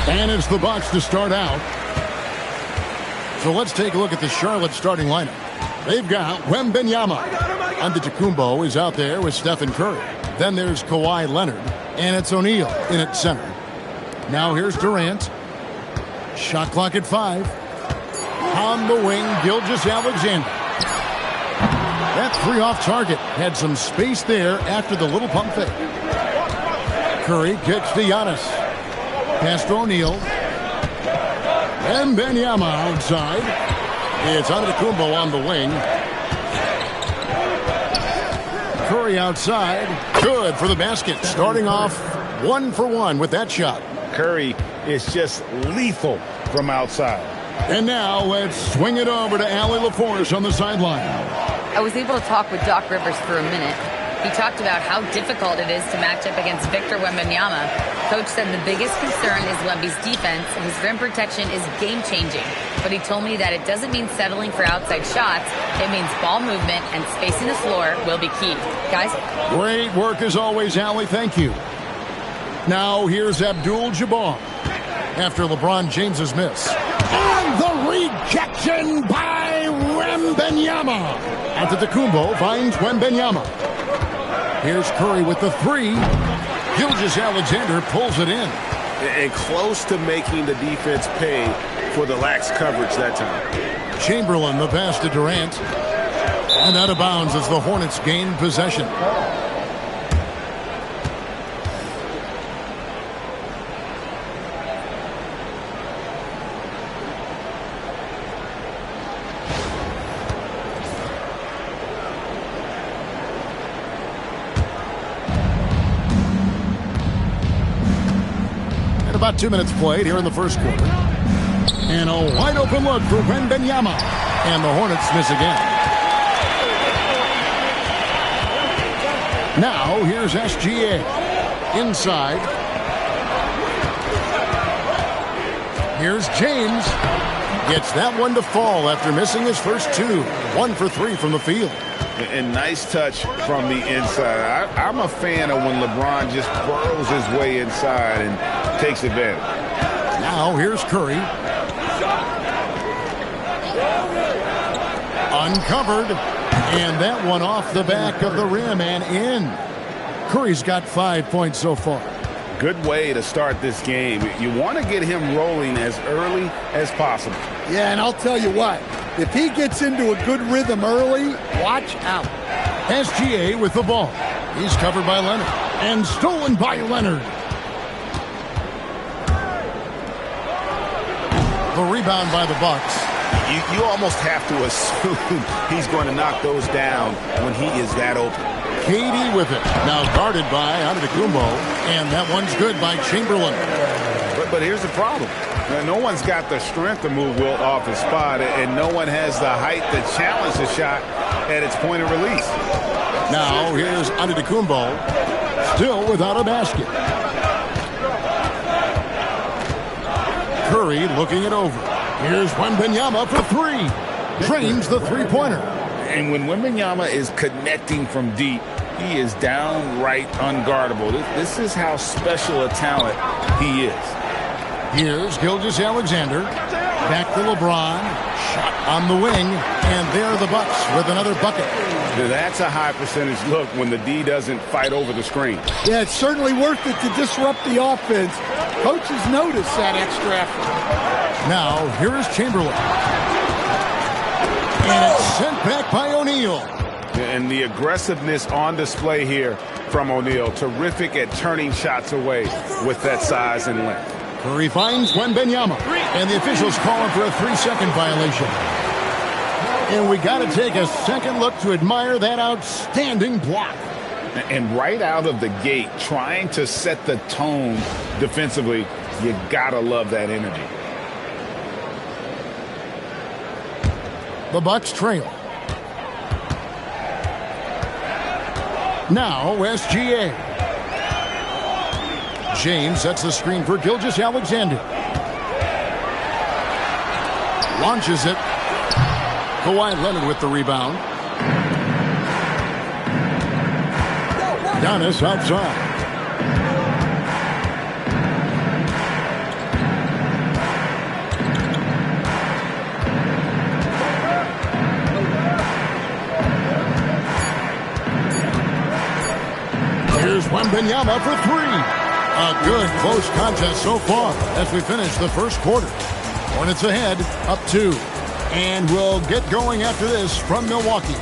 And it's the Bucks to start out. So let's take a look at the Charlotte starting lineup. They've got Wembanyama. Antetokounmpo is out there with Stephen Curry. Then there's Kawhi Leonard. And it's O'Neal in at center. Now here's Durant. Shot clock at 5. On the wing, Gilgeous-Alexander. That three off target. Had some space there after the little pump fake. Curry kicks to Giannis. Pass to O'Neal. And Wembanyama outside. It's Antetokounmpo on the wing. Curry outside. Good for the basket. Starting off 1 for 1 with that shot. Curry is just lethal from outside. And now let's swing it over to Allie LaForce on the sideline. I was able to talk with Doc Rivers for a minute. He talked about how difficult it is to match up against Victor Wembanyama. Coach said the biggest concern is Wemby's defense, and his rim protection is game-changing. But he told me that it doesn't mean settling for outside shots. It means ball movement and spacing the floor will be key. Guys? Great work as always, Allie. Thank you. Now here's Abdul-Jabbar after LeBron James's miss. And the rejection by Wembanyama. Antetokounmpo finds Wembanyama. Here's Curry with the three. Gilgeous-Alexander pulls it in. And close to making the defense pay for the lax coverage that time. Chamberlain, the pass to Durant. And out of bounds as the Hornets gain possession. About 2 minutes played here in the first quarter. And a wide open look for Wembanyama. And the Hornets miss again. Now here's SGA. Inside. Here's James. Gets that one to fall after missing his first two. 1 for 3 from the field. And nice touch from the inside. I'm a fan of when LeBron just burrows his way inside and takes advantage. Now here's Curry. Uncovered. And that one off the back of the rim and in. Curry's got 5 points so far. Good way to start this game. You want to get him rolling as early as possible. Yeah, and I'll tell you what. If he gets into a good rhythm early, watch out. SGA with the ball. He's covered by Leonard. And stolen by Leonard. The rebound by the Bucks. You almost have to assume he's going to knock those down when he is that open. KD with it. Now guarded by Antetokounmpo. And that one's good by Chamberlain. But here's the problem. No one's got the strength to move Wilt off his spot, and no one has the height to challenge the shot at its point of release. Now here's Antetokounmpo, still without a basket. Curry looking it over. Here's Wembanyama for three. Drains the three-pointer. And when Wembanyama is connecting from deep, he is downright unguardable. This is how special a talent he is. Here's Gilgeous-Alexander. Back to LeBron. Shot on the wing. And there are the Bucks with another bucket. That's a high percentage look when the D doesn't fight over the screen. Yeah, it's certainly worth it to disrupt the offense. Coaches notice that extra effort. Now, here is Chamberlain. And it's sent back by O'Neal. And the aggressiveness on display here from O'Neal. Terrific at turning shots away with that size and length. Curry finds Wembanyama. And the officials calling for a 3-second violation. And we got to take a second look to admire that outstanding block. And right out of the gate, trying to set the tone defensively, you got to love that energy. The Bucks trail. Now SGA. James sets the screen for Gilgeous-Alexander. Launches it. Kawhi Leonard with the rebound. Giannis outside. Here's Wembanyama for three. A good close contest so far as we finish the first quarter. Hornets ahead, up 2. And we'll get going after this from Milwaukee.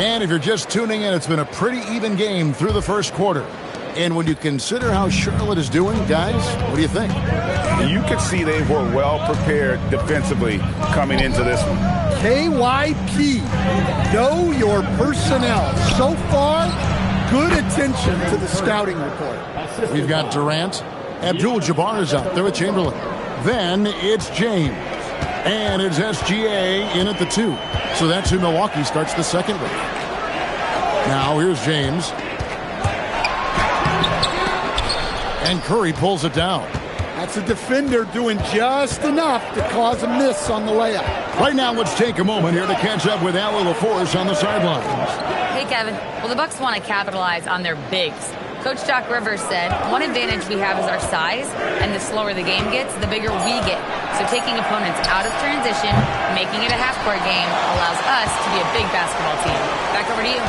And if you're just tuning in, it's been a pretty even game through the first quarter. And when you consider how Charlotte is doing, guys, what do you think? You could see they were well prepared defensively coming into this one. KYP, know your personnel. So far, good attention to the scouting report. We've got Durant. Abdul-Jabbar is out there with Chamberlain. Then it's James. And it's SGA in at the 2. So that's who Milwaukee starts the second with. Now here's James. And Curry pulls it down. That's a defender doing just enough to cause a miss on the layup. Right now, let's take a moment here to catch up with Allie LaForce on the sidelines. Hey, Kevin. Well, the Bucks want to capitalize on their bigs. Coach Doc Rivers said, one advantage we have is our size, and the slower the game gets, the bigger we get. So taking opponents out of transition, making it a half-court game, allows us to be a big basketball team. Back over to you.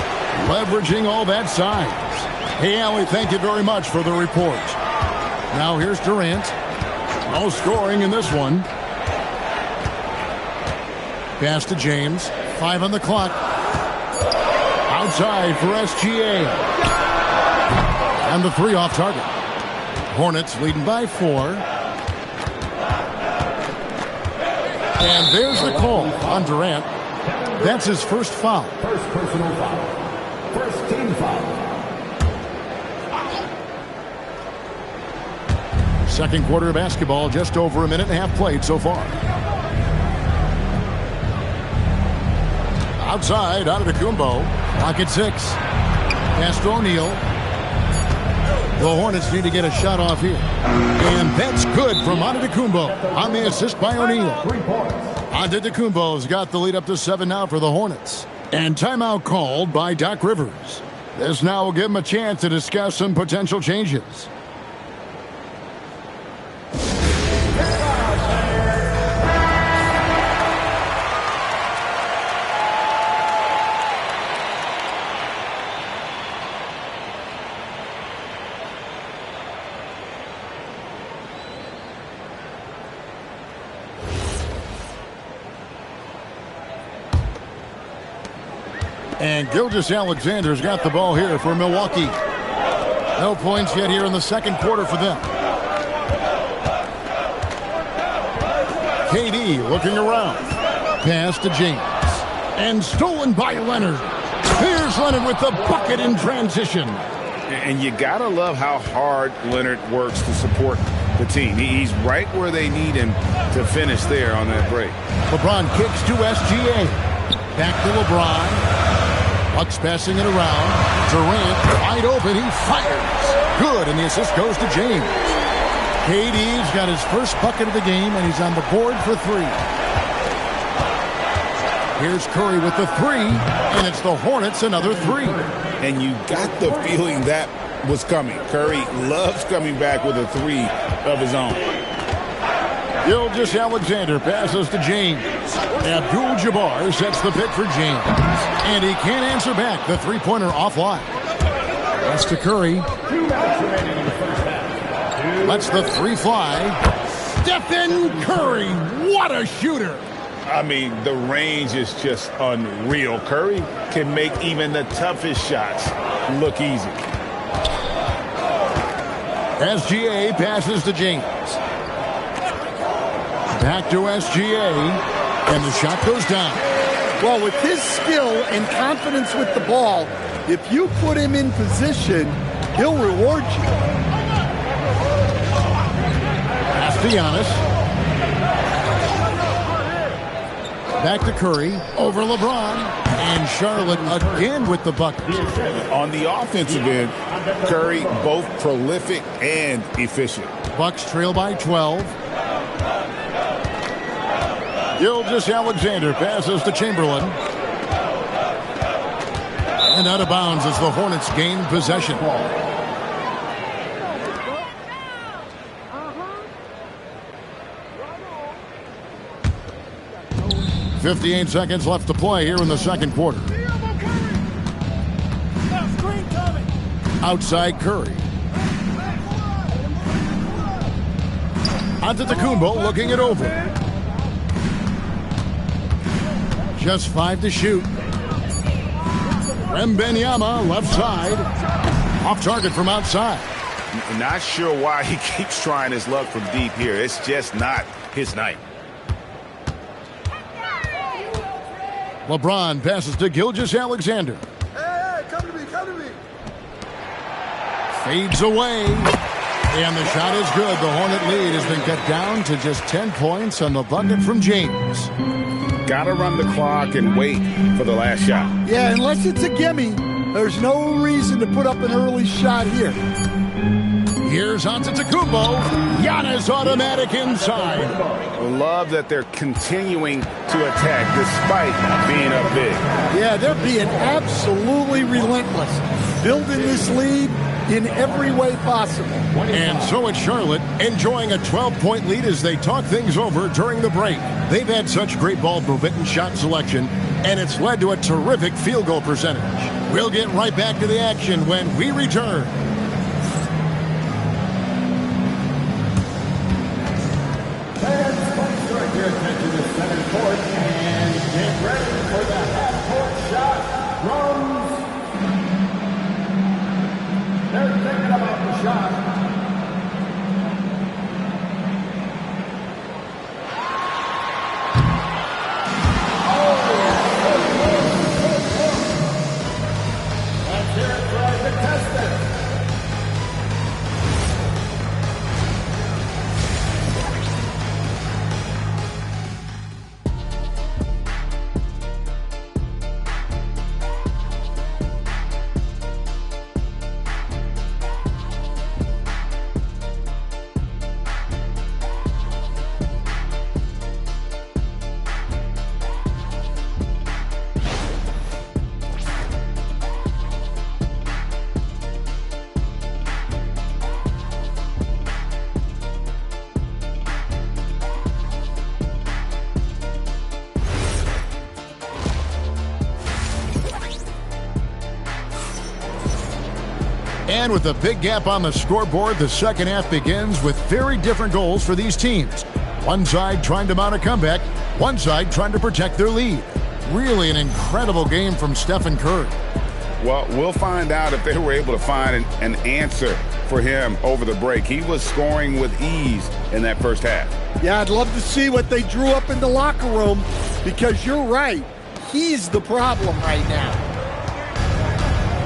Leveraging all that size. Hey, Allie, thank you very much for the report. Now here's Durant. No scoring in this one. Pass to James. 5 on the clock. Outside for SGA. And the 3 off target. Hornets leading by 4. And there's the call on Durant. That's his first foul. First personal foul. First team foul. Second quarter of basketball, just over a minute and a half played so far. Outside, Antetokounmpo. Pocket 6. Pass to O'Neal. The Hornets need to get a shot off here. And that's good from Antetokounmpo on the assist by O'Neal. Antetokounmpo's got the lead up to 7 now for the Hornets. And timeout called by Doc Rivers. This now will give him a chance to discuss some potential changes. And Gilgeous-Alexander's got the ball here for Milwaukee. No points yet here in the second quarter for them. KD looking around. Pass to James. And stolen by Leonard. Here's Leonard with the bucket in transition. And you got to love how hard Leonard works to support the team. He's right where they need him to finish there on that break. LeBron kicks to SGA. Back to LeBron. Bucks passing it around. Durant wide open. He fires. Good, and the assist goes to James. KD's got his first bucket of the game, and he's on the board for 3. Here's Curry with the 3, and it's the Hornets another 3. And you got the feeling that was coming. Curry loves coming back with a 3 of his own. Gilgeous-Alexander passes to James. Abdul-Jabbar sets the pick for James. And he can't answer back. The three-pointer offline. That's to Curry. Lets the 3 fly. Stephen Curry. What a shooter. I mean, the range is just unreal. Curry can make even the toughest shots look easy. SGA passes to James. Back to SGA. And the shot goes down. Well, with his skill and confidence with the ball, if you put him in position, he'll reward you. Giannis. Back to Curry, over LeBron, and Charlotte again with the bucket. On the offensive end, Curry both prolific and efficient. Bucks trail by 12. Gilgeous-Alexander passes to Chamberlain. And out of bounds as the Hornets gain possession. 58 seconds left to play here in the second quarter. Outside Curry. Antetokounmpo looking it over. Just 5 to shoot. Wembanyama left side. Off target from outside. Not sure why he keeps trying his luck from deep here. It's just not his night. LeBron passes to Gilgeous-Alexander. Hey, come to me, come to me. Fades away. And the shot is good. The Hornet lead has been cut down to just 10 points on the bucket from James. Got to run the clock and wait for the last shot. Yeah, unless it's a gimme, there's no reason to put up an early shot here. Here's Antetokounmpo. Giannis automatic inside. Love that they're continuing to attack despite being up big. Yeah, they're being absolutely relentless. Building this lead in every way possible. And so it's Charlotte enjoying a 12-point lead as they talk things over during the break. They've had such great ball movement and shot selection, and it's led to a terrific field goal percentage. We'll get right back to the action when we return. Your attention to center court and get ready for the half-court shot from. They're thinking about the shot. Let's hear it for our contestants. And with a big gap on the scoreboard, the second half begins with very different goals for these teams. One side trying to mount a comeback, one side trying to protect their lead. Really an incredible game from Stephen Curry. Well, we'll find out if they were able to find an answer for him over the break. He was scoring with ease in that first half. Yeah, I'd love to see what they drew up in the locker room because you're right. He's the problem right now.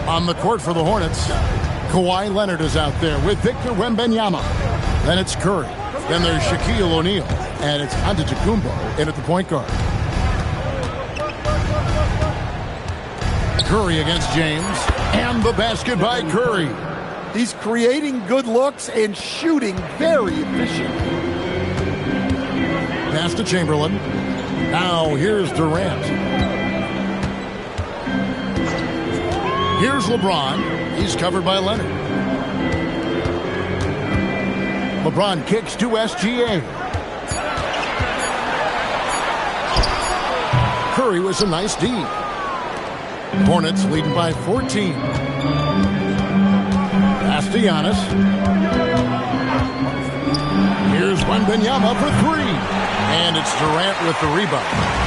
On the court for the Hornets, Kawhi Leonard is out there with Victor Wembanyama. Then it's Curry. Then there's Shaquille O'Neal. And it's Antetokounmpo in at the point guard. Curry against James. And the basket by Curry. He's creating good looks and shooting very efficient. Pass to Chamberlain. Now here's Durant. Here's LeBron. He's covered by Leonard. LeBron kicks to SGA. Curry was a nice D. Hornets leading by 14. Pass to Giannis. Here's Wembanyama for three. And it's Durant with the rebound.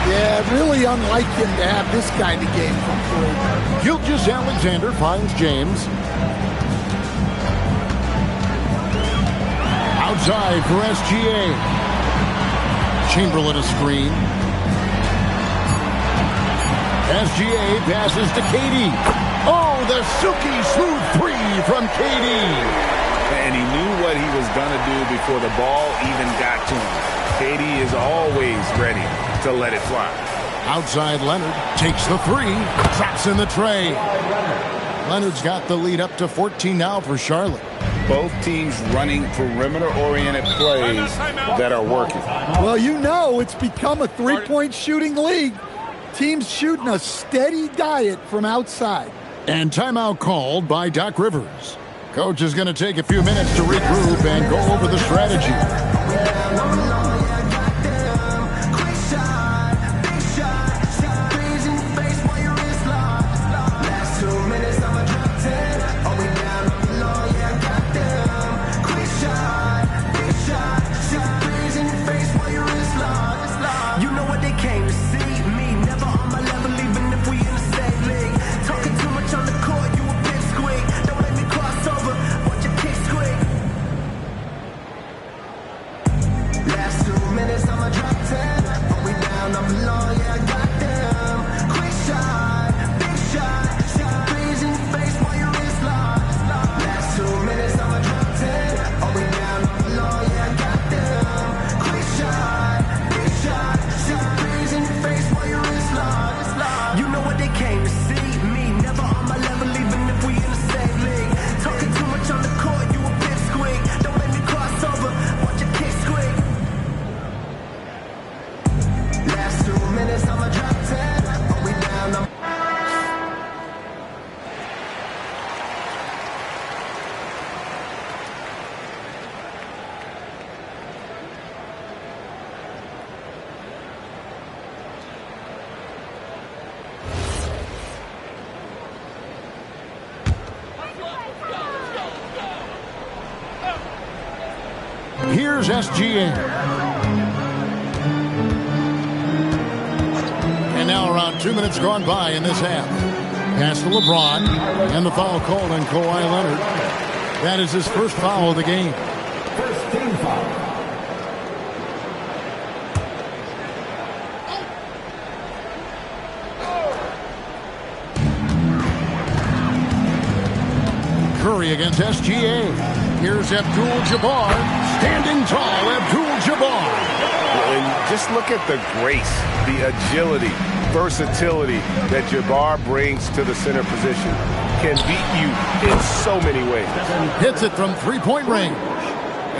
Yeah, really unlike him to have this kind of game from three. Gilgeous-Alexander finds James. Outside for SGA. Chamberlain a screen. SGA passes to KD. Oh, the silky smooth three from KD. And he knew what he was going to do before the ball even got to him. KD is always ready to let it fly. Outside Leonard takes the three, traps in the tray. Leonard's got the lead up to 14 now for Charlotte. Both teams running perimeter-oriented plays that are working. Well, you know it's become a three-point shooting league. Teams shooting a steady diet from outside. And timeout called by Doc Rivers. Coach is going to take a few minutes to regroup and go over the strategy. Here's SGA. And now around 2 minutes gone by in this half. Pass to LeBron. And the foul called on Kawhi Leonard. That is his first foul of the game. First team foul. Curry against SGA. Here's Abdul-Jabbar. Standing tall, Abdul-Jabbar. And just look at the grace, the agility, versatility that Jabbar brings to the center position. Can beat you in so many ways. Hits it from three-point range.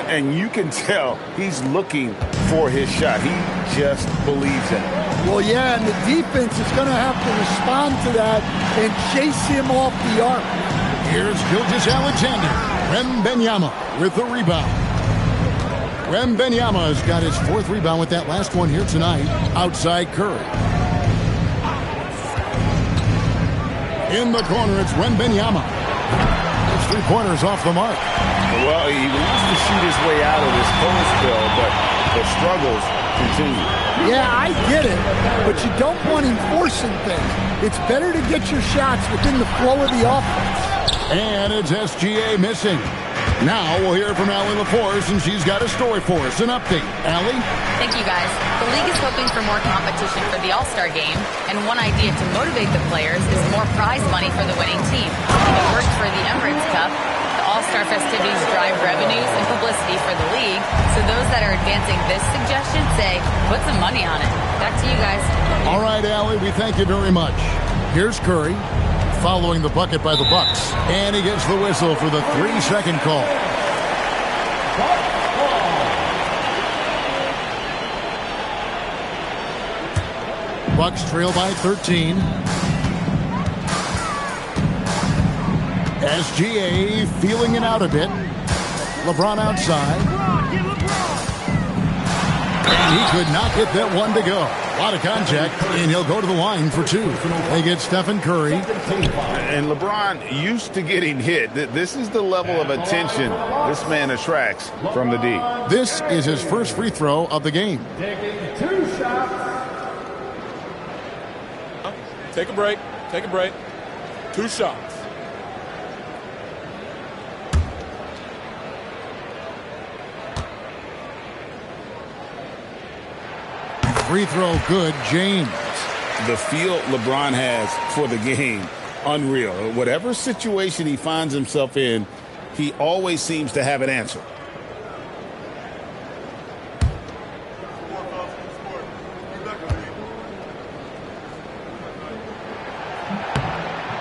And you can tell he's looking for his shot. He just believes in it. Well, yeah, and the defense is going to have to respond to that and chase him off the arc. Here's Gilgeous-Alexander. Wembanyama with the rebound. Wembanyama's got his fourth rebound with that last one here tonight. Outside Curry. In the corner, it's Wembanyama. His three-pointers off the mark. Well, he wants to shoot his way out of this post bill, but the struggles continue. Yeah, I get it, but you don't want him forcing things. It's better to get your shots within the flow of the offense. And it's SGA missing. Now we'll hear from Allie LaForce, and she's got a story for us. An update. Allie? Thank you, guys. The league is hoping for more competition for the All-Star game, and one idea to motivate the players is more prize money for the winning team. It worked for the Emirates Cup. The All-Star festivities drive revenues and publicity for the league, so those that are advancing this suggestion say, put some money on it. Back to you guys. All right, Allie, we thank you very much. Here's Curry. Following the bucket by the Bucks. And he gets the whistle for the 3-second call. Bucks trail by 13. SGA feeling it out a bit. LeBron outside. And he could not get that one to go. A lot of contact, and he'll go to the line for two. They get Stephen Curry. And LeBron used to getting hit. This is the level of attention this man attracts from the D. This is his first free throw of the game. Taking 2 shots. Take a break. Take a break. 2 shots. Free throw good, James. The feel LeBron has for the game, unreal. Whatever situation he finds himself in, he always seems to have an answer.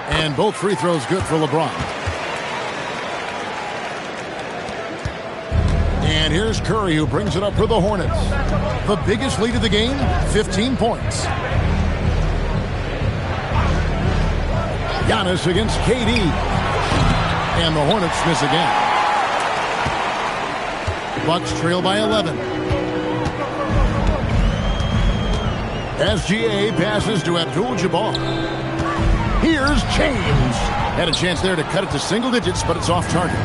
And both free throws good for LeBron. And here's Curry, who brings it up for the Hornets. The biggest lead of the game, 15 points. Giannis against KD. And the Hornets miss again. Bucks trail by 11. SGA passes to Abdul-Jabbar. Here's James. Had a chance there to cut it to single digits, but it's off target.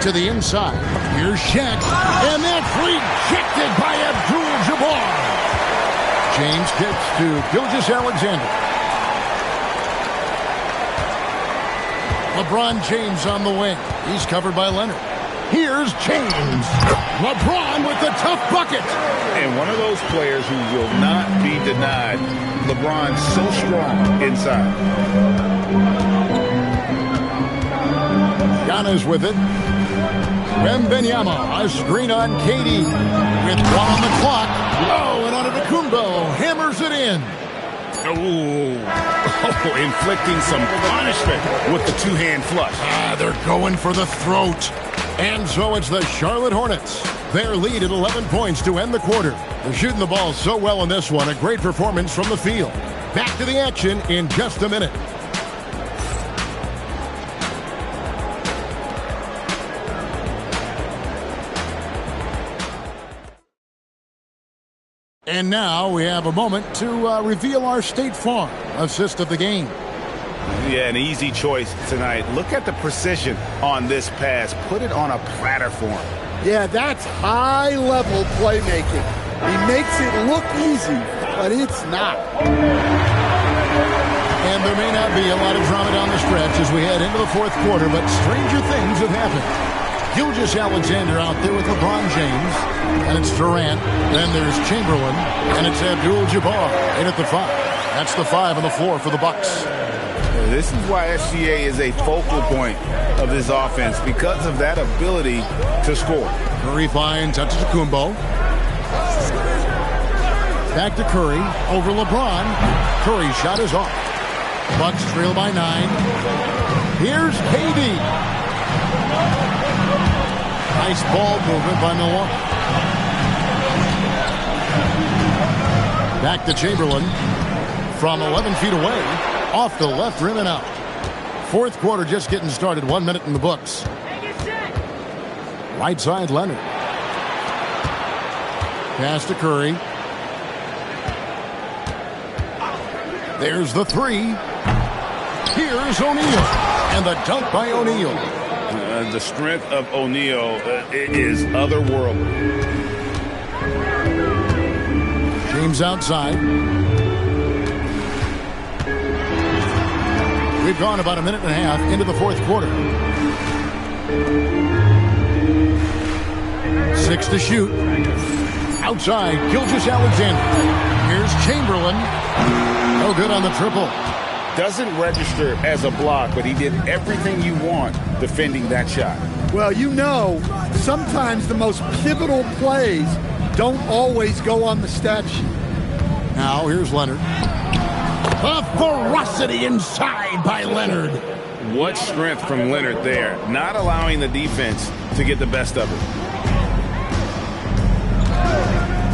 To the inside. Here's Shaq. And that's rejected by Abdul-Jabbar. James kicks to Gilgeous-Alexander. LeBron James on the wing. He's covered by Leonard. Here's James. LeBron with the tough bucket. And one of those players who will not be denied. LeBron's so strong inside. Giannis with it. Wembanyama, a screen on KD. With 1 on the clock. Oh, and Antetokounmpo hammers it in. Oh, inflicting some punishment with the two-hand flush. They're going for the throat. And so it's the Charlotte Hornets. Their lead at 11 points to end the quarter. They're shooting the ball so well in this one. A great performance from the field. Back to the action in just a minute. And now we have a moment to reveal our State Farm assist of the game. Yeah, an easy choice tonight. Look at the precision on this pass. Put it on a platter for him. Yeah, that's high-level playmaking. He makes it look easy, but it's not. And there may not be a lot of drama down the stretch as we head into the fourth quarter, but stranger things have happened. Gilgeous-Alexander out there with LeBron James, and it's Durant. Then there's Chamberlain, and it's Abdul-Jabbar in at the 5. That's the 5 on the floor for the Bucks. This is why SGA is a focal point of this offense, because of that ability to score. Curry finds Antetokounmpo. Back to Curry, over LeBron. Curry's shot is off. Bucks trail by 9. Here's KD. Nice ball movement by Milwaukee. Back to Chamberlain. From 11 feet away. Off the left rim and out. Fourth quarter just getting started. 1 minute in the books. Right side, Leonard. Pass to Curry. There's the 3. Here's O'Neal. And the dunk by O'Neal. The strength of O'Neal is otherworldly. James outside. We've gone about a minute and a half into the fourth quarter. 6 to shoot. Outside, Gilgeous-Alexander. Here's Chamberlain. No good on the triple. Doesn't register as a block, but he did everything you want defending that shot. Well, you know, sometimes the most pivotal plays don't always go on the stat sheet. Now, here's Leonard. A ferocity inside by Leonard. What strength from Leonard there, not allowing the defense to get the best of it.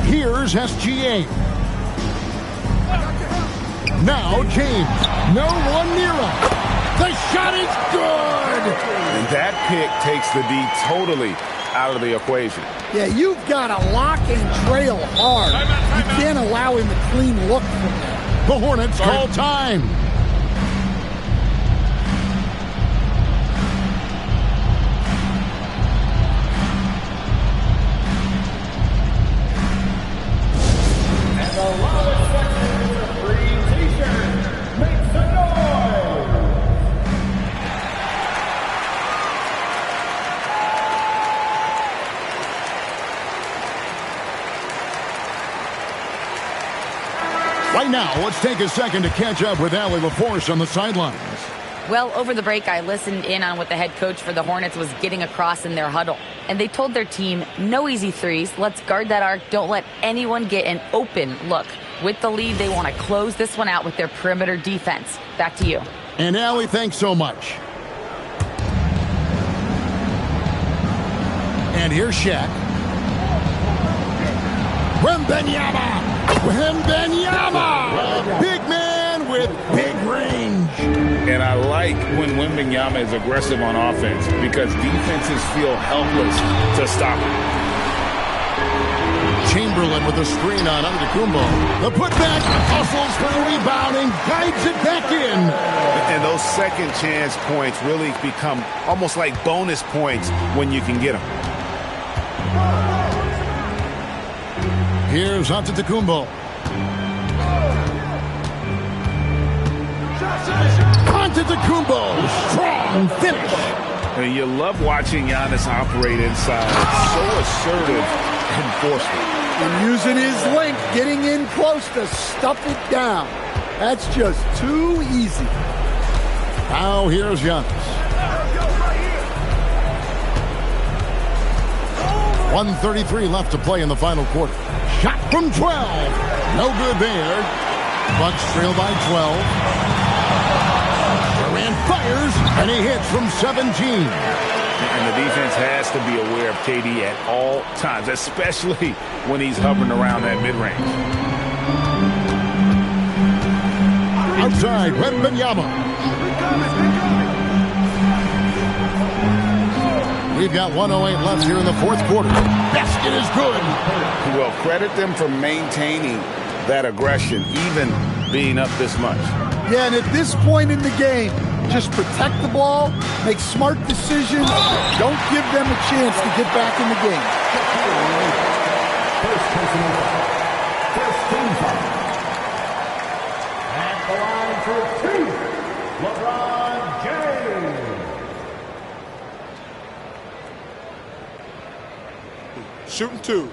Here's SGA. Now James. No one near him. The shot is good. And that pick takes the D totally out of the equation. Yeah, you've got to lock and trail hard. You can't allow him a clean look from that. The Hornets call time. And the lowest section with a free t-shirt makes some noise. Right now, let's take a second to catch up with Allie LaForce on the sidelines. Well, over the break, I listened in on what the head coach for the Hornets was getting across in their huddle. And they told their team, no easy threes. Let's guard that arc. Don't let anyone get an open look. With the lead, they want to close this one out with their perimeter defense. Back to you. And Allie, thanks so much. And here's Shaq. Wembanyama! Wembanyama! Big man with big range. And I like when Wembanyama is aggressive on offense because defenses feel helpless to stop him. Chamberlain with a screen on Antetokounmpo. The putback, hustles for the rebound and guides it back in. And those second chance points really become almost like bonus points when you can get them. Here's Antetokounmpo. Antetokounmpo, strong finish. And you love watching Giannis operate inside. So assertive and forceful. And using his length, getting in close to stuff it down. That's just too easy. Now here's Giannis. 1:33 left to play in the final quarter. Shot from 12. No good there. Bucks trail by 12. Durant fires, and he hits from 17. And the defense has to be aware of KD at all times, especially when he's hovering around that mid-range. Outside, Wembanyama. We've got 1:08 left here in the fourth quarter. Basket is good. Well, credit them for maintaining that aggression, even being up this much. Yeah, and at this point in the game, just protect the ball, make smart decisions, don't give them a chance to get back in the game. First team foul. At the line for two, LeBron James. Shooting two.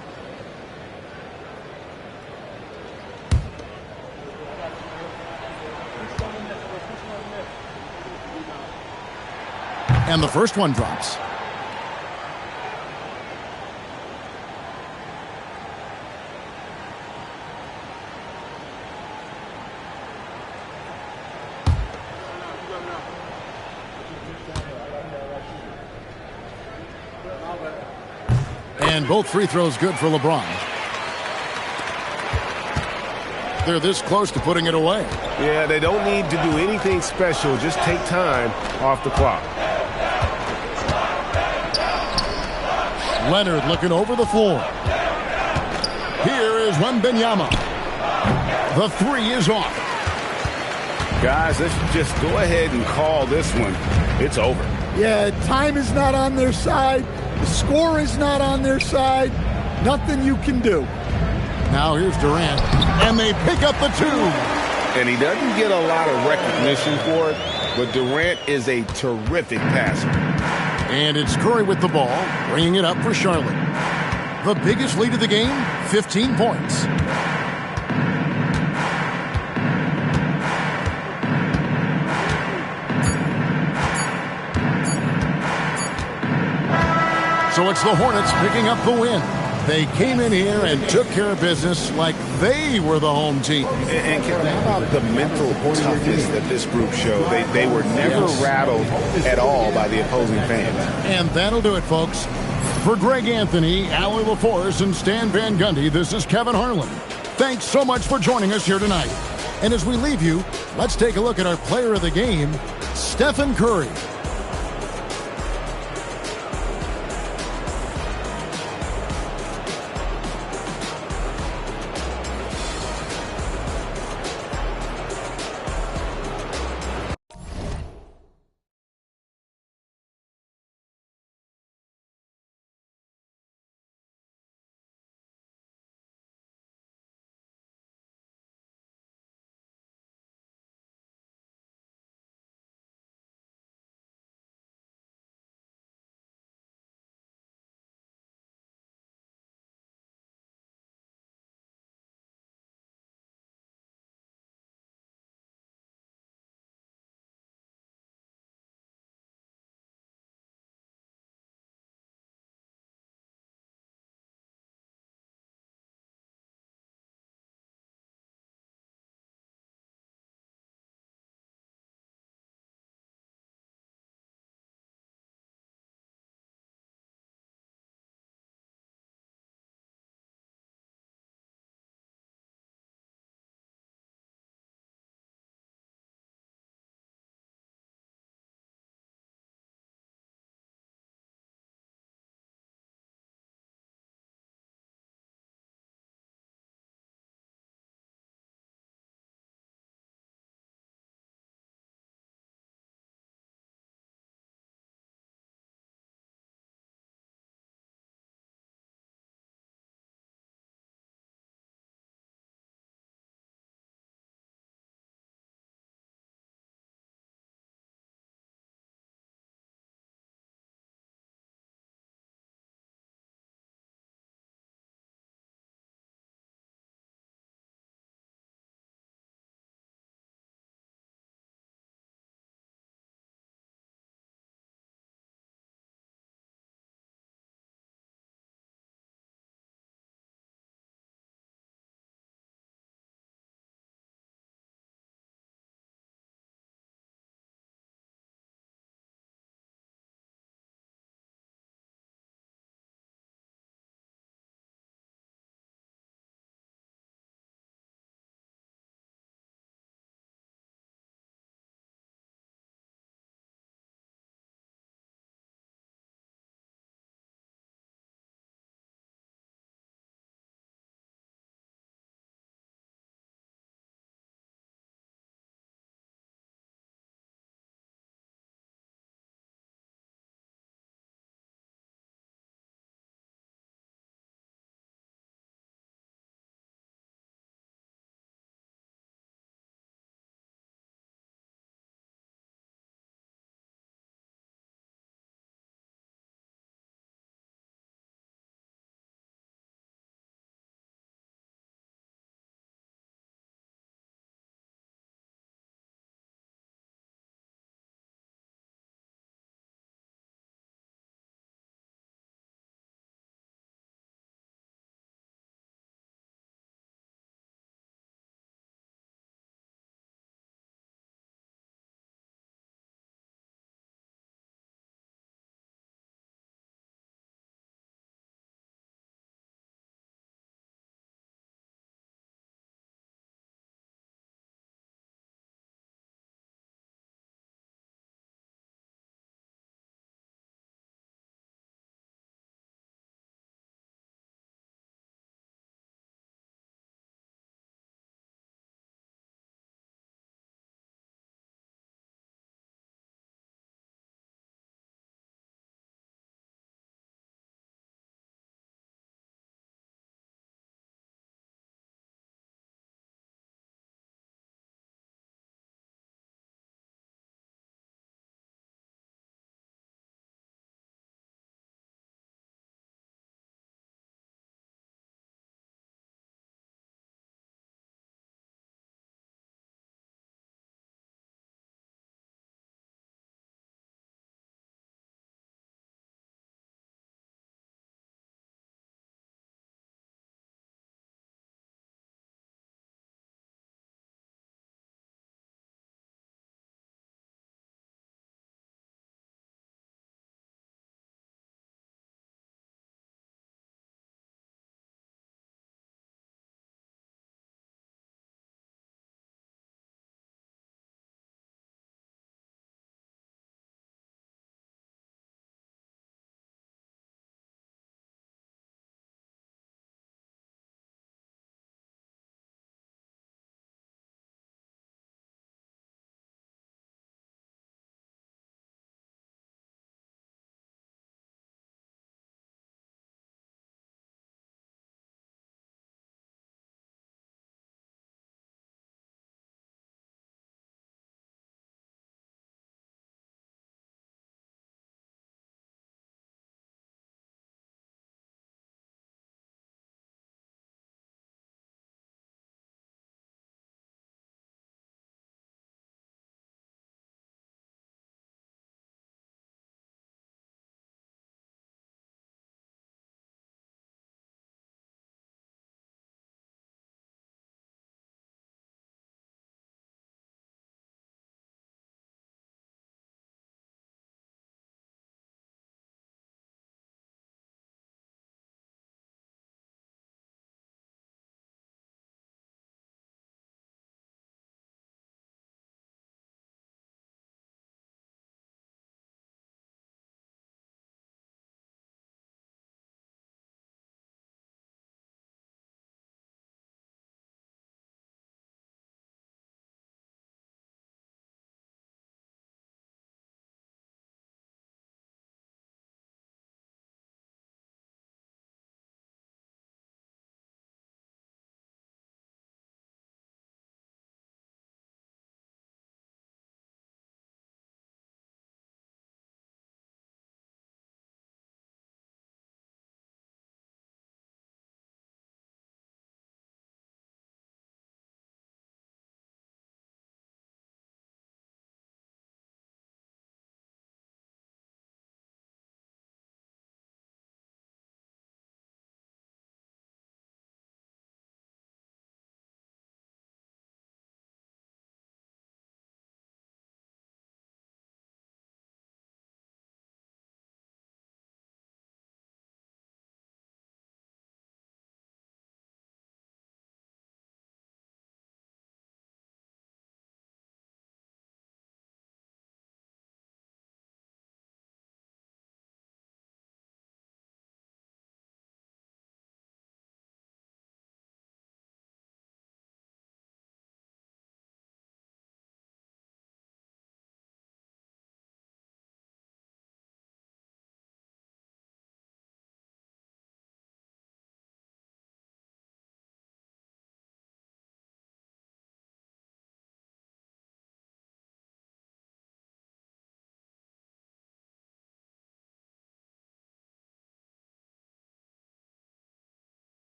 And the first one drops. And both free throws good for LeBron. They're this close to putting it away. Yeah, they don't need to do anything special. Just take time off the clock. Leonard looking over the floor. Here is Wembanyama. The three is off. Guys, let's just go ahead and call this one. It's over. Yeah, time is not on their side. The score is not on their side. Nothing you can do. Now here's Durant, and they pick up the two. And he doesn't get a lot of recognition for it, but Durant is a terrific passer. And it's Curry with the ball, bringing it up for Charlotte. The biggest lead of the game, 15 points. So it's the Hornets picking up the win. They came in here and took care of business like they were the home team. And Kevin, how about the mental toughness that this group showed? They were never rattled at all by the opposing fans. And that'll do it, folks. For Greg Anthony, Allie LaForce, and Stan Van Gundy, this is Kevin Harlan. Thanks so much for joining us here tonight. And as we leave you, let's take a look at our player of the game, Stephen Curry.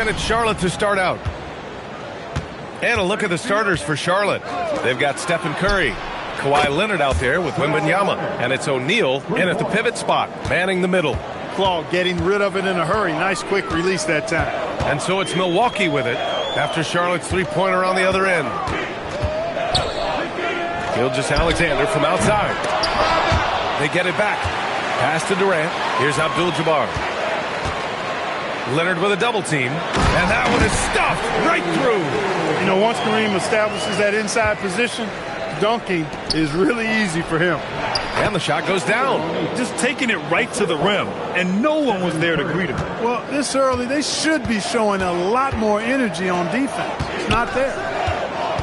And it's Charlotte to start out. And a look at the starters for Charlotte. They've got Stephen Curry, Kawhi Leonard out there with Wembanyama, and it's O'Neal in at the pivot spot, manning the middle. Claw getting rid of it in a hurry. Nice quick release that time. And so it's Milwaukee with it after Charlotte's three-pointer on the other end. Gilgeous-Alexander from outside. They get it back. Pass to Durant. Here's Abdul-Jabbar. Leonard with a double team. And that one is stuffed right through. You know, once Kareem establishes that inside position, dunking is really easy for him. And the shot goes down. Just taking it right to the rim, and no one was there to greet him. Well, this early, they should be showing a lot more energy on defense. It's not there.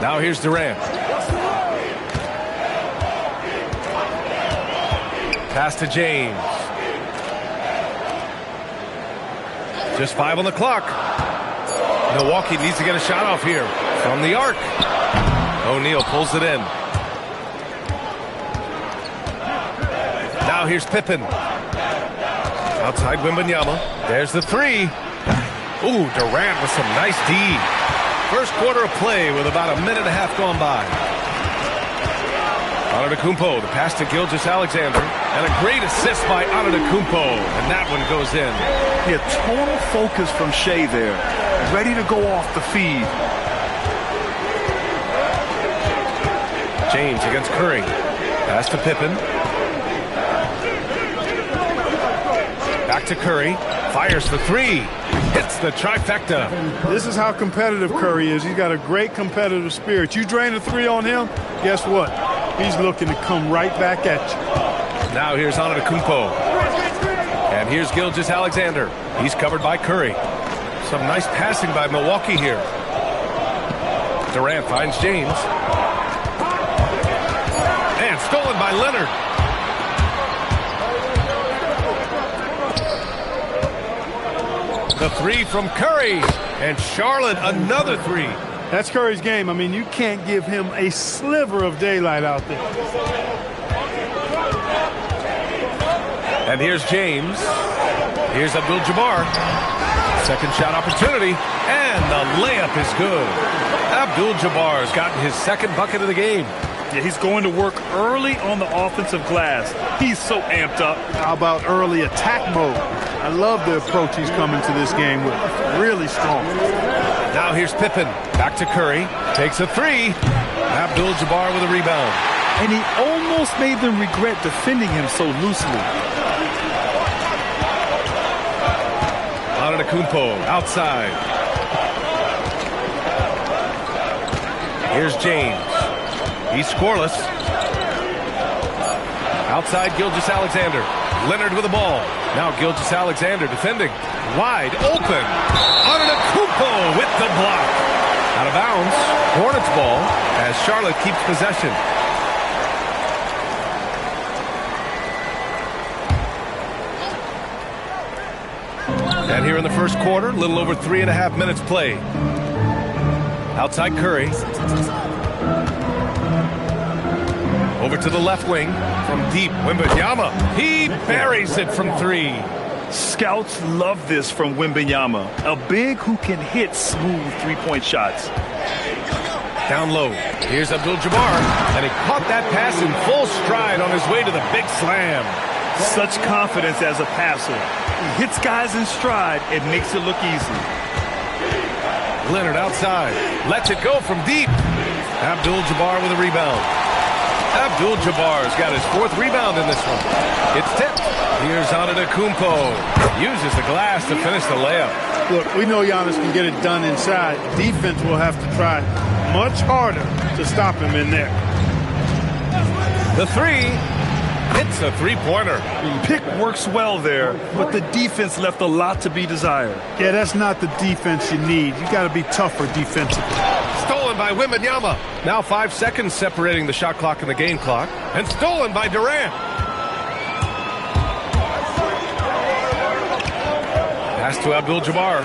Now here's Durant. Pass to James. Just 5 on the clock. Milwaukee needs to get a shot off here from the arc. O'Neal pulls it in. Now here's Pippen. Outside Wembanyama. There's the three. Ooh, Durant with some nice D. First quarter of play with about a minute and a half gone by. Antetokounmpo, the pass to Gilgeous-Alexander, and a great assist by Antetokounmpo, and that one goes in. Yeah, total focus from Shea there. Ready to go off the feed. James against Curry. Pass to Pippen. Back to Curry. Fires the three. Hits the trifecta. This is how competitive Curry is. He's got a great competitive spirit. You drain a three on him, guess what? He's looking to come right back at you. Now here's Antetokounmpo. And here's Gilgeous-Alexander. He's covered by Curry. Some nice passing by Milwaukee here. Durant finds James. And stolen by Leonard. The three from Curry. And Charlotte, another three. That's Curry's game. I mean, you can't give him a sliver of daylight out there. And here's James. Here's Abdul-Jabbar. Second shot opportunity. And the layup is good. Abdul-Jabbar's gotten his second bucket of the game. Yeah, he's going to work early on the offensive glass. He's so amped up. How about early attack mode? I love the approach he's coming to this game with. Really strong. Now here's Pippen. Back to Curry. Takes a three. Abdul-Jabbar with a rebound. And he almost made them regret defending him so loosely. Antetokounmpo outside. Here's James. He's scoreless. Outside Gilgeous-Alexander. Leonard with the ball. Now Gilgeous-Alexander defending. Wide open. Antetokounmpo with the block. Out of bounds. Hornets ball as Charlotte keeps possession. And here in the first quarter, a little over 3.5 minutes played. Outside Curry. Over to the left wing from deep. Wembanyama. He buries it from three. Scouts love this from Wembanyama. A big who can hit smooth three-point shots. Down low. Here's Abdul-Jabbar. And he caught that pass in full stride on his way to the big slam. Such confidence as a passer. He hits guys in stride and makes it look easy. Leonard outside. Lets it go from deep. Abdul-Jabbar with a rebound. Abdul-Jabbar's got his fourth rebound in this one. It's tipped. Here's Antetokounmpo. Uses the glass to finish the layup. Look, we know Giannis can get it done inside. Defense will have to try much harder to stop him in there. The three. Hits a three-pointer. Pick works well there, but the defense left a lot to be desired. Yeah, that's not the defense you need. You got to be tougher defensively. Stolen by Wembanyama. Now 5 seconds separating the shot clock and the game clock. And stolen by Durant. Pass to Abdul-Jabbar.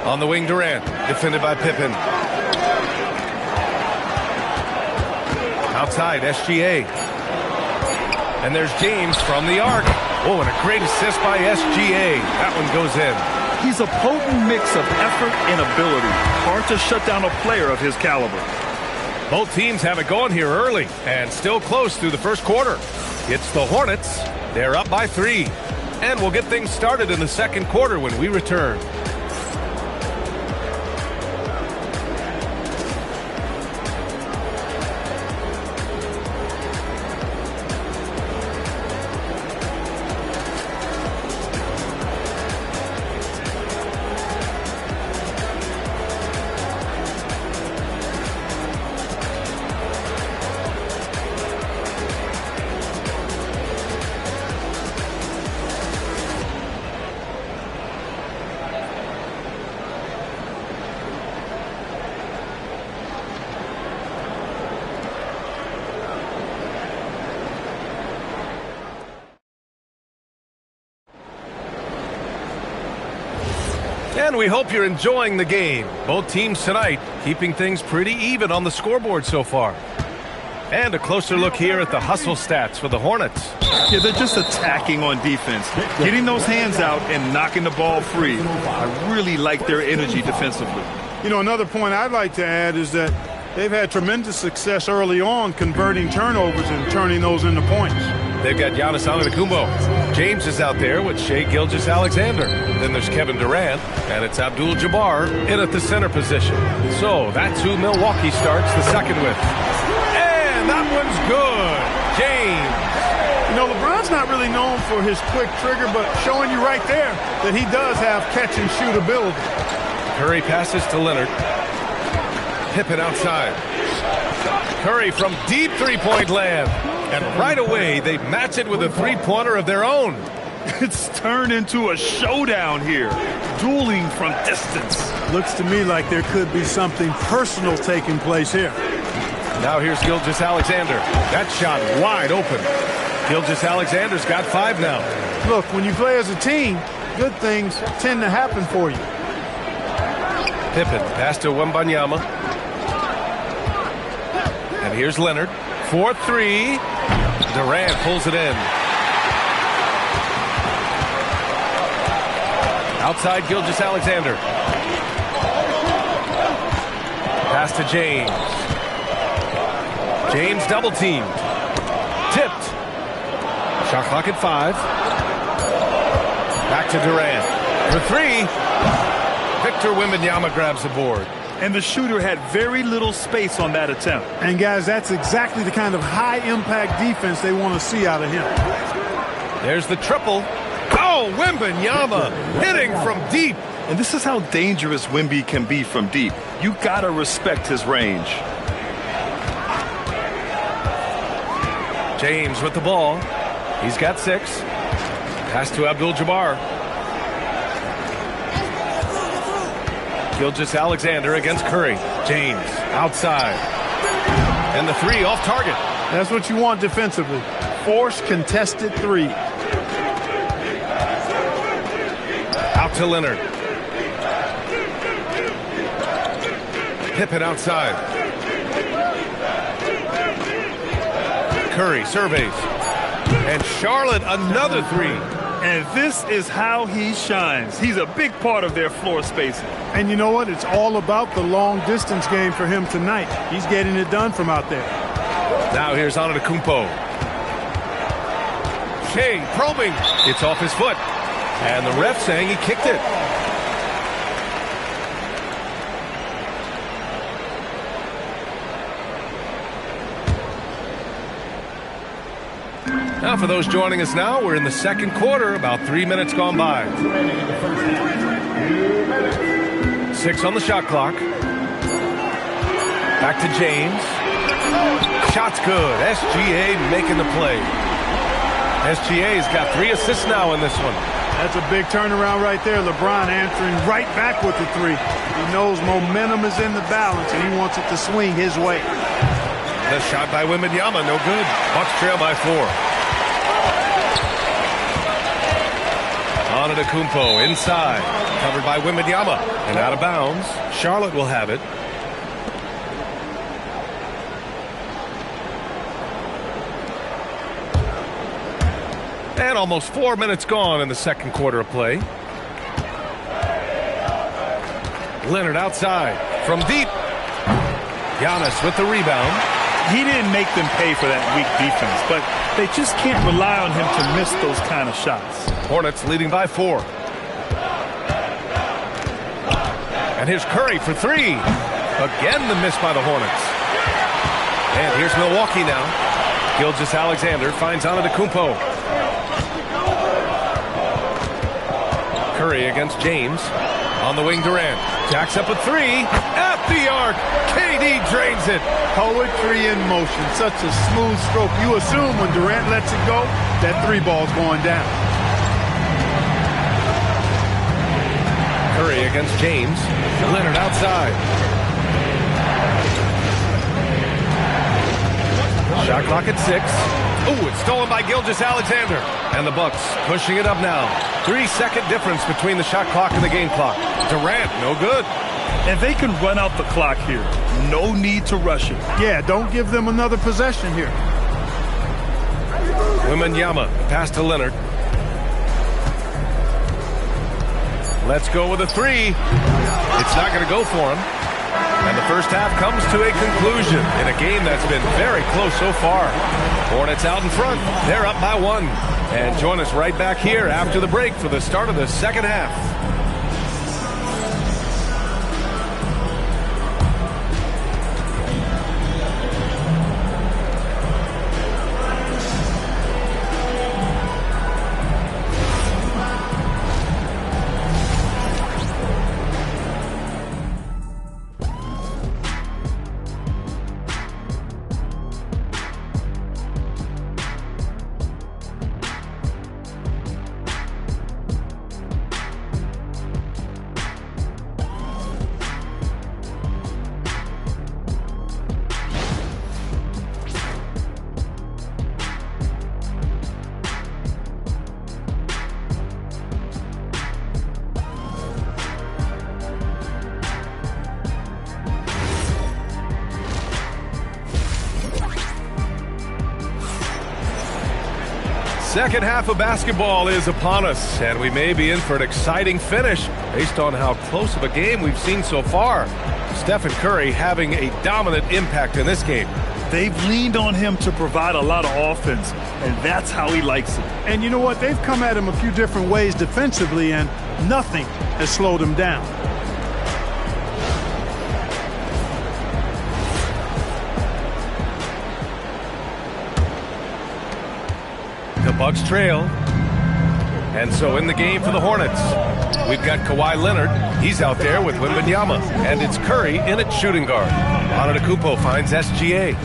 On the wing, Durant. Defended by Pippen. Outside, SGA. And there's James from the arc. Oh, and a great assist by SGA. That one goes in. He's a potent mix of effort and ability. Hard to shut down a player of his caliber. Both teams have it going here early and still close through the first quarter. It's the Hornets. They're up by 3. And we'll get things started in the second quarter when we return. And we hope you're enjoying the game. Both teams tonight keeping things pretty even on the scoreboard so far. And a closer look here at the hustle stats for the Hornets. Yeah, they're just attacking on defense. Getting those hands out and knocking the ball free. I really like their energy defensively. You know, another point I'd like to add is that they've had tremendous success early on converting turnovers and turning those into points. They've got Giannis Antetokounmpo. James is out there with Shai Gilgeous-Alexander. Then there's Kevin Durant, and it's Abdul-Jabbar in at the center position. So that's who Milwaukee starts the second with. And that one's good. James. You know, LeBron's not really known for his quick trigger, but showing you right there that he does have catch-and-shoot ability. Curry passes to Leonard. Pippen outside. Curry from deep three-point land. And right away, they match it with a three-pointer of their own. It's turned into a showdown here. Dueling from distance. Looks to me like there could be something personal taking place here. Now here's Gilgeous-Alexander. That shot wide open. Gilgeous-Alexander's got 5 now. Look, when you play as a team, good things tend to happen for you. Pippen, pass to Wembanyama. And here's Leonard. 4-3. Durant pulls it in. Outside Gilgeous-Alexander. Pass to James. James double teamed. Tipped. Shot clock at 5. Back to Durant. For 3. Victor Wembanyama grabs the board. And the shooter had very little space on that attempt. And guys, that's exactly the kind of high-impact defense they want to see out of him. There's the triple. Oh, Wembanyama hitting from deep. And this is how dangerous Wemby can be from deep. You gotta respect his range. James with the ball. He's got 6. Pass to Abdul-Jabbar. Gilgeous-Alexander against Curry. James outside. And the 3 off target. That's what you want defensively. Force contested 3. Out to Leonard. Pippen outside. Curry surveys. And Charlotte another 3. And this is how he shines. He's a big part of their floor spacing. And you know what? It's all about the long-distance game for him tonight. He's getting it done from out there. Now here's Antetokounmpo. Shai probing. It's off his foot. And the ref saying he kicked it. Now, for those joining us now, we're in the second quarter, about 3 minutes gone by. 6 on the shot clock. Back to James. Shot's good. SGA making the play. SGA's got 3 assists now in this one. That's a big turnaround right there. LeBron answering right back with the 3. He knows momentum is in the balance, and he wants it to swing his way. The shot by Wembanyama, no good. Bucks trail by 4. Antetokounmpo inside, covered by Wembanyama, and out of bounds. Charlotte will have it. And almost 4 minutes gone in the second quarter of play. Leonard outside from deep. Giannis with the rebound. He didn't make them pay for that weak defense, but they just can't rely on him to miss those kind of shots. Hornets leading by 4. And here's Curry for 3. Again the miss by the Hornets. And here's Milwaukee now. Gilgeous-Alexander finds Antetokounmpo. Curry against James. On the wing, Durant. Jacks up a 3. At the arc. KD drains it. Poetry in motion. Such a smooth stroke. You assume when Durant lets it go, that 3 ball's going down. Curry against James. Leonard outside. Shot clock at 6. Ooh, it's stolen by Gilgeous-Alexander. And the Bucks pushing it up now. 3-second difference between the shot clock and the game clock. Durant, no good. And they can run out the clock here. No need to rush it. Yeah, don't give them another possession here. Wembanyama pass to Leonard. Let's go with a 3. It's not going to go for him. And the first half comes to a conclusion in a game that's been very close so far. Hornets out in front. They're up by 1. And join us right back here after the break for the start of the second half. Second half of basketball is upon us, and we may be in for an exciting finish based on how close of a game we've seen so far. Stephen Curry having a dominant impact in this game. They've leaned on him to provide a lot of offense, and that's how he likes it. And you know what? They've come at him a few different ways defensively, and nothing has slowed him down. The Bucks trail. And so in the game for the Hornets, we've got Kawhi Leonard. He's out there with Wembanyama. And it's Curry in at shooting guard. Antetokounmpo finds SGA.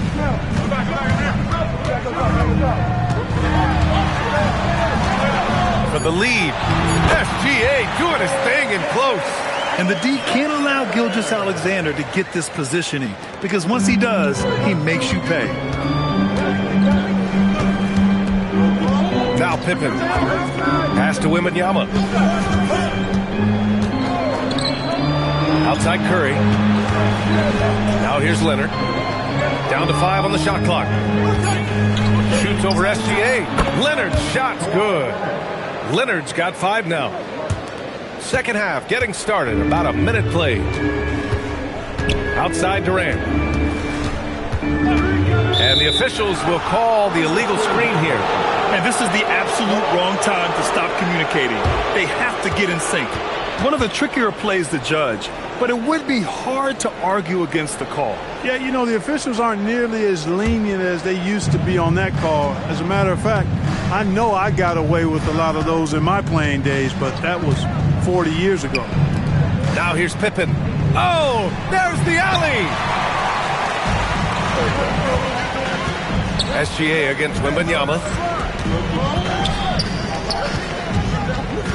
For the lead. SGA doing his thing in close. And the D can't allow Gilgeous-Alexander to get this positioning, because once he does, he makes you pay. Now Pippen. Pass to Wembanyama. Outside Curry. Now here's Leonard. Down to 5 on the shot clock. Shoots over SGA. Leonard's shot's good. Leonard's got 5 now. Second half getting started. About a minute played. Outside Durant. And the officials will call the illegal screen here. And this is the absolute wrong time to stop communicating. They have to get in sync. One of the trickier plays to judge, but it would be hard to argue against the call. Yeah, you know, the officials aren't nearly as lenient as they used to be on that call. As a matter of fact, I know I got away with a lot of those in my playing days, but that was 40 years ago. Now here's Pippen. Oh, there's the alley! SGA against Wembanyama.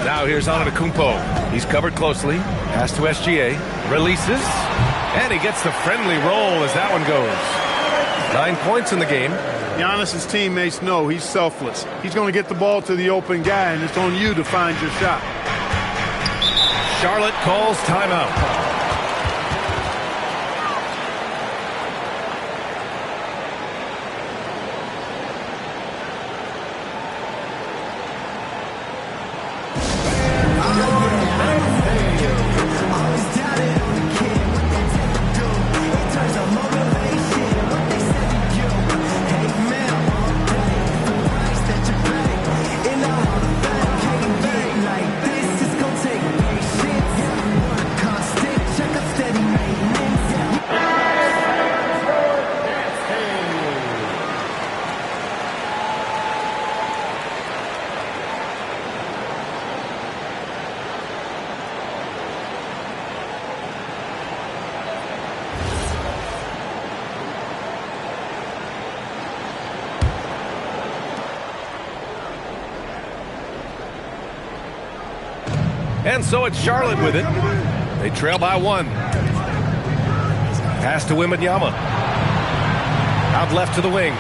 Now here's Antetokounmpo. He's covered closely. Pass to SGA. Releases. And he gets the friendly roll as that one goes. 9 points in the game. Giannis's teammates know he's selfless. He's going to get the ball to the open guy, and it's on you to find your shot. Charlotte calls timeout. And so it's Charlotte with it. They trail by 1. Pass to Wembanyama. Out left to the wing.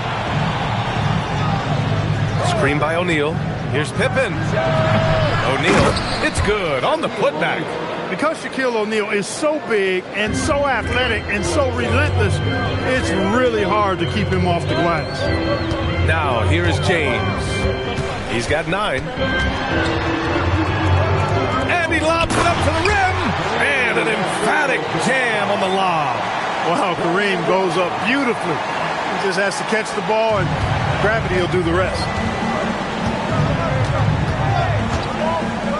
Screen by O'Neal. Here's Pippen. O'Neal. It's good on the putback. Because Shaquille O'Neal is so big and so athletic and so relentless, it's really hard to keep him off the glass. Now, here is James. He's got 9. And he lobs it up to the rim. And an emphatic jam on the lob. Wow, Kareem goes up beautifully. He just has to catch the ball, and gravity will do the rest.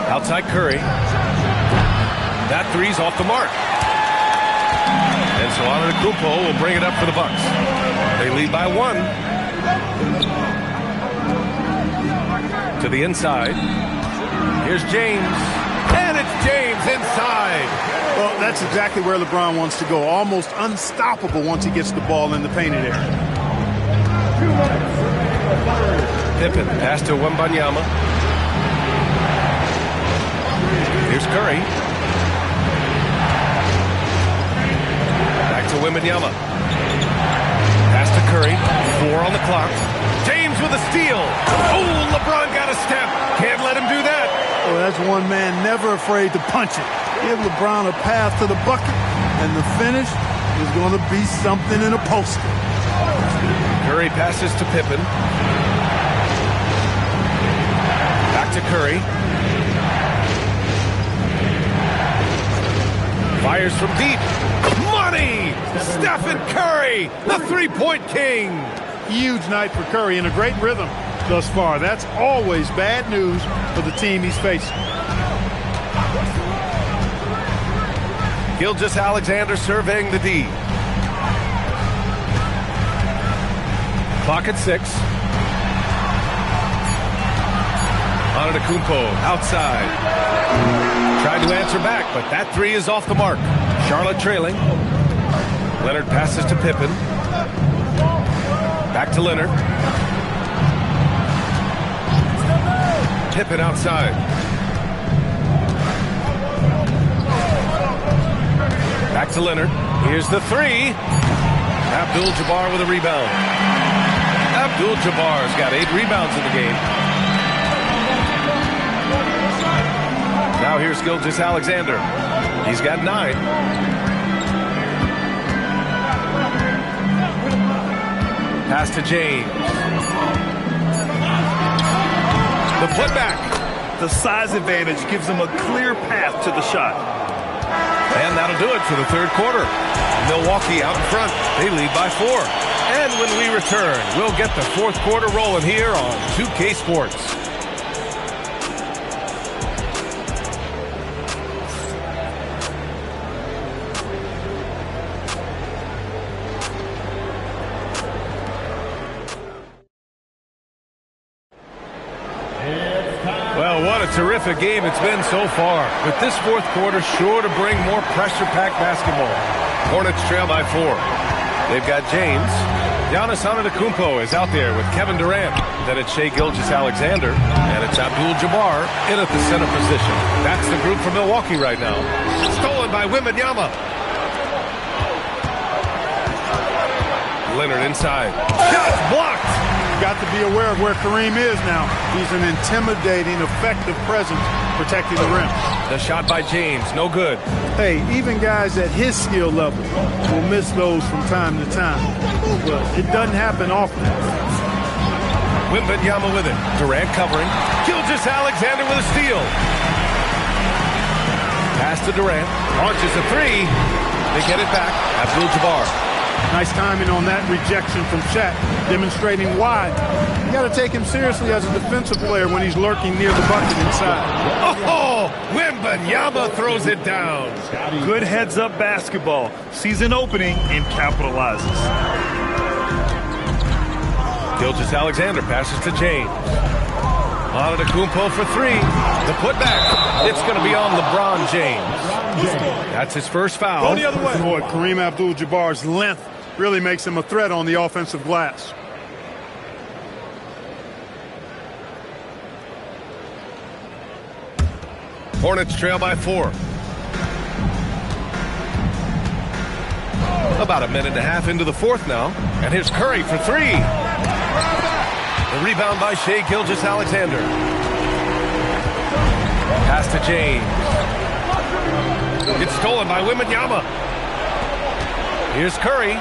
Outside Curry. That three's off the mark. And so Antetokounmpo will bring it up for the Bucks. They lead by 1. To the inside. Here's James. And it's James inside. Well, that's exactly where LeBron wants to go. Almost unstoppable once he gets the ball in the painted area. Pippen, pass to Wembanyama. Here's Curry. Back to Wembanyama. Pass to Curry. 4 on the clock. James with a steal. Oh, LeBron got a step. Can't let him do that. Well, that's one man never afraid to punch it. Give LeBron a path to the bucket, and the finish is going to be something in a poster. Curry passes to Pippen. Back to Curry. Fires from deep. Money! Stephen Curry, the three-point king. Huge night for Curry and a great rhythm thus far. That's always bad news for the team he's facing. Gilgeous-Alexander surveying the D. Clock at 6. Antetokounmpo outside. Tried to answer back, but that three is off the mark. Charlotte trailing. Leonard passes to Pippen. Back to Leonard. Pippen outside. Back to Leonard. Here's the three. Abdul-Jabbar with a rebound. Abdul-Jabbar's got 8 rebounds in the game. Now here's Gilgeous-Alexander. He's got 9. Pass to James. The putback. The size advantage gives him a clear path to the shot. And that'll do it for the third quarter. Milwaukee out in front. They lead by 4. And when we return, we'll get the fourth quarter rolling here on 2K Sports. Well, what a terrific game it's been so far. With this fourth quarter sure to bring more pressure-packed basketball. Hornets trail by 4. They've got James. Giannis Antetokounmpo is out there with Kevin Durant. Then it's Shai Gilgeous-Alexander. And it's Abdul-Jabbar in at the center position. That's the group for Milwaukee right now. Stolen by Wembanyama. Leonard inside. Shots blocked. Got to be aware of where Kareem is now. He's an intimidating, effective presence protecting the rim. The shot by James, no good. Hey, even guys at his skill level will miss those from time to time. But it doesn't happen often. Wembanyama with it. Durant covering. Gilgeous-Alexander with a steal. Pass to Durant. Launches a three. They get it back. Abdul-Jabbar. Nice timing on that rejection from Shaq, demonstrating why. You got to take him seriously as a defensive player when he's lurking near the bucket inside. Oh, Wembanyama throws it down. Good heads-up basketball. Sees an opening and capitalizes. Gilgeous-Alexander passes to James. Antetokounmpo for 3. The putback. It's going to be on LeBron James. That's his first foul. Go the other way. Boy, Kareem Abdul-Jabbar's length really makes him a threat on the offensive glass. Hornets trail by 4. About a minute and a half into the fourth now. And here's Curry for 3. The rebound by Shai Gilgeous-Alexander. Pass to James. It's stolen by Wembanyama. Here's Curry.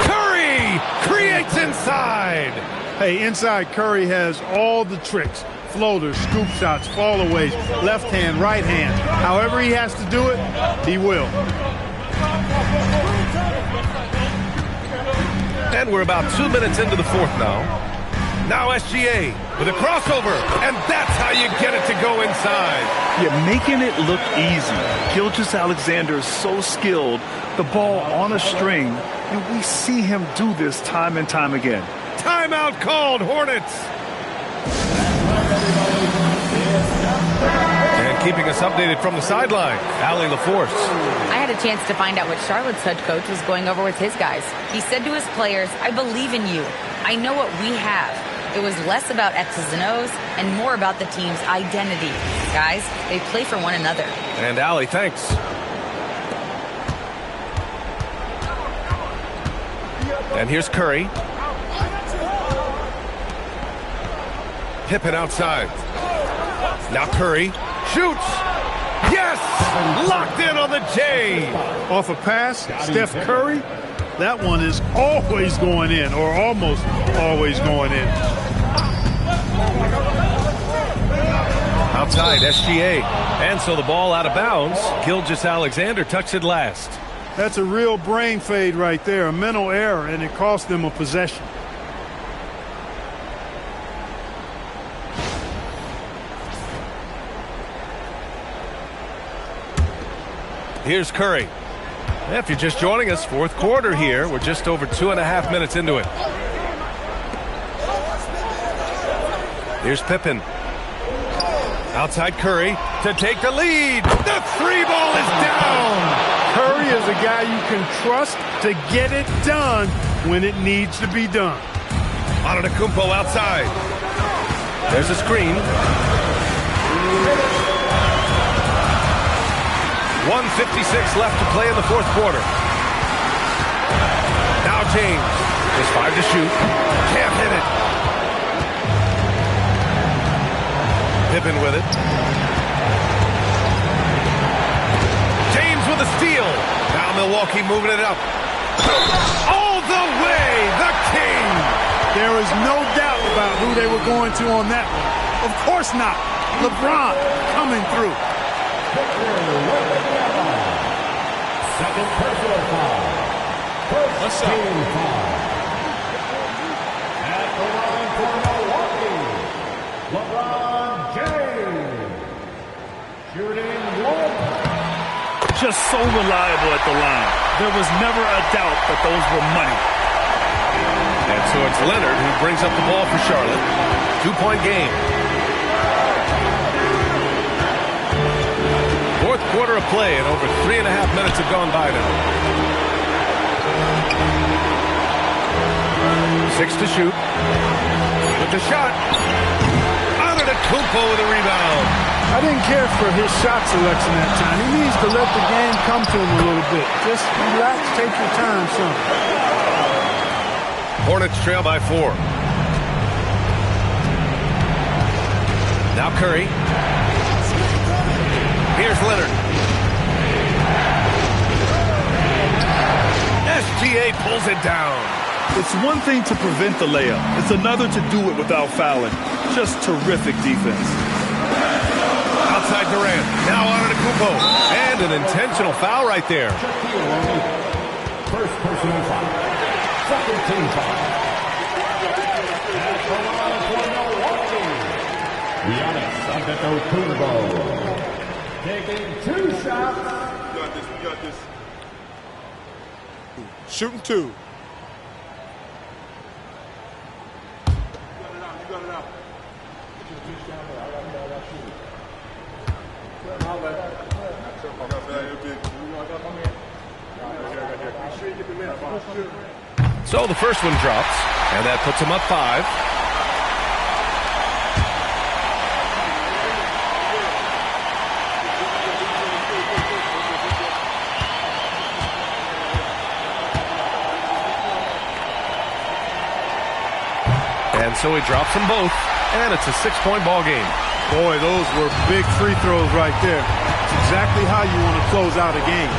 Curry creates inside. Hey, inside Curry has all the tricks. Floaters, scoop shots, fallaways, left hand, right hand. However he has to do it, he will. And we're about 2 minutes into the fourth now. Now SGA with a crossover, and that's how you get it to go inside. Yeah, making it look easy. Gilgeous-Alexander is so skilled. The ball on a string, and we see him do this time and time again. Timeout called, Hornets. And keeping us updated from the sideline, Allie LaForce. I had a chance to find out what Charlotte's head coach was going over with his guys. He said to his players, I believe in you. I know what we have. It was less about X's and O's and more about the team's identity. Guys, they play for one another. And Allie, thanks. And here's Curry. Pippen outside. Now Curry shoots. Yes! Locked in on the J. Off a pass, Steph Curry. That one is always going in, or almost always going in. Outside, SGA. And so the ball out of bounds. Gilgeous-Alexander touched it last. That's a real brain fade right there, a mental error, and it cost them a possession. Here's Curry. If you're just joining us, fourth quarter here. We're just over 2.5 minutes into it. Here's Pippen. Outside Curry to take the lead. The 3 ball is down. Curry is a guy you can trust to get it done when it needs to be done. Antetokounmpo outside. There's a screen. 1:56 left to play in the fourth quarter. Now James. There's 5 to shoot. Can't hit it. Pippen with it. James with a steal. Now Milwaukee moving it up. All the way, the King. There is no doubt about who they were going to on that one. Of course not. LeBron coming through. Second personal foul. First team foul. At the line for Milwaukee, LeBron James. Shooting 1. Just so reliable at the line. There was never a doubt that those were money. And so it's Leonard who brings up the ball for Charlotte. 2-point game. Fourth quarter of play, and over 3.5 minutes have gone by now. 6 to shoot. With the shot. Antetokounmpo with a rebound. I didn't care for his shot selection that time. He needs to let the game come to him a little bit. Just relax, take your time, son. Hornets trail by 4. Now Curry. Here's Leonard. SGA pulls it down. It's one thing to prevent the layup. It's another to do it without fouling. Just terrific defense. Outside Durant. Now Antetokounmpo. And an intentional foul right there. First personal foul. Second team foul. At the line for Milwaukee, Giannis Antetokounmpo. Taking 2 shots. We got this. Shooting 2. You got it out. So the first one drops, and that puts him up 5. And so he drops them both, and it's a 6-point ball game. Boy, those were big free throws right there. It's exactly how you want to close out a game.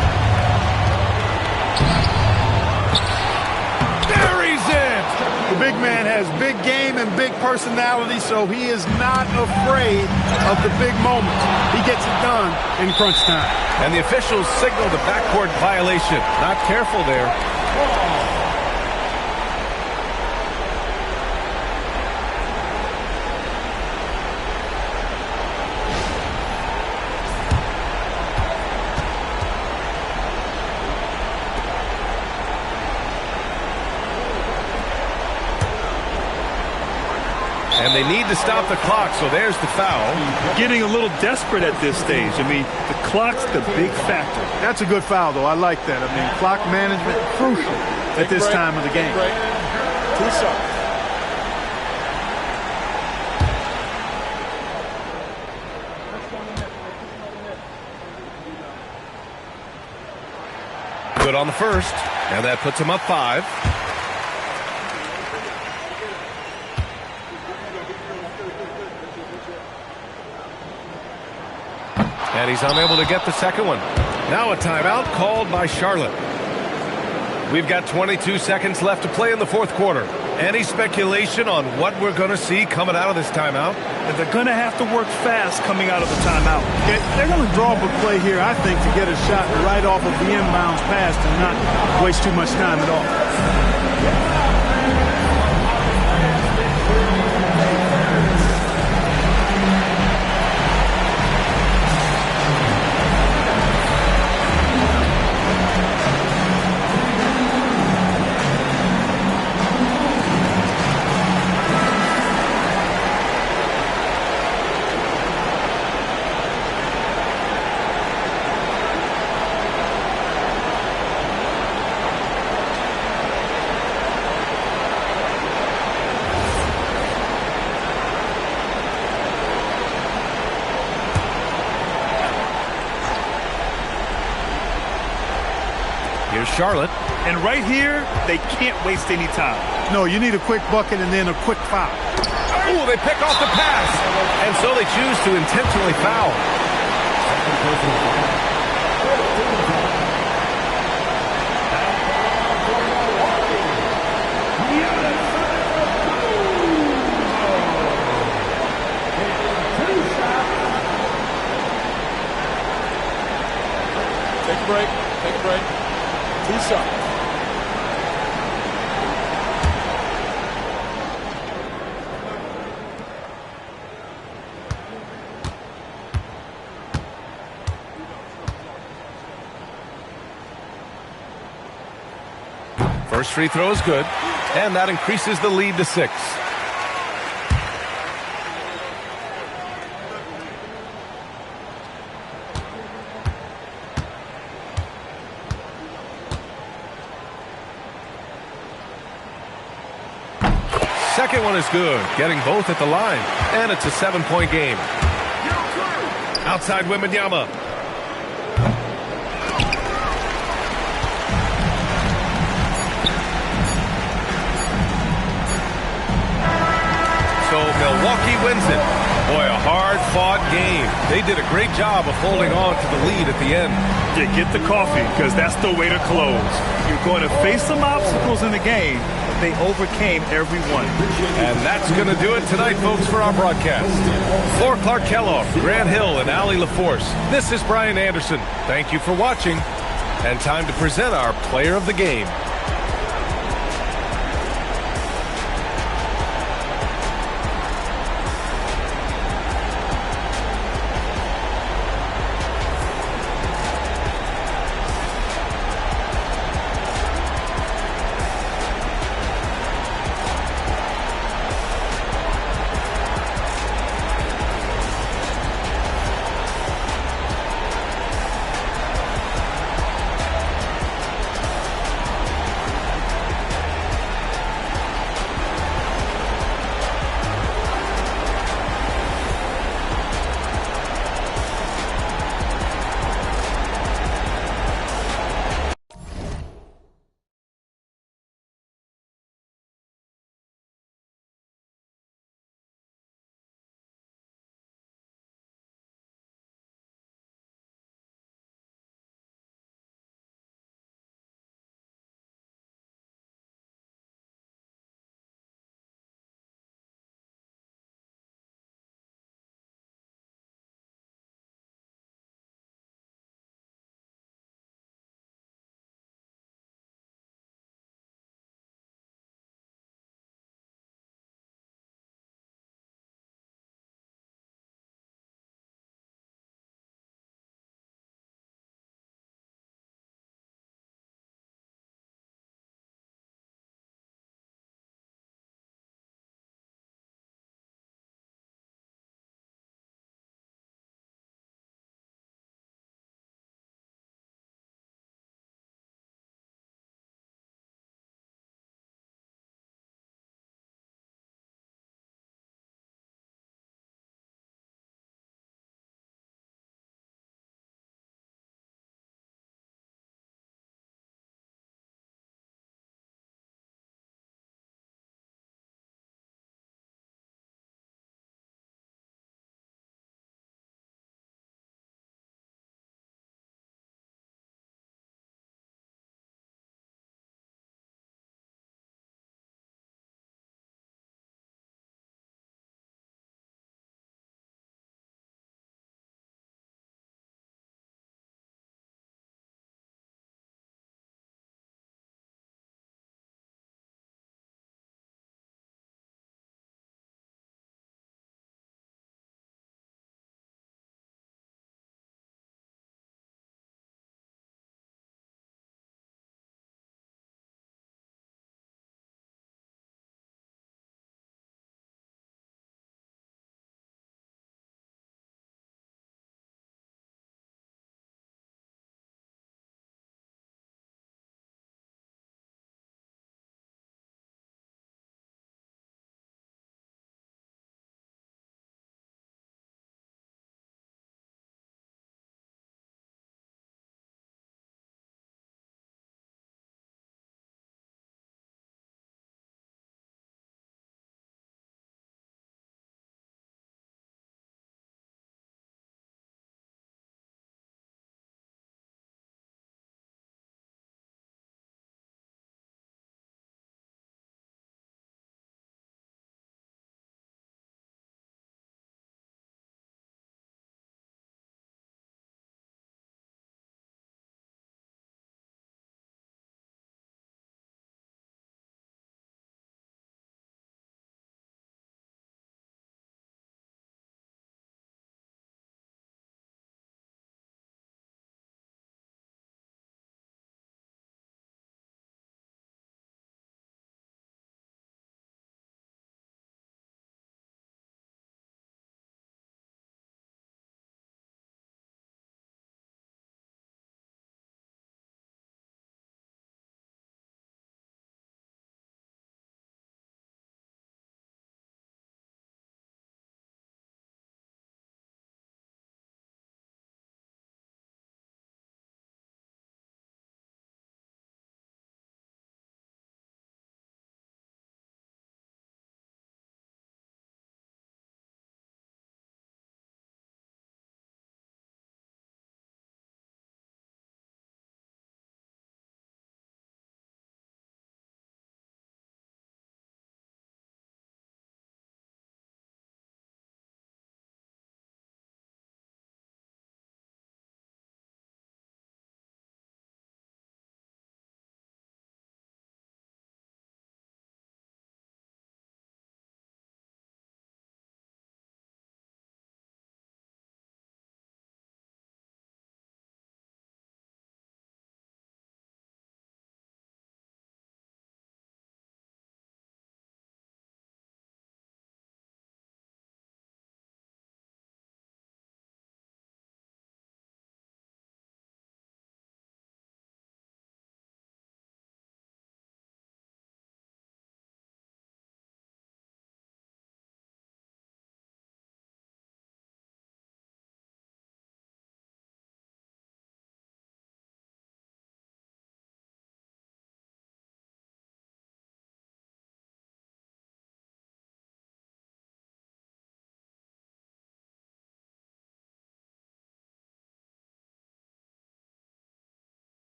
There he's in! The big man has big game and big personality, so he is not afraid of the big moments. He gets it done in crunch time. And the officials signal the backcourt violation. Not careful there. And they need to stop the clock, so there's the foul. Getting a little desperate at this stage. I mean, the clock's the big factor. That's a good foul, though. I like that. I mean, clock management, crucial at this time of the game. 2 shots. Good on the first, and that puts him up 5. And he's unable to get the second one. Now a timeout called by Charlotte. We've got 22 seconds left to play in the fourth quarter. Any speculation on what we're going to see coming out of this timeout? And they're going to have to work fast coming out of the timeout. They're going to draw up a play here, I think, to get a shot right off of the inbounds pass and not waste too much time at all. Here's Charlotte. And right here, they can't waste any time. No, you need a quick bucket and then a quick foul. Oh, they pick off the pass. And so they choose to intentionally foul. Take a break. Take a break. 2 shots. First free throw is good, and that increases the lead to 6. Second one is good, getting both at the line, and it's a 7-point game. Outside Wembanyama. So Milwaukee wins it. Boy, a hard-fought game. They did a great job of holding on to the lead at the end. Yeah, get the coffee, because that's the way to close. You're going to face some obstacles in the game, but they overcame every one. And that's going to do it tonight, folks, for our broadcast. For Clark Kellogg, Grant Hill, and Allie LaForce, this is Brian Anderson. Thank you for watching. And time to present our player of the game.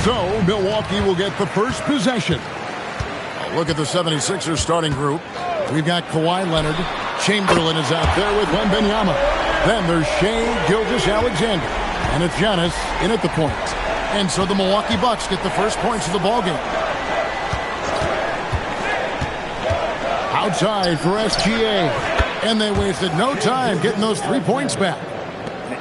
So Milwaukee will get the first possession. A look at the 76ers starting group. We've got Kawhi Leonard. Chamberlain is out there with Wembanyama. Then there's Shai Gilgeous-Alexander. And it's Giannis in at the point. And so the Milwaukee Bucks get the first points of the ballgame. Outside for SGA. And they wasted no time getting those 3 points back.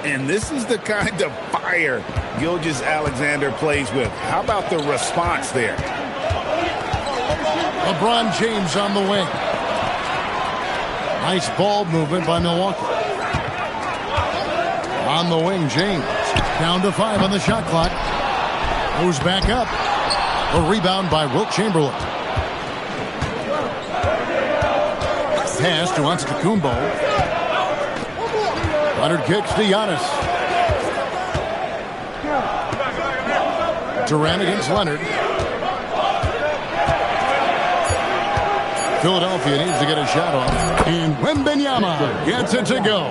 And this is the kind of fire Gilgeous-Alexander plays with. How about the response there? LeBron James on the wing. Nice ball movement by Milwaukee. On the wing, James. Down to 5 on the shot clock. Goes back up. A rebound by Wilt Chamberlain. Pass to Antetokounmpo. Leonard kicks to Giannis. Durant against Leonard. Philadelphia needs to get a shot off. And Wembanyama gets it to go.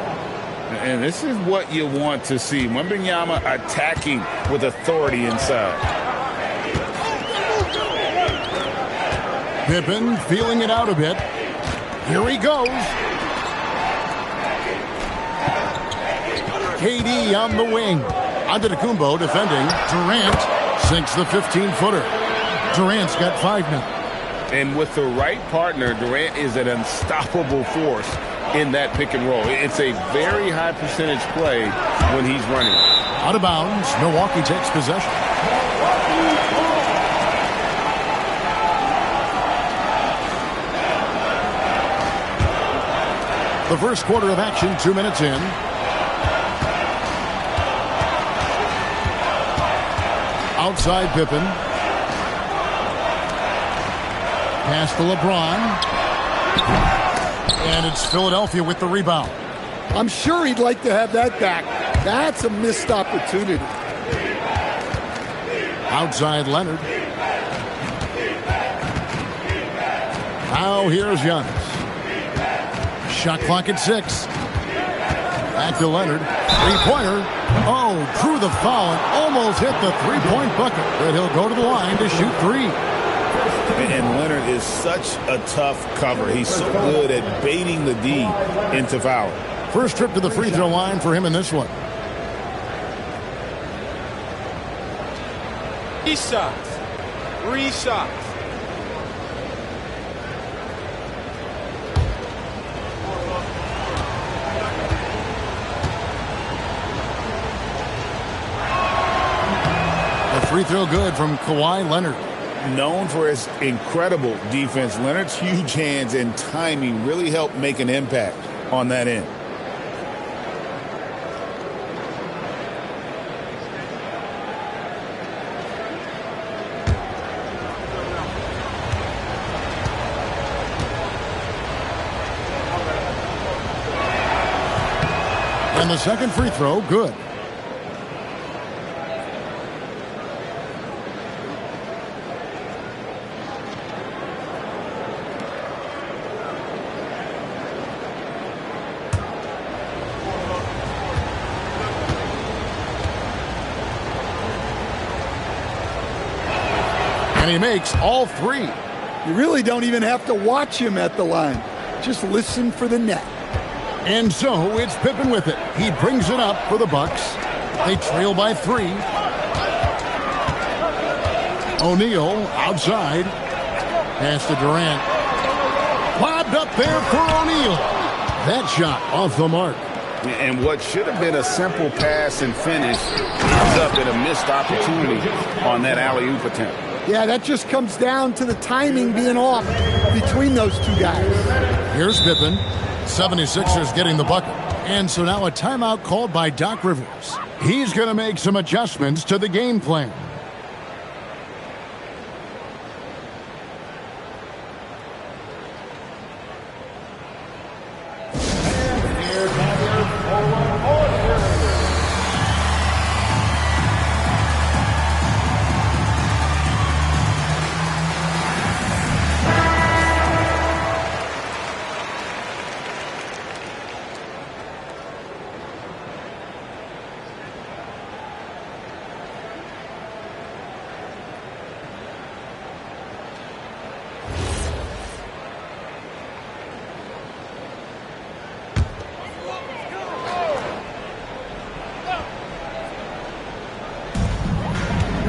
And this is what you want to see. Wembanyama attacking with authority inside. Pippen feeling it out a bit. Here he goes. KD on the wing. Antetokounmpo defending. Durant sinks the 15-footer. Durant's got 5 now. And with the right partner, Durant is an unstoppable force in that pick and roll. It's a very high percentage play when he's running. Out of bounds. Milwaukee takes possession. The first quarter of action, 2 minutes in. Outside Pippen. Pass to LeBron. And it's Philadelphia with the rebound. I'm sure he'd like to have that back. That's a missed opportunity. Outside Leonard. Now here's Giannis. Shot clock at 6. Back to Leonard. Three-pointer. Oh, drew the foul and almost hit the three-point bucket. But he'll go to the line to shoot 3. And Leonard is such a tough cover. He's so good at baiting the D into foul. First trip to the free throw line for him in this one. 3 shots. 3 shots. The free throw good from Kawhi Leonard. Known for his incredible defense, Leonard's huge hands and timing really help make an impact on that end. And the second free throw, good. And he makes all 3. You really don't even have to watch him at the line. Just listen for the net. And so it's Pippen with it. He brings it up for the Bucks. They trail by 3. O'Neal outside. Pass to Durant. Lobbed up there for O'Neal. That shot off the mark. And what should have been a simple pass and finish ends up in a missed opportunity on that alley-oop attempt. Yeah, that just comes down to the timing being off between those two guys. Here's Pippen. 76ers getting the bucket. And so now a timeout called by Doc Rivers. He's going to make some adjustments to the game plan.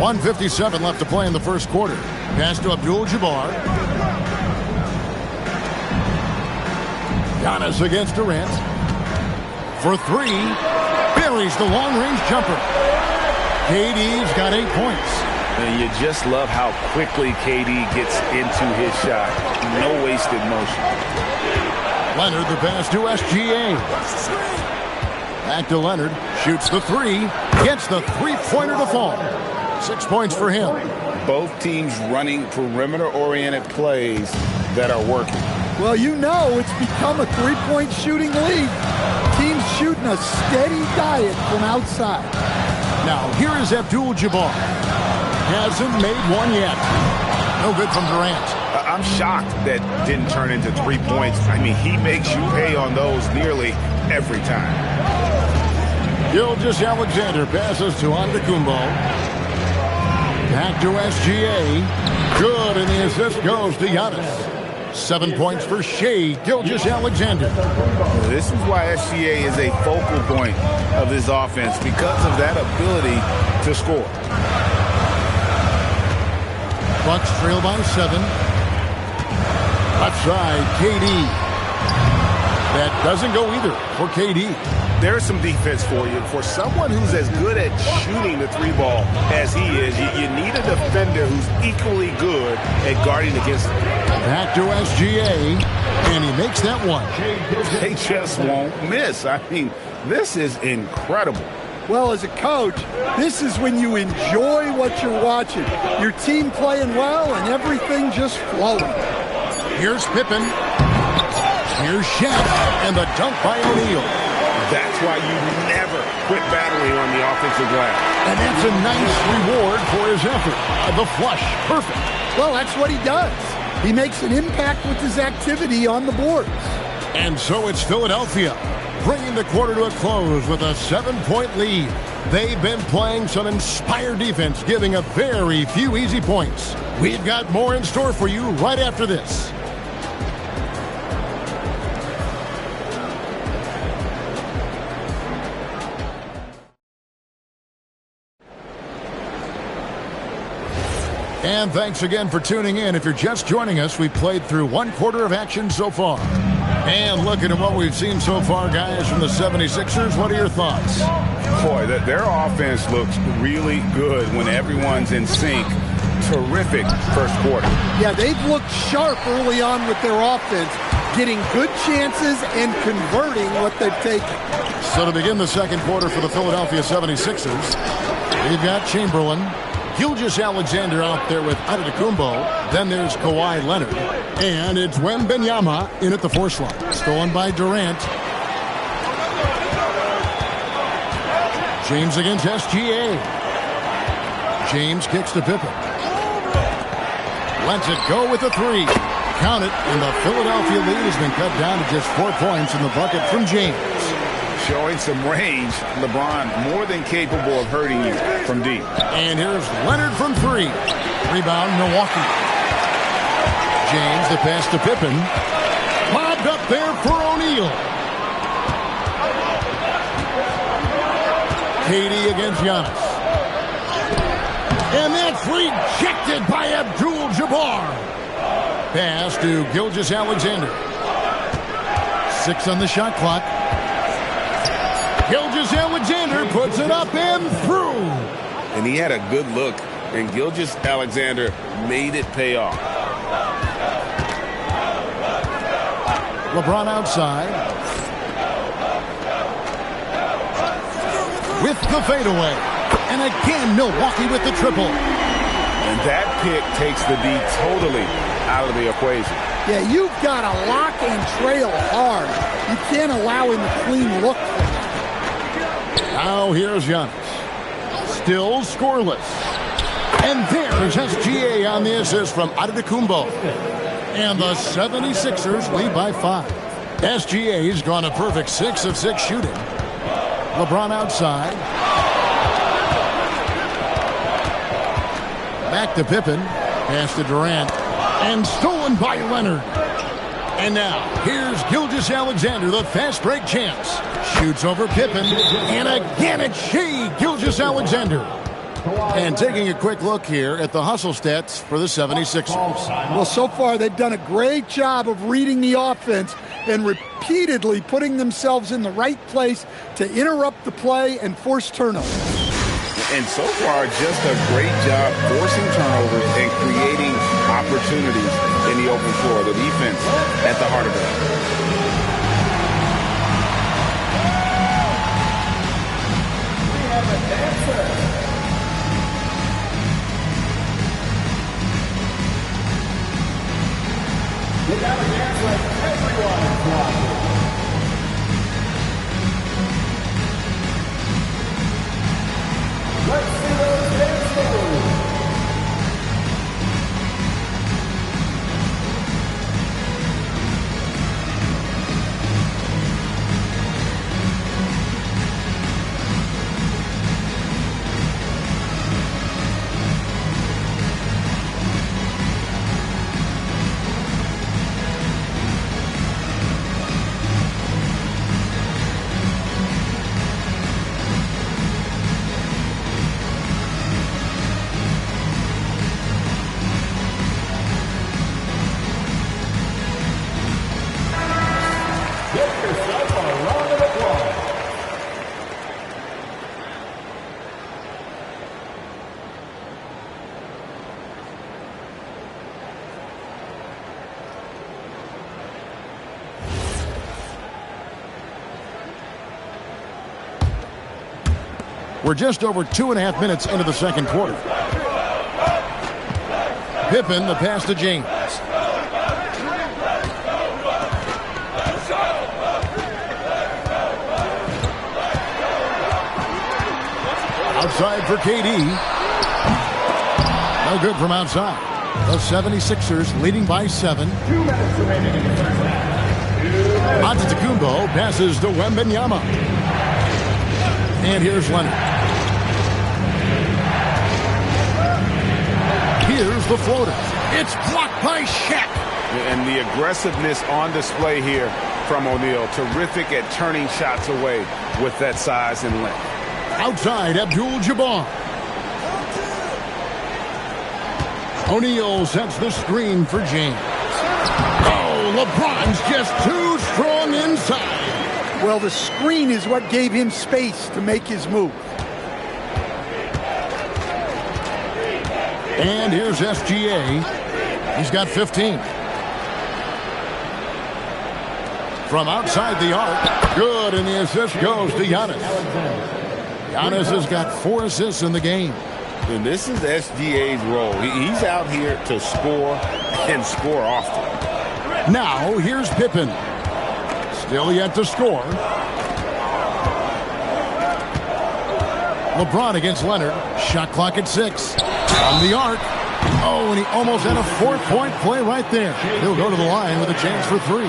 1:57 left to play in the first quarter. Pass to Abdul-Jabbar. Giannis against Durant. For three. Buries the long-range jumper. KD's got 8 points. And you just love how quickly KD gets into his shot. No wasted motion. Leonard the pass to SGA. Back to Leonard. Shoots the three. Gets the three-pointer to fall. 6 points for him. Both teams running perimeter-oriented plays that are working. Well, you know it's become a three-point shooting league. Teams shooting a steady diet from outside. Now, here is Abdul-Jabbar. Hasn't made one yet. No good from Durant. I'm shocked that didn't turn into 3 points. I mean, he makes you pay on those nearly every time. Gilgeous-Alexander passes to Antetokounmpo. Back to SGA. Good, and the assist goes to Giannis. 7 points for Shai Gilgeous-Alexander. This is why SGA is a focal point of this offense, because of that ability to score. Bucks trail by 7. Left side, KD. That doesn't go either for KD. There's some defense for you. For someone who's as good at shooting the three ball as he is, you need a defender who's equally good at guarding against him. Back to SGA, and he makes that one. They just won't miss. I mean, this is incredible. Well, as a coach, this is when you enjoy what you're watching. Your team playing well and everything just flowing. Here's Pippen. Here's Shaq, and the dunk by O'Neal. That's why you never quit battling on the offensive glass. And that's a nice reward for his effort. The flush, perfect. Well, that's what he does. He makes an impact with his activity on the boards. And so it's Philadelphia, bringing the quarter to a close with a 7-point lead. They've been playing some inspired defense, giving up very few easy points. We've got more in store for you right after this. And thanks again for tuning in. If you're just joining us, we've played through 1 quarter of action so far. And looking at what we've seen so far, guys, from the 76ers, what are your thoughts? Boy, their offense looks really good when everyone's in sync. Terrific first quarter. Yeah, they've looked sharp early on with their offense, getting good chances and converting what they've taken. So to begin the second quarter for the Philadelphia 76ers, we've got Chamberlain, Gilgeous-Alexander out there with Antetokounmpo. Then there's Kawhi Leonard. And it's Wembanyama in at the 4 slot. Stolen by Durant. James against SGA. James kicks to Pippen. Lets it go with a 3. Count it, and the Philadelphia lead has been cut down to just 4 points in the bucket from James. Showing some range, LeBron more than capable of hurting you from deep. And here's Leonard from 3. Rebound, Milwaukee. James, the pass to Pippen. Lobbed up there for O'Neal. KD against Giannis. And that's rejected by Abdul-Jabbar. Pass to Gilgeous-Alexander. 6 on the shot clock. Gilgeous-Alexander puts it up and through. And he had a good look, and Gilgeous-Alexander made it pay off. LeBron outside. With the fadeaway. And again, Milwaukee with the triple. And that pick takes the D totally out of the equation. Yeah, you've got to lock and trail hard. You can't allow him a clean look. Now here's Giannis. Still scoreless. And there's SGA on the assist from Antetokounmpo. And the 76ers lead by 5. SGA's gone a perfect 6 of 6 shooting. LeBron outside. Back to Pippen. Pass to Durant. And stolen by Leonard. And now, here's Gilgeous-Alexander, the fast break champs. Shoots over Pippen. And again, it's Shai Gilgeous-Alexander. And taking a quick look here at the hustle stats for the 76ers. Well, so far they've done a great job of reading the offense and repeatedly putting themselves in the right place to interrupt the play and force turnovers. And so far, just a great job forcing turnovers and creating opportunities in the open floor. The defense at the heart of it. We got a dance like everyone's watching. Let's see those dance moves. We're just over 2.5 minutes into the second quarter. Pippen, the pass to James. Outside for KD. No good from outside. The 76ers leading by 7. 2 minutes remaining in the first half. Antetokounmpo passes to Wembanyama. And here's Leonard. Here's the floater. It's blocked by Shaq. And the aggressiveness on display here from O'Neal. Terrific at turning shots away with that size and length. Outside, Abdul-Jabbar. O'Neal sets the screen for James. Oh, LeBron's just too strong inside. Well, the screen is what gave him space to make his move. And here's SGA. He's got 15. From outside the arc. Good, and the assist goes to Giannis. Giannis has got 4 assists in the game. And this is SGA's role. He's out here to score and score often. Now, here's Pippen. Still yet to score. LeBron against Leonard. Shot clock at 6. On the arc. Oh, and he almost had a 4-point play right there. He'll go to the line with a chance for 3.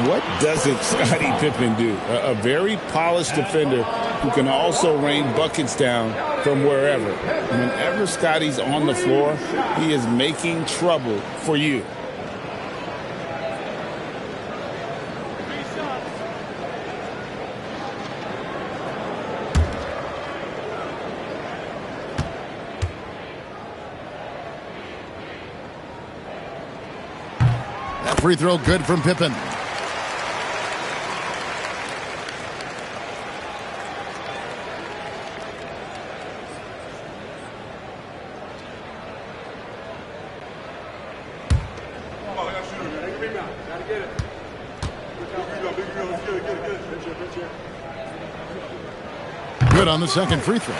What doesn't Scottie Pippen do? A very polished defender who can also rain buckets down from wherever. Whenever Scottie's on the floor, he is making trouble for you. That free throw good from Pippen. Good on the second free throw.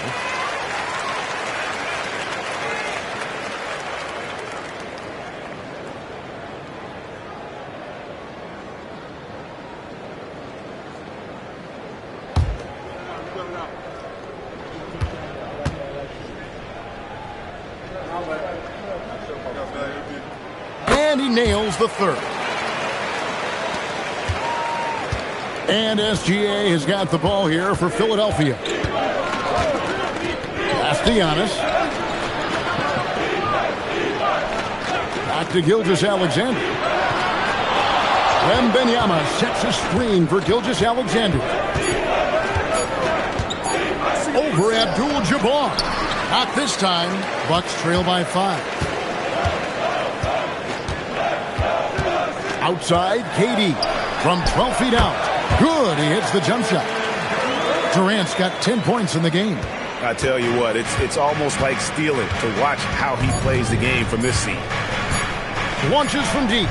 And he nails the third. And SGA has got the ball here for Philadelphia. Pass to Giannis. Back to Gilgeous-Alexander. Wembanyama sets a screen for Gilgeous-Alexander. over Abdul-Jabbar. Not this time. Bucks trail by 5. Outside, KD from 12 feet out. Good, he hits the jump shot. Durant's got 10 points in the game. I tell you what, it's almost like stealing to watch how he plays the game from this seat. Launches from deep.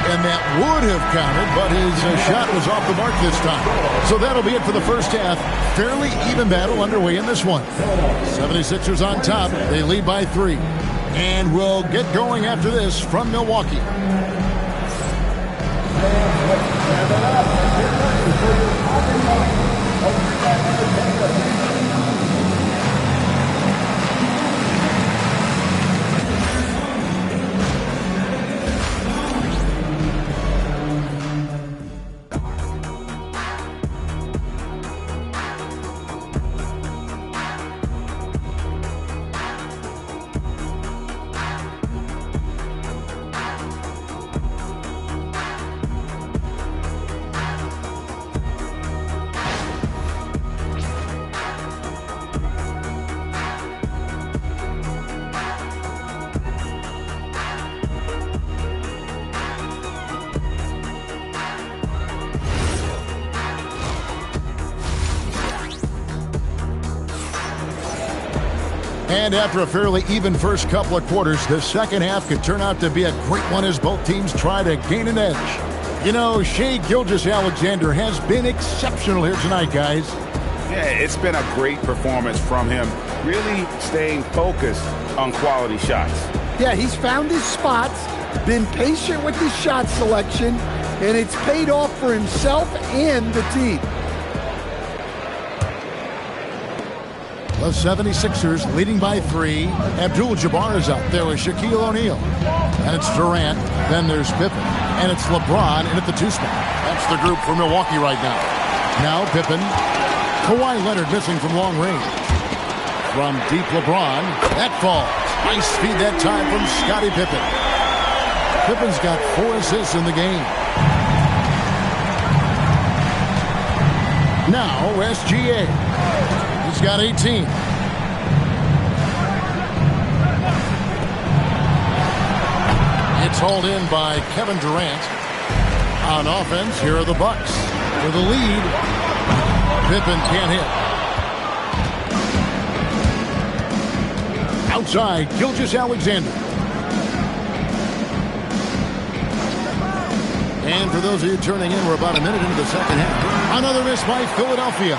And that would have counted, but his shot was off the mark this time. So that'll be it for the first half. Fairly even battle underway in this one. 76ers on top. They lead by 3. And we'll get going after this from Milwaukee. And after a fairly even first couple of quarters, the second half could turn out to be a great one as both teams try to gain an edge. You know, Shai Gilgeous-Alexander has been exceptional here tonight, guys. Yeah, it's been a great performance from him, really staying focused on quality shots. Yeah, he's found his spots, been patient with his shot selection, and it's paid off for himself and the team. The 76ers leading by 3. Abdul-Jabbar is out there with Shaquille O'Neal. And it's Durant. Then there's Pippen. And it's LeBron in at the 2 spot. That's the group for Milwaukee right now. Now Pippen. Kawhi Leonard missing from long range. From deep, LeBron. That falls. Nice feed that time from Scottie Pippen. Pippen's got 4 assists in the game. Now SGA. He's got 18. It's hauled in by Kevin Durant. On offense, here are the Bucks. For the lead, Pippen can't hit. Outside, Gilgeous-Alexander. And for those of you turning in, we're about a minute into the second half. Another miss by Philadelphia.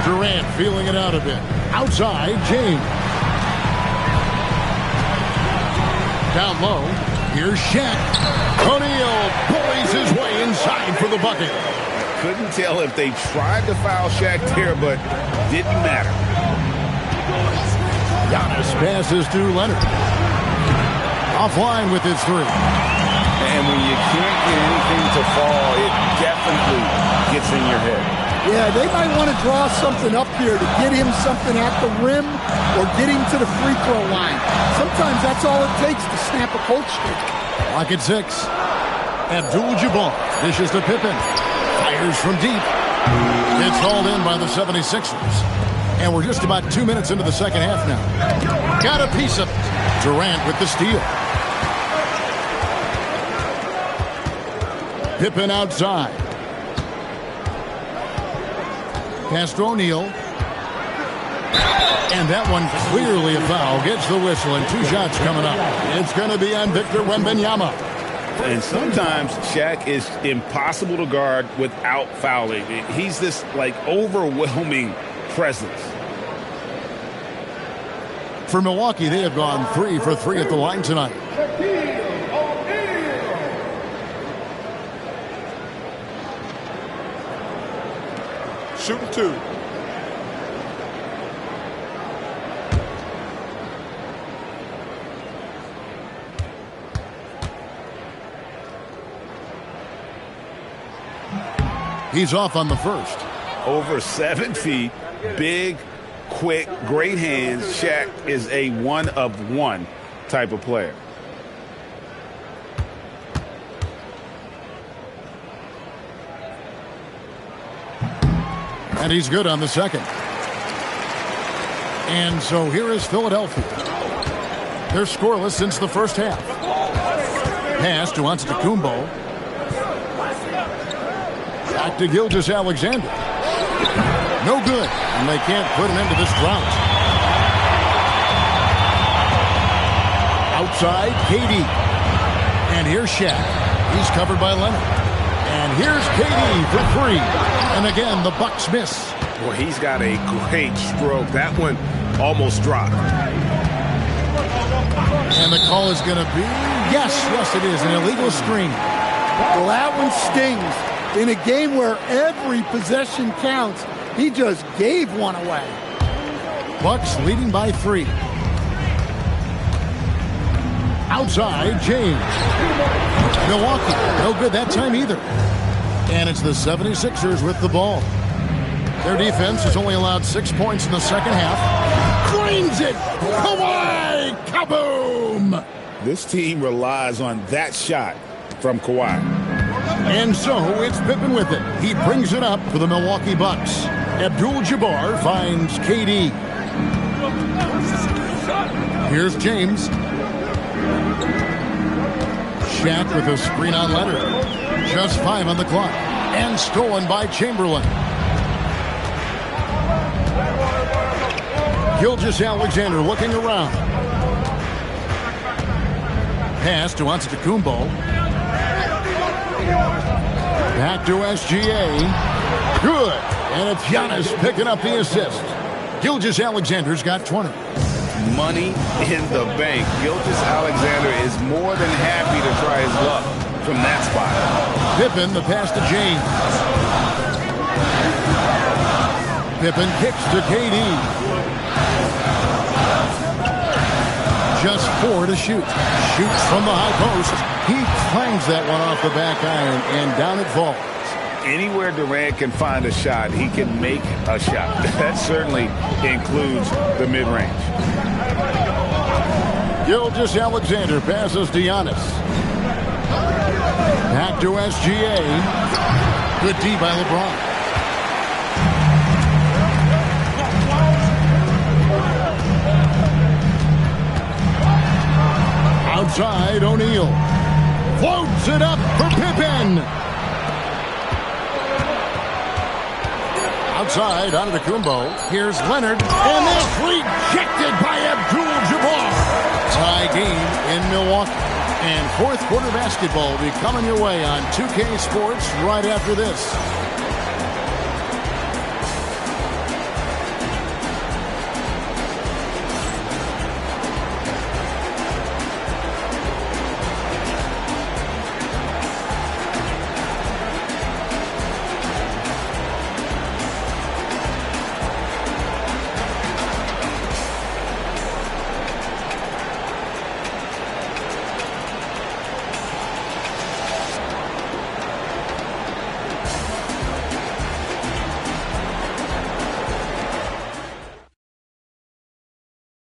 Durant feeling it out a bit. Outside, James. Down low, here's Shaq. O'Neal bullies his way inside for the bucket. Couldn't tell if they tried to foul Shaq there, but didn't matter. Giannis passes to Leonard. Offline with his 3. And when you can't get anything to fall, it definitely gets in your head. Yeah, they might want to draw something up here to get him something at the rim or get him to the free throw line. Sometimes that's all it takes to snap a cold streak. Clock at 6. Abdul-Jabbar dishes to Pippen. Fires from deep. It's hauled in by the 76ers. And we're just about 2 minutes into the second half now. Got a piece of it. Durant with the steal. Pippen outside. Pass to O'Neal. And that one clearly a foul. Gets the whistle and 2 shots coming up. It's going to be on Victor Wembanyama. And sometimes Shaq is impossible to guard without fouling. He's this, like, overwhelming presence. For Milwaukee, they have gone 3 for 3 at the line tonight. Shooting 2. He's off on the first. Over 7 feet, big, quick, great hands. Shaq is a one-of-one type of player. And he's good on the second. And so here is Philadelphia. They're scoreless since the first half. Pass to Antetokounmpo. Back to Gilgeous-Alexander. No good. And they can't put an end to this drought. Outside, KD. And here's Shaq. He's covered by Leonard. And here's KD for three. And again, the Bucks miss. Well, he's got a great stroke. That one almost dropped. And the call is going to be, yes, it is, an illegal screen. Well, that one stings. In a game where every possession counts, he just gave one away. Bucks leading by 3. Outside, James. Milwaukee, no good that time either. And it's the 76ers with the ball. Their defense has only allowed 6 points in the second half. Drains it! Kawhi! Kaboom! This team relies on that shot from Kawhi. And so it's Pippen with it. He brings it up for the Milwaukee Bucks. Abdul-Jabbar finds KD. Here's James. Shaq with a screen on Leonard. Just 5 on the clock. And stolen by Chamberlain. Gilgeous-Alexander looking around. Pass to Antetokounmpo. Back to SGA. Good. And it's Giannis picking up the assist. Gilgeous-Alexander's got 20. Money in the bank. Gilgeous-Alexander is more than happy to try his luck from that spot. Pippen, the pass to James. Pippen kicks to KD. Just 4 to shoot. Shoots from the high post. He clangs that one off the back iron, and down it falls. Anywhere Durant can find a shot, he can make a shot. That certainly includes the mid-range. Gilgeous-Alexander passes to Giannis. Back to SGA. Good D by LeBron. Outside, O'Neal. Floats it up for Pippen. Outside, Antetokounmpo. Here's Leonard. And that's rejected by Abdul-Jabbar. Tie game in Milwaukee. And fourth quarter basketball will be coming your way on 2K Sports right after this.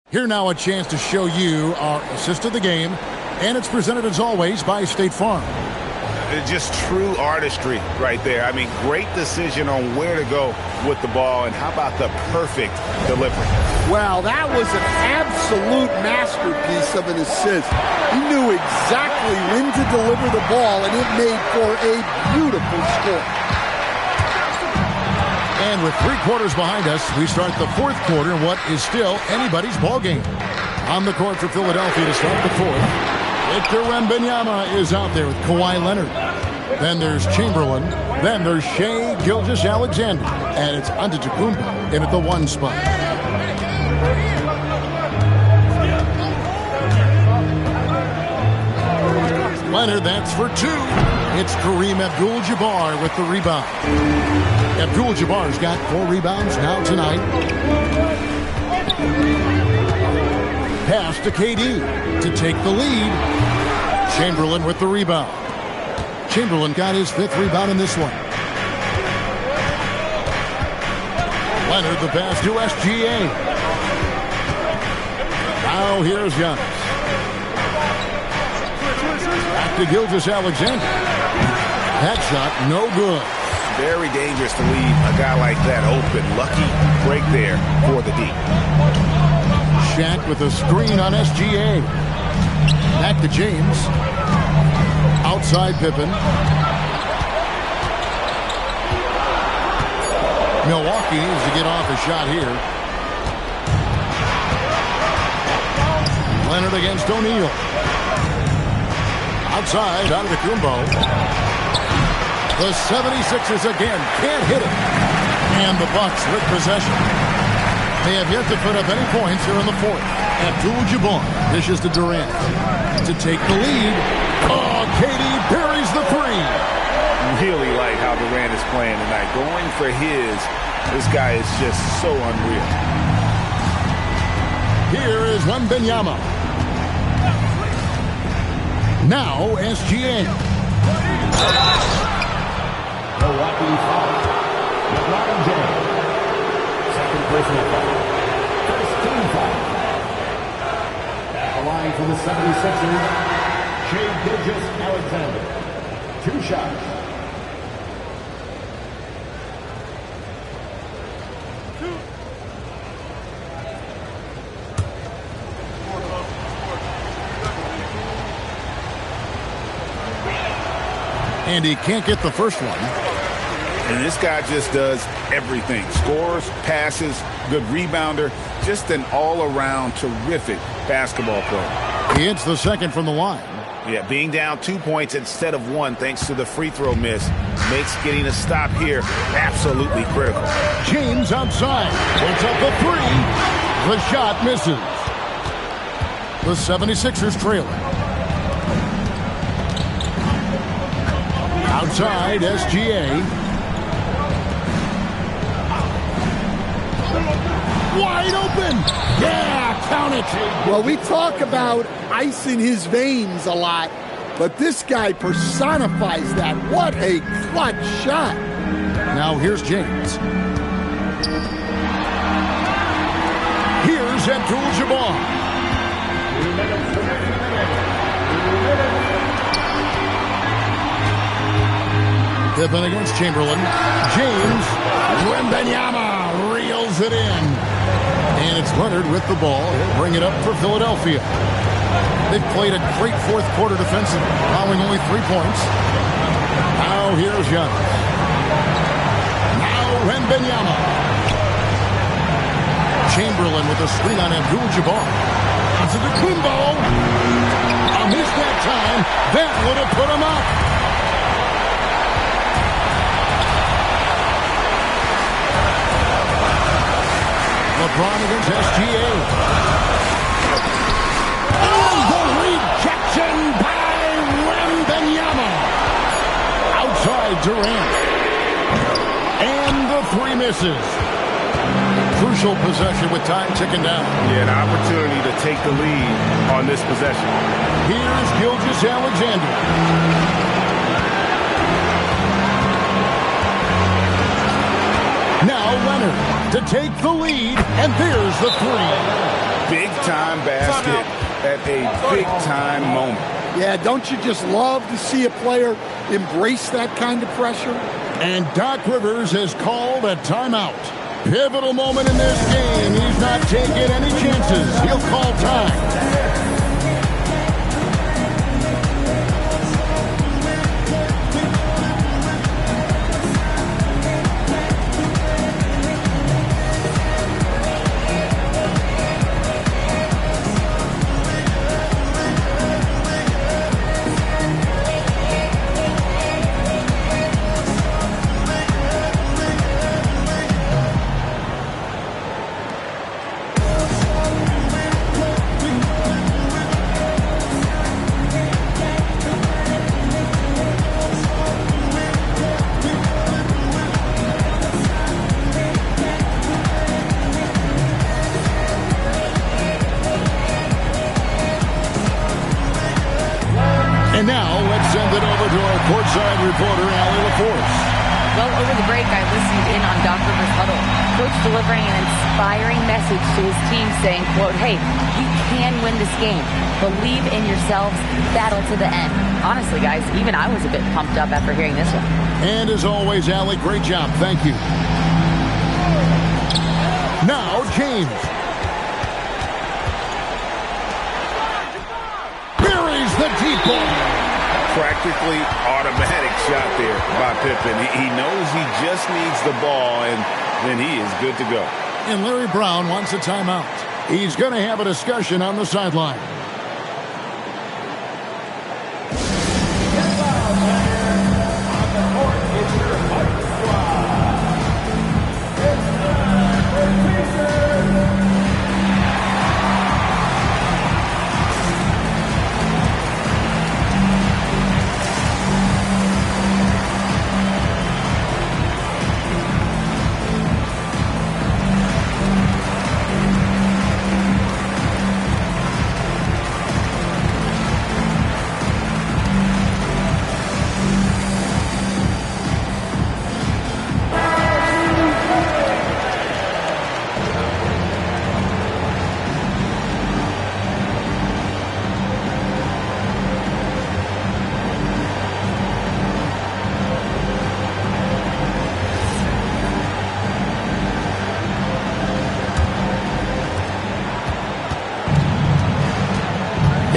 Here now a chance to show you our assist of the game, and it's presented as always by State Farm. Just true artistry right there. I mean, great decision on where to go with the ball, and how about the perfect delivery? Wow, that was an absolute masterpiece of an assist. He knew exactly when to deliver the ball, and it made for a beautiful score. And with 3 quarters behind us, we start the fourth quarter in what is still anybody's ball game. On the court for Philadelphia to start the fourth, Victor Wembanyama is out there with Kawhi Leonard. Then there's Chamberlain. Then there's Shai Gilgeous-Alexander. And it's Antetokounmpo in at the 1 spot. Leonard, that's for 2. It's Kareem Abdul-Jabbar with the rebound. Abdul-Jabbar's got 4 rebounds now tonight. Pass to KD to take the lead. Chamberlain with the rebound. Chamberlain got his 5th rebound in this one. Leonard the pass to SGA. Now here's Giannis. Back to Gilgeous-Alexander. That shot no good. Very dangerous to leave a guy like that open. Lucky break there for the D. Shaq with a screen on SGA. Back to James. Outside Pippen. Milwaukee needs to get off a shot here. Leonard against O'Neal. Outside, out of the Kumbo. The 76ers again can't hit it. And the Bucks with possession. They have yet to put up any points here in the fourth. Abdul-Jabbar dishes to Durant to take the lead. Oh, Katie buries the three. Really like how Durant is playing tonight. Going for his. This guy is just so unreal. Here is Wembanyama. Now SGA. Milwaukee foul. LeBron James. Second personal foul. First team foul. At the line for the 76ers, Shai Gilgeous-Alexander. 2 shots. And he can't get the first one. And this guy just does everything. Scores, passes, good rebounder. Just an all-around terrific basketball player. He hits the second from the line. Yeah, being down 2 points instead of 1 thanks to the free throw miss makes getting a stop here absolutely critical. James outside. Puts up the three. The shot misses. The 76ers trailing. Outside, SGA. Wide open. Yeah, count it. Well, we talk about ice in his veins a lot, but this guy personifies that. What a clutch shot. Now here's James. Here's Abdul-Jabbar. Pippen against Chamberlain. James. Wembanyama reels it in. And it's Leonard with the ball. He'll bring it up for Philadelphia. They've played a great fourth quarter defensively, allowing only 3 points. Now here's Giannis. Now Wembanyama. Chamberlain with a screen on Abdul-Jabbar. Onto the Kumbo. Missed that time. That would have put him up. LeBron against SGA. And the rejection by Wembanyama. Outside Durant. And the three misses. Crucial possession with time ticking down. Yeah, an opportunity to take the lead on this possession. Here's Gilgeous-Alexander. Now Leonard to take the lead, and there's the three. Big-time basket at a big-time moment. Yeah, don't you just love to see a player embrace that kind of pressure? And Doc Rivers has called a timeout. Pivotal moment in this game. He's not taking any chances. He'll call time. And now, let's send it over to our courtside reporter, Allie LaForce. Well, over the break, I listened in on Doc Rivers' huddle. coach delivering an inspiring message to his team saying, quote, hey, you can win this game. Believe in yourselves. Battle to the end. Honestly, guys, even I was a bit pumped up after hearing this one. And as always, Allie, great job. Thank you. Now, James. Buries the deep ball. Practically automatic shot there by Pippen. He knows he just needs the ball, and then he is good to go. And Larry Brown wants a timeout. He's going to have a discussion on the sideline.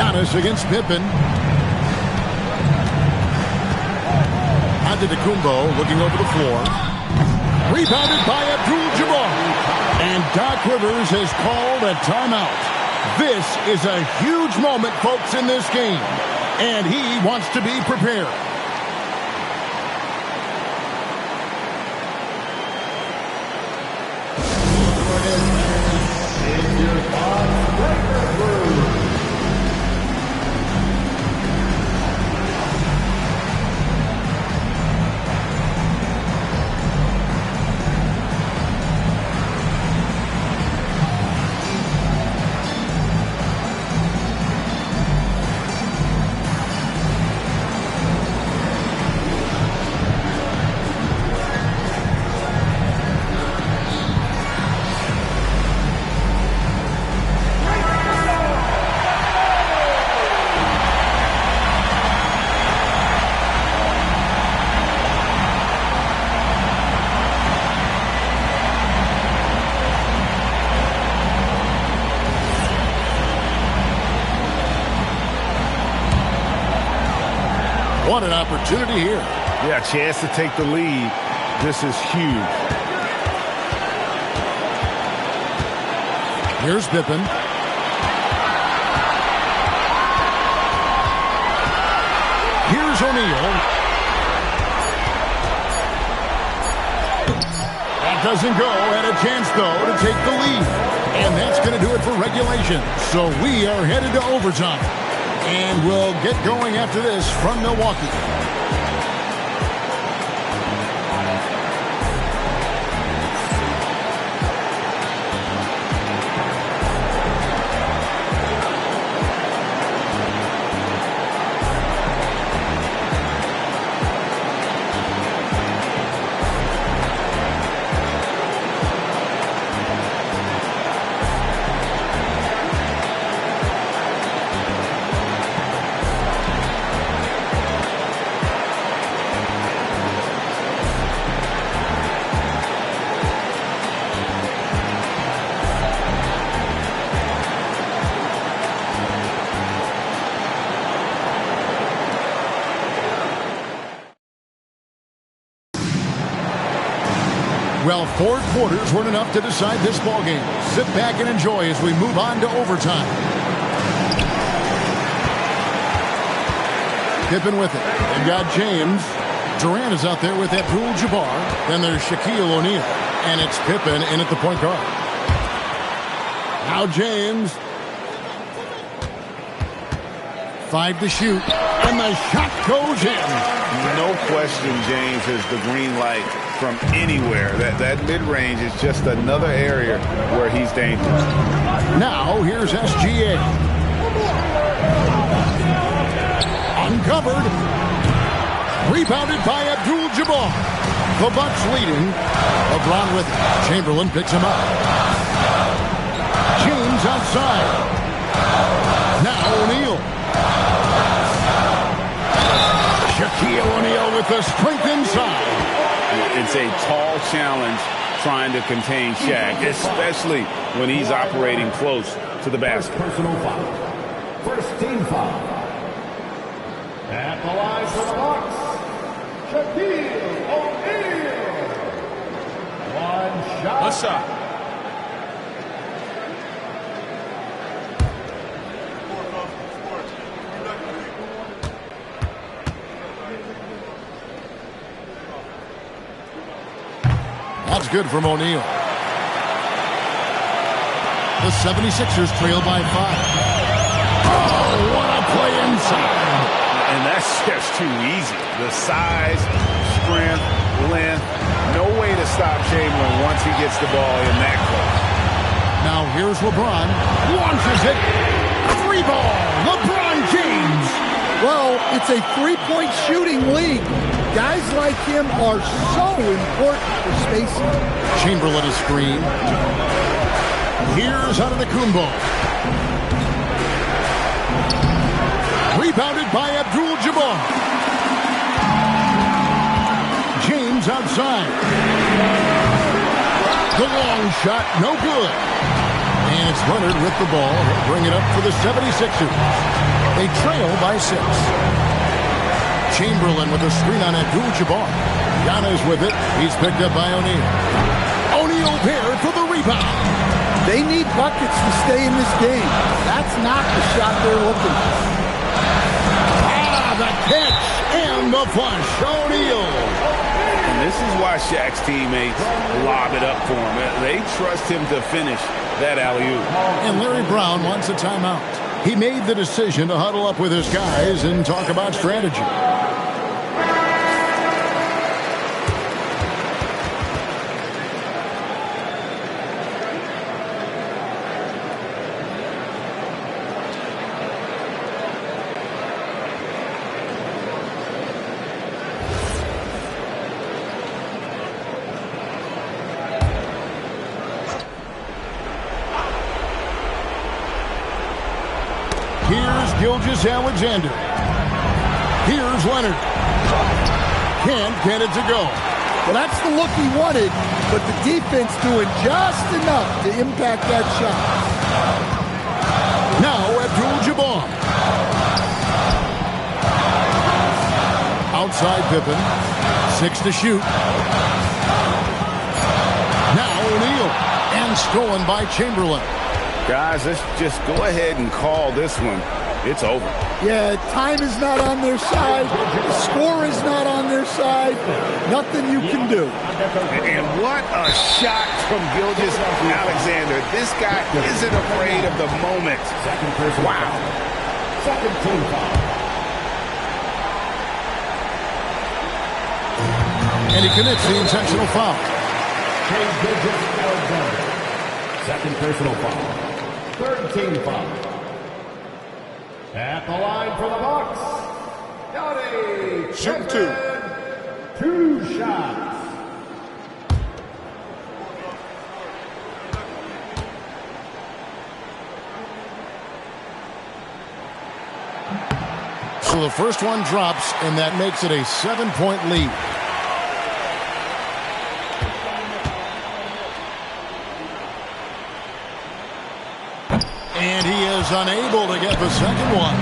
Giannis against Pippen. Antetokounmpo looking over the floor. Rebounded by Abdul-Jabbar. And Doc Rivers has called a timeout. This is a huge moment, folks, in this game. And he wants to be prepared. What an opportunity here. Yeah, chance to take the lead. This is huge. Here's Pippen. Here's O'Neal. That doesn't go. Had a chance, though, to take the lead. And that's going to do it for regulation. So we are headed to overtime. And we'll get going after this from Milwaukee. Well, 4 quarters weren't enough to decide this ballgame. Sit back and enjoy as we move on to overtime. Pippen with it. They've got James. Durant is out there with Abdul-Jabbar. Then there's Shaquille O'Neal. And it's Pippen in at the point guard. Now James. 5 to shoot. And the shot goes in. No question James has the green light from anywhere. That mid-range is just another area where he's dangerous. Now here's SGA. Uncovered. Rebounded by Abdul-Jabbar. The Bucks leading. LeBron with it. Chamberlain picks him up. James outside. Now O'Neal. Shaquille O'Neal with the strength inside. It's a tall challenge trying to contain Shaq, especially when he's operating close to the basket. Personal foul. First team foul. At the line for the Bucks, Shaquille O'Neal. One shot. One shot. That's good from O'Neal. The 76ers trail by 5. Oh, what a play inside. And that's just too easy. The size, strength, length, no way to stop Chamberlain once he gets the ball in that close. Now here's LeBron. Launches it. 3 ball. LeBron James. Well, it's a three-point shooting league. Guys like him are so important for spacing. Chamberlain is screen. Here's Antetokounmpo. Rebounded by Abdul-Jabbar. James outside. The long shot, no good. And it's Leonard with the ball. He'll bring it up for the 76ers. They trail by 6. Chamberlain with a screen on Abdul-Jabbar. Giannis with it. He's picked up by O'Neal. O'Neal paired for the rebound. They need buckets to stay in this game. That's not the shot they're looking for. The catch and the flush. O'Neal. And this is why Shaq's teammates lob it up for him. They trust him to finish that alley-oop. And Larry Brown wants a timeout. He made the decision to huddle up with his guys and talk about strategy. Here's Gilgeous-Alexander. Here's Leonard. Can't get it to go. Well, that's the look he wanted, but the defense doing just enough to impact that shot. Now Abdul-Jabbar. Outside Pippen. 6 to shoot. Now O'Neal. And stolen by Chamberlain. Guys, let's just go ahead and call this one. It's over. Yeah, time is not on their side. The score is not on their side. Nothing you can do. And what a shot from Gilgeous-Alexander. This guy isn't afraid of the moment. Wow. Second team foul. And he commits the intentional foul. Gilgeous-Alexander. Second personal foul. Third team foul. At the line for the Bucks, Scottie Shoot Pippen. 2 shots. So the first one drops, and that makes it a 7-point lead. And he is unable to get the second one.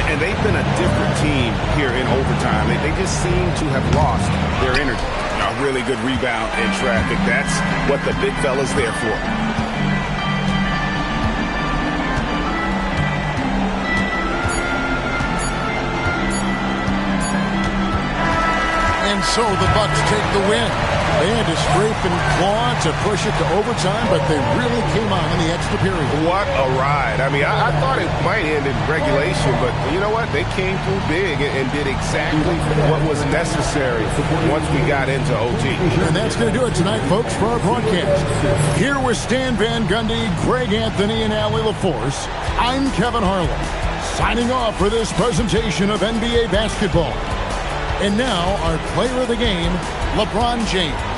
And they've been a different team here in overtime. They just seem to have lost their energy. A really good rebound in traffic. That's what the big fella's there for. And so the Bucks take the win. They had to scrape and claw to push it to overtime, but they really came on in the extra period. What a ride. I mean, I thought it might end in regulation, but you know what? They came through big and did exactly what was necessary once we got into OT. And that's going to do it tonight, folks, for our broadcast. Here with Stan Van Gundy, Greg Anthony, and Allie LaForce, I'm Kevin Harlan, signing off for this presentation of NBA basketball. And now our player of the game, LeBron James.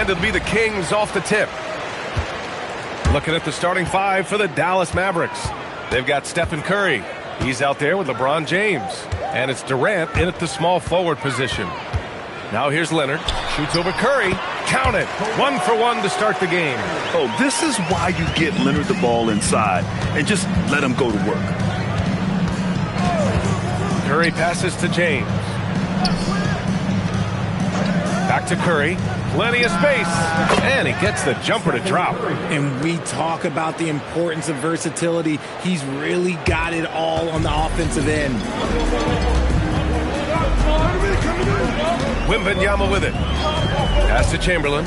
And it'll be the Kings off the tip. Looking at the starting five for the Dallas Mavericks. They've got Stephen Curry. He's out there with LeBron James. And it's Durant in at the small forward position. Now here's Leonard. Shoots over Curry. Count it. 1 for 1 to start the game. Oh, this is why you get Leonard the ball inside and just let him go to work. Curry passes to James. Back to Curry. Plenty of space. And he gets the jumper to drop. And we talk about the importance of versatility. He's really got it all on the offensive end. Wembanyama with it. Pass to Chamberlain.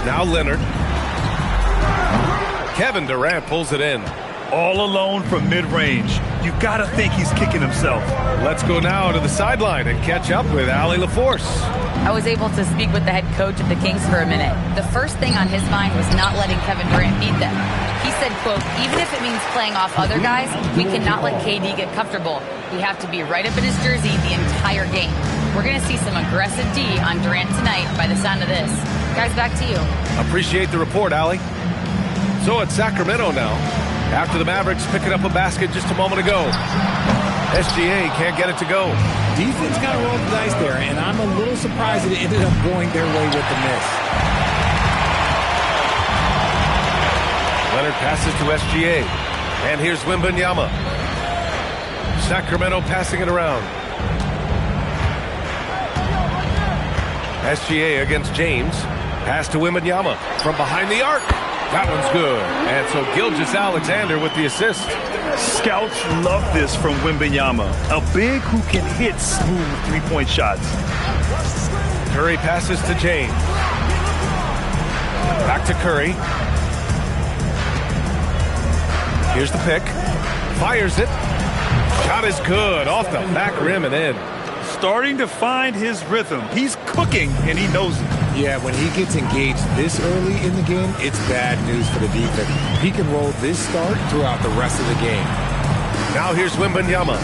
Now Leonard. Kevin Durant pulls it in. All alone from mid-range. You gotta think he's kicking himself. Let's go now to the sideline and catch up with Allie LaForce. I was able to speak with the head coach of the Kings for a minute. The first thing on his mind was not letting Kevin Durant beat them. He said, quote, even if it means playing off other guys, we cannot let KD get comfortable. We have to be right up in his jersey the entire game. We're going to see some aggressive D on Durant tonight by the sound of this. Guys, back to you. Appreciate the report, Allie. So it's Sacramento now. After the Mavericks picking up a basket just a moment ago. SGA can't get it to go. Defense kind of rolled the dice there, and I'm a little surprised that it ended up going their way with the miss. Leonard passes to SGA. And here's Wembanyama. Sacramento passing it around. SGA against James. Pass to Wembanyama from behind the arc. That one's good. And so Gilgeous-Alexander with the assist. Scouts love this from Wembanyama. A big who can hit smooth three-point shots. Curry passes to James. Back to Curry. Here's the pick. Fires it. Shot is good. Off the back rim and in. Starting to find his rhythm. He's cooking, and he knows it. Yeah, when he gets engaged this early in the game, it's bad news for the defense. He can roll this start throughout the rest of the game. Now here's Wembanyama.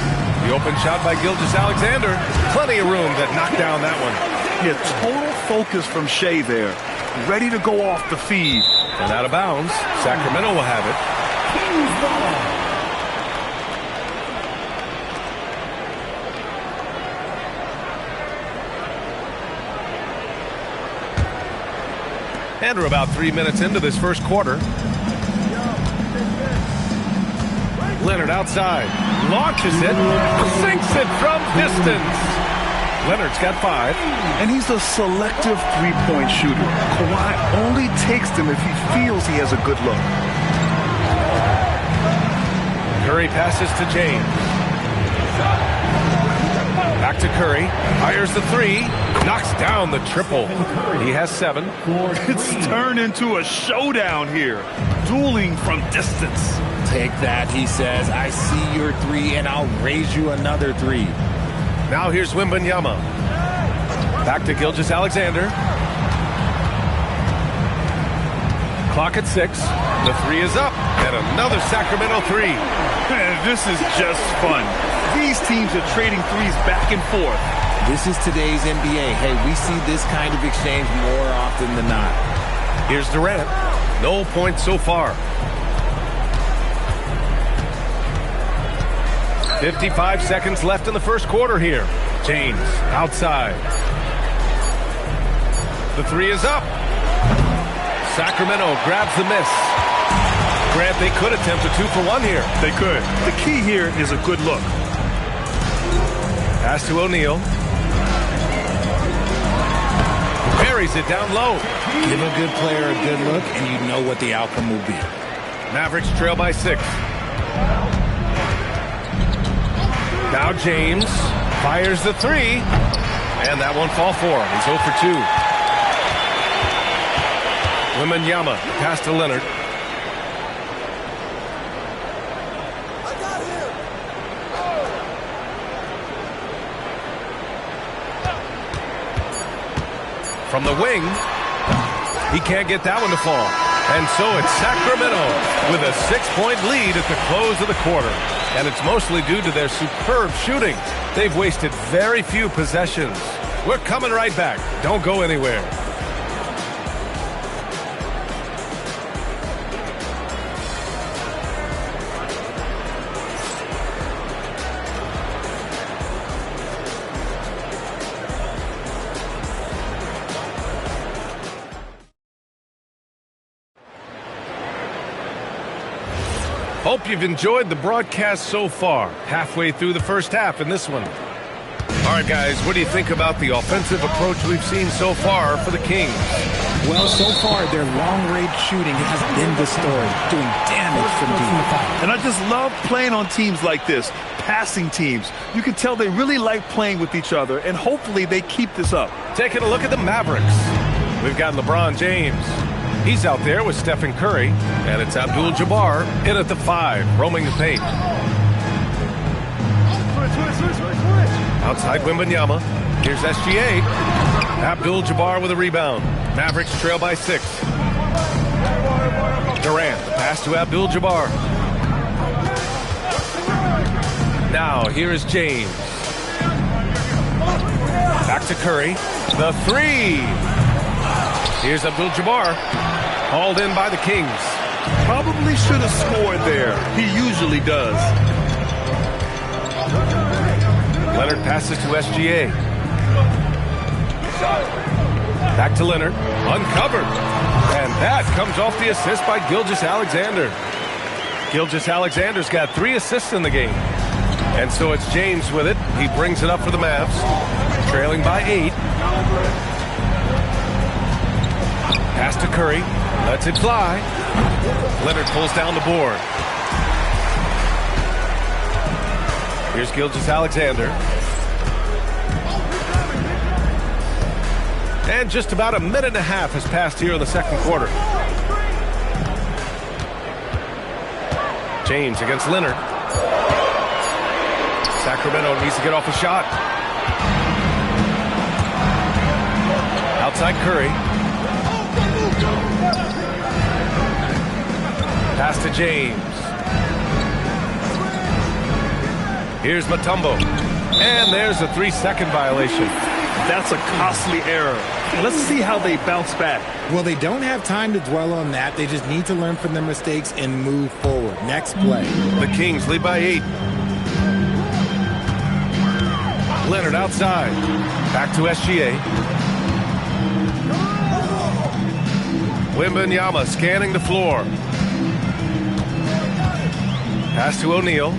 The open shot by Gilgeous-Alexander. Plenty of room that knocked down that one. Yeah, total focus from Shea there. Ready to go off the feed. And out of bounds. Sacramento will have it. Kings ball. And we're about 3 minutes into this first quarter. Leonard outside. Launches it. Sinks it from distance. Leonard's got 5. And he's a selective three-point shooter. Kawhi only takes them if he feels he has a good look. Curry passes to James. Back to Curry. Fires the 3. Knocks down the triple. He has 7. It's turned into a showdown here. Dueling from distance. Take that, he says. I see your 3, and I'll raise you another 3. Now here's Wembanyama. Back to Gilgeous-Alexander. Clock at 6. The 3 is up. And another Sacramento 3. This is just fun. These teams are trading threes back and forth. This is today's NBA. Hey, we see this kind of exchange more often than not. Here's Durant. No points so far. 55 seconds left in the first quarter here. James outside. The 3 is up. Sacramento grabs the miss. Grant, they could attempt a 2 for 1 here. They could. The key here is a good look. Pass to O'Neal. Buries it down low. Give a good player a good look, and you know what the outcome will be. Mavericks trail by 6. Now James fires the 3. And that won't fall for him. He's 0 for 2. Wembanyama pass to Leonard. From the wing, he can't get that one to fall. And so it's Sacramento with a 6-point lead at the close of the quarter. And it's mostly due to their superb shooting. They've wasted very few possessions. We're coming right back. Don't go anywhere. Hope you've enjoyed the broadcast so far. Halfway through the first half in this one. All right, guys, what do you think about the offensive approach we've seen so far for the Kings? Well, so far, their long-range shooting has been the story, doing damage from deep. And I just love playing on teams like this, passing teams. You can tell they really like playing with each other, and hopefully they keep this up. Taking a look at the Mavericks. We've got LeBron James. He's out there with Stephen Curry, and it's Abdul-Jabbar in at the 5, roaming the paint. Outside Wembanyama. Here's SGA. Abdul-Jabbar with a rebound. Mavericks trail by 6. Durant, the pass to Abdul-Jabbar. Now, here is James. Back to Curry. The 3. Here's Abdul-Jabbar. Hauled in by the Kings. Probably should have scored there. He usually does. Leonard passes to SGA. Back to Leonard. Uncovered. And that comes off the assist by Gilgeous-Alexander. Gilgeous-Alexander's got 3 assists in the game. And so it's James with it. He brings it up for the Mavs. Trailing by 8. Pass to Curry. Lets it fly. Leonard pulls down the board. Here's Gilgeous-Alexander. And just about a minute and a half has passed here in the second quarter. James against Leonard. Sacramento needs to get off a shot. Outside Curry. Pass to James. Here's Mutombo. And there's a 3-second violation. That's a costly error. Let's see how they bounce back. Well, they don't have time to dwell on that. They just need to learn from their mistakes and move forward. Next play. The Kings lead by 8. Leonard outside. Back to SGA. Wembanyama scanning the floor. Pass to O'Neal.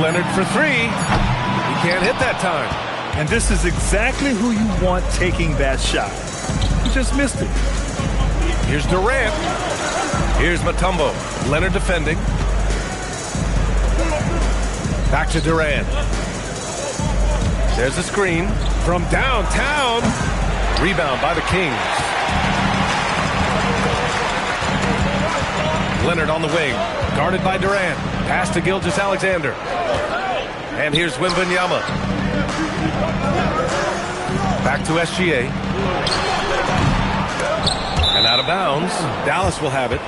Leonard for 3. He can't hit that time. And this is exactly who you want taking that shot. He just missed it. Here's Durant. Here's Mutombo. Leonard defending. Back to Durant. There's a screen from downtown. Rebound by the Kings. Leonard on the wing. Guarded by Durant. Pass to Gilgeous-Alexander. And here's Wembanyama. Back to SGA. And out of bounds. Dallas will have it.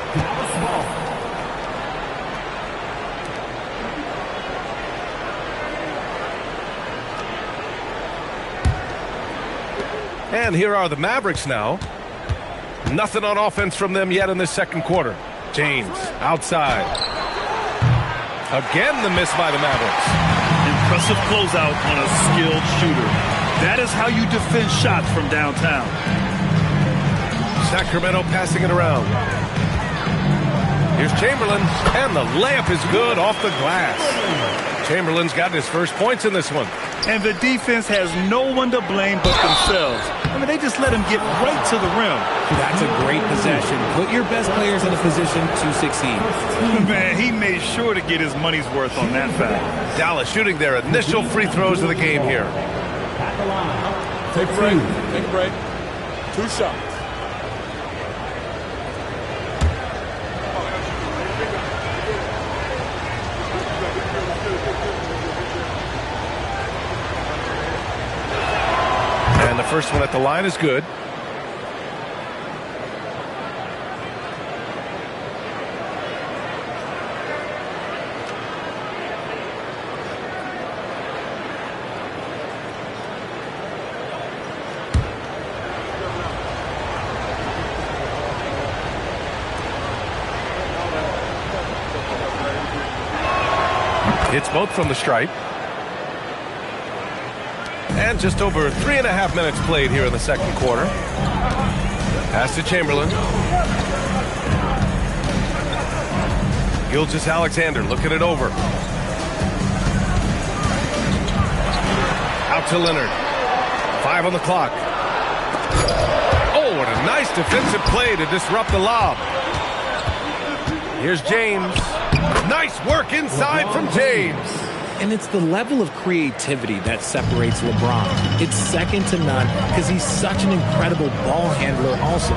And here are the Mavericks now. Nothing on offense from them yet in this second quarter. James outside. Again the miss by the Mavericks. Impressive closeout on a skilled shooter. That is how you defend shots from downtown. Sacramento passing it around. Here's Chamberlain, and the layup is good off the glass. Chamberlain's got his first points in this one. And the defense has no one to blame but themselves. I mean, they just let him get right to the rim. That's a great possession. Put your best players in a position to succeed. Man, he made sure to get his money's worth on that foul. Dallas shooting their initial free throws of the game here. Take a break. Take a break. 2 shots. And the first one at the line is good. Hits both from the stripe. And just over 3.5 minutes played here in the second quarter. Pass to Chamberlain. Gilgeous-Alexander looking it over. Out to Leonard. 5 on the clock. Oh, what a nice defensive play to disrupt the lob. Here's James. Nice work inside from James. And it's the level of creativity that separates LeBron. It's second to none because he's such an incredible ball handler also.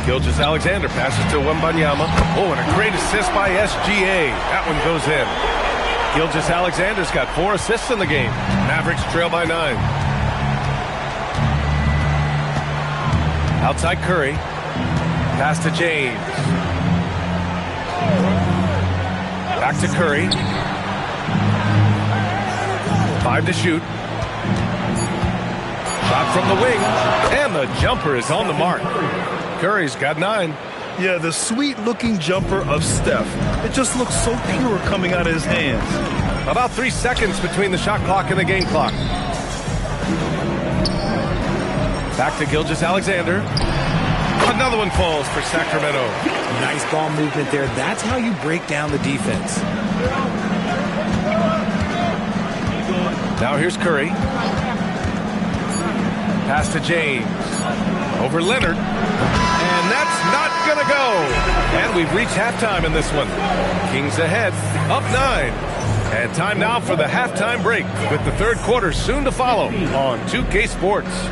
Gilgeous-Alexander passes to Wembanyama. Oh, and a great assist by SGA. That one goes in. Gilgeous-Alexander's got 4 assists in the game. Mavericks trail by 9. Outside Curry. Pass to James. Back to Curry. 5 to shoot. Shot from the wing. And the jumper is on the mark. Curry's got 9. Yeah, the sweet-looking jumper of Steph. It just looks so pure coming out of his hands. About 3 seconds between the shot clock and the game clock. Back to Gilgeous-Alexander. Another one falls for Sacramento. Nice ball movement there. That's how you break down the defense. Now here's Curry. Pass to James. Over Leonard. And that's not going to go. And we've reached halftime in this one. Kings ahead, up 9. And time now for the halftime break with the third quarter soon to follow on 2K Sports.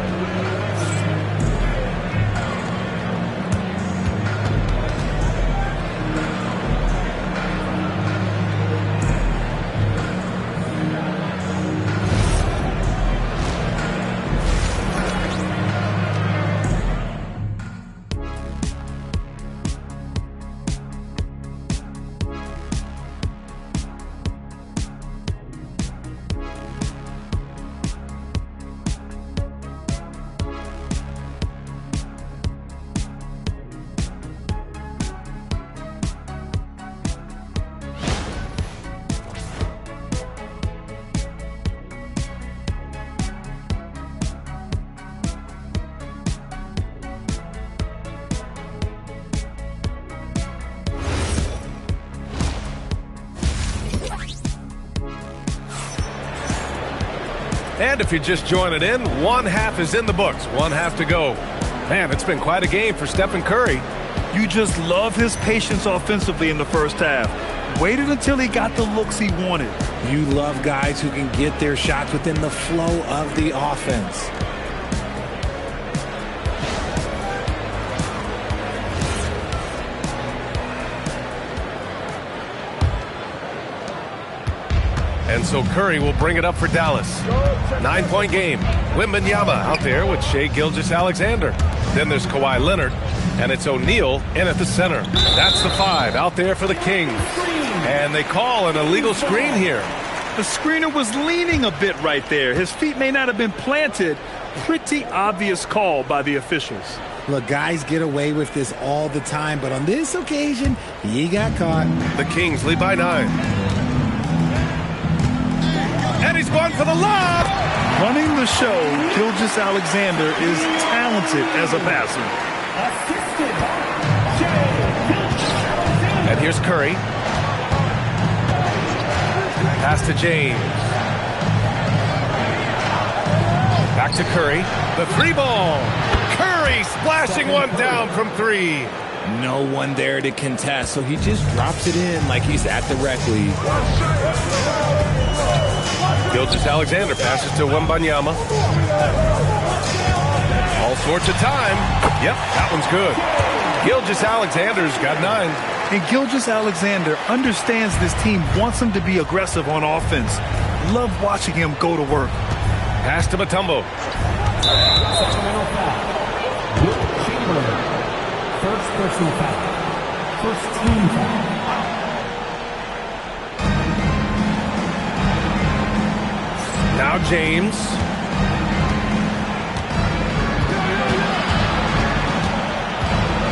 And if you're just joining in, one half is in the books. One half to go. Man, it's been quite a game for Stephen Curry. You just love his patience offensively in the first half. Waited until he got the looks he wanted. You love guys who can get their shots within the flow of the offense. And so Curry will bring it up for Dallas. 9-point game. Wembanyama out there with Shai Gilgeous-Alexander. Then there's Kawhi Leonard. And it's O'Neal in at the center. That's the 5 out there for the Kings. And they call an illegal screen here. The screener was leaning a bit right there. His feet may not have been planted. Pretty obvious call by the officials. Look, guys get away with this all the time, but on this occasion, he got caught. The Kings lead by 9. And he's going for the lob. Running the show, Gilgeous-Alexander is talented as a passer. And here's Curry. Pass to James. Back to Curry. The 3-ball. Curry splashing one down from 3. No one there to contest, so he just drops it in like he's at the rec league. Gilgeous-Alexander passes to Wembanyama. All sorts of time. Yep, that one's good. Gilgeous-Alexander's got 9. And Gilgeous-Alexander understands this team wants him to be aggressive on offense. Love watching him go to work. Pass to Mutombo. First personal foul. First team foul. Now James.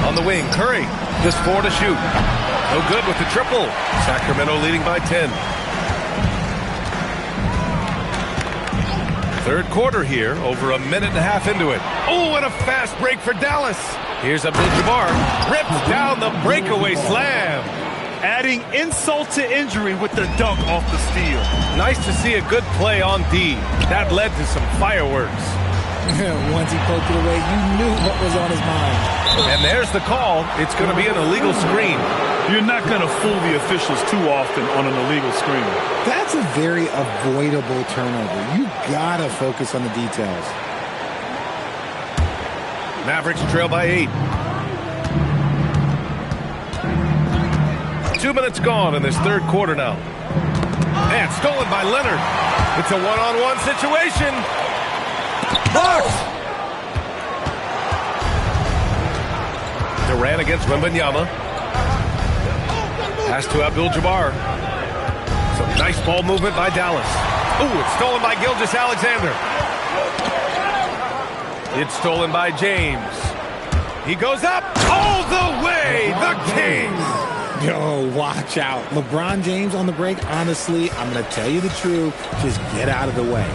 On the wing, Curry. Just 4 to shoot. No good with the triple. Sacramento leading by 10. Third quarter here, over a minute and a half into it. Oh, and a fast break for Dallas. Here's Abdul-Jabbar. Rips down the breakaway slam. Adding insult to injury with the dunk off the steal. Nice to see a good play on D. That led to some fireworks. Once he poked it away, you knew what was on his mind. And there's the call. It's going to be an illegal screen. You're not going to fool the officials too often on an illegal screen. That's a very avoidable turnover. You got to focus on the details. Mavericks trail by 8. 2 minutes gone in this third quarter now. And stolen by Leonard. It's a one-on-one situation. Blocked. Durant against Wembanyama. Pass to Abdul-Jabbar. Some nice ball movement by Dallas. Ooh, it's stolen by Gilgeous-Alexander. It's stolen by James. He goes up all the way. The Kings. Yo, watch out. LeBron James on the break, honestly, I'm going to tell you the truth. Just get out of the way.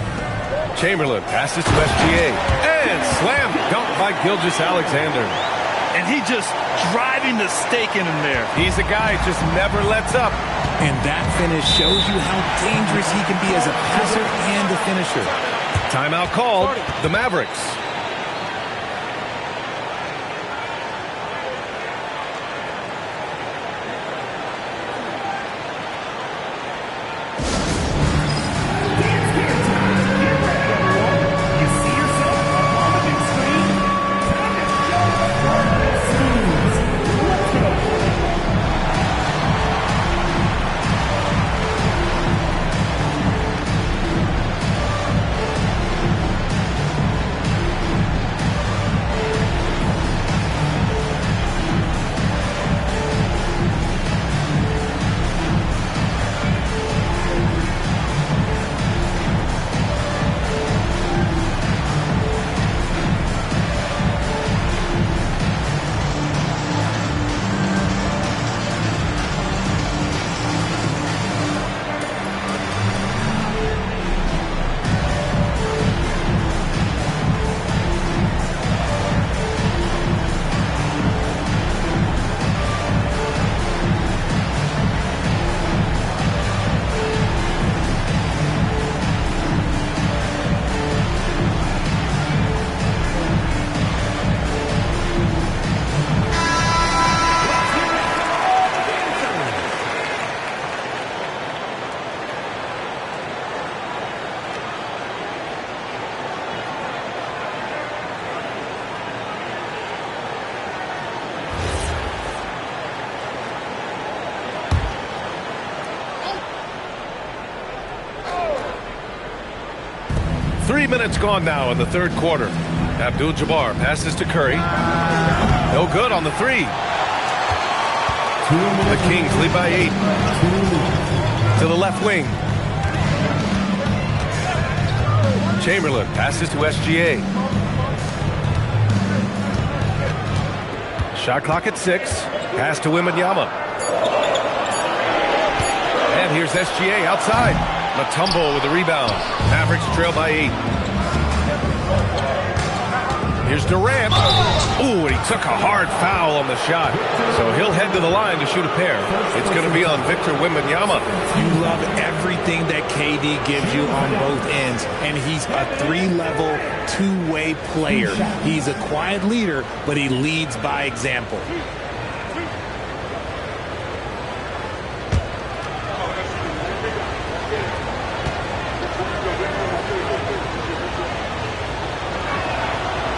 Chamberlain passes to SGA. And slam dunk by Gilgeous-Alexander. And he just driving the stake in him there. He's a guy who just never lets up. And that finish shows you how dangerous he can be as a passer and a finisher. Timeout called. The Mavericks. Minutes gone now in the third quarter. Abdul-Jabbar passes to Curry. No good on the three. The Kings lead by 8. To the left wing. Chamberlain passes to SGA. Shot clock at 6. Pass to Wembanyama. And here's SGA outside. Mutombo with the rebound. Mavericks trail by 8. Here's Durant. Ooh, and he took a hard foul on the shot. So he'll head to the line to shoot a pair. It's going to be on Victor Wembanyama. You love everything that KD gives you on both ends. And he's a 3-level, 2-way player. He's a quiet leader, but he leads by example.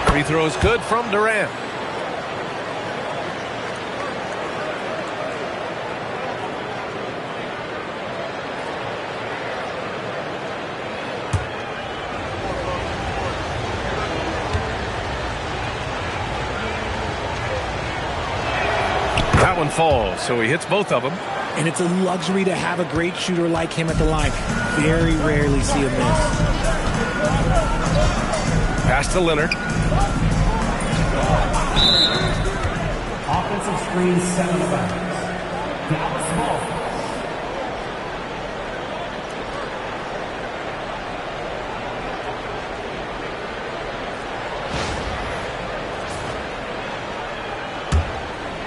Free throws good from Durant. That one falls, so he hits both of them. And it's a luxury to have a great shooter like him at the line. Very rarely see a miss. Pass to Leonard. Offensive screen 7 seconds. Dallas ball.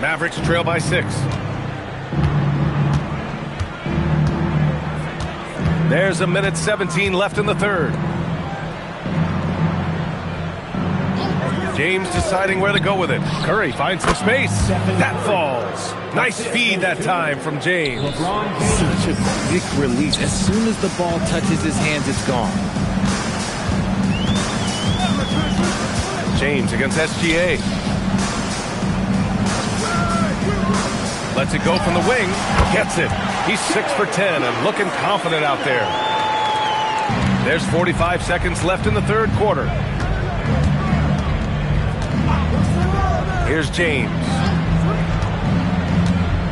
Mavericks trail by 6. There's a minute 17 left in the third. James deciding where to go with it. Curry finds some space. That falls. Nice feed that time from James. Such a quick release. As soon as the ball touches his hands, it's gone. James against SGA. Lets it go from the wing. Gets it. He's 6 for 10 and looking confident out there. There's 45 seconds left in the third quarter. Here's James.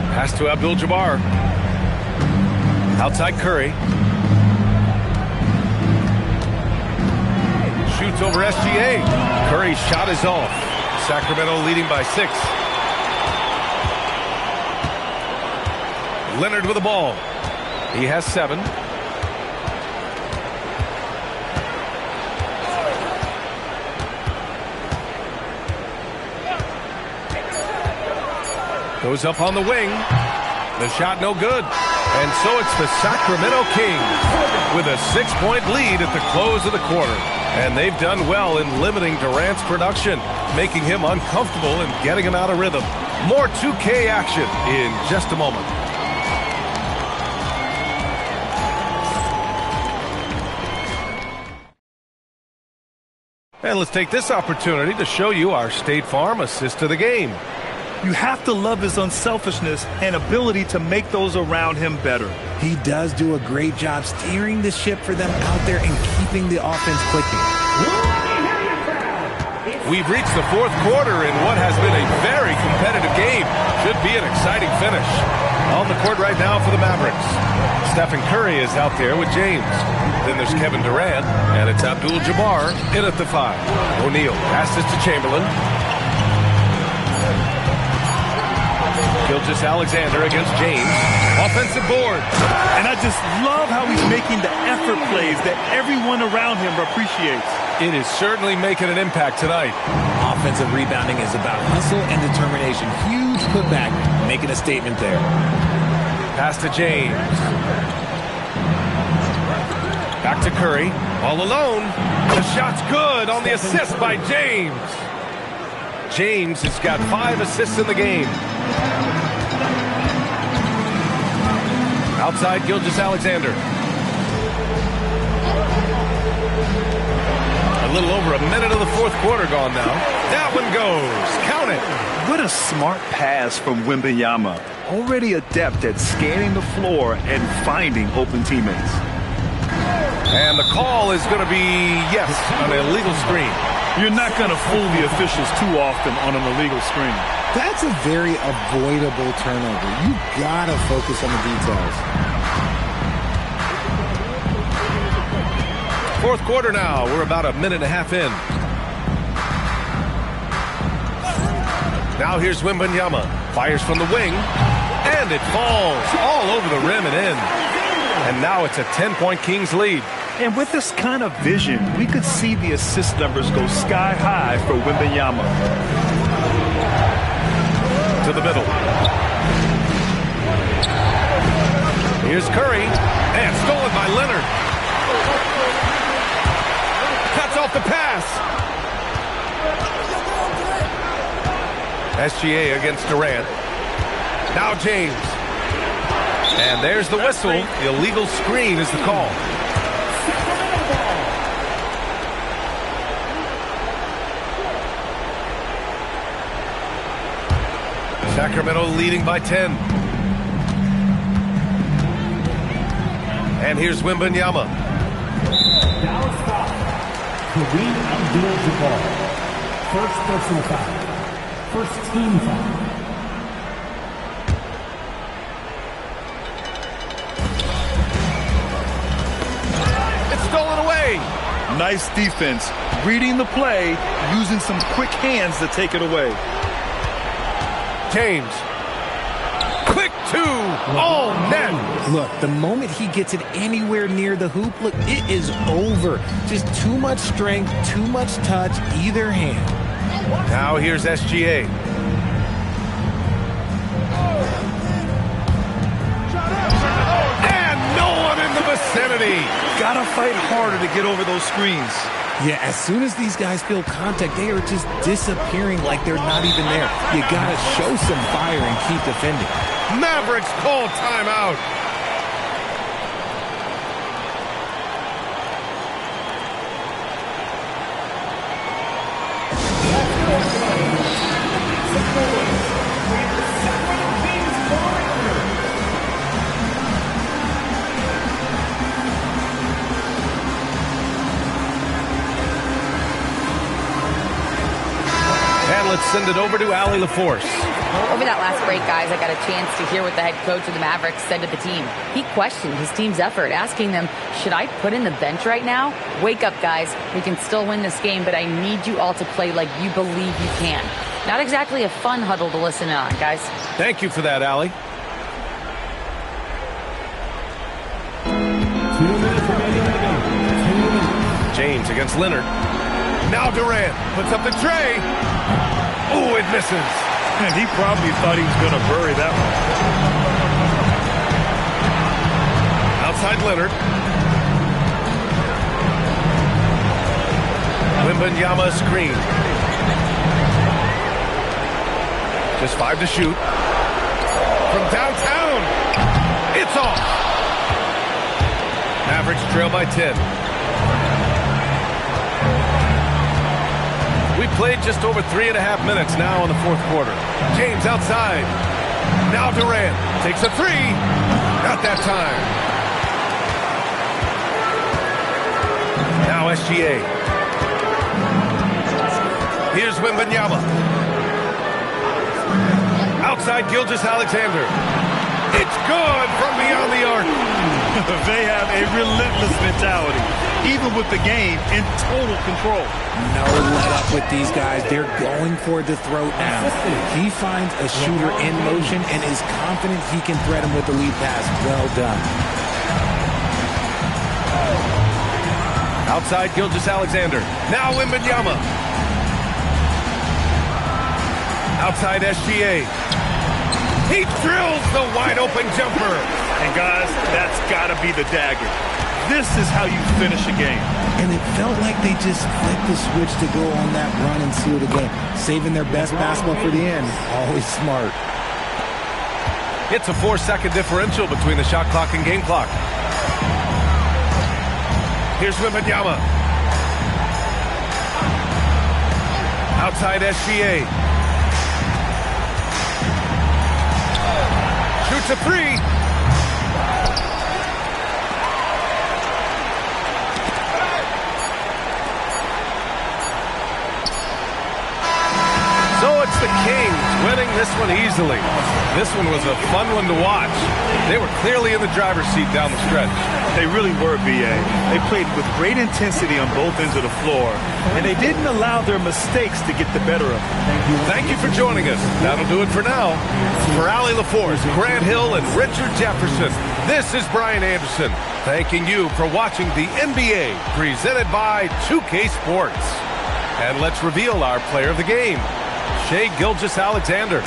Pass to Abdul-Jabbar. Outside Curry. Shoots over SGA. Curry's shot is off. Sacramento leading by 6. Leonard with the ball. He has 7. Goes up on the wing. The shot no good. And so it's the Sacramento Kings with a 6-point lead at the close of the quarter. And they've done well in limiting Durant's production, making him uncomfortable and getting him out of rhythm. More 2K action in just a moment. And let's take this opportunity to show you our State Farm assist to the game. You have to love his unselfishness and ability to make those around him better. He does do a great job steering the ship for them out there and keeping the offense clicking. We've reached the fourth quarter in what has been a very competitive game. Should be an exciting finish. On the court right now for the Mavericks. Stephen Curry is out there with James. Then there's Kevin Durant, and it's Abdul-Jabbar in at the 5. O'Neal passes to Chamberlain. Gilgeous-Alexander against James. Offensive board. And I just love how he's making the effort plays that everyone around him appreciates. It is certainly making an impact tonight. Offensive rebounding is about hustle and determination. Huge putback, making a statement there. Pass to James. Back to Curry. All alone. The shot's good on the assist by James. James has got 5 assists in the game. Outside Gilgeous-Alexander. A little over a minute of the fourth quarter gone now. That one goes. Count it. What a smart pass from Wembanyama. Already adept at scanning the floor and finding open teammates. And the call is going to be, yes, an illegal screen. You're not going to fool the officials too often on an illegal screen. That's a very avoidable turnover. You got to focus on the details. Fourth quarter now. We're about a minute and a half in. Now here's Wembanyama. Fires from the wing. And it falls all over the rim and in. And now it's a 10-point Kings lead. And with this kind of vision, we could see the assist numbers go sky high for Wembanyama. To the middle. Here's Curry. And stolen by Leonard. Cuts off the pass. SGA against Durant. Now James. And there's the whistle. The illegal screen is the call. Sacramento leading by 10. And here's Wembanyama. Kareem Abdul-Jabbar. First personal foul. First team foul. It's stolen away. Nice defense. Reading the play, using some quick hands to take it away. James. Quick two. All net. Look, the moment he gets it anywhere near the hoop, look, it is over. Just too much strength, too much touch, either hand. Now here's SGA. Obscenity. Gotta fight harder to get over those screens. Yeah, as soon as these guys feel contact, they are just disappearing like they're not even there. You gotta show some fire and keep defending. Mavericks call timeout. And let's send it over to Allie LaForce. Over that last break, guys, I got a chance to hear what the head coach of the Mavericks said to the team. He questioned his team's effort, asking them, should I put in the bench right now? Wake up, guys. We can still win this game, but I need you all to play like you believe you can. Not exactly a fun huddle to listen in on, guys. Thank you for that, Allie. 2 minutes remaining in the game. 2 minutes. James against Leonard. Now Durant puts up the tray. Oh, it misses. And he probably thought he was going to bury that one. Outside Leonard. Wembanyama screen. Just 5 to shoot. From downtown. It's off. Mavericks trail by 10. We played just over 3.5 minutes now in the fourth quarter. James outside. Now Durant takes a three. Not that time. Now SGA. Here's Wembanyama. Outside Gilgeous-Alexander. It's good from beyond the arc. They have a relentless mentality, even with the game in total control. No let up with these guys. They're going for the throat now. He finds a shooter in motion and is confident he can thread him with the lead pass. Well done. Outside Gilgeous-Alexander. Now Wembanyama. Outside SGA. He drills the wide open jumper. And guys, that's got to be the dagger. This is how you finish a game. And it felt like they just flipped the switch to go on that run and seal the game. Saving their best basketball for the end. Always smart. It's a 4-second differential between the shot clock and game clock. Here's Wembanyama. Outside SGA. Shoots a three. So it's the Kings winning this one easily. This one was a fun one to watch. They were clearly in the driver's seat down the stretch. They really were, B.A. They played with great intensity on both ends of the floor, and they didn't allow their mistakes to get the better of them. Thank you for joining us. That'll do it for now. For Allie LaForce, Grant Hill, and Richard Jefferson, this is Brian Anderson, thanking you for watching the NBA presented by 2K Sports. And let's reveal our player of the game, Shai Gilgeous-Alexander.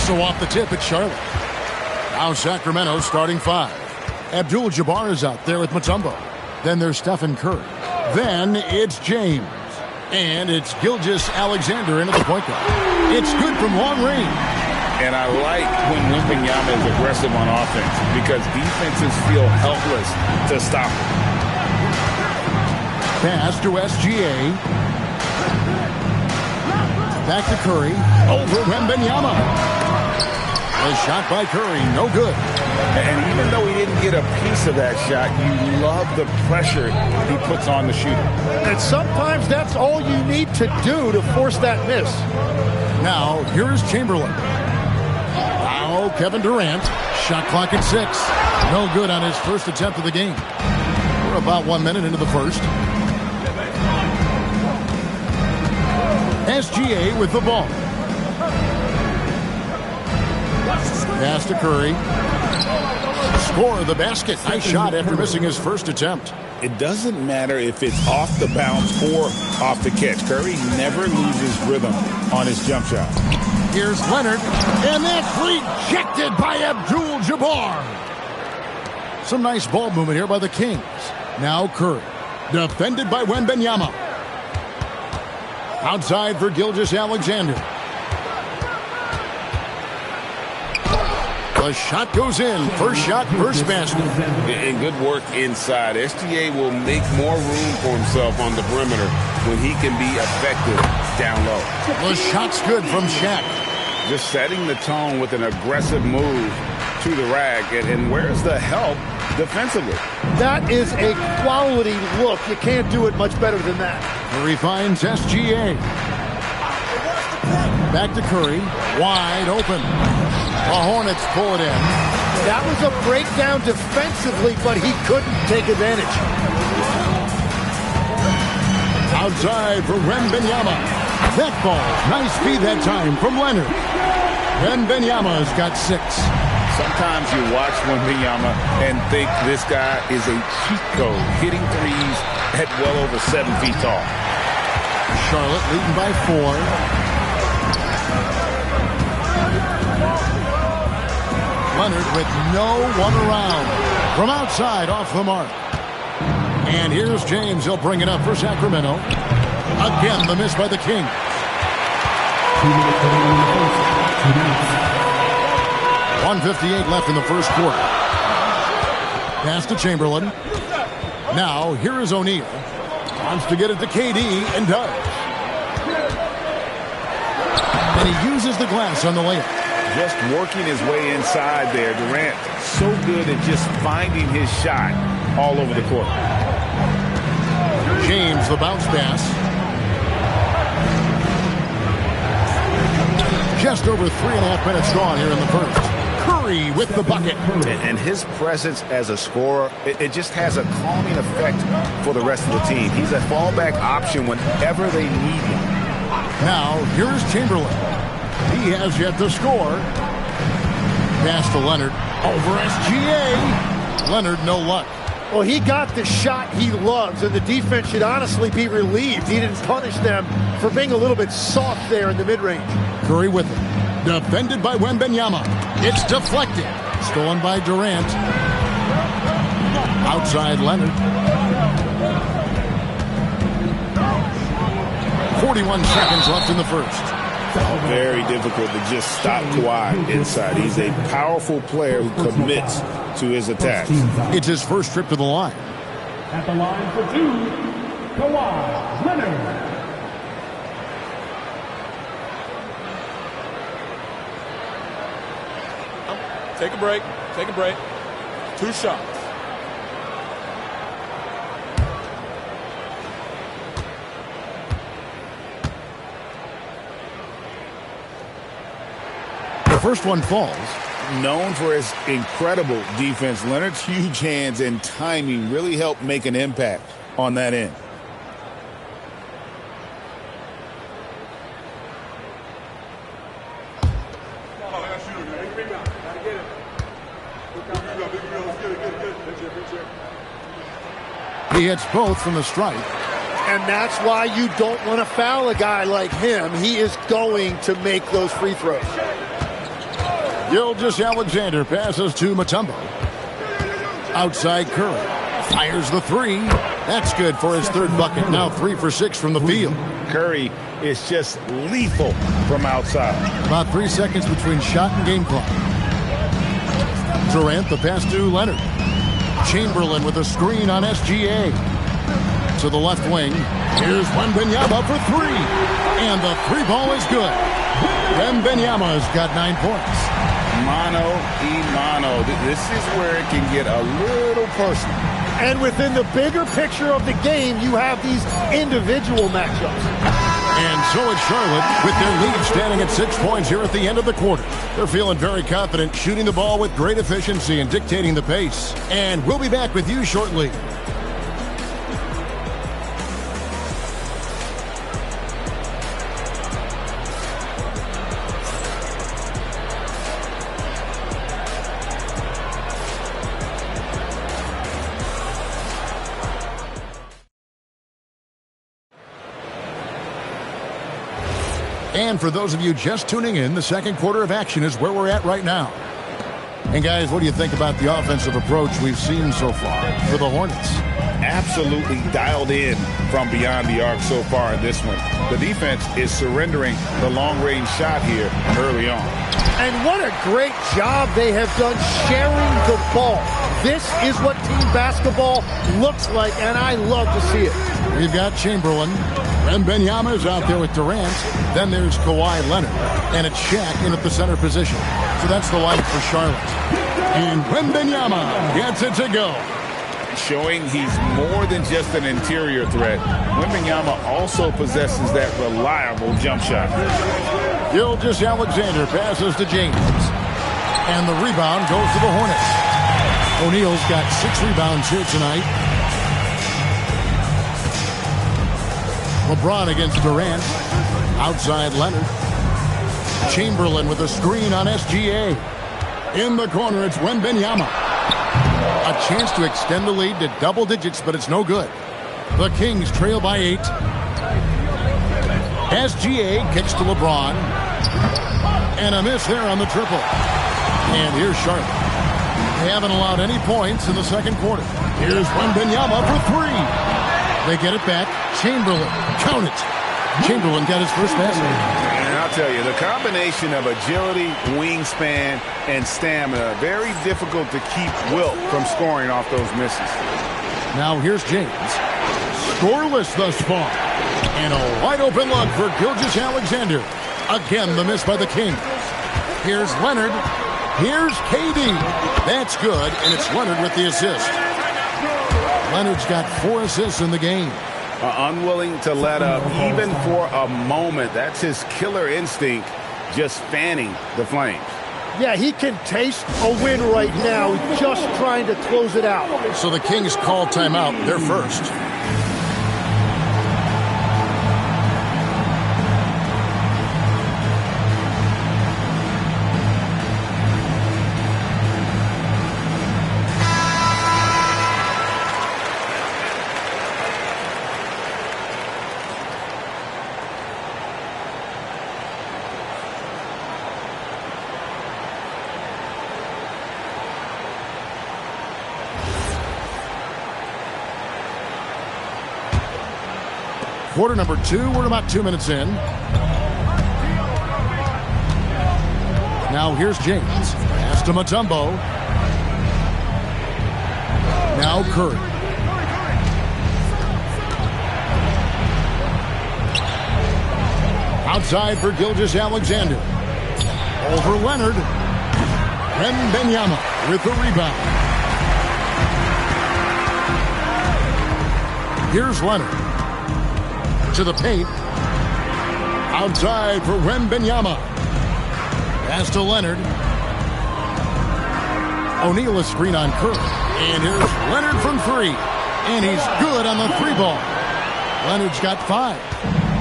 So off the tip, it's Charlotte. Now Sacramento starting 5. Abdul-Jabbar is out there with Mutombo. Then there's Stephen Curry. Then it's James. And it's Gilgeous-Alexander into the point guard. It's good from long range. And I like when Wembanyama is aggressive on offense because defenses feel helpless to stop him. Pass to SGA. Back to Curry. Over Wembanyama. A shot by Curry. No good. And even though he didn't get a piece of that shot, you love the pressure he puts on the shooter. And sometimes that's all you need to do to force that miss. Now, here's Chamberlain. Now, Kevin Durant. Shot clock at 6. No good on his first attempt of the game. We're about 1 minute into the first. SGA with the ball. Pass to Curry. Score the basket. Nice shot after missing his first attempt. It doesn't matter if it's off the bounce or off the catch. Curry never loses rhythm on his jump shot. Here's Leonard, and that's rejected by Abdul-Jabbar. Some nice ball movement here by the Kings. Now Curry, defended by Wembanyama. Outside for Gilgeous-Alexander. The shot goes in. First shot, first basket. And good work inside. SGA will make more room for himself on the perimeter when he can be effective down low. The shot's good from Shaq. Just setting the tone with an aggressive move to the rack. And where's the help defensively? That is a quality look. You can't do it much better than that. Curry finds SGA. Back to Curry. Wide open. The Hornets pull it in. That was a breakdown defensively, but he couldn't take advantage. Outside for Wembanyama. That ball. Nice feed that time from Leonard. Wembanyama's got 6. Sometimes you watch Wembanyama and think this guy is a cheat code, hitting threes at well over 7 feet tall. Charlotte leading by 4. Leonard with no one around. From outside, off the mark. And here's James. He'll bring it up for Sacramento. Again, the miss by the Kings. 1:58 left in the first quarter. Pass to Chamberlain. Now, here is O'Neal. Wants to get it to KD and does. And he uses the glass on the layup. Just working his way inside there. Durant so good at just finding his shot all over the court. James, the bounce pass. Just over 3.5 minutes gone here in the first. Curry with the bucket. And his presence as a scorer, it just has a calming effect for the rest of the team. He's a fallback option whenever they need him. Now, here's Chamberlain. He has yet to score. Pass to Leonard. Over SGA. Leonard, no luck. Well, he got the shot he loves, and the defense should honestly be relieved. He didn't punish them for being a little bit soft there in the mid-range. Curry with it. Defended by Wembanyama. It's deflected. Stolen by Durant. Outside Leonard. 41 seconds left in the first. Very difficult to just stop Kawhi inside. He's a powerful player who commits to his attacks. It's his first trip to the line. At the line for 2, Kawhi Leonard. Take a break. Take a break. 2 shots. The first one falls. Known for his incredible defense, Leonard's huge hands and timing really helped make an impact on that end. He hits both from the stripe. And that's why you don't want to foul a guy like him. He is going to make those free throws. Gilgeous Alexander passes to Mutombo. Outside Curry. Fires the three. That's good for his third bucket. Now 3 for 6 from the field. Curry is just lethal from outside. About 3 seconds between shot and game clock. Durant, the pass to Leonard. Chamberlain with a screen on SGA. To the left wing. Here's Wembanyama for 3. And the 3-ball is good. Wembanyama has got 9 points. Mano y mano. This is where it can get a little personal. And within the bigger picture of the game, you have these individual matchups. And so is Charlotte with their lead standing at 6 points here at the end of the quarter. They're feeling very confident, shooting the ball with great efficiency and dictating the pace. And we'll be back with you shortly. And for those of you just tuning in, the second quarter of action is where we're at right now. And guys, what do you think about the offensive approach we've seen so far for the Hornets? Absolutely dialed in from beyond the arc so far in this one. The defense is surrendering the long-range shot here early on. And what a great job they have done sharing the ball. This is what team basketball looks like, and I love to see it. We've got Chamberlain. Wembanyama is out there with Durant. Then there's Kawhi Leonard. And it's Shaq in at the center position. So that's the lineup for Charlotte. And Wembanyama gets it to go. Showing he's more than just an interior threat. Wembanyama also possesses that reliable jump shot. Gilgeous Alexander passes to James. And the rebound goes to the Hornets. O'Neal's got 6 rebounds here tonight. LeBron against Durant. Outside Leonard. Chamberlain with a screen on SGA. In the corner, it's Wembanyama. A chance to extend the lead to double digits, but it's no good. The Kings trail by 8. SGA kicks to LeBron. And a miss there on the triple. And here's Charlotte. They haven't allowed any points in the second quarter. Here's Wembanyama for 3. They get it back. Chamberlain. Count it. Chamberlain got his first basket. And I'll tell you, the combination of agility, wingspan, and stamina, very difficult to keep Wilt from scoring off those misses. Now here's James. Scoreless thus far. And a wide open look for Gilgeous Alexander. Again, the miss by the Kings. Here's Leonard. Here's KD. That's good, and it's Leonard with the assist. Leonard's got 4 assists in the game. Unwilling to let up even for a moment. That's his killer instinct, just fanning the flames. Yeah, he can taste a win right now, just trying to close it out. So the Kings call timeout. They're first. Quarter number 2, we're about 2 minutes in. Now here's James. Pass to Mutombo. Now Curry. Outside for Gilgeous Alexander. Over Leonard. Wembanyama with the rebound. Here's Leonard. To the paint. Outside for Wembanyama. Pass to Leonard. O'Neal a screen on Curry. And here's Leonard from 3. And he's good on the 3-ball. Leonard's got 5.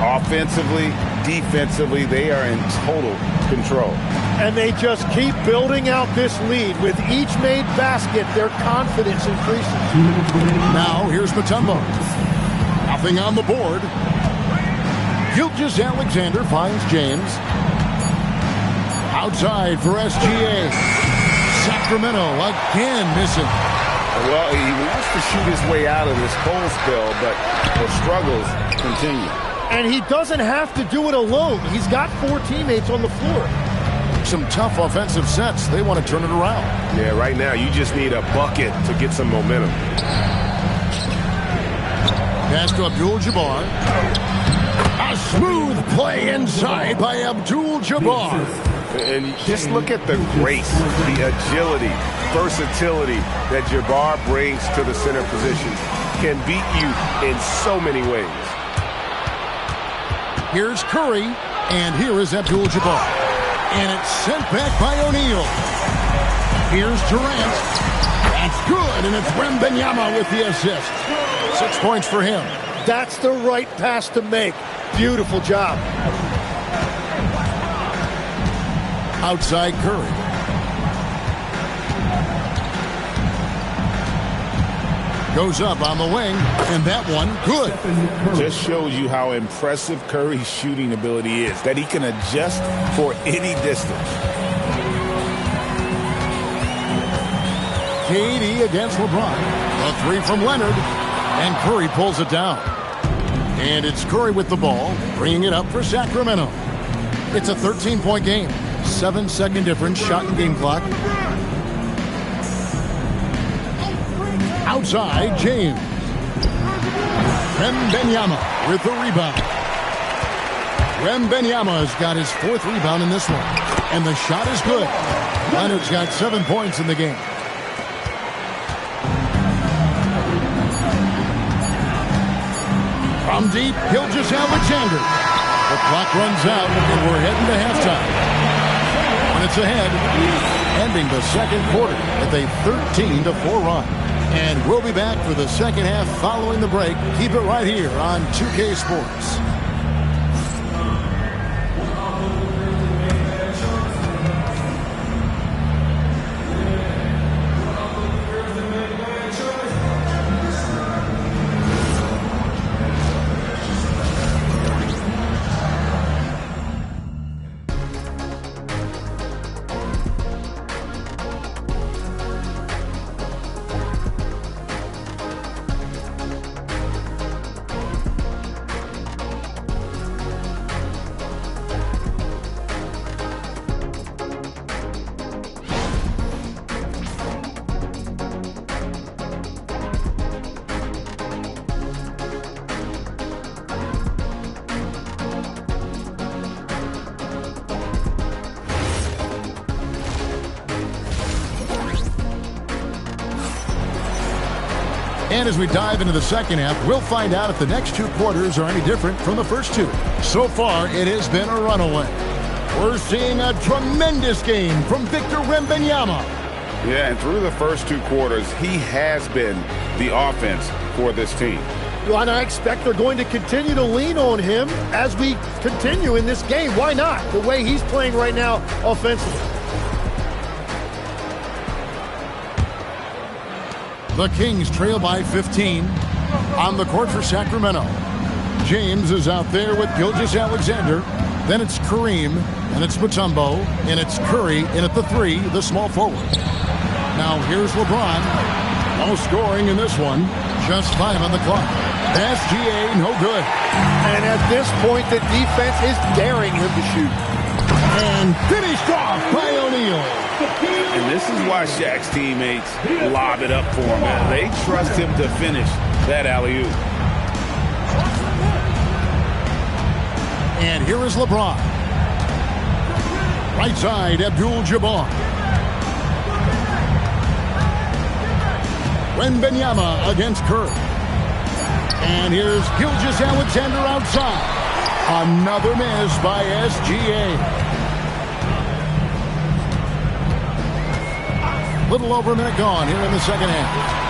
Offensively, defensively, they are in total control. And they just keep building out this lead. With each made basket, their confidence increases. Now here's Mutombo. Nothing on the board. Gilgeous Alexander finds James. Outside for SGA. Sacramento again missing. Well, he wants to shoot his way out of this cold spell, but the struggles continue. And he doesn't have to do it alone. He's got 4 teammates on the floor. Some tough offensive sets. They want to turn it around. Yeah, right now you just need a bucket to get some momentum. Pass to Abdul-Jabbar. A smooth play inside by Abdul-Jabbar. And just look at the grace, the agility, versatility that Jabbar brings to the center position. Can beat you in so many ways. Here's Curry, and here is Abdul-Jabbar. And it's sent back by O'Neal. Here's Durant. That's good, and it's Wembanyama with the assist. 6 points for him. That's the right pass to make. Beautiful job. Outside Curry. Goes up on the wing, and that one, good. Just shows you how impressive Curry's shooting ability is, that he can adjust for any distance. KD against LeBron. A 3 from Leonard, and Curry pulls it down. And it's Curry with the ball, bringing it up for Sacramento. It's a 13-point game. 7-second difference, shot and game clock. Outside, James. Wembanyama with the rebound. Wembanyama's got his 4th rebound in this one. And the shot is good. Leonard's got 7 points in the game. From deep, Gilgeous-Alexander. The clock runs out, and we're heading to halftime. Minutes ahead, ending the second quarter with a 13-4 run. And we'll be back for the second half following the break. Keep it right here on 2K Sports. And as we dive into the second half, we'll find out if the next 2 quarters are any different from the first 2. So far, it has been a runaway. We're seeing a tremendous game from Victor Wembanyama. Yeah, and through the first 2 quarters, he has been the offense for this team. Well, and I expect they're going to continue to lean on him as we continue in this game. Why not? The way he's playing right now offensively. The Kings trail by 15 on the court for Sacramento. James is out there with Gilgeous-Alexander. Then it's Kareem, and it's Mutombo, and it's Curry in at the 3, the small forward. Now here's LeBron. No scoring in this one. Just 5 on the clock. SGA, no good. And at this point, the defense is daring him to shoot. And finished off by O'Neal. And this is why Shaq's teammates lob it up for him. They trust him to finish that alley-oop. And here is LeBron. Right side, Abdul-Jabbar. Wembanyama against Curry. And here's Gilgeous-Alexander outside. Another miss by SGA. Little over a minute gone here in the second half.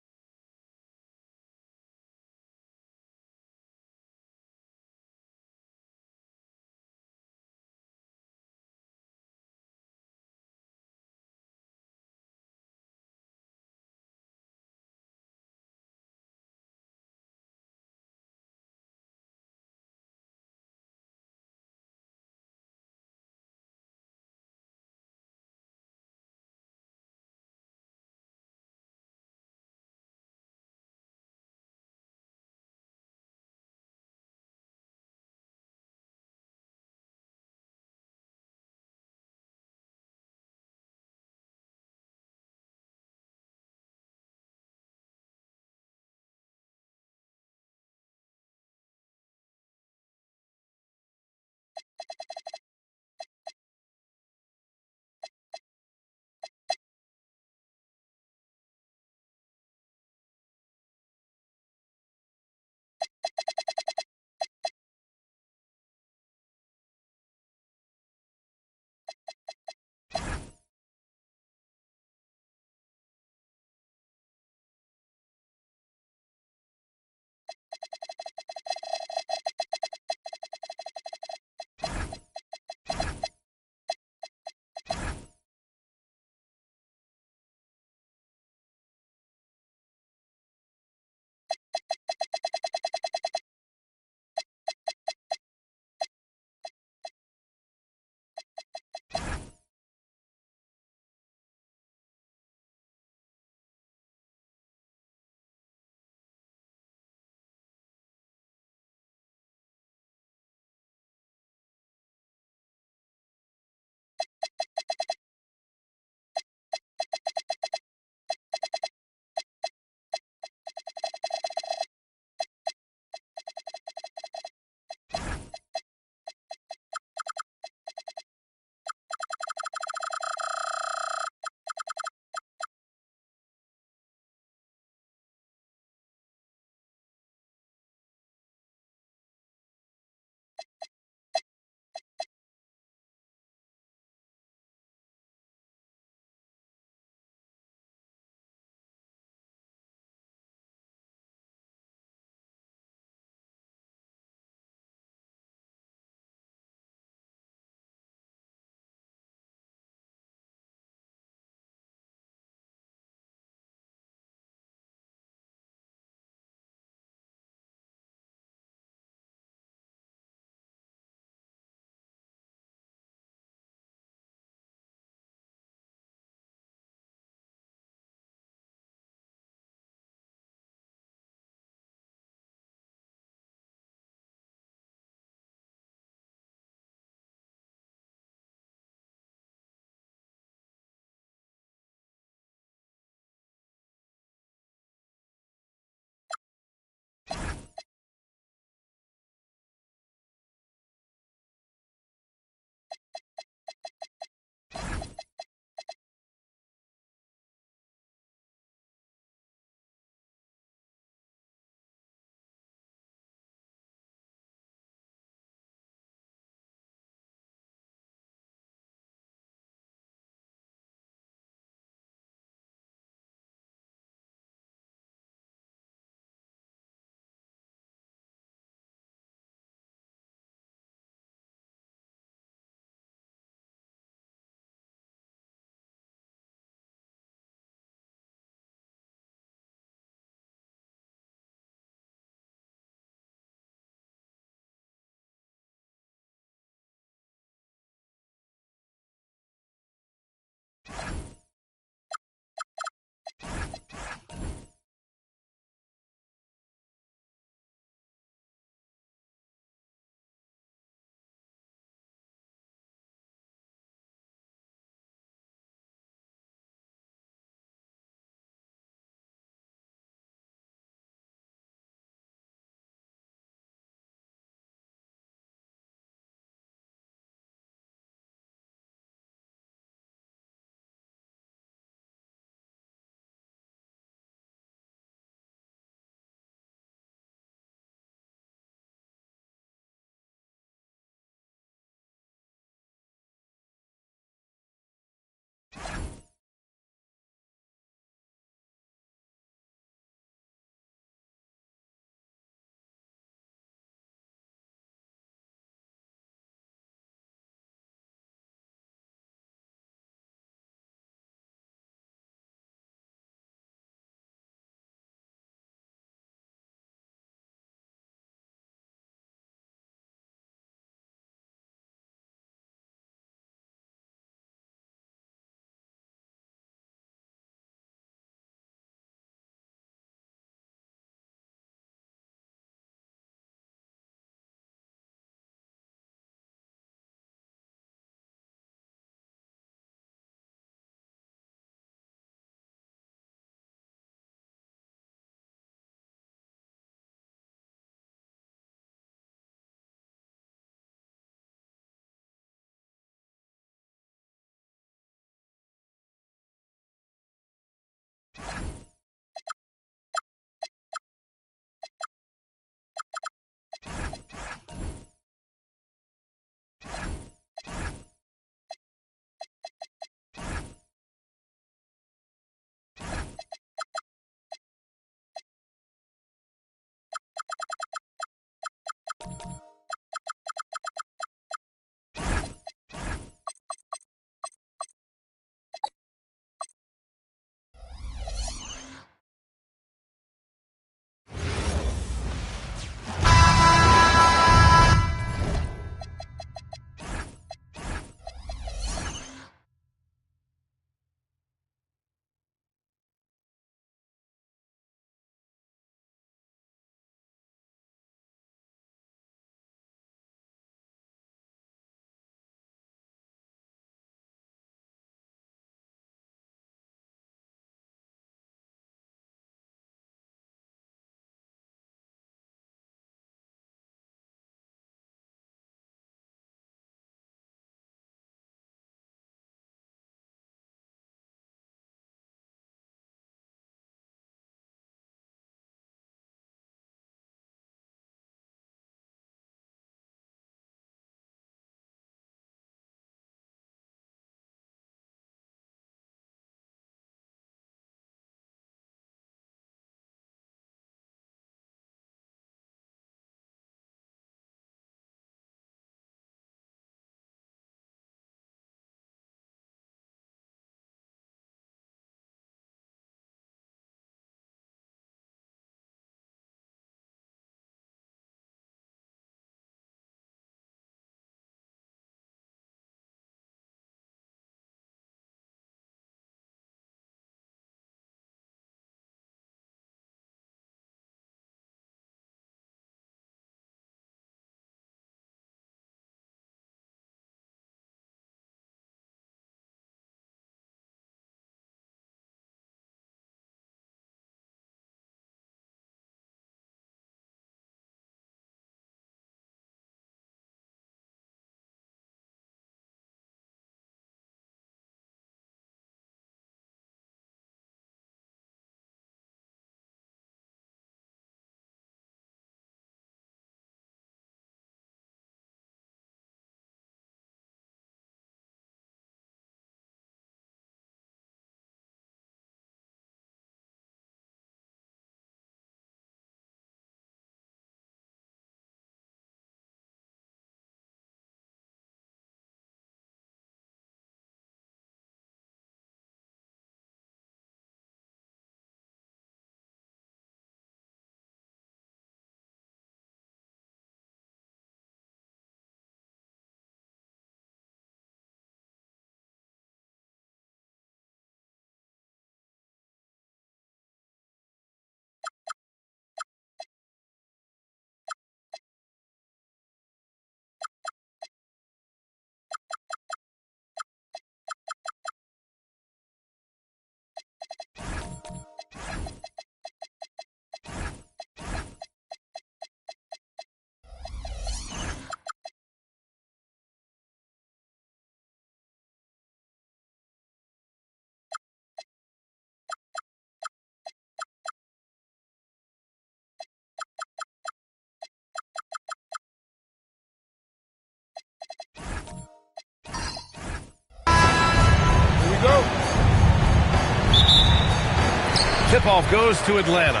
tip-off goes to Atlanta.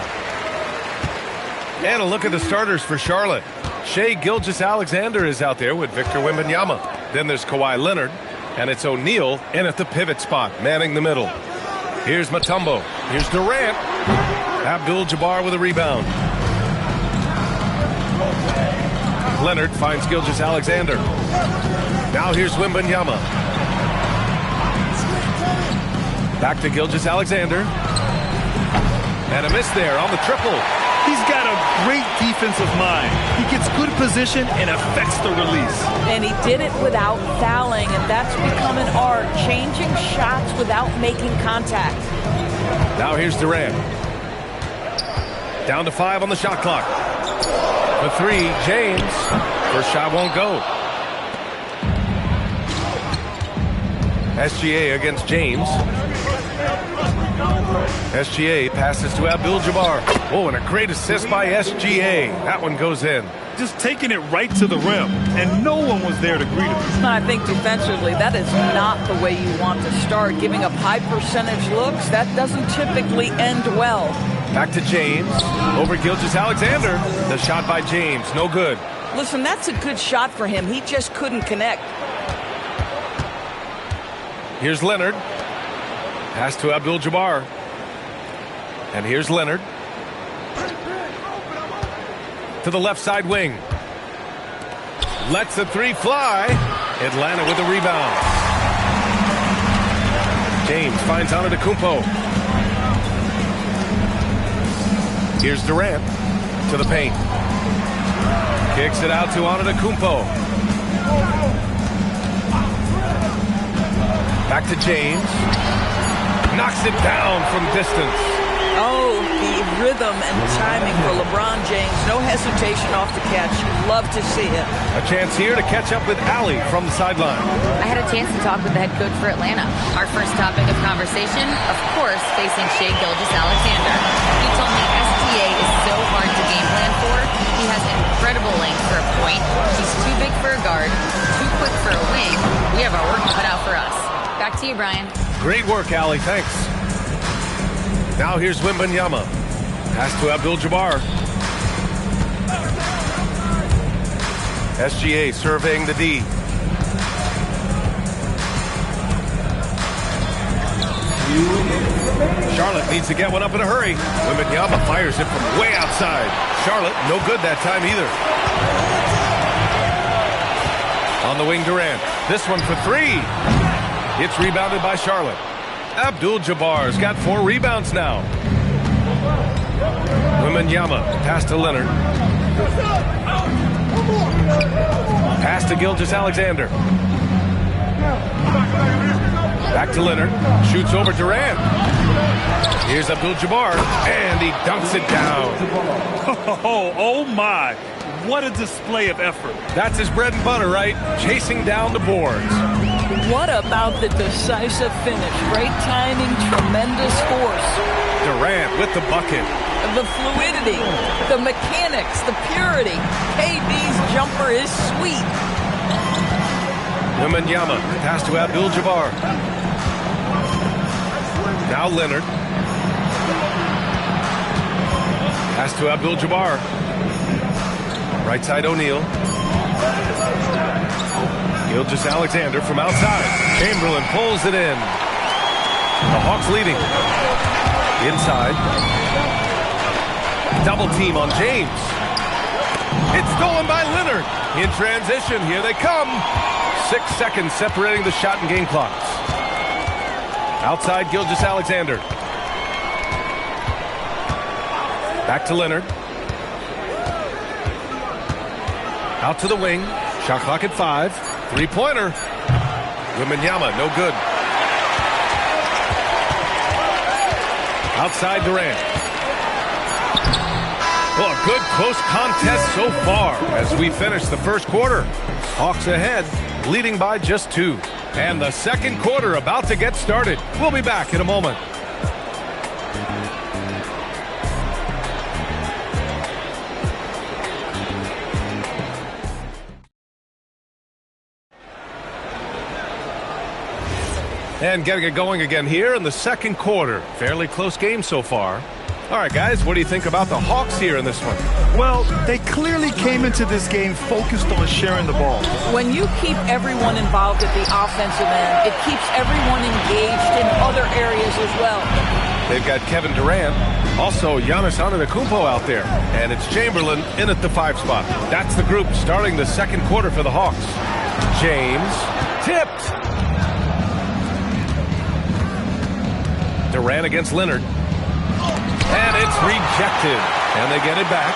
And a look at the starters for Charlotte. Shai Gilgeous-Alexander is out there with Victor Wembanyama. Then there's Kawhi Leonard, and it's O'Neal in at the pivot spot, manning the middle. Here's Mutombo. Here's Durant. Abdul-Jabbar with a rebound. Leonard finds Gilgeous-Alexander. Now here's Wembanyama. Back to Gilgeous-Alexander. And a miss there on the triple. He's got a great defensive mind. He gets good position and affects the release. And he did it without fouling, and that's become an art, changing shots without making contact. Now here's Durant. Down to 5 on the shot clock. The 3, James. First shot won't go. SGA against James. SGA passes to Abdul-Jabbar. Oh, and a great assist by SGA. That one goes in. Just taking it right to the rim, and no one was there to greet him. I think defensively, that is not the way you want to start. Giving up high percentage looks, that doesn't typically end well. Back to James. Over Gilgeous-Alexander. The shot by James. No good. Listen, that's a good shot for him. He just couldn't connect. Here's Leonard. Pass to Abdul-Jabbar. And here's Leonard. To the left side wing. Lets the 3 fly. Atlanta with the rebound. James finds Antetokounmpo. Here's Durant to the paint. Kicks it out to Antetokounmpo. Back to James. Knocks it down from distance. Oh, the rhythm and timing for LeBron James. No hesitation off the catch. Love to see it. A chance here to catch up with Allie from the sideline. I had a chance to talk with the head coach for Atlanta. Our first topic of conversation, of course, facing Shai Gilgeous-Alexander. He told me SGA is so hard to game plan for. He has incredible length for a point. He's too big for a guard, too quick for a wing. We have our work cut out for us. Back to you, Brian. Great work, Allie. Thanks. Now here's Wembanyama. Pass to Abdul-Jabbar. SGA surveying the D. Charlotte needs to get one up in a hurry. Wembanyama fires it from way outside. Charlotte, no good that time either. On the wing, Durant. This one for 3. It's rebounded by Charlotte. Abdul-Jabbar's got 4 rebounds now. Wembanyama, pass to Leonard. Pass to Gilgeous-Alexander. Back to Leonard. Shoots over Durant. Here's Abdul-Jabbar, and he dunks it down. Oh my. What a display of effort. That's his bread and butter, right? Chasing down the boards. What about the decisive finish? Great timing, tremendous force. Durant with the bucket. The fluidity, the mechanics, the purity. KD's jumper is sweet. Wembanyama, pass to Abdul-Jabbar. Now Leonard. Pass to Abdul-Jabbar. Right side O'Neal. Gilgeous-Alexander from outside. Chamberlain pulls it in. The Hawks leading. Inside. Double team on James. It's stolen by Leonard. In transition, here they come. 6 seconds separating the shot and game clocks. Outside Gilgeous-Alexander. Back to Leonard. Out to the wing. Shot clock at 5. 3-pointer. Wembanyama, no good. Outside Durant. Well, a good close contest so far as we finish the first quarter. Hawks ahead, leading by just 2. And the second quarter about to get started. We'll be back in a moment. And getting it going again here in the second quarter. Fairly close game so far. All right, guys, what do you think about the Hawks here in this one? Well, they clearly came into this game focused on sharing the ball. When you keep everyone involved at the offensive end, it keeps everyone engaged in other areas as well. They've got Kevin Durant, also Giannis Antetokounmpo out there, and it's Chamberlain in at the 5 spot. That's the group starting the second quarter for the Hawks. James, tipped. Durant against Leonard. And it's rejected. And they get it back.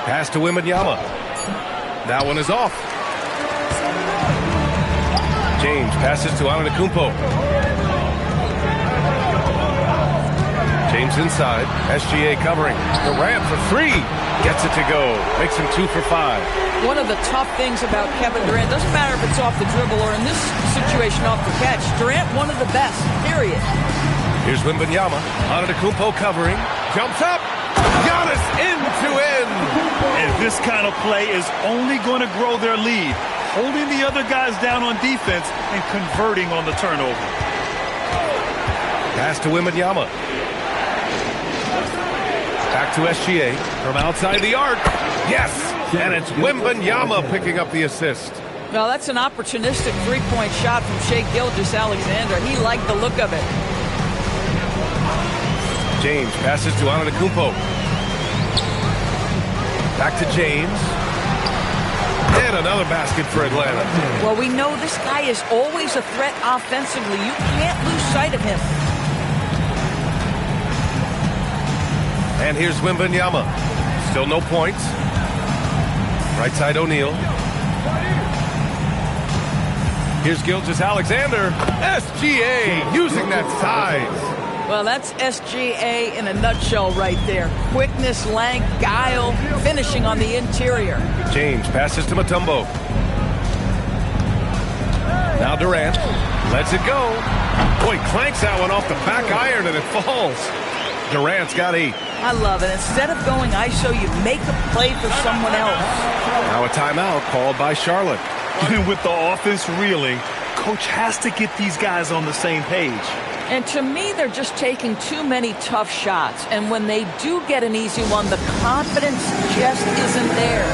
Pass to Wembanyama. That one is off. James passes to Antetokounmpo. James inside. SGA covering. Durant for 3. Gets it to go. Makes him 2 for 5. One of the tough things about Kevin Durant, doesn't matter if it's off the dribble or in this situation off the catch, Durant one of the best, period. Here's Wembanyama. Antetokounmpo covering. Jumps up. Giannis end to end. And this kind of play is only going to grow their lead, holding the other guys down on defense and converting on the turnover. Pass to Wembanyama. Back to SGA from outside the arc. Yes! And it's Wembanyama picking up the assist. Well, that's an opportunistic three-point shot from Shai Gilgeous-Alexander. He liked the look of it. James passes to Antetokounmpo. Back to James. And another basket for Atlanta. Well, we know this guy is always a threat offensively. You can't lose sight of him. And here's Wembanyama. Still no points. Right side O'Neal. Here's Gilgeous-Alexander. SGA using that size. Well, that's SGA in a nutshell right there. Quickness, length, guile, finishing on the interior. James passes to Mutombo. Now Durant lets it go. Boy, clanks that one off the back iron and it falls. Durant's got 8. I love it. Instead of going ISO, you make a play for someone else. Now a timeout called by Charlotte. With the offense reeling, coach has to get these guys on the same page. And to me, they're just taking too many tough shots. And when they do get an easy one, the confidence just isn't there.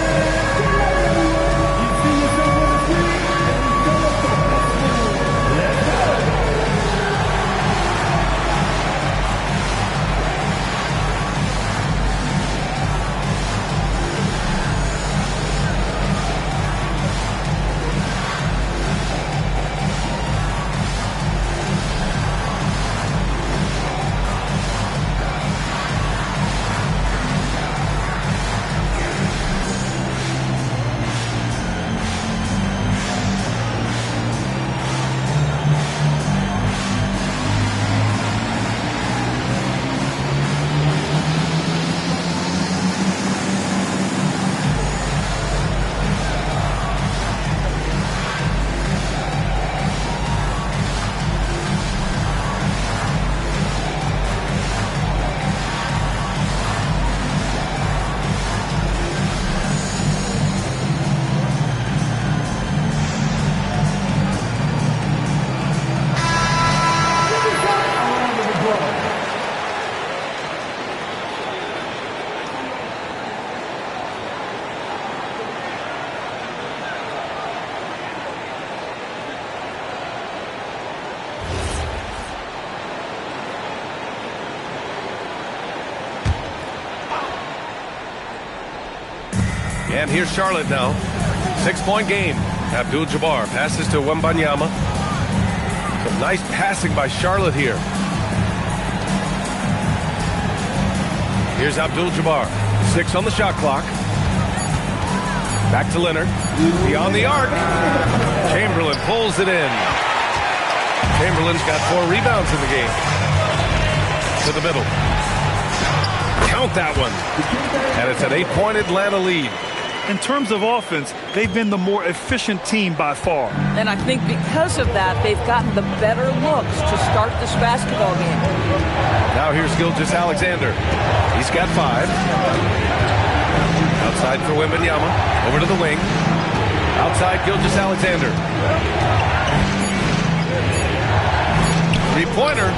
And here's Charlotte now. 6-point game. Abdul-Jabbar passes to Wembanyama. Some nice passing by Charlotte here. Here's Abdul-Jabbar. 6 on the shot clock. Back to Leonard. Beyond the arc. Chamberlain pulls it in. Chamberlain's got 4 rebounds in the game. To the middle. Count that one. And it's an 8-point Atlanta lead. In terms of offense, they've been the more efficient team by far. And I think because of that, they've gotten the better looks to start this basketball game. Now here's Gilgeous-Alexander. He's got 5. Outside for Wembanyama. Over to the wing. Outside Gilgeous-Alexander. Three-pointer.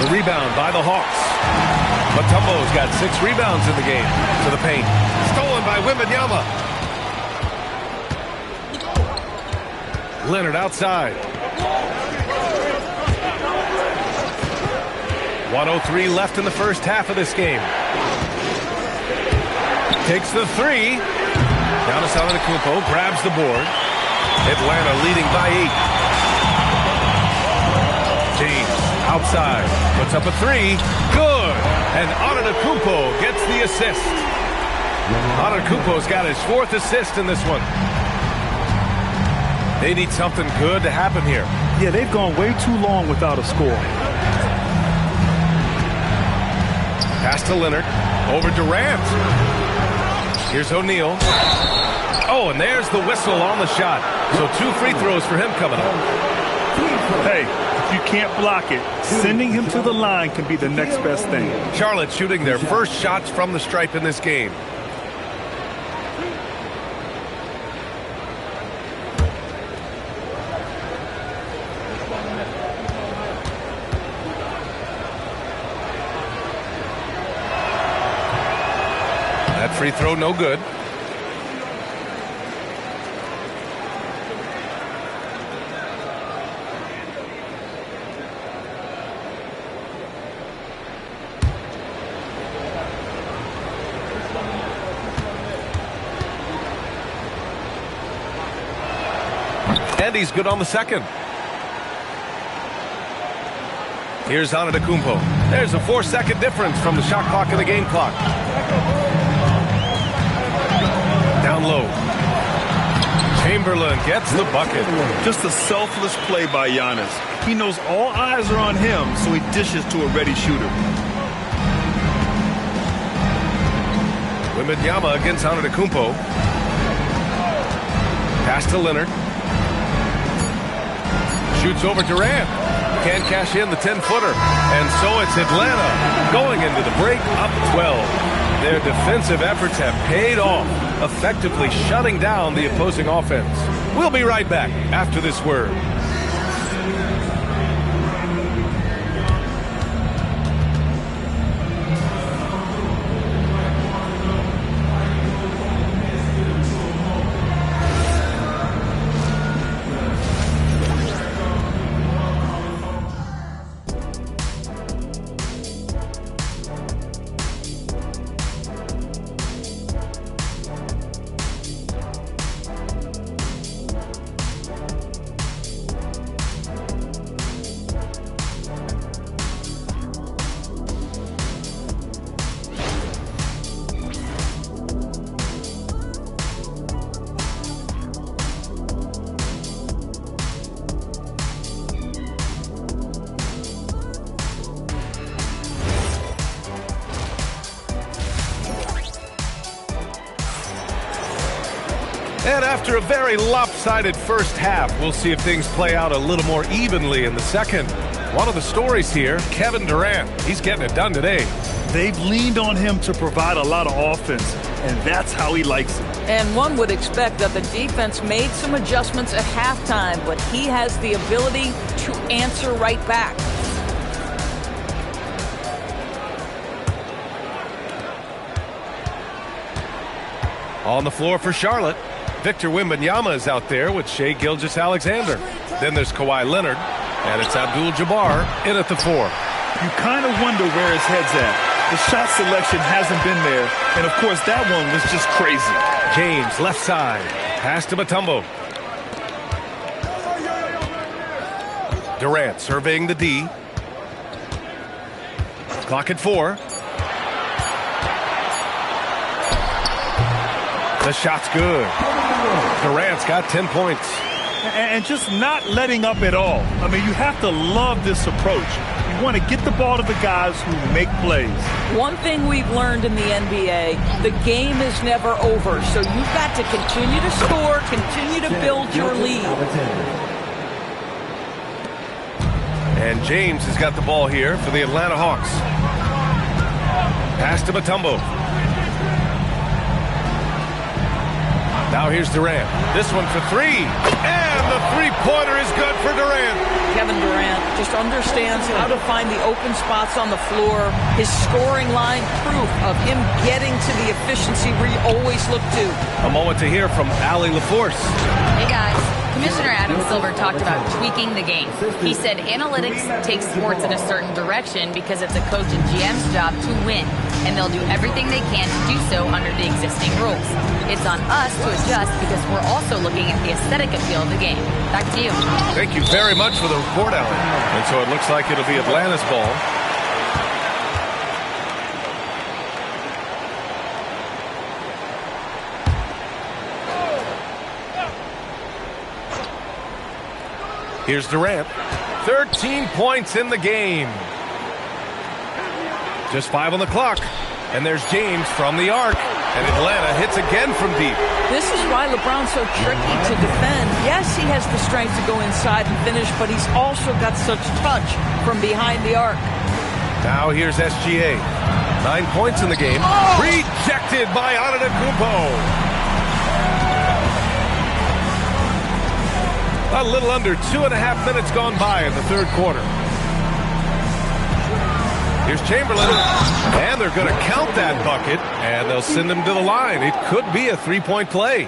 The rebound by the Hawks. Mutombo's got 6 rebounds in the game to the paint. Stolen by Wembanyama. Leonard outside. 1:03 left in the first half of this game. Takes the three. Giannis Antetokounmpo grabs the board. Atlanta leading by 8. James outside. Puts up a three. Good. And Antetokounmpo gets the assist. Antetokounmpo's got his 4th assist in this one. They need something good to happen here. Yeah, they've gone way too long without a score. Pass to Leonard. Over Durant. Here's O'Neal. Oh, and there's the whistle on the shot. So 2 free throws for him coming up. Hey, if you can't block it, sending him to the line can be the next best thing. Charlotte shooting their first shots from the stripe in this game. That free throw no good. And he's good on the second. Here's Antetokounmpo. There's a 4-second difference from the shot clock and the game clock. Down low. Chamberlain gets the bucket. Just a selfless play by Giannis. He knows all eyes are on him, so he dishes to a ready shooter. Wembanyama against Antetokounmpo. Pass to Leonard. Shoots over Durant. Can't cash in the 10-footer. And so it's Atlanta going into the break up 12. Their defensive efforts have paid off, effectively shutting down the opposing offense. We'll be right back after this word. And after a very lopsided first half, we'll see if things play out a little more evenly in the second. One of the stories here, Kevin Durant. He's getting it done today. They've leaned on him to provide a lot of offense, and that's how he likes it. And one would expect that the defense made some adjustments at halftime, but he has the ability to answer right back. On the floor for Charlotte, Victor Wembanyama is out there with Shai Gilgeous-Alexander. Then there's Kawhi Leonard, and it's Abdul-Jabbar in at the 4. You kind of wonder where his head's at. The shot selection hasn't been there, and of course that one was just crazy. James left side, pass to Mutombo. Durant surveying the D. Clock at 4. The shot's good. Durant's got 10 points. And just not letting up at all. I mean, you have to love this approach. You want to get the ball to the guys who make plays. One thing we've learned in the NBA, the game is never over. So you've got to continue to score, continue to build your lead. And James has got the ball here for the Atlanta Hawks. Pass to Mutombo. Now here's Durant. This one for three. And the three-pointer is good for Durant. Kevin Durant just understands how to find the open spots on the floor. His scoring line, proof of him getting to the efficiency we always look to. A moment to hear from Allie LaForce. Hey guys, Commissioner Adam Silver talked about tweaking the game. He said analytics takes sports in a certain direction because it's a coach and GM's job to win, and they'll do everything they can to do so under the existing rules. It's on us to adjust because we're also looking at the aesthetic appeal of the game. Back to you. Thank you very much for the report, Allie. And so it looks like it'll be Atlanta's ball. Here's Durant. 13 points in the game. Just 5 on the clock. And there's James from the arc. And Atlanta hits again from deep. This is why LeBron's so tricky to defend. Yes, he has the strength to go inside and finish, but he's also got such touch from behind the arc. Now here's SGA. 9 points in the game. Rejected by Antetokounmpo. A little under 2.5 minutes gone by in the third quarter. Here's Chamberlain, and they're going to count that bucket, and they'll send him to the line. It could be a three-point play.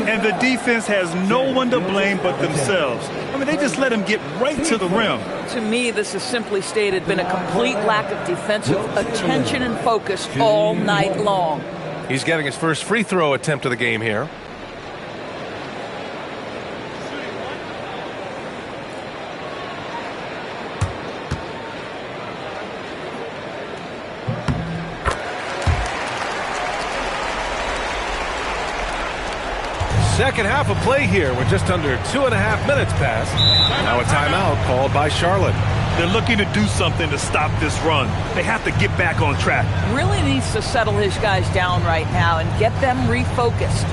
And the defense has no one to blame but themselves. I mean, they just let him get right to the rim. To me, this is simply stated been a complete lack of defensive attention and focus all night long. He's getting his first free throw attempt of the game here. Second half of play here with just under 2.5 minutes passed. Now a timeout called by Charlotte. They're looking to do something to stop this run. They have to get back on track. Really needs to settle his guys down right now and get them refocused.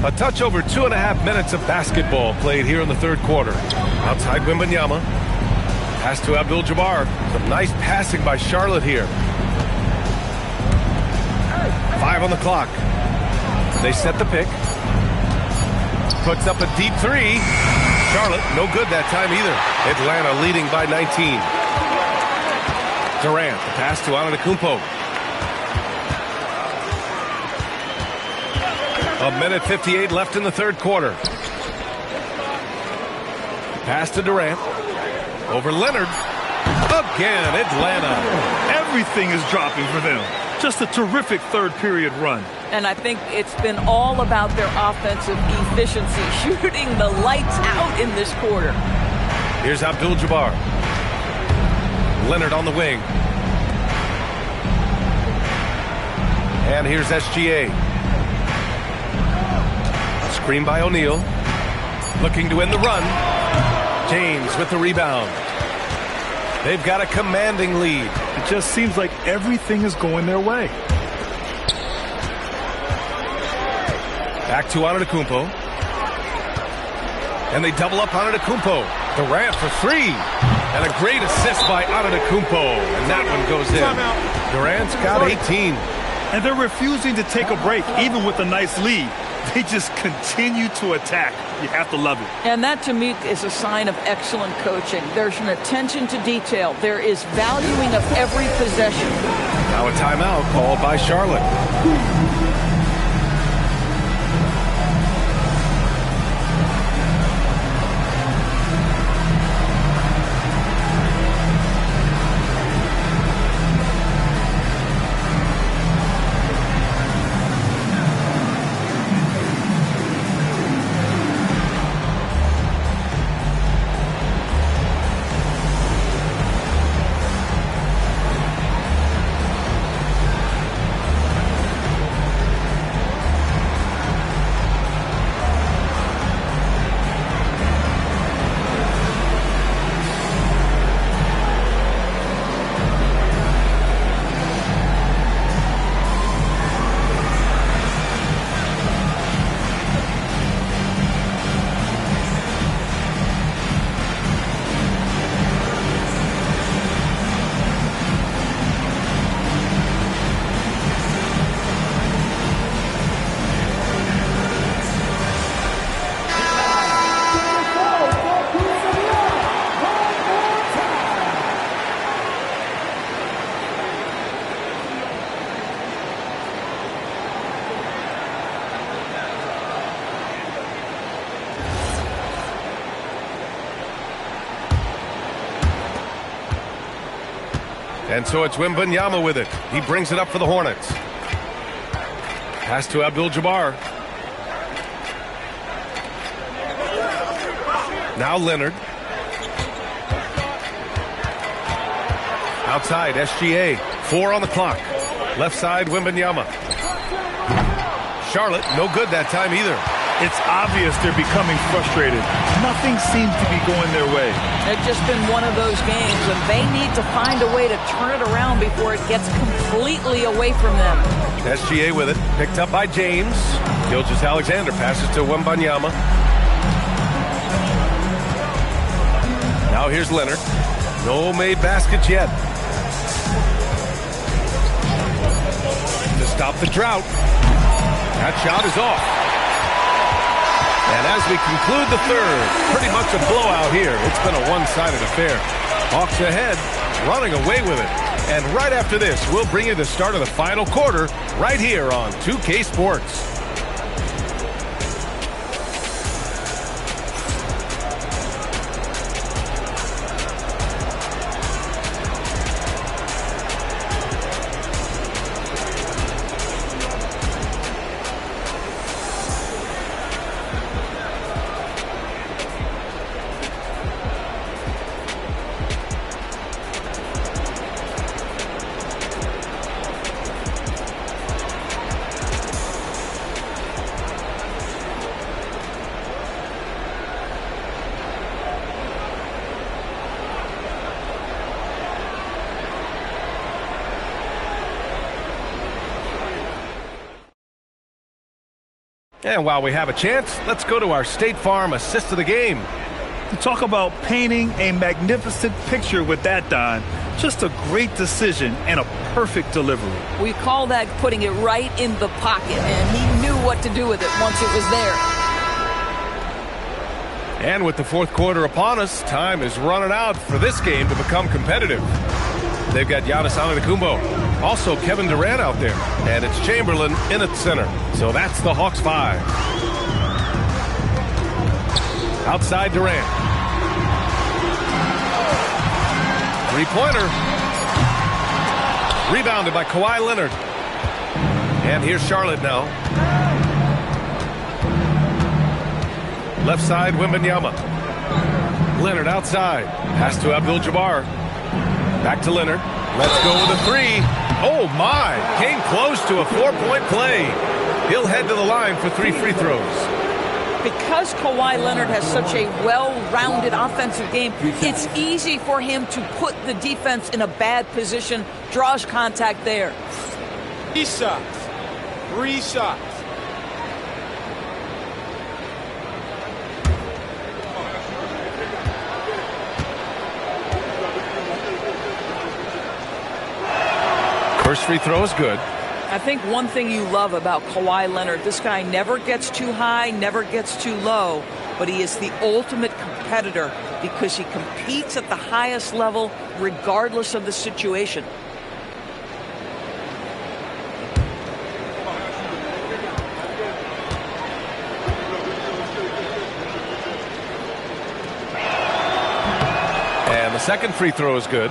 A touch over 2.5 minutes of basketball played here in the third quarter. Outside Wembanyama. Pass to Abdul-Jabbar. Some nice passing by Charlotte here. 5 on the clock. They set the pick. Puts up a deep three. Charlotte, no good that time either. Atlanta leading by 19. Durant, the pass to Antetokounmpo. 1:58 left in the third quarter. Pass to Durant. Over Leonard. Again, Atlanta. Everything is dropping for them. Just a terrific third period run. And I think it's been all about their offensive efficiency, shooting the lights out in this quarter. Here's Abdul-Jabbar. Leonard on the wing. And here's SGA. Screen by O'Neal. Looking to win the run. James with the rebound. They've got a commanding lead. It just seems like everything is going their way. Back to Antetokounmpo. And they double up Antetokounmpo. Durant for three. And a great assist by Antetokounmpo. And that one goes in. Durant's got 18. And they're refusing to take a break, even with a nice lead. They just continue to attack. You have to love it. And that, to me, is a sign of excellent coaching. There's an attention to detail. There is valuing of every possession. Now a timeout called by Charlotte. And so it's Wembanyama with it. He brings it up for the Hornets. Pass to Abdul-Jabbar. Now Leonard. Outside, SGA. 4 on the clock. Left side, Wembanyama. Charlotte, no good that time either. It's obvious they're becoming frustrated. Nothing seems to be going their way. It's just been one of those games, and they need to find a way to turn it around before it gets completely away from them. SGA with it, picked up by James. Gilgeous-Alexander passes to Wembanyama. Now here's Leonard. No made baskets yet. To stop the drought. That shot is off. And as we conclude the third, pretty much a blowout here. It's been a one-sided affair. Hawks ahead, running away with it. And right after this, we'll bring you the start of the final quarter right here on 2K Sports. And while we have a chance, let's go to our State Farm assist of the game. You talk about painting a magnificent picture with that, Don. Just a great decision and a perfect delivery. We call that putting it right in the pocket, and he knew what to do with it once it was there. And with the fourth quarter upon us, time is running out for this game to become competitive. They've got Giannis Antetokounmpo, also Kevin Durant out there, and it's Chamberlain in at center. So that's the Hawks 5. Outside Durant. Three-pointer. Rebounded by Kawhi Leonard. And here's Charlotte now. Left side, Wembanyama. Leonard outside. Pass to Abdul-Jabbar. Back to Leonard. Let's go with a three. Oh, my. Came close to a 4-point play. He'll head to the line for 3 free throws. Because Kawhi Leonard has such a well-rounded offensive game, it's easy for him to put the defense in a bad position, draws contact there. 3 shots. 3 shots. First free throw is good. I think one thing you love about Kawhi Leonard, this guy never gets too high, never gets too low, but he is the ultimate competitor because he competes at the highest level regardless of the situation. And the second free throw is good.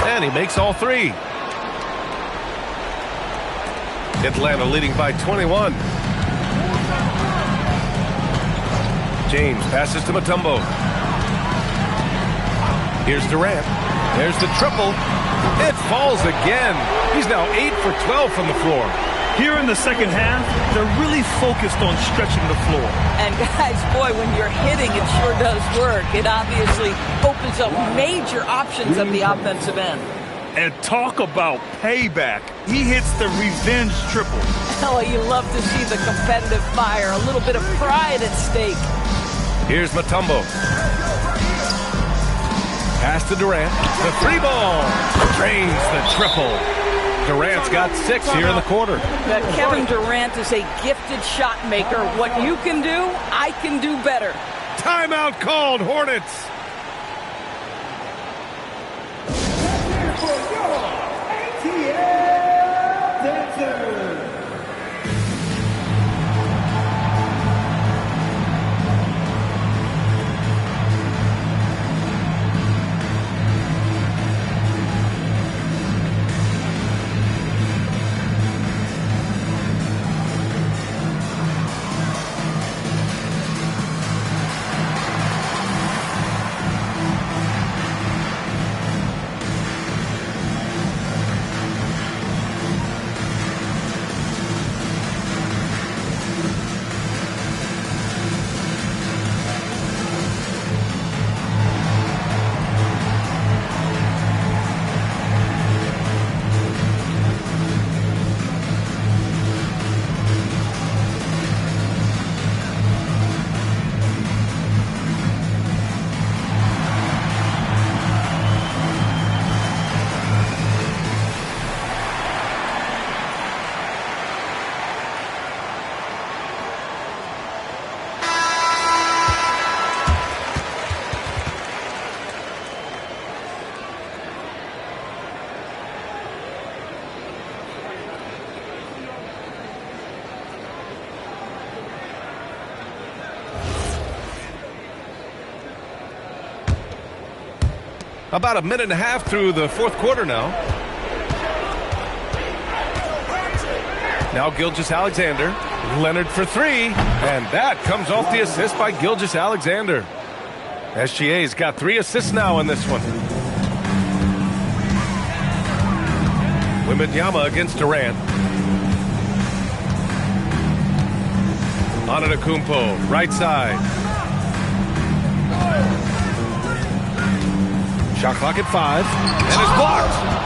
And he makes all three. Atlanta leading by 21. James passes to Mutombo. Here's Durant. There's the triple. It falls again. He's now 8 for 12 from the floor. Here in the second half, they're really focused on stretching the floor. And guys, boy, when you're hitting, it sure does work. It obviously opens up major options at the offensive end. And talk about payback. He hits the revenge triple. Oh, you love to see the competitive fire. A little bit of pride at stake. Here's Mutombo. Pass to Durant. The three ball. Drains the triple. Durant's got 6 here in the quarter. Kevin Durant is a gifted shot maker. What you can do, I can do better. Timeout called, Hornets. About a minute and a half through the fourth quarter now. Now Gilgeous-Alexander. Leonard for 3. And that comes off the assist by Gilgeous-Alexander. SGA's got 3 assists now in this one. Wembanyama against Durant. Antetokounmpo, right side. Shot clock at 5, and it's blocked.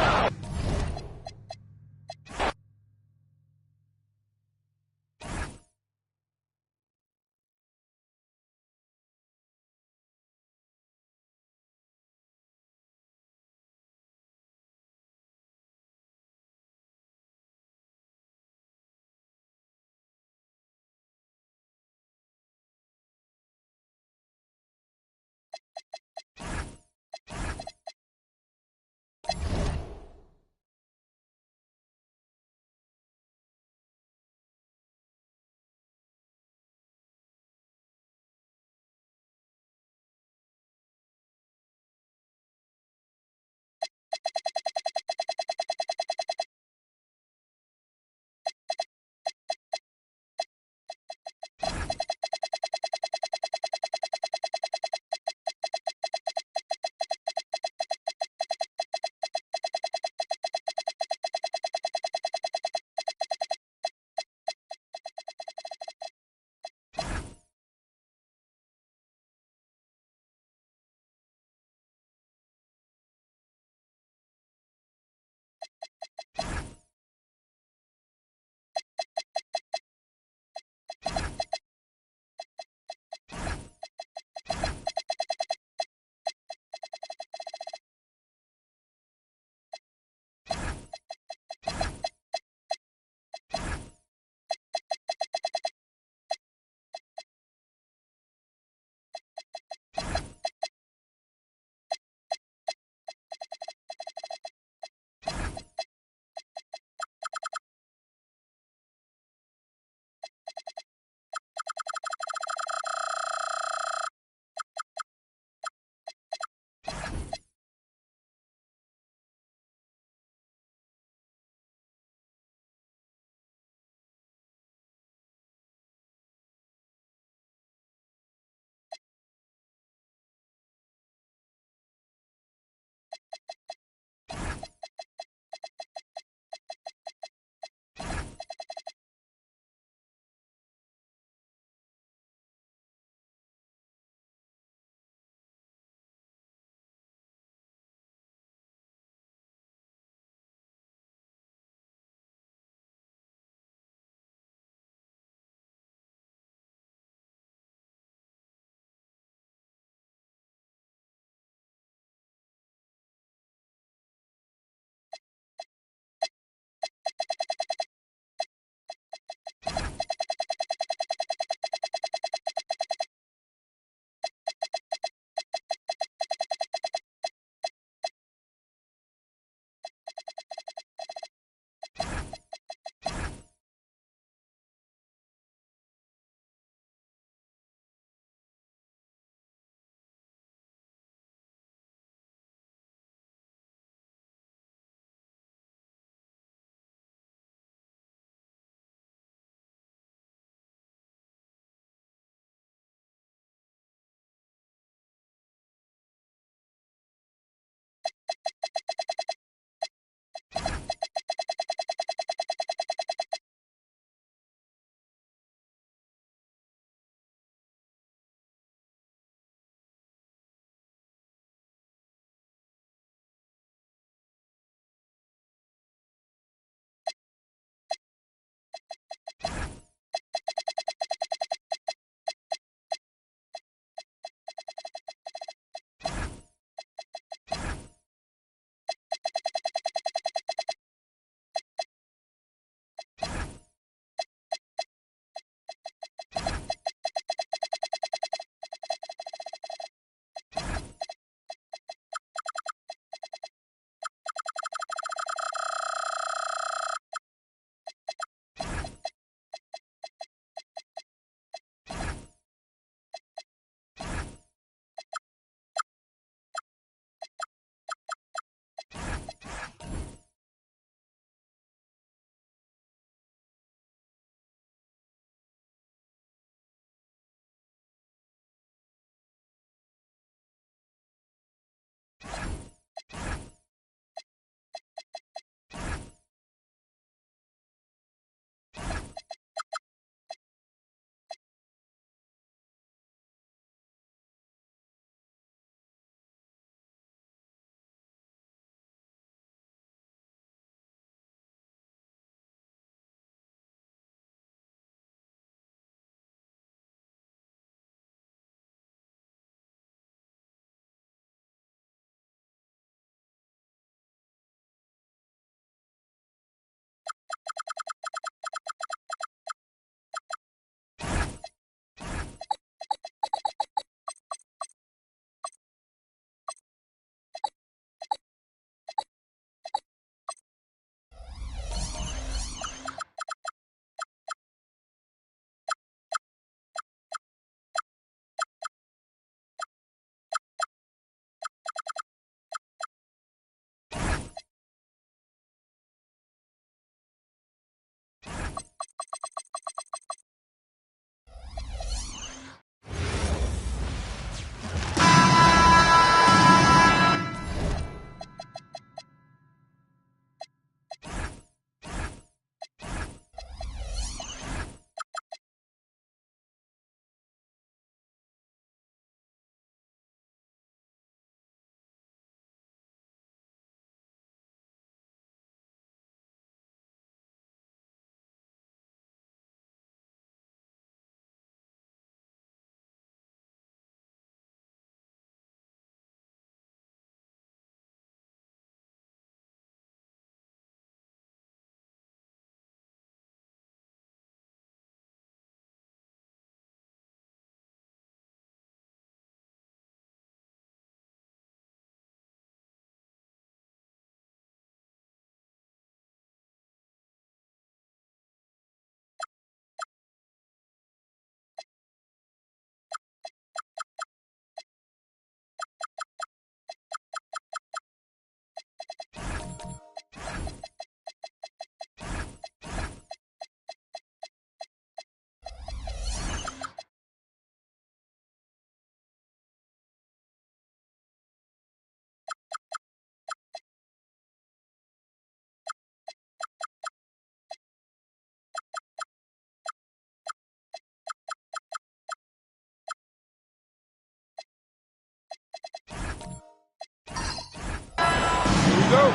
go.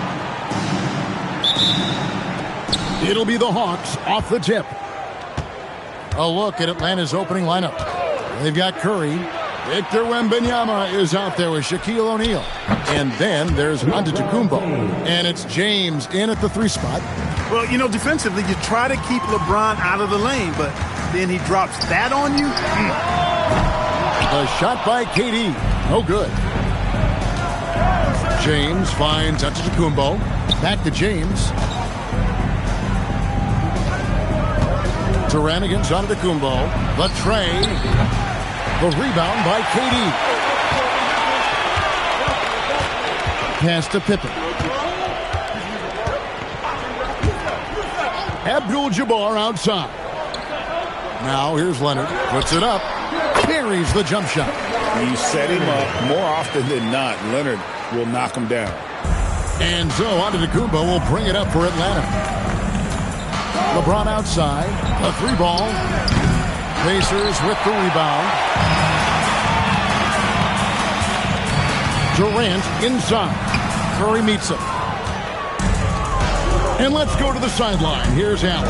It'll be the Hawks off the tip. A look at Atlanta's opening lineup. They've got Curry. Victor Wembanyama is out there with Shaquille O'Neal. And then there's Antetokounmpo. And it's James in at the 3 spot. Well, you know, defensively, you try to keep LeBron out of the lane, but then he drops that on you. The shot by KD. No good. James finds Antetokounmpo. Back to James. Durant against Antetokounmpo. The tray. The rebound by KD. Pass to Pippen. Abdul-Jabbar outside. Now here's Leonard. Puts it up. Buries the jump shot. You set him up more often than not. Leonard will knock him down. And so Antetokounmpo will bring it up for Atlanta. LeBron outside. A 3-ball. Pacers with the rebound. Durant inside. Curry meets him. And let's go to the sideline. Here's Allen.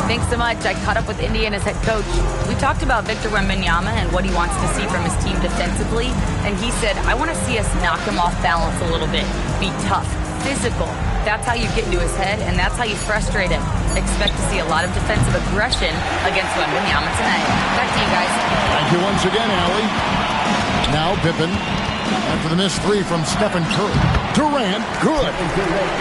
Thanks so much. I caught up with Indiana's head coach. We talked about Victor Wembanyama and what he wants to see from his team defensively. And he said, I want to see us knock him off balance a little bit. Be tough, physical. That's how you get into his head, and that's how you frustrate him. Expect to see a lot of defensive aggression against Wembanyama tonight. Back to you guys. Thank you once again, Allie. Now Pippen. After the missed 3 from Stephen Curry. Durant, good.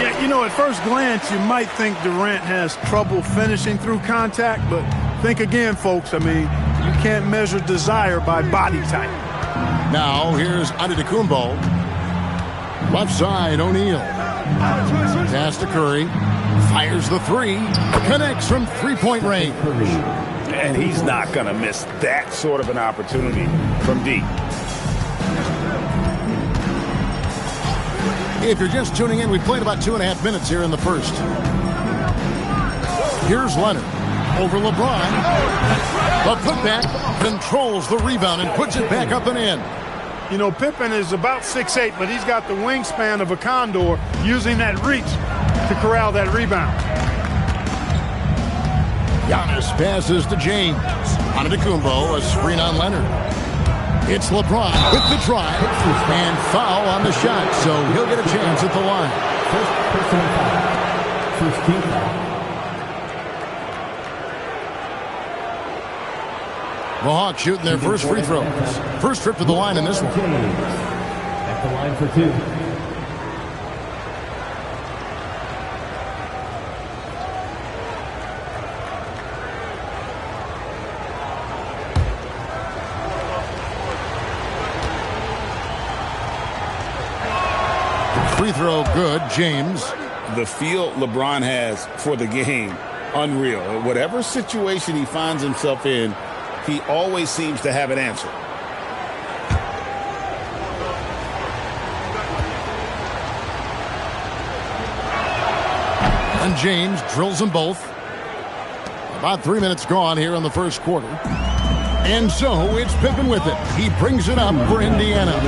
Yeah, you know, at first glance, you might think Durant has trouble finishing through contact, but think again, folks. I mean, you can't measure desire by body type. Now, here's Antetokounmpo. Left side, O'Neal. Pass to Curry. Fires the 3. Connects from 3-point range. And he's not going to miss that sort of an opportunity from deep. If you're just tuning in, we played about 2.5 minutes here in the first. Here's Leonard over LeBron. The putback controls the rebound and puts it back up and in. You know, Pippen is about 6'8", but he's got the wingspan of a condor, using that reach to corral that rebound. Giannis passes to James. Antetokounmpo, a screen on Leonard. It's LeBron with the drive and foul on the shot, so he'll get a chance at the line. First personal foul. First team foul. The Hawks shooting their first free throws. First trip to the line in this one. At the line for 2. Free throw good, James. The feel LeBron has for the game, unreal. Whatever situation he finds himself in, he always seems to have an answer. And James drills them both. About 3 minutes gone here in the first quarter. And so it's Pippen with it. He brings it up for Indiana.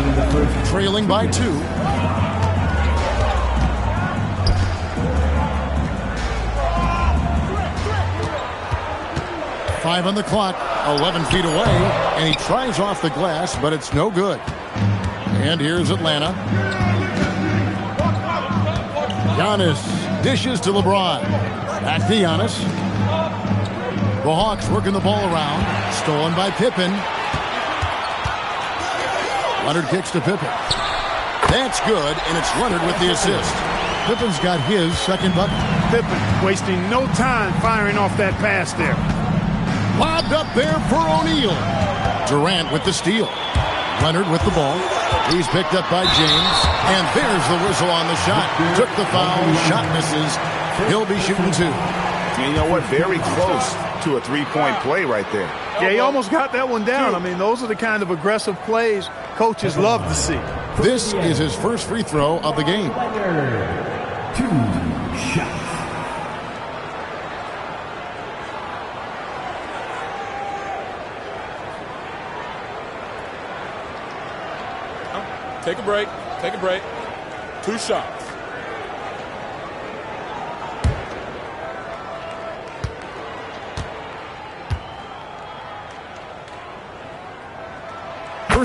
Trailing by 2. Five on the clock, 11 feet away, and he tries off the glass, but it's no good. And here's Atlanta. Giannis dishes to LeBron. Back to Giannis. The Hawks working the ball around. Stolen by Pippen. Leonard kicks to Pippen. That's good, and it's Leonard with the assist. Pippen's got his second bucket. Pippen wasting no time firing off that pass there. Lobbed up there for O'Neal. Durant with the steal. Leonard with the ball. He's picked up by James. And there's the whistle on the shot. Took the foul. Shot misses. He'll be shooting 2. And you know what? Very close to a 3-point play right there. Yeah, he almost got that one down. I mean, those are the kind of aggressive plays coaches love to see. This is his first free throw of the game. 2 shots. Take a break. Take a break. 2 shots.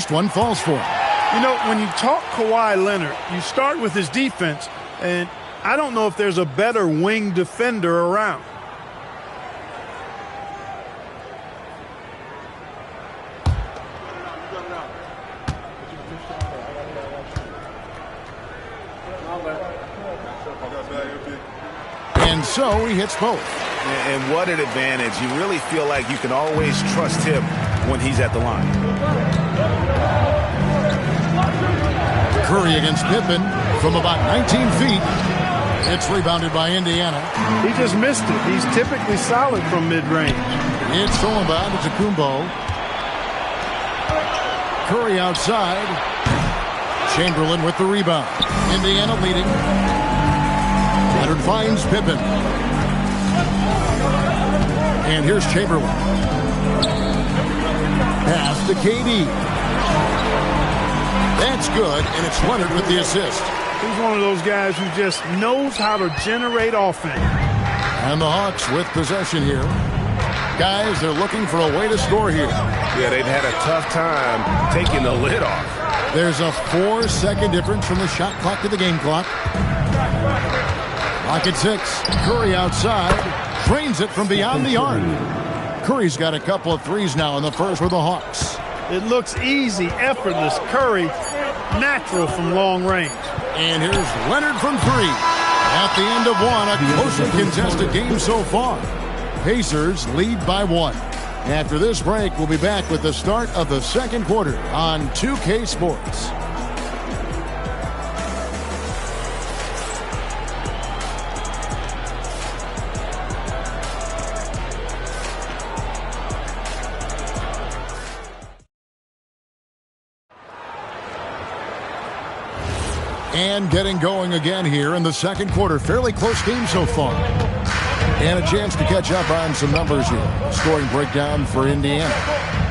first one falls for him. You know, when you talk Kawhi Leonard, you start with his defense, and I don't know if there's a better wing defender around. And so he hits both. And what an advantage. You really feel like you can always trust him when he's at the line. Curry against Pippen from about 19 feet. It's rebounded by Indiana. He just missed it. He's typically solid from mid-range. It's stolen by Antetokounmpo. Curry outside. Chamberlain with the rebound. Indiana leading. Leonard finds Pippen. And here's Chamberlain. Pass to KD. That's good, and it's Leonard with the assist. He's one of those guys who just knows how to generate offense. And the Hawks with possession here. Guys, they're looking for a way to score here. Yeah, they've had a tough time taking the lid off. There's a 4-second difference from the shot clock to the game clock. Clock at 6. Curry outside. Drains it from beyond the arc. Curry's got a couple of threes now in the first with the Hawks. It looks easy, effortless. Curry, natural from long range. And here's Leonard from 3. At the end of one, a closely contested game so far. Pacers lead by 1. After this break, we'll be back with the start of the second quarter on 2K Sports. And getting going again here in the second quarter. Fairly close game so far. And a chance to catch up on some numbers here. Scoring breakdown for Indiana.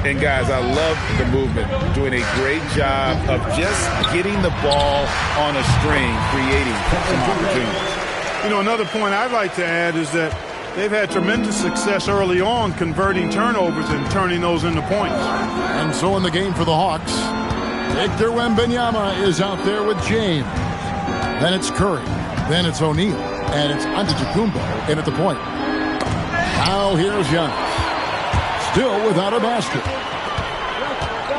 And guys, I love the movement. You're doing a great job of just getting the ball on a string, creating some opportunities. You know, another point I'd like to add is that they've had tremendous success early on converting turnovers and turning those into points. And so in the game for the Hawks, Victor Wembanyama is out there with James. Then it's Curry. Then it's O'Neal. And it's Antetokounmpo in at the point. Now here's Giannis. Still without a basket.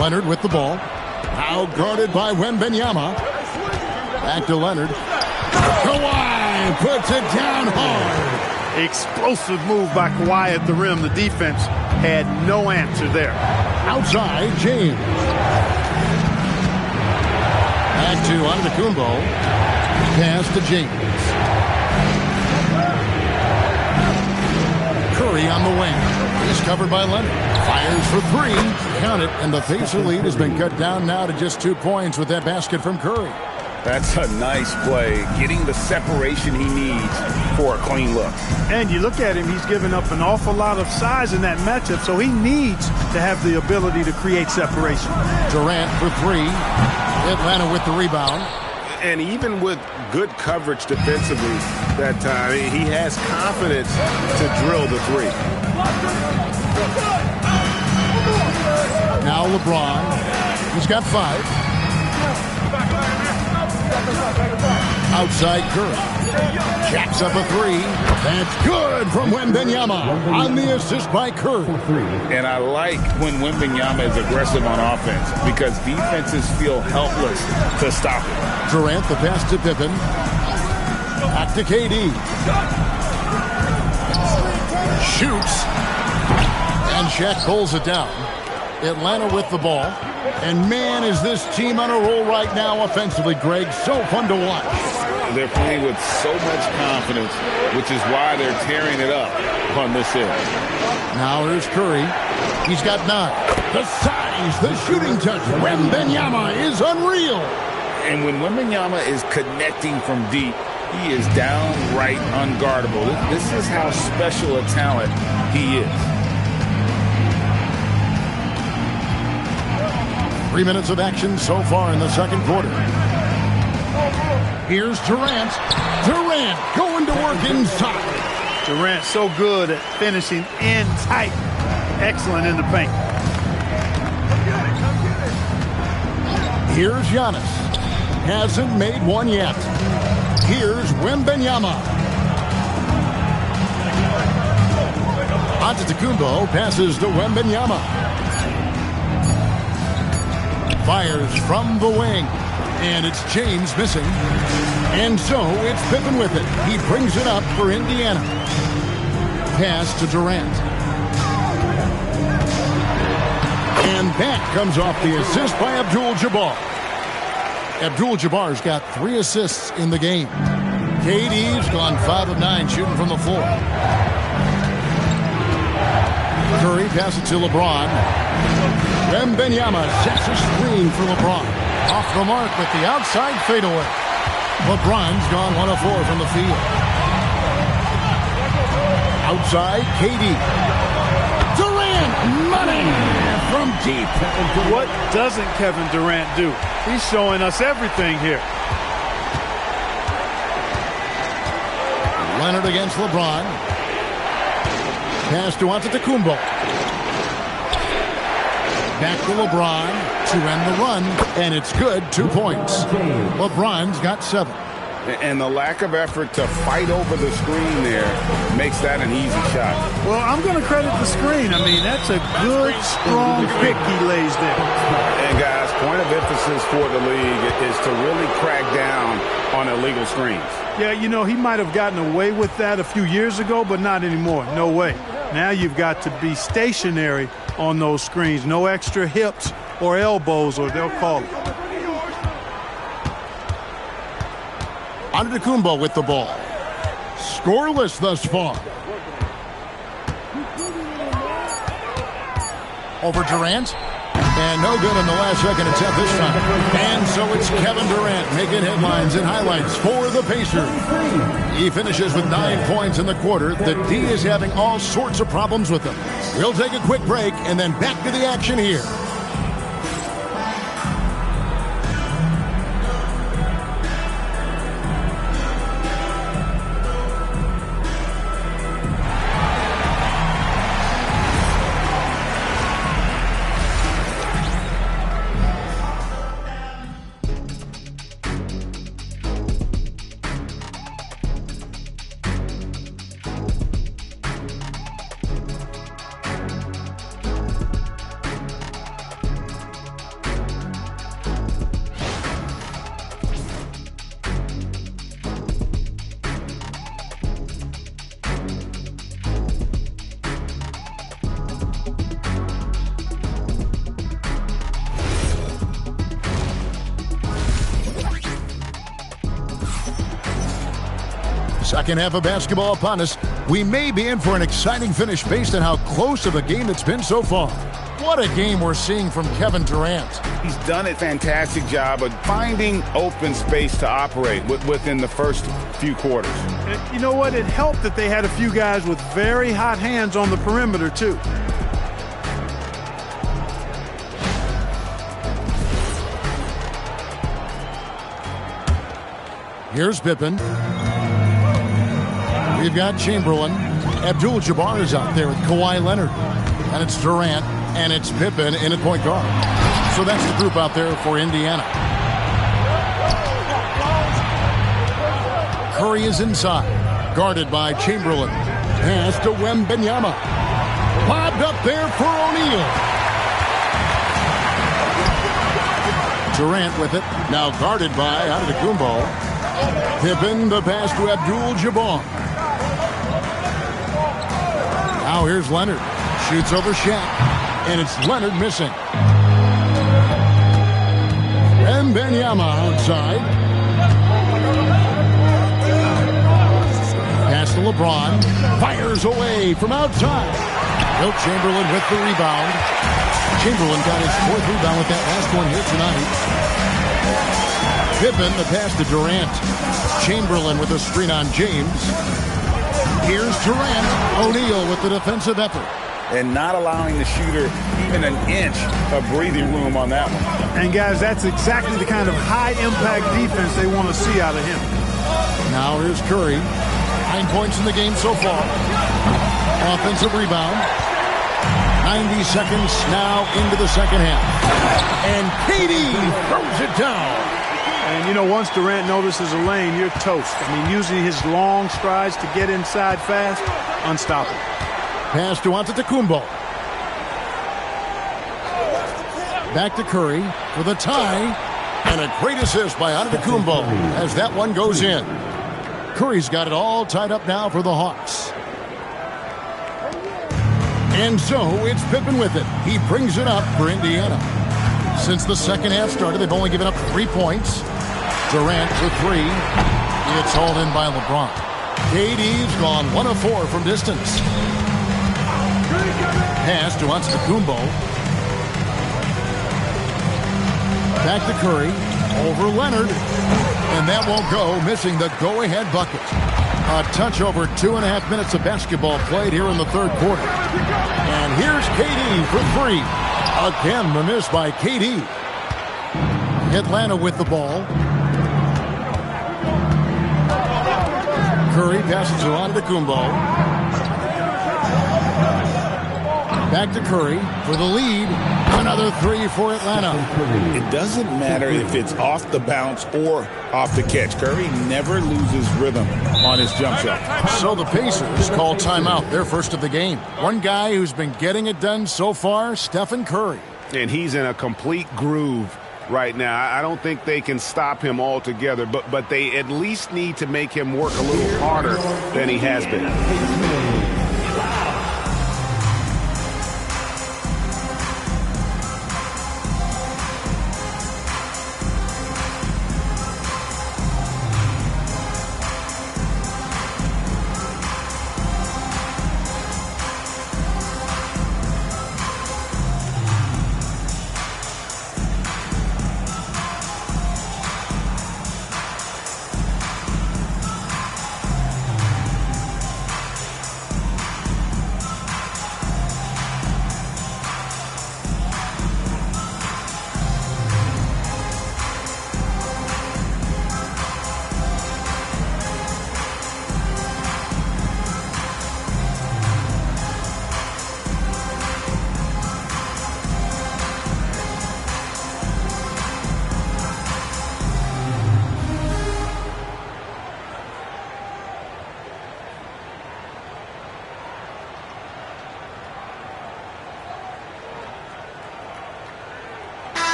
Leonard with the ball. Now guarded by Wembanyama. Back to Leonard. Kawhi puts it down hard. Explosive move by Kawhi at the rim. The defense had no answer there. Outside, James. Back to Antetokounmpo. Pass to James. Curry on the wing. He's covered by Leonard. Fires for 3. Count it. And the Pacer lead has been cut down now to just 2 points with that basket from Curry. That's a nice play, getting the separation he needs for a clean look. And you look at him, he's given up an awful lot of size in that matchup, so he needs to have the ability to create separation. Durant for 3. Atlanta with the rebound. And even with good coverage defensively that time, he has confidence to drill the 3. Now LeBron. He's got 5. Outside Curry. Jacks up a 3. That's good from Wembanyama on the assist by Curry. And I like when Wembanyama is aggressive on offense because defenses feel helpless to stop it. Durant, the pass to Pippen. Back to KD. Shoots. And Shaq pulls it down. Atlanta with the ball. And man, is this team on a roll right now offensively, Greg. So fun to watch. They're playing with so much confidence, which is why they're tearing it up on this end. Now here's Curry. He's got 9. The size, the shooting touch. Wembanyama is unreal. And when Wembanyama is connecting from deep, he is downright unguardable. This is how special a talent he is. 3 minutes of action so far in the second quarter. Here's Durant. Durant going to work inside. Durant so good at finishing in tight. Excellent in the paint. Here's Giannis. Hasn't made one yet. Here's Wembanyama. Antetokounmpo passes to Wembanyama. Fires from the wing. And it's James missing. And so it's Pippen with it. He brings it up for Indiana. Pass to Durant. And that comes off the assist by Abdul-Jabbar. Abdul-Jabbar's got 3 assists in the game. KD's gone 5 of 9 shooting from the floor. Curry passes to LeBron. Wembanyama sets a screen for LeBron. Off the mark with the outside fadeaway. LeBron's gone 1 of 4 from the field. Outside, KD. Durant, money from deep. What doesn't Kevin Durant do? He's showing us everything here. Leonard against LeBron. Pass to Antetokounmpo. Back to LeBron to end the run, and it's good. 2 points. LeBron's got 7. And the lack of effort to fight over the screen there makes that an easy shot. Well, I'm going to credit the screen. I mean, that's a good, strong pick he lays there. And, guys, point of emphasis for the league is to really crack down on illegal screens. Yeah, you know, he might have gotten away with that a few years ago, but not anymore. No way. Now you've got to be stationary on those screens. No extra hips or elbows, or they'll call it. Antetokounmpo with the ball. Scoreless thus far. Over Durant. And no good in the last second attempt this time. And so it's Kevin Durant making headlines and highlights for the Pacers. He finishes with 9 points in the quarter. The D is having all sorts of problems with him. We'll take a quick break and then back to the action here. Second half of basketball upon us. We may be in for an exciting finish based on how close of a game it's been so far. What a game we're seeing from Kevin Durant. He's done a fantastic job of finding open space to operate within the first few quarters. And you know what? It helped that they had a few guys with very hot hands on the perimeter, too. Here's Pippen. We've got Chamberlain. Abdul-Jabbar is out there with Kawhi Leonard. And it's Durant, and it's Pippen in at point guard. So that's the group out there for Indiana. Curry is inside, guarded by Chamberlain. Pass to Wembanyama. Bobbed up there for O'Neal. Durant with it, now guarded by Antetokounmpo. Pippen, the pass to Abdul-Jabbar. Now here's Leonard. Shoots over Shaq. And it's Leonard missing. Wembanyama outside. Pass to LeBron. Fires away from outside. Wilt Chamberlain with the rebound. Chamberlain got his 4th rebound with that last one here tonight. Pippen, the pass to Durant. Chamberlain with a screen on James. Here's Durant. O'Neal with the defensive effort. And not allowing the shooter even an inch of breathing room on that one. And, guys, that's exactly the kind of high-impact defense they want to see out of him. Now here's Curry. 9 points in the game so far. Offensive rebound. 90 seconds now into the second half. And KD throws it down. And, you know, once Durant notices a lane, you're toast. I mean, using his long strides to get inside fast, unstoppable. Pass to Antetokounmpo. Back to Curry for the tie. And a great assist by Antetokounmpo as that one goes in. Curry's got it all tied up now for the Hawks. And so it's Pippen with it. He brings it up for Indiana. Since the second half started, they've only given up 3 points. Durant for 3. It's hauled in by LeBron. KD's gone 1 of 4 from distance. Pass to Antetokounmpo. Back to Curry. Over Leonard. And that won't go, missing the go-ahead bucket. A touch over 2.5 minutes of basketball played here in the third quarter. And here's KD for 3. Again, the miss by KD. Atlanta with the ball. Curry passes to Antetokounmpo. Back to Curry for the lead. Another 3 for Atlanta. It doesn't matter if it's off the bounce or off the catch. Curry never loses rhythm on his jump shot. So the Pacers call timeout, their first of the game. One guy who's been getting it done so far, Stephen Curry. And he's in a complete groove right now. I don't think they can stop him altogether, but they at least need to make him work a little harder than he has been.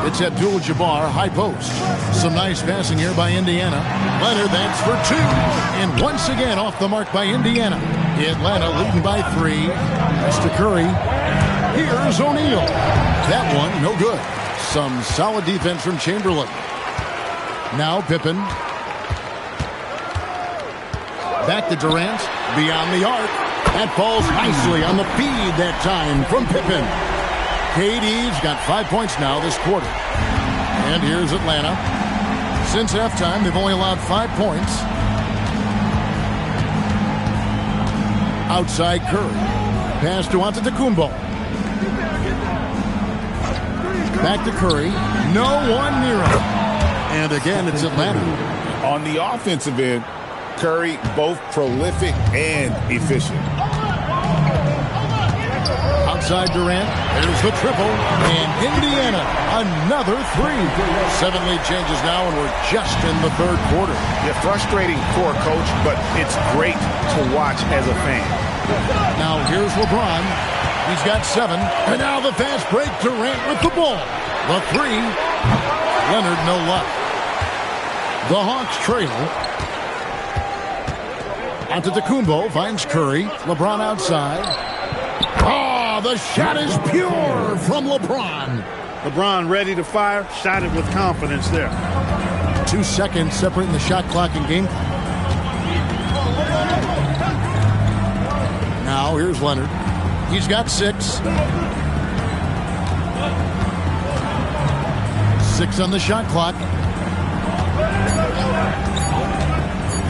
It's Abdul-Jabbar, high post. Some nice passing here by Indiana. Leonard, that's for 2. And once again off the mark by Indiana. Atlanta leading by 3. That's to Curry. Here's O'Neal. That one, no good. Some solid defense from Chamberlain. Now Pippen. Back to Durant. Beyond the arc. That falls nicely on the feed that time from Pippen. KD's got 5 points now this quarter. And here's Atlanta. Since halftime, they've only allowed 5 points. Outside Curry. Pass to Antetokounmpo. Back to Curry. No one near him. And again, it's Atlanta. On the offensive end, Curry both prolific and efficient. Outside Durant, there's the triple, and Indiana, another 3. 7 lead changes now, and we're just in the third quarter. Yeah, frustrating for a coach, but it's great to watch as a fan. Now here's LeBron. He's got 7, and now the fast break. Durant with the ball. The 3. Leonard, no luck. The Hawks trail. Antetokounmpo finds Curry. LeBron outside. The shot is pure from LeBron. LeBron ready to fire, shot it with confidence there. 2 seconds separating the shot clock and game. Now here's Leonard. He's got 6. 6 on the shot clock.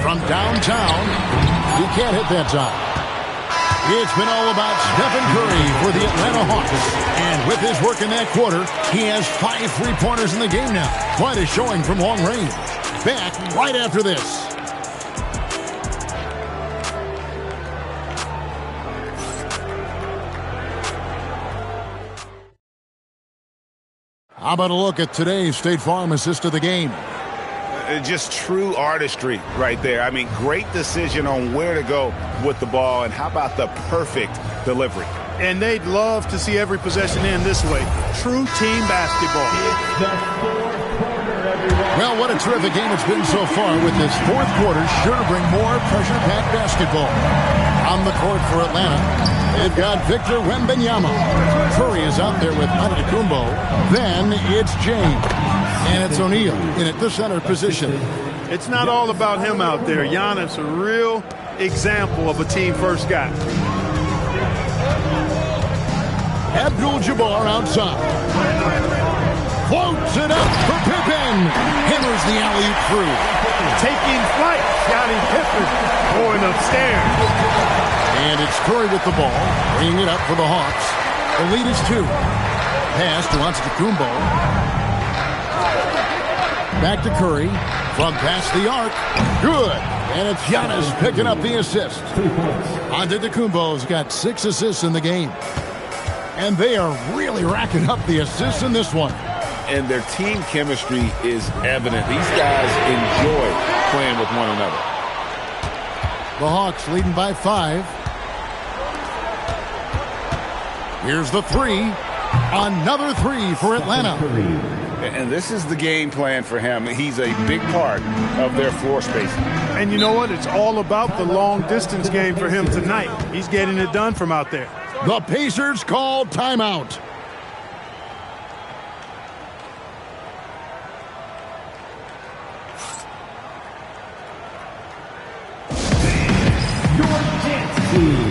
From downtown, he can't hit that time. It's been all about Stephen Curry for the Atlanta Hawks. And with his work in that quarter, he has 5 3-pointers in the game now. Quite a showing from long range. Back right after this. How about a look at today's State Farm assist of the game? Just true artistry right there. I mean, great decision on where to go with the ball, and how about the perfect delivery? And they'd love to see every possession end this way. True team basketball. Well, what a terrific game it's been so far, with this fourth quarter sure to bring more pressure-packed basketball. On the court for Atlanta, they've got Victor Wembanyama. Curry is out there with Antetokounmpo. Then it's James. And it's O'Neal in at the center position. It's not all about him out there. Giannis, a real example of a team-first guy. Abdul-Jabbar outside. Floats it up for Pippen. Hammers the alley-oop through. Taking flight, Scottie Pippen going upstairs. And it's Curry with the ball, bringing it up for the Hawks. The lead is 2. Pass to Antetokounmpo. Back to Curry. From past the arc. Good. And it's Giannis picking up the assist. Antetokounmpo's got 6 assists in the game. And they are really racking up the assists in this one. And their team chemistry is evident. These guys enjoy playing with one another. The Hawks leading by 5. Here's the 3. Another 3 for Atlanta. And this is the game plan for him. He's a big part of their floor spacing. And you know what? It's all about the long-distance game for him tonight. He's getting it done from out there. The Pacers call timeout. Your dance team.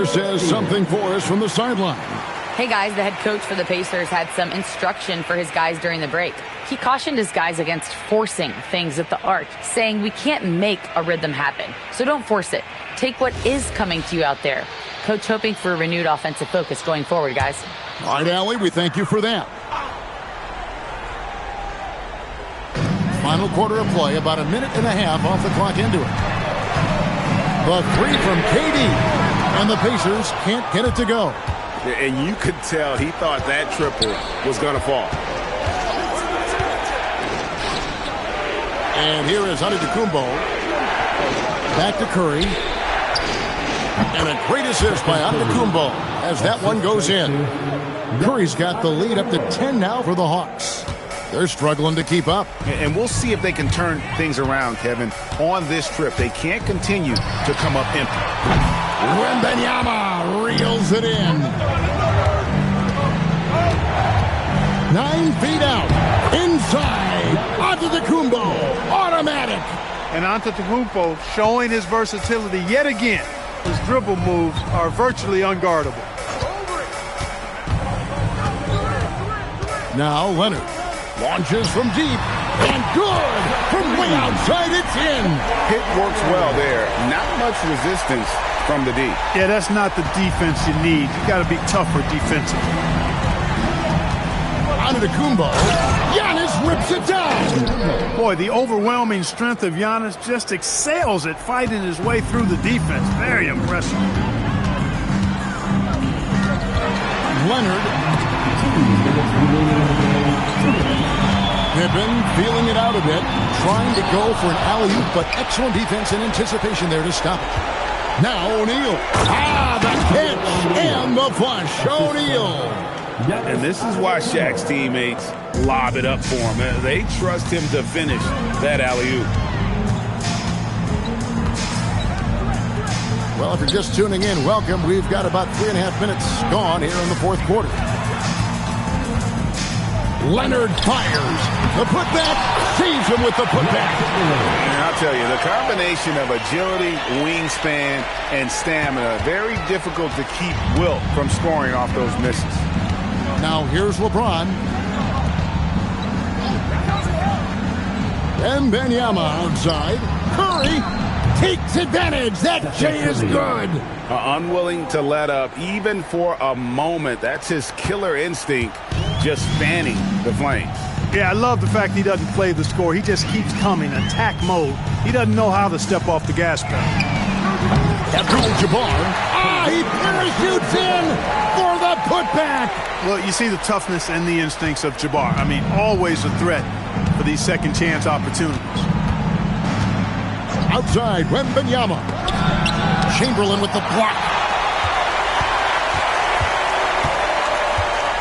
Says something for us from the sideline. Hey guys, the head coach for the Pacers had some instruction for his guys during the break. He cautioned his guys against forcing things at the arc, saying we can't make a rhythm happen, so don't force it. Take what is coming to you out there. Coach hoping for a renewed offensive focus going forward, guys. All right, Allie, we thank you for that. Final quarter of play, about a minute and a half off the clock into it. The 3 from KD. And the Pacers can't get it to go. And you could tell he thought that triple was going to fall. And here is Antetokounmpo. Back to Curry. And a great assist by Antetokounmpo as that one goes in. Curry's got the lead up to 10 now for the Hawks. They're struggling to keep up. And we'll see if they can turn things around, Kevin, on this trip. They can't continue to come up empty. Wembanyama reels it in. 9 feet out. Inside. Antetokounmpo. Automatic. And Antetokounmpo showing his versatility yet again. His dribble moves are virtually unguardable. Now Leonard launches from deep. And good. From way outside, it's in. Hit works well there. Not much resistance from the D. Yeah, that's not the defense you need. You got to be tougher defensively. Antetokounmpo. Giannis rips it down. Boy, the overwhelming strength of Giannis just excels at fighting his way through the defense. Very impressive. Leonard. Pippen feeling it out a bit, trying to go for an alley-oop, but excellent defense and anticipation there to stop it. Now O'Neal. The catch and the flush. O'Neal. And this is why Shaq's teammates lob it up for him. They trust him to finish that alley-oop. Well, if you're just tuning in, welcome. We've got about 3.5 minutes gone here in the fourth quarter. Leonard fires. The putback. Saves him with the putback. And I'll tell you, the combination of agility, wingspan, and stamina, very difficult to keep Wilt from scoring off those misses. Now here's LeBron. And Wembanyama outside. Curry takes advantage. That J is good. Unwilling to let up even for a moment. That's his killer instinct, just fanning the flames. Yeah, I love the fact he doesn't play the score. He just keeps coming, attack mode. He doesn't know how to step off the gas pedal. Abdul-Jabbar. He parachutes in for the putback. Well, you see the toughness and the instincts of Jabbar. I mean, always a threat for these second chance opportunities. Outside, Wembanyama. Chamberlain with the block.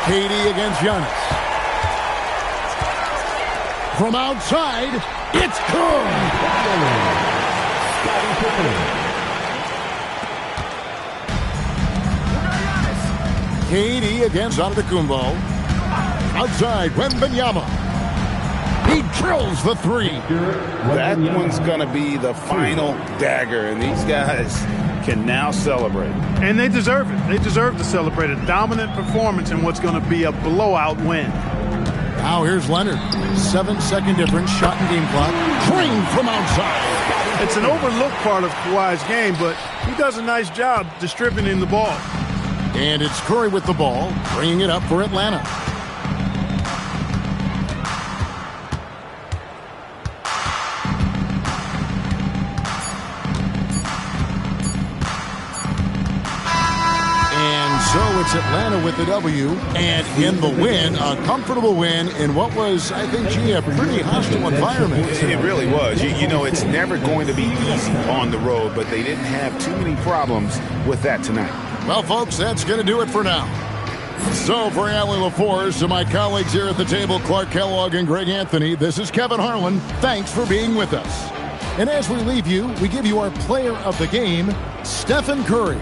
KD against Giannis. From outside, it's good. KD against Antetokounmpo. Outside, Wembanyama. He drills the three. That one's going to be the final dagger, and these guys can now celebrate. And they deserve it. They deserve to celebrate a dominant performance in what's going to be a blowout win. Now here's Leonard. 7-second difference, shot and game clock. Drained from outside. It's an overlooked part of Kawhi's game, but he does a nice job distributing the ball. And it's Curry with the ball, bringing it up for Atlanta. So it's Atlanta with the W, and in the win, a comfortable win in what was, I think, a pretty hostile environment. It really was. You know, it's never going to be easy on the road, but they didn't have too many problems with that tonight. Well, folks, that's going to do it for now. So for Allie LaForce and my colleagues here at the table, Clark Kellogg and Greg Anthony, this is Kevin Harlan. Thanks for being with us. And as we leave you, we give you our player of the game, Stephen Curry.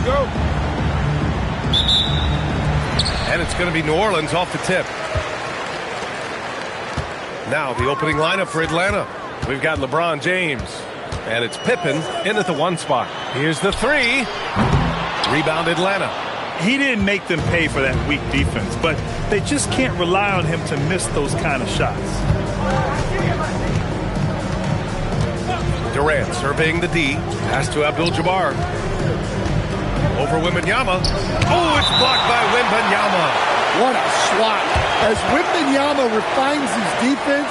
go. And it's going to be New Orleans off the tip. Now the opening lineup for Atlanta. We've got LeBron James. And it's Pippen in at the 1 spot. Here's the 3. Rebound Atlanta. He didn't make them pay for that weak defense, but they just can't rely on him to miss those kind of shots. Durant surveying the D. Pass to Abdul-Jabbar. Over Wembanyama. Oh, it's blocked by Wembanyama. What a swat. As Wembanyama refines his defense,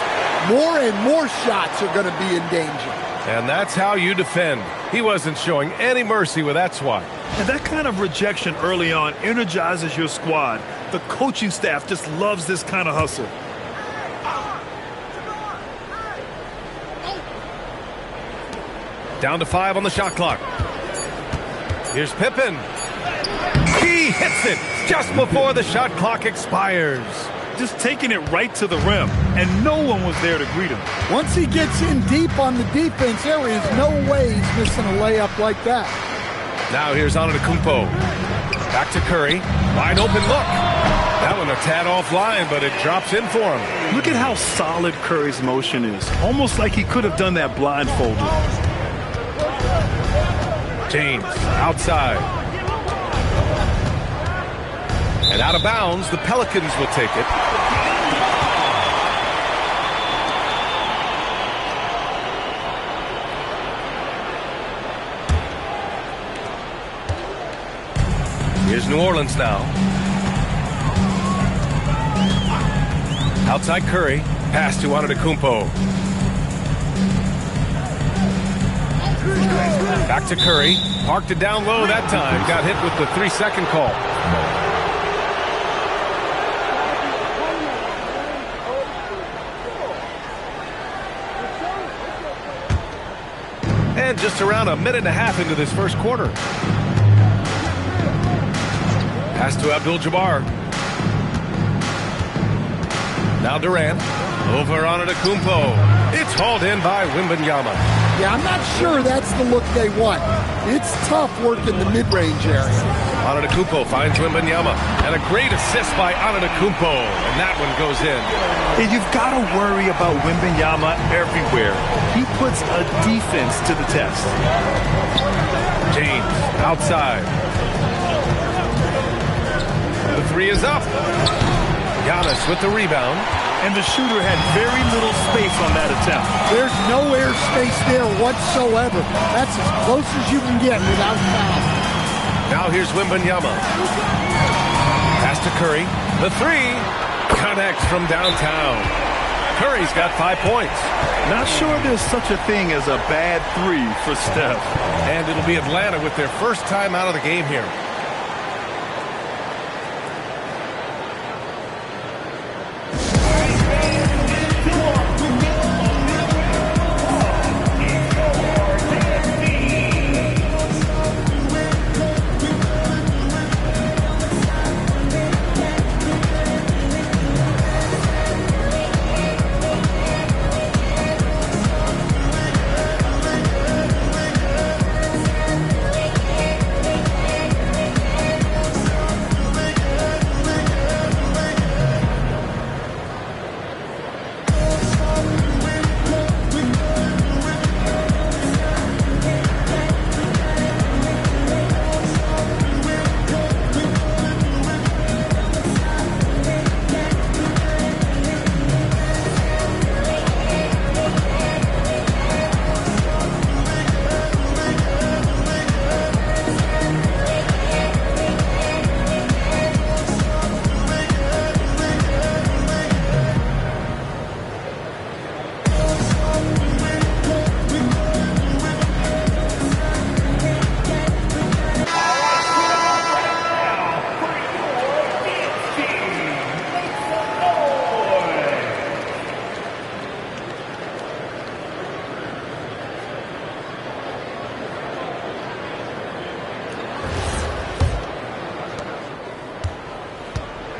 more and more shots are going to be in danger. And that's how you defend. He wasn't showing any mercy with that swat. And that kind of rejection early on energizes your squad. The coaching staff just loves this kind of hustle. Down to 5 on the shot clock. Here's Pippen. He hits it just before the shot clock expires. Just taking it right to the rim, and no one was there to greet him. Once he gets in deep on the defense, there is no way he's missing a layup like that. Now here's Antetokounmpo. Back to Curry. Wide open look. That one a tad offline, but it drops in for him. Look at how solid Curry's motion is. Almost like he could have done that blindfolded. James outside. And out of bounds, the Pelicans will take it. Here's New Orleans now. Outside Curry. Pass to Antetokounmpo. Back to Curry. Parked it down low that time. Got hit with the 3-second call. And just around a minute and a half into this first quarter. Pass to Abdul-Jabbar. Now Durant. Over Antetokounmpo. It's hauled in by Wembanyama. Yeah, I'm not sure that's the look they want. It's tough working the mid-range area. Antetokounmpo finds Wembanyama. And a great assist by Antetokounmpo. And that one goes in. And you've got to worry about Wembanyama everywhere. He puts a defense to the test. James outside. The 3 is up. Giannis with the rebound. And the shooter had very little space on that attempt. There's no air space there whatsoever. That's as close as you can get without foul. Now here's Wembanyama. Pass to Curry. The 3 connects from downtown. Curry's got 5 points. Not sure there's such a thing as a bad 3 for Steph. And it'll be Atlanta with their first time out of the game here.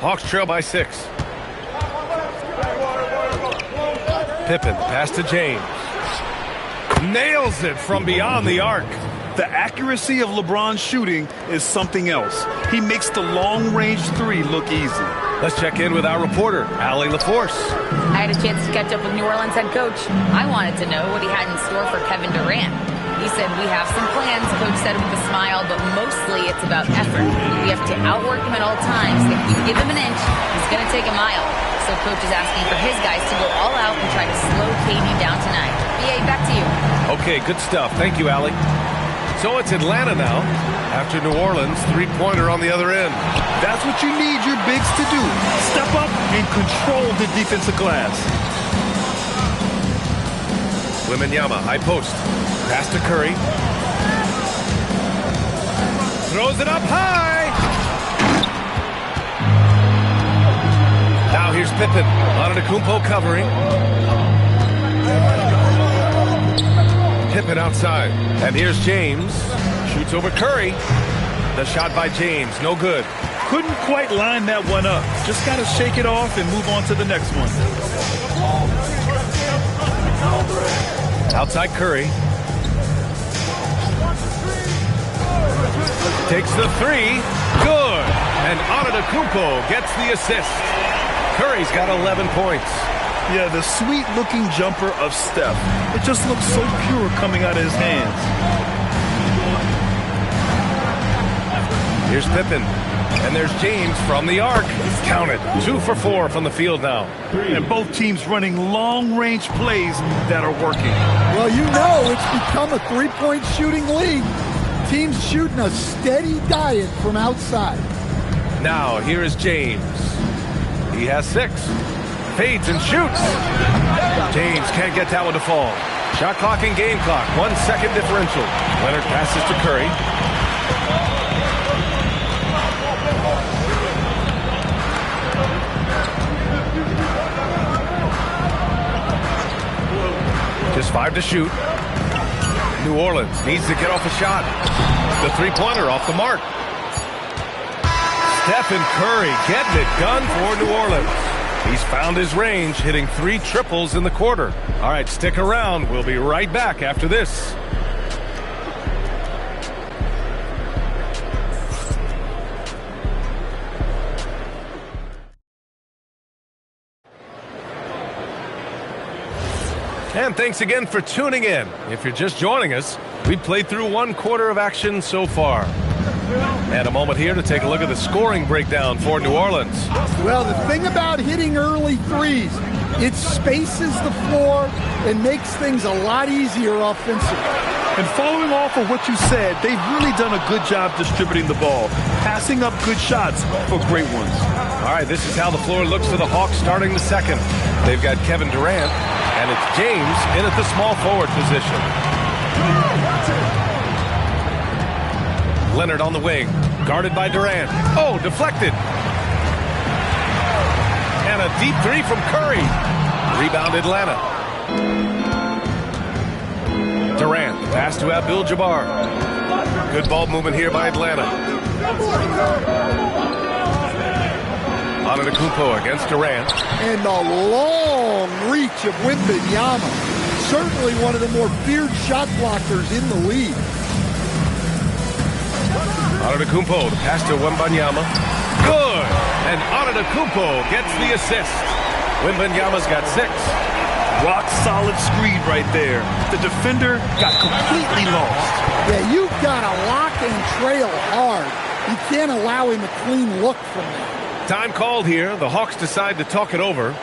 Hawks trail by 6. Pippen, pass to James. Nails it from beyond the arc. The accuracy of LeBron's shooting is something else. He makes the long-range three look easy. Let's check in with our reporter, Allie LaForce. I had a chance to catch up with New Orleans head coach. I wanted to know what he had in store for Kevin Durant. He said, we have some plans, Coach said with a smile, but mostly it's about effort. We have to outwork him at all times. If we give him an inch, he's going to take a mile. So Coach is asking for his guys to go all out and try to slow KD down tonight. BA, back to you. Okay, good stuff. Thank you, Allie. So it's Atlanta now. After New Orleans, three-pointer on the other end. That's what you need your bigs to do. Step up and control the defensive glass. Wembanyama, high post. Pass to Curry. Throws it up high. Now here's Pippen. Antetokounmpo covering. Pippen outside. And here's James. Shoots over Curry. The shot by James. No good. Couldn't quite line that one up. Just got to shake it off and move on to the next one. Outside Curry. Takes the three. Good. And Antetokounmpo gets the assist. Curry's got 11 points. Yeah, the sweet-looking jumper of Steph. It just looks so pure coming out of his hands. Here's Pippen. And there's James from the arc. Counted. 2 for 4 from the field now. And both teams running long-range plays that are working. Well, you know it's become a three-point shooting league. Teams shooting a steady diet from outside. Now, here is James. He has 6. Fades and shoots. James can't get that one to fall. Shot clock and game clock. 1 second differential. Leonard passes to Curry. Just 5 to shoot. New Orleans needs to get off a shot. The three-pointer off the mark. Stephen Curry getting it done for New Orleans. He's found his range, hitting 3 triples in the quarter. All right, stick around. We'll be right back after this. And thanks again for tuning in. If you're just joining us, we played through 1 quarter of action so far. And a moment here to take a look at the scoring breakdown for New Orleans. Well, the thing about hitting early threes, it spaces the floor and makes things a lot easier offensively. And following off of what you said, they've really done a good job distributing the ball, passing up good shots for great ones. All right, this is how the floor looks for the Hawks starting the second. They've got Kevin Durant, and it's James in at the small forward position. Leonard on the wing, guarded by Durant. Oh, deflected. And a deep 3 from Curry. Rebound Atlanta. Durant, pass to Abdul-Jabbar. Good ball movement here by Atlanta. Antetokounmpo against Durant. And the long reach of Wembanyama. Certainly one of the more feared shot blockers in the league. Antetokounmpo, the pass to Wembanyama. Good! And Antetokounmpo gets the assist. Wembanyama's got 6. Rock solid screen right there. The defender got completely lost. Yeah, you've got to lock and trail hard. You can't allow him a clean look from that. Time called here. The Hawks decide to talk it over.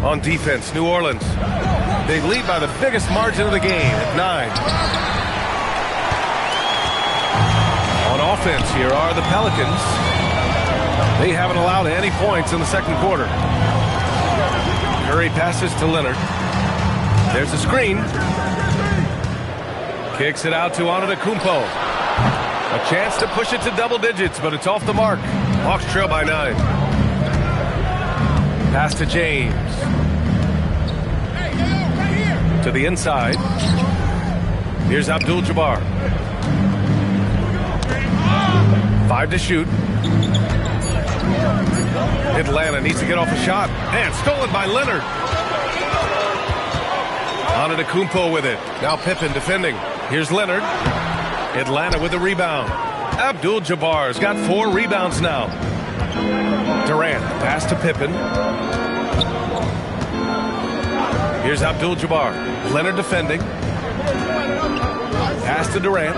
On defense, New Orleans. They lead by the biggest margin of the game at 9. On offense, here are the Pelicans. They haven't allowed any points in the second quarter. Curry passes to Leonard. There's a screen. Kicks it out to Antetokounmpo. A chance to push it to double digits, but it's off the mark. Hawks trail by 9. Pass to James. To the inside. Here's Abdul-Jabbar. 5 to shoot. Atlanta needs to get off a shot. And stolen by Leonard. Antetokounmpo with it. Now Pippen defending. Here's Leonard. Atlanta with the rebound. Abdul-Jabbar's got 4 rebounds now. Durant, pass to Pippen. Here's Abdul-Jabbar. Leonard defending. Pass to Durant.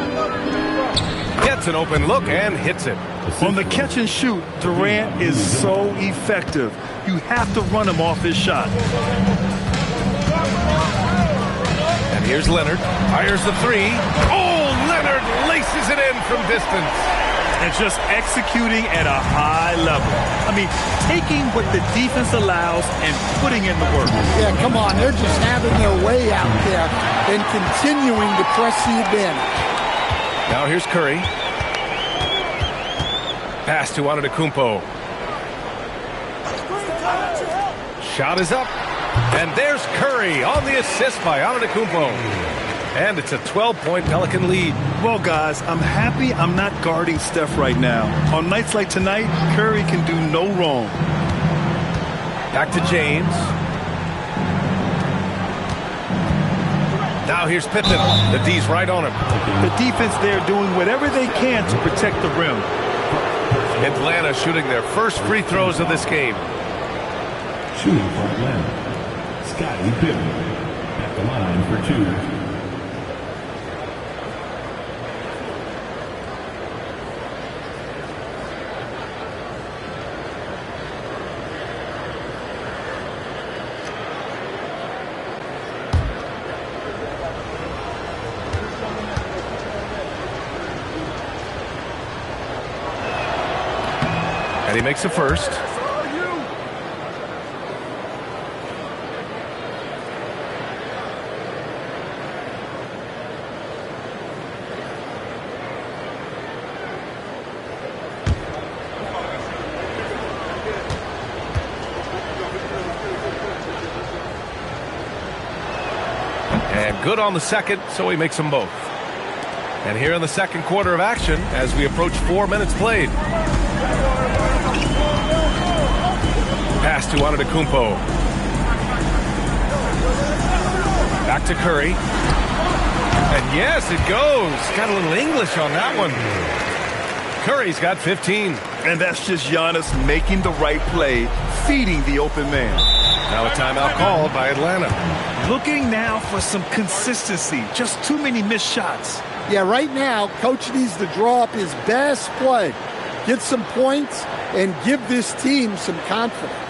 Gets an open look and hits it. On the catch and shoot, Durant is so effective. You have to run him off his shot. And here's Leonard. Fires the 3. Oh, Leonard laces it in from distance. And just executing at a high level. I mean, taking what the defense allows and putting in the work. Yeah, come on. They're just having their way out there and continuing to press the advantage. Now here's Curry. Pass to Antetokounmpo. Shot is up. And there's Curry on the assist by Antetokounmpo. And it's a 12-point Pelican lead. Well, guys, I'm happy I'm not guarding Steph right now. On nights like tonight, Curry can do no wrong. Back to James. Now here's Pippen. The D's right on him. The defense there doing whatever they can to protect the rim. Atlanta shooting their first free throws of this game. Shooting for Atlanta, Scottie Pippen at the line for 2. And he makes the first. And good on the second, so he makes them both. And here in the second quarter of action, as we approach 4 minutes played. Pass to Antetokounmpo. Back to Curry. And yes, it goes. Got a little English on that one. Curry's got 15. And that's just Giannis making the right play, feeding the open man. Now a timeout called by Atlanta. Looking now for some consistency. Just too many missed shots. Yeah, right now, Coach needs to draw up his best play, get some points, and give this team some confidence.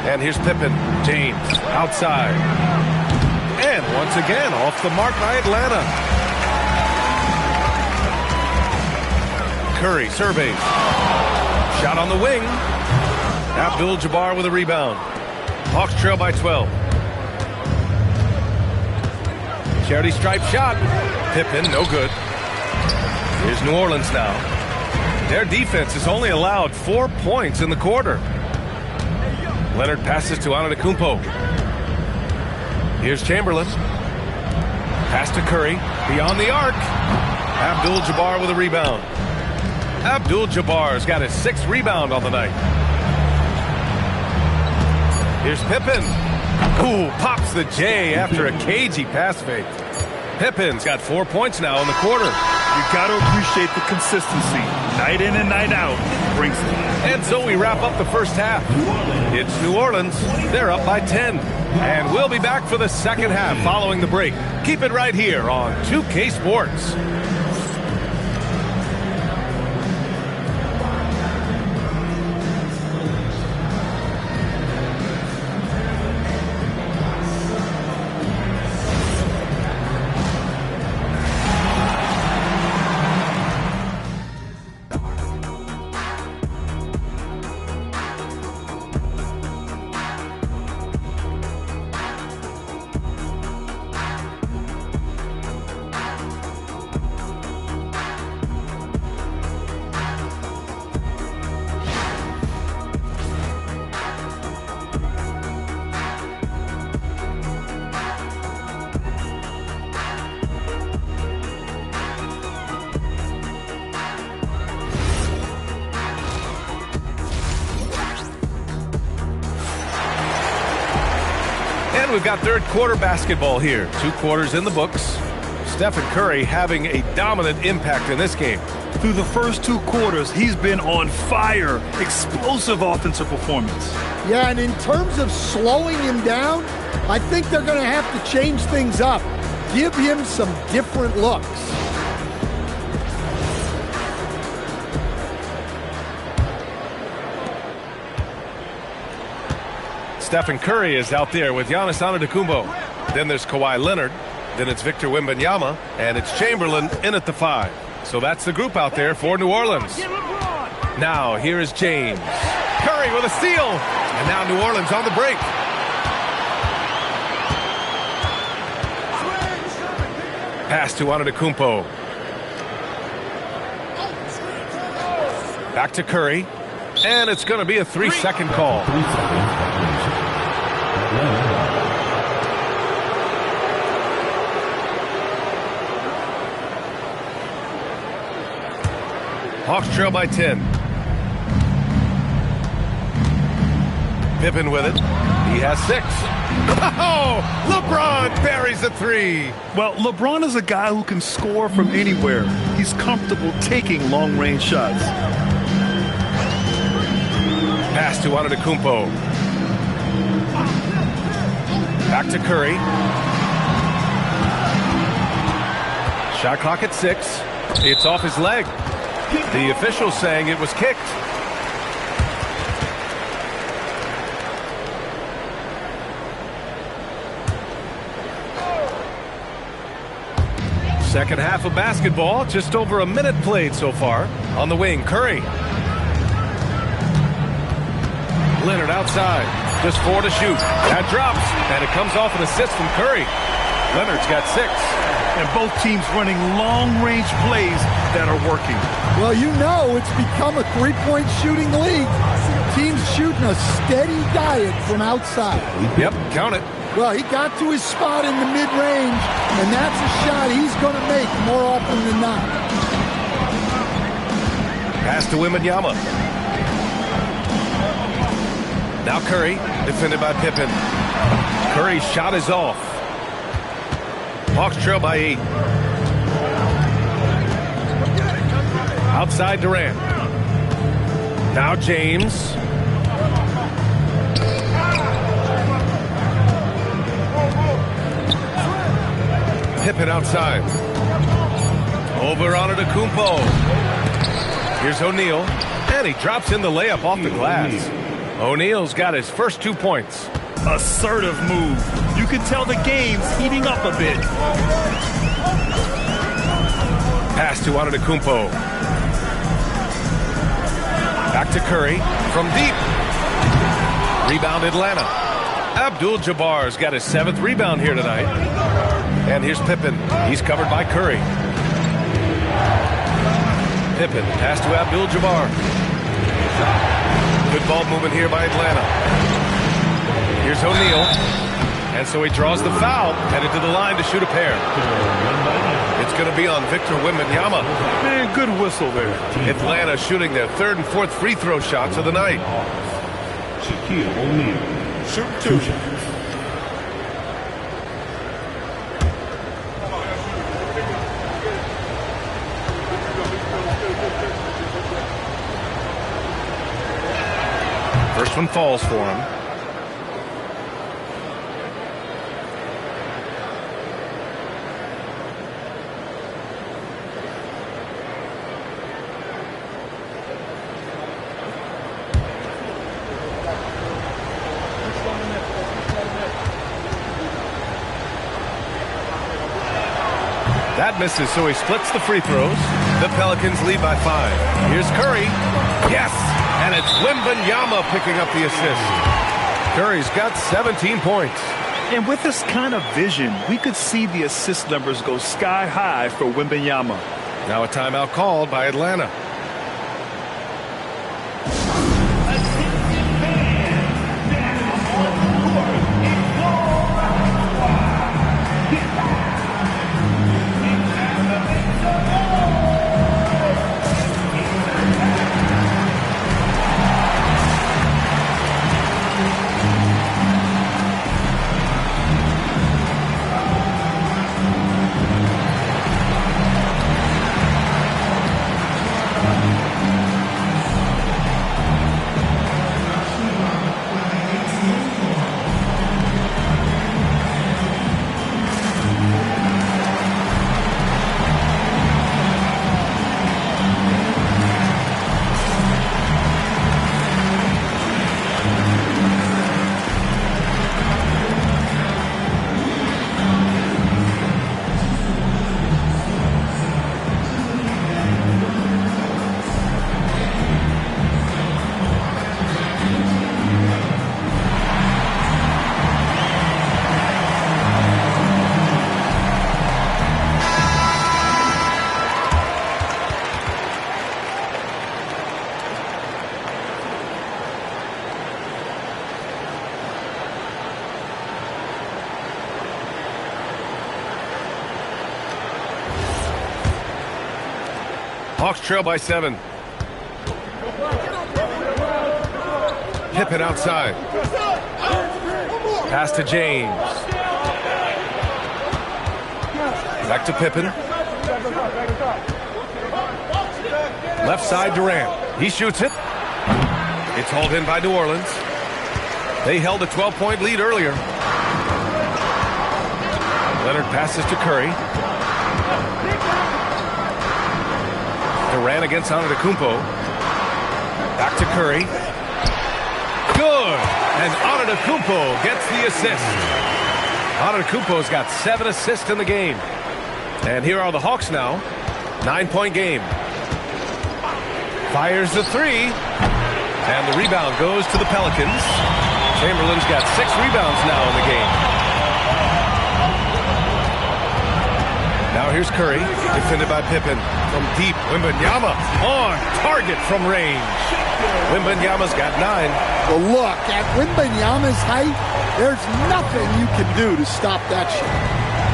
And here's Pippen. James outside. And once again, off the mark by Atlanta. Curry surveys. Shot on the wing. Abdul-Jabbar with a rebound. Hawks trail by 12. Charity stripe shot. Pippen, no good. Here's New Orleans now. Their defense has only allowed 4 points in the quarter. Leonard passes to Antetokounmpo. Here's Chamberlain. Pass to Curry. Beyond the arc. Abdul-Jabbar with a rebound. Abdul-Jabbar's got his 6th rebound on the night. Here's Pippen. Ooh, pops the J after a cagey pass fake. Pippin's got 4 points now in the quarter. You got to appreciate the consistency. Night in and night out brings it. And so we wrap up the first half. It's New Orleans. They're up by 10. And we'll be back for the second half following the break. Keep it right here on 2K Sports. We've got third quarter basketball here. 2 quarters in the books. Stephen Curry having a dominant impact in this game. Through the first 2 quarters, he's been on fire. Explosive offensive performance. Yeah, and in terms of slowing him down, I think they're going to have to change things up. Give him some different looks. Stephen Curry is out there with Giannis Antetokounmpo. Then there's Kawhi Leonard. Then it's Victor Wembanyama. And it's Chamberlain in at the 5. So that's the group out there for New Orleans. Now here is James. Curry with a steal. And now New Orleans on the break. Pass to Antetokounmpo. Back to Curry. And it's going to be a 3-second call. Hawks trail by 10. Pippen with it. He has 6. Oh, LeBron buries the 3. Well, LeBron is a guy who can score from anywhere. He's comfortable taking long-range shots. Pass to Antetokounmpo. Back to Curry. Shot clock at 6. It's off his leg. The official saying it was kicked. Second half of basketball, just over a minute played so far. On the wing, Curry. Leonard outside, just 4 to shoot. That drops, and it comes off an assist from Curry. Leonard's got 6. And both teams running long-range plays that are working. Well, you know it's become a 3-point shooting league. Teams shooting a steady diet from outside. Yep, count it. Well, he got to his spot in the mid-range, and that's a shot he's going to make more often than not. Pass to Wembanyama. Now Curry, defended by Pippen. Curry's shot is off. Hawks trail by 8. Outside Durant. Now James. Pippen outside. Over on Antetokounmpo. Here's O'Neal. And he drops in the layup off the glass. O'Neal's got his first 2 points. Assertive move. You can tell the game's heating up a bit. Pass to Antetokounmpo. Back to Curry from deep. Rebound Atlanta. Abdul-Jabbar's got his 7th rebound here tonight. And here's Pippen. He's covered by Curry. Pippen, pass to Abdul-Jabbar. Good ball movement here by Atlanta. Here's O'Neal. And so he draws the foul, headed to the line to shoot a pair. It's going to be on Victor Wembanyama. Man, good whistle there. Atlanta shooting their 3rd and 4th free throw shots of the night. Shaquille O'Neal. Shoot 2. First one falls for him. That misses, so he splits the free throws. The Pelicans lead by 5. Here's Curry. Yes! And it's Wembanyama picking up the assist. Curry's got 17 points. And with this kind of vision, we could see the assist numbers go sky high for Wembanyama. Now a timeout called by Atlanta. Hawks trail by 7. Pippen outside. Pass to James. Back to Pippen. Left side Durant. He shoots it. It's hauled in by New Orleans. They held a 12-point lead earlier. Leonard passes to Curry. Durant against Antetokounmpo. Back to Curry. Good! And Antetokounmpo gets the assist. Antetokounmpo's got 7 assists in the game. And here are the Hawks now. 9-point game. Fires the 3. And the rebound goes to the Pelicans. Chamberlain's got 6 rebounds now in the game. Now here's Curry, defended by Pippen. From deep, Wembanyama on target from range. Wembanyama's got 9. Well, look, at Wembanyama's height, there's nothing you can do to stop that shot.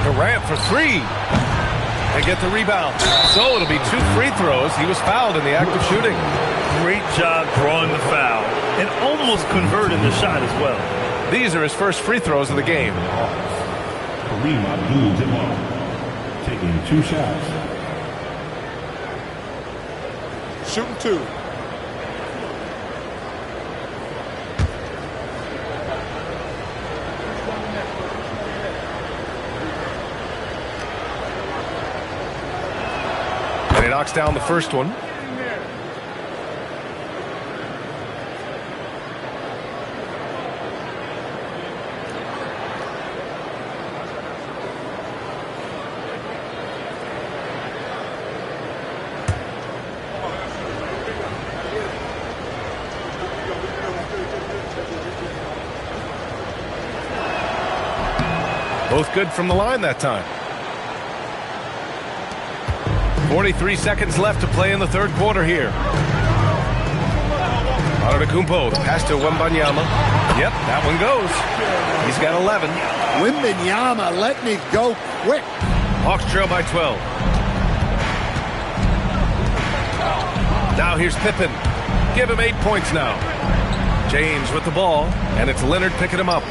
Durant for 3. And get the rebound. So it'll be 2 free throws. He was fouled in the act of shooting. Great job drawing the foul and almost converting the shot as well. These are his first free throws of the game. Kareem Abdul-Jabbar taking 2 shots. Shooting 2. And he knocks down the first one. Both good from the line that time. 43 seconds left to play in the third quarter here. Antetokounmpo, pass to Wembanyama. Yep, that one goes. He's got 11. Wembanyama letting it go quick. Hawks trail by 12. Now here's Pippen. Give him 8 points now. James with the ball, and it's Leonard picking him up.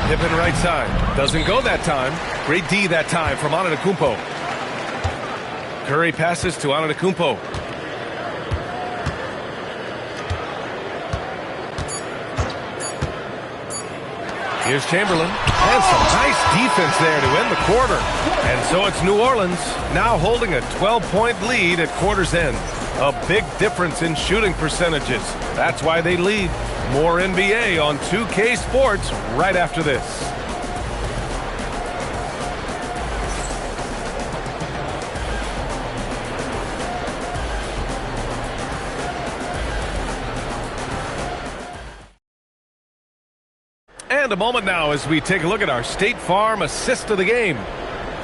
Pippen right side. Doesn't go that time. Great D that time from Antetokounmpo. Curry passes to Antetokounmpo. Here's Chamberlain. And some nice defense there to end the quarter. And so it's New Orleans now holding a 12-point lead at quarter's end. A big difference in shooting percentages. That's why they lead. More NBA on 2K Sports right after this. And a moment now as we take a look at our State Farm assist of the game.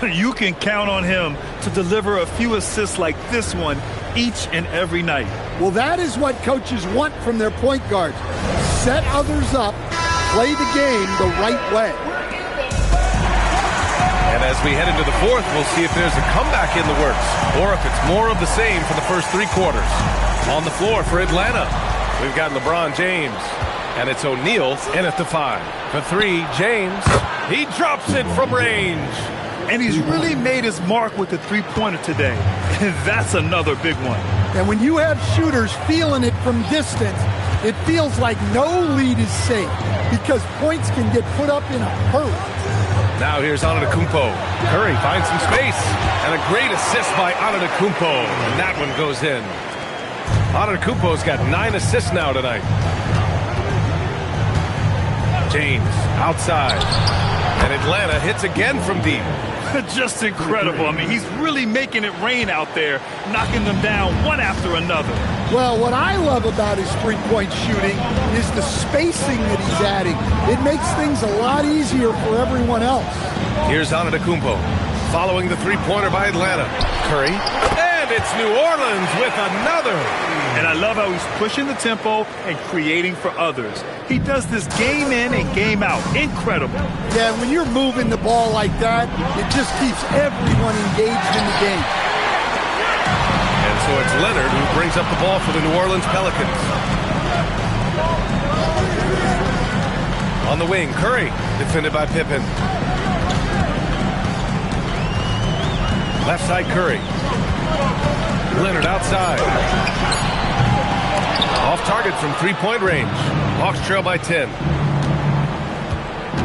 You can count on him to deliver a few assists like this one each and every night. Well, that is what coaches want from their point guards. Set others up, play the game the right way. And as we head into the fourth, we'll see if there's a comeback in the works or if it's more of the same for the first three quarters. On the floor for Atlanta, we've got LeBron James. And it's O'Neal in at the 5. For 3, James. He drops it from range. And he's really made his mark with the three-pointer today. And that's another big one. And when you have shooters feeling it from distance, it feels like no lead is safe because points can get put up in a hurry. Now here's Antetokounmpo. Curry finds some space. And a great assist by Antetokounmpo. And that one goes in. Antetokounmpo's got 9 assists now tonight. James outside. And Atlanta hits again from deep. Just incredible. I mean, he's really making it rain out there, knocking them down one after another. Well, what I love about his three-point shooting is the spacing that he's adding. It makes things a lot easier for everyone else. Here's Antetokounmpo following the three-pointer by Atlanta. Curry. And it's New Orleans with another. And I love how he's pushing the tempo and creating for others. He does this game in and game out. Incredible. Yeah, when you're moving the ball like that, it just keeps everyone engaged in the game. And so it's Leonard who brings up the ball for the New Orleans Pelicans. On the wing, Curry, defended by Pippen. Left side, Curry. Leonard outside. Off target from three-point range. Hawks trail by 10.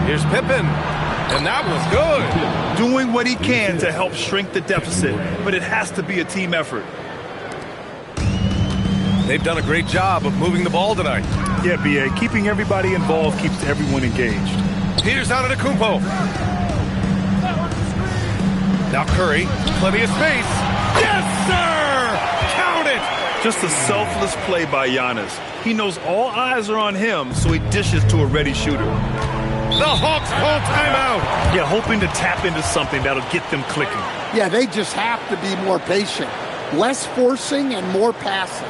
Here's Pippen. And that was good. Doing what he can to help shrink the deficit. But it has to be a team effort. They've done a great job of moving the ball tonight. Yeah, B.A. Keeping everybody involved keeps everyone engaged. Here's Antetokounmpo. Now Curry. Plenty of space. Yes, sir! Count it! Just a selfless play by Giannis. He knows all eyes are on him, so he dishes to a ready shooter. The Hawks call timeout. Yeah, hoping to tap into something that'll get them clicking. Yeah, they just have to be more patient. Less forcing and more passing.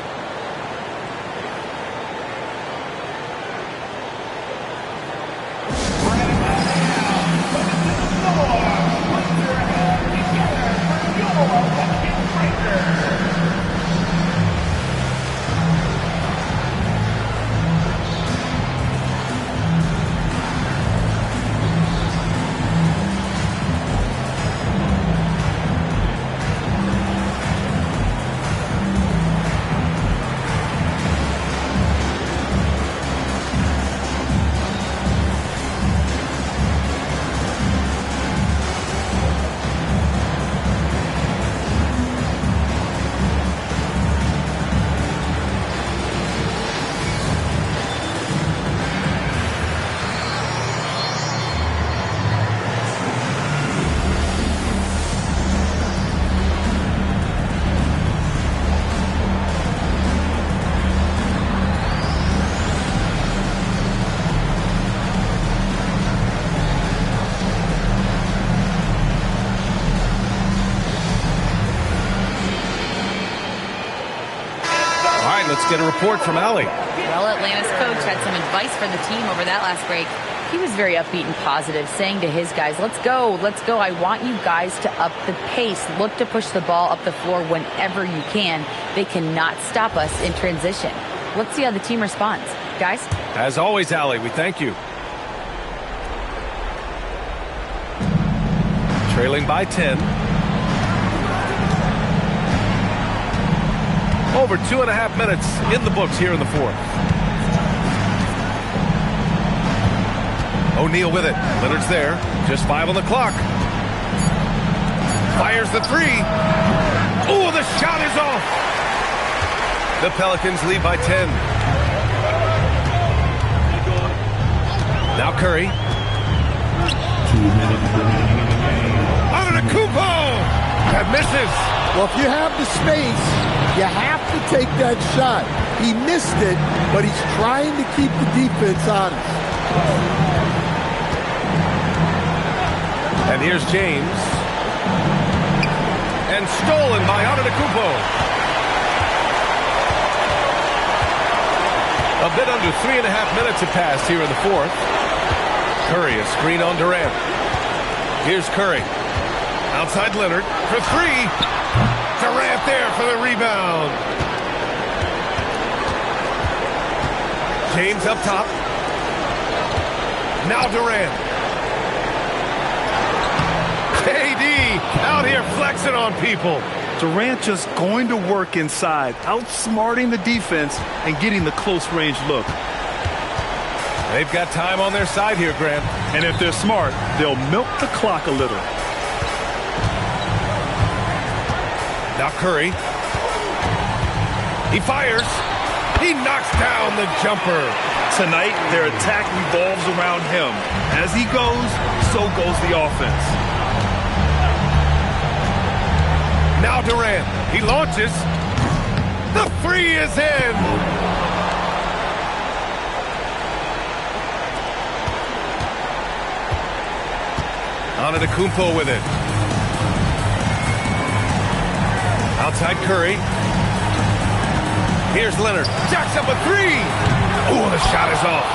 Let's get a report from Allie. Well, Atlanta's coach had some advice for the team over that last break. He was very upbeat and positive, saying to his guys, let's go, let's go. I want you guys to up the pace. Look to push the ball up the floor whenever you can. They cannot stop us in transition. Let's see how the team responds. Guys? As always, Allie, we thank you. Trailing by 10. Over 2.5 minutes in the books here in the fourth. O'Neal with it. Leonard's there. Just 5 on the clock. Fires the 3. Oh, the shot is off. The Pelicans lead by 10. Now Curry. 2 minutes remaining in the game. Antetokounmpo! That misses. Well, if you have the space, you have to take that shot. He missed it, but he's trying to keep the defense honest. And here's James. And stolen by Antetokounmpo. A bit under 3.5 minutes have passed here in the fourth. Curry, a screen on Durant. Here's Curry. Outside Leonard for 3. Durant there for the rebound. James up top. Now Durant. KD out here flexing on people. Durant just going to work inside, outsmarting the defense and getting the close-range look. They've got time on their side here, Grant. And if they're smart, they'll milk the clock a little. Now Curry. He fires. He knocks down the jumper. Tonight, their attack revolves around him. As he goes, so goes the offense. Now Durant. He launches. The 3 is in. Antetokounmpo with it. Outside Curry. Here's Leonard. Jacks up a 3. Oh, the shot is off.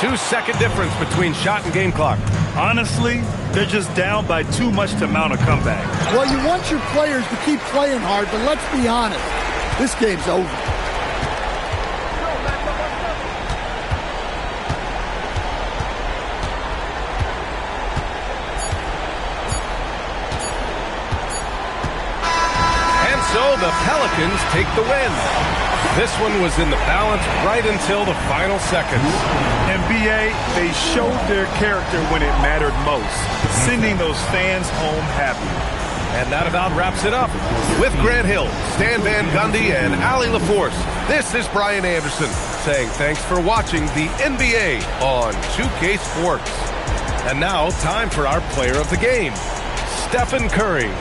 2-second difference between shot and game clock. Honestly, they're just down by too much to mount a comeback. Well, you want your players to keep playing hard, but let's be honest. This game's over. So the Pelicans take the win. This one was in the balance right until the final seconds. NBA, they showed their character when it mattered most, sending those fans home happy. And that about wraps it up. With Grant Hill, Stan Van Gundy, and Allie LaForce, this is Brian Anderson saying thanks for watching the NBA on 2K Sports. And now, time for our player of the game, Stephen Curry.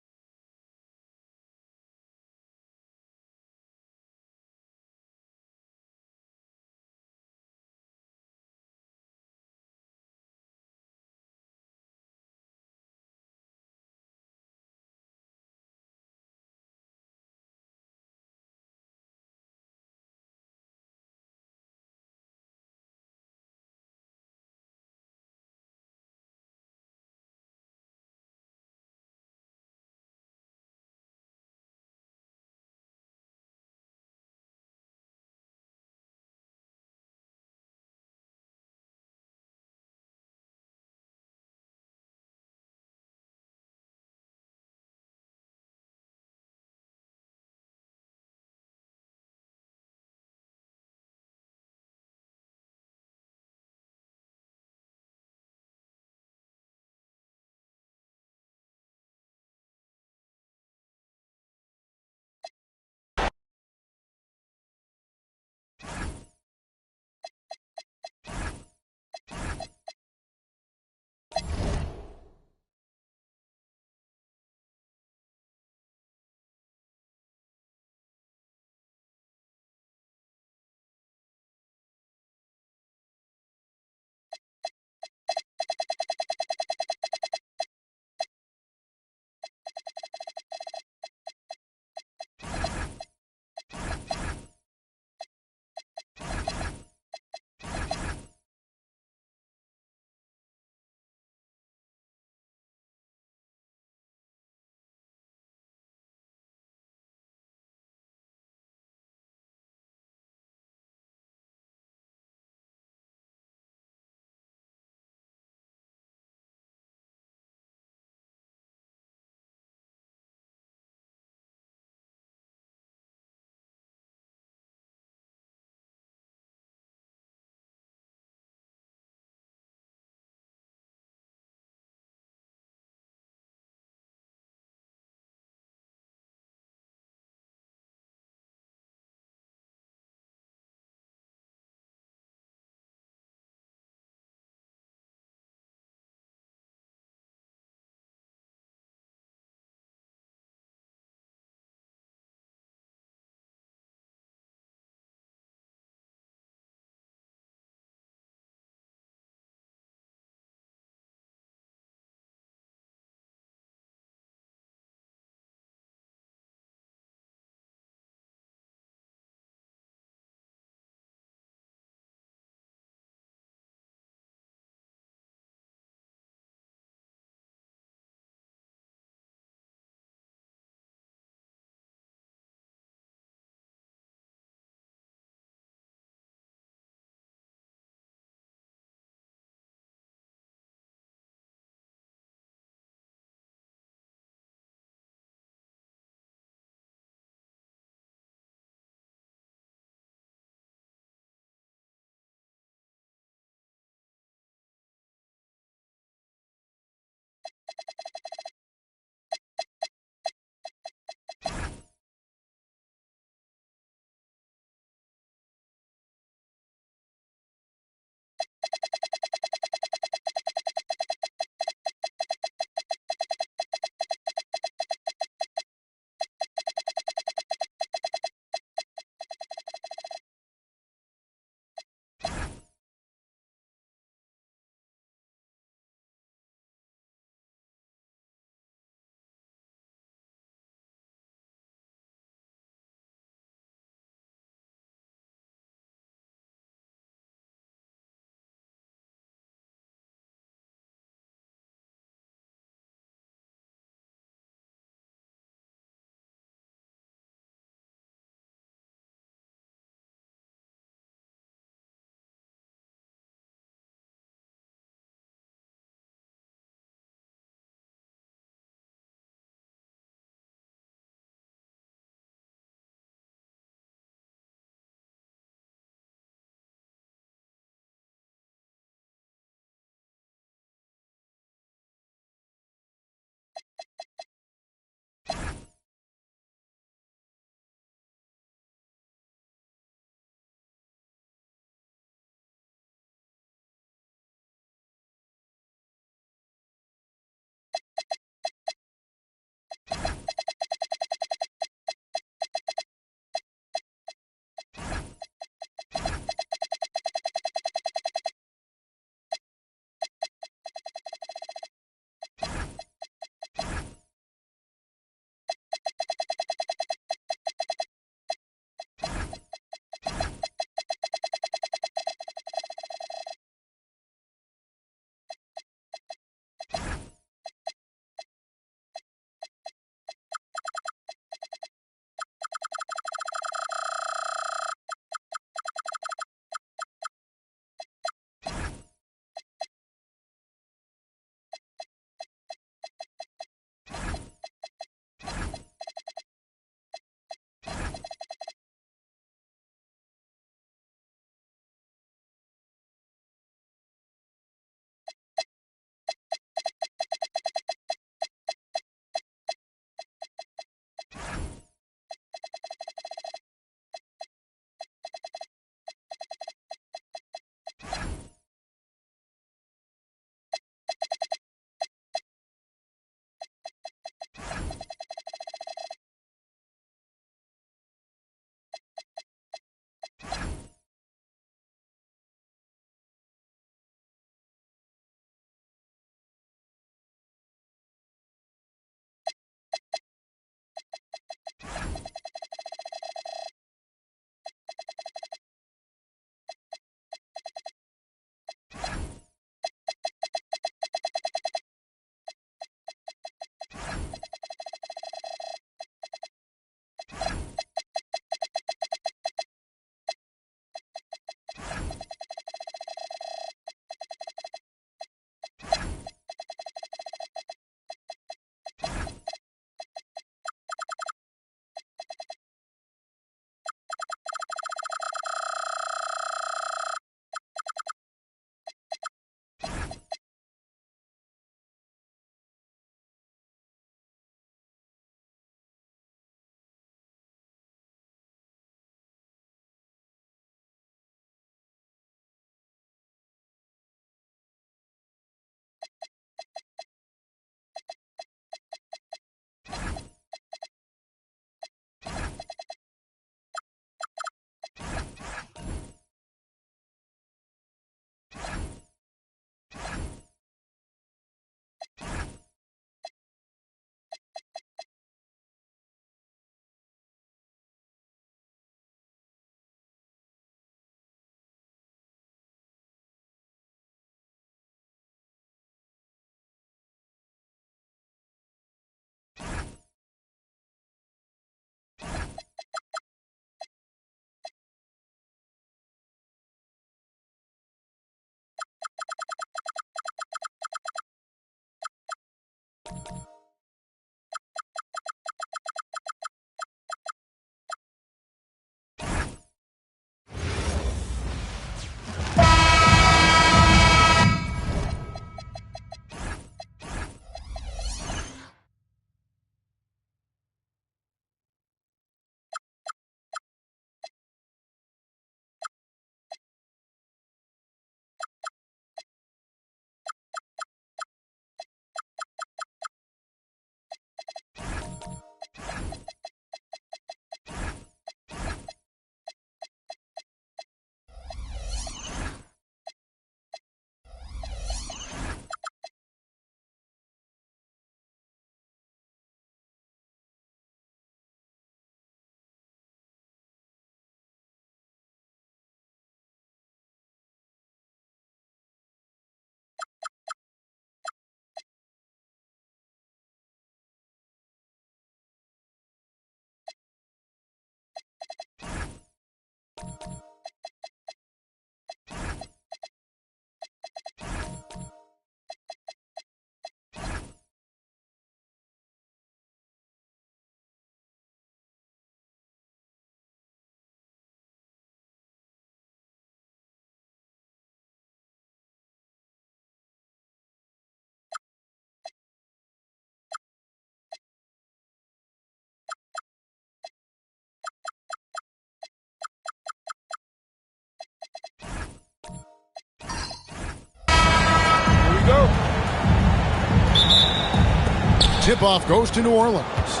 Tip-off goes to New Orleans.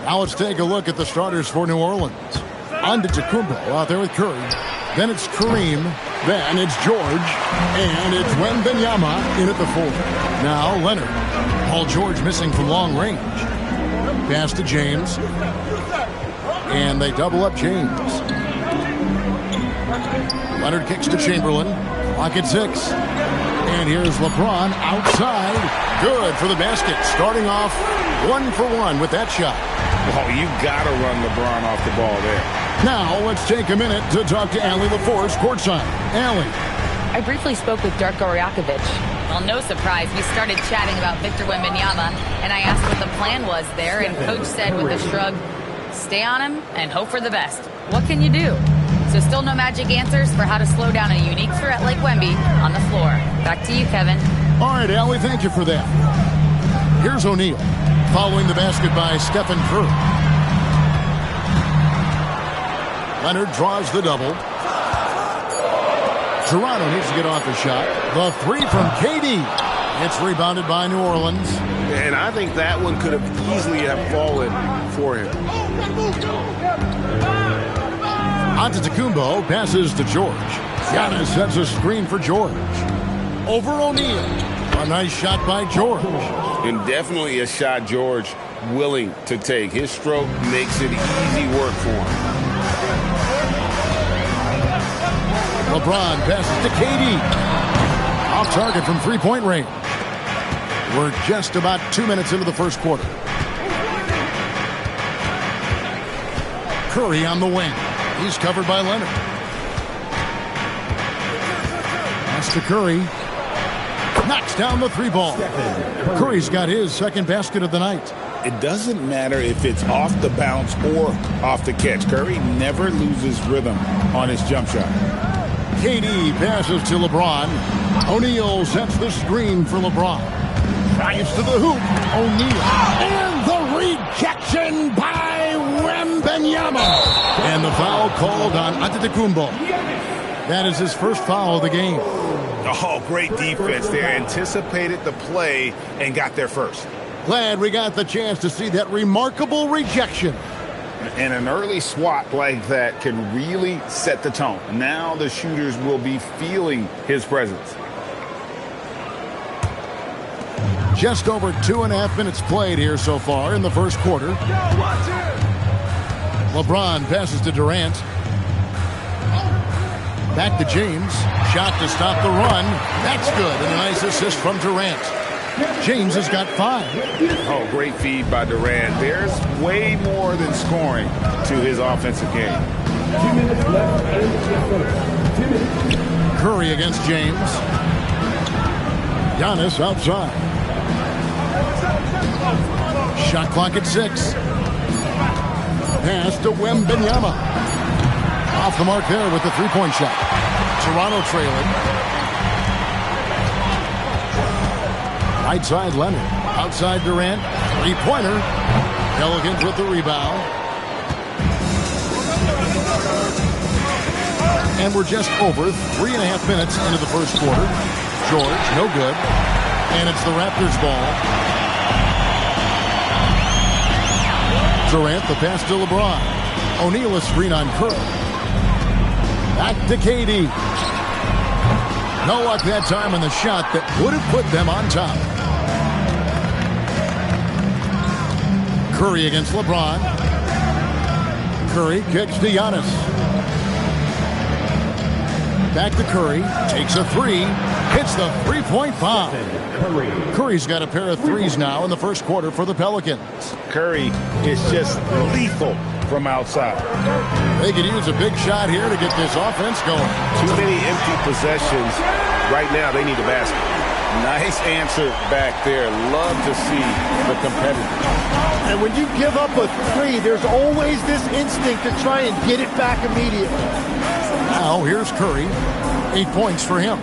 Now let's take a look at the starters for New Orleans. Antetokounmpo out there with Curry. Then it's Kareem. Then it's George. And it's Wembanyama in at the 4. Now Leonard. Paul George missing from long range. Pass to James. And they double up James. Leonard kicks to Chamberlain. Clock at 6. And here's LeBron outside. Good for the basket. Starting off 1 for 1 with that shot. Oh, you got to run LeBron off the ball there. Now let's take a minute to talk to Allie LaForce courtside. Allie. I briefly spoke with Darko Rajakovic. Well, no surprise, we started chatting about Victor Wembanyama, and I asked what the plan was there, and Coach said with a shrug, stay on him and hope for the best. What can you do? So still no magic answers for how to slow down a unique threat like Wemby on the floor. Back to you, Kevin. All right, Allie, thank you for that. Here's O'Neal, following the basket by Stephen Curry. Leonard draws the double. Toronto needs to get off the shot. The 3 from KD. It's rebounded by New Orleans. And I think that one could have easily have fallen for him. Antetokounmpo passes to George. Giannis sets a screen for George. Over O'Neal. A nice shot by George. And definitely a shot George willing to take. His stroke makes it easy work for him. LeBron passes to KD. Off target from three-point range. We're just about 2 minutes into the first quarter. Curry on the wing. He's covered by Leonard. Pass to Curry. Knocks down the 3 ball. Curry's got his second basket of the night. It doesn't matter if it's off the bounce or off the catch. Curry never loses rhythm on his jump shot. KD passes to LeBron. O'Neal sets the screen for LeBron. Drives to the hoop. O'Neal. And the rejection by Wembanyama. And the foul called on Antetokounmpo. That is his first foul of the game. Oh, great defense there. Anticipated the play and got there first. Glad we got the chance to see that remarkable rejection. And an early swat like that can really set the tone. Now the shooters will be feeling his presence. Just over 2.5 minutes played here so far in the first quarter. LeBron passes to Durant. Back to James. Shot to stop the run. That's good. And a nice assist from Durant. James has got 5. Oh, great feed by Durant. There's way more than scoring to his offensive game. 2 minutes left in the 2 minutes. Curry against James. Giannis outside. Shot clock at 6. Pass to Wembanyama. Off the mark there with the 3-point shot. Toronto trailing. Right side Leonard. Outside Durant. 3-pointer. Pelicans with the rebound. And we're just over 3.5 minutes into the first quarter. George, no good. And it's the Raptors ball. Durant, the pass to LeBron. O'Neal a screen on Curry. Back to KD. No luck that time in the shot that would have put them on top. Curry against LeBron. Curry kicks to Giannis. Back to Curry. Takes a 3. Hits the 3-point bomb. Curry's got a pair of 3s now in the first quarter for the Pelicans. Curry is just lethal from outside. They could use a big shot here to get this offense going. Too many empty possessions. Right now, they need a basket. Nice answer back there. Love to see the competitor. And when you give up a 3, there's always this instinct to try and get it back immediately. Now, here's Curry. 8 points for him.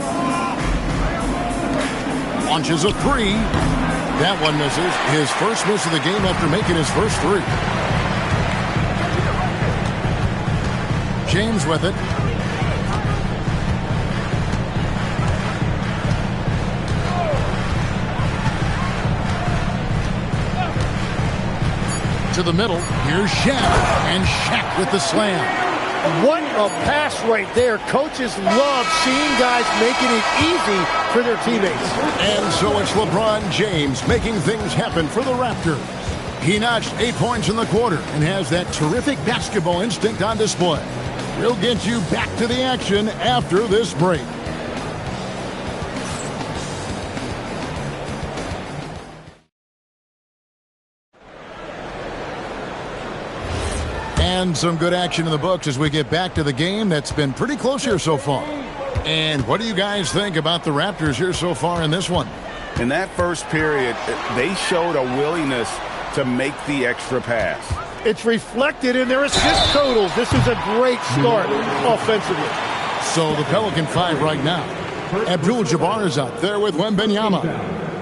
Launches a 3. That one misses. His first miss of the game after making his first 3. James with it. To the middle. Here's Shaq. And Shaq with the slam. What a pass right there. Coaches love seeing guys making it easy for their teammates. And so it's LeBron James making things happen for the Raptors. He notched 8 points in the quarter and has that terrific basketball instinct on display. We'll get you back to the action after this break. And some good action in the books as we get back to the game that's been pretty close here so far. And what do you guys think about the Raptors here so far in this one? In that first period, they showed a willingness to make the extra pass. It's reflected in their assist totals. This is a great start offensively. So the Pelican 5 right now. Abdul-Jabbar is out there with Wembanyama.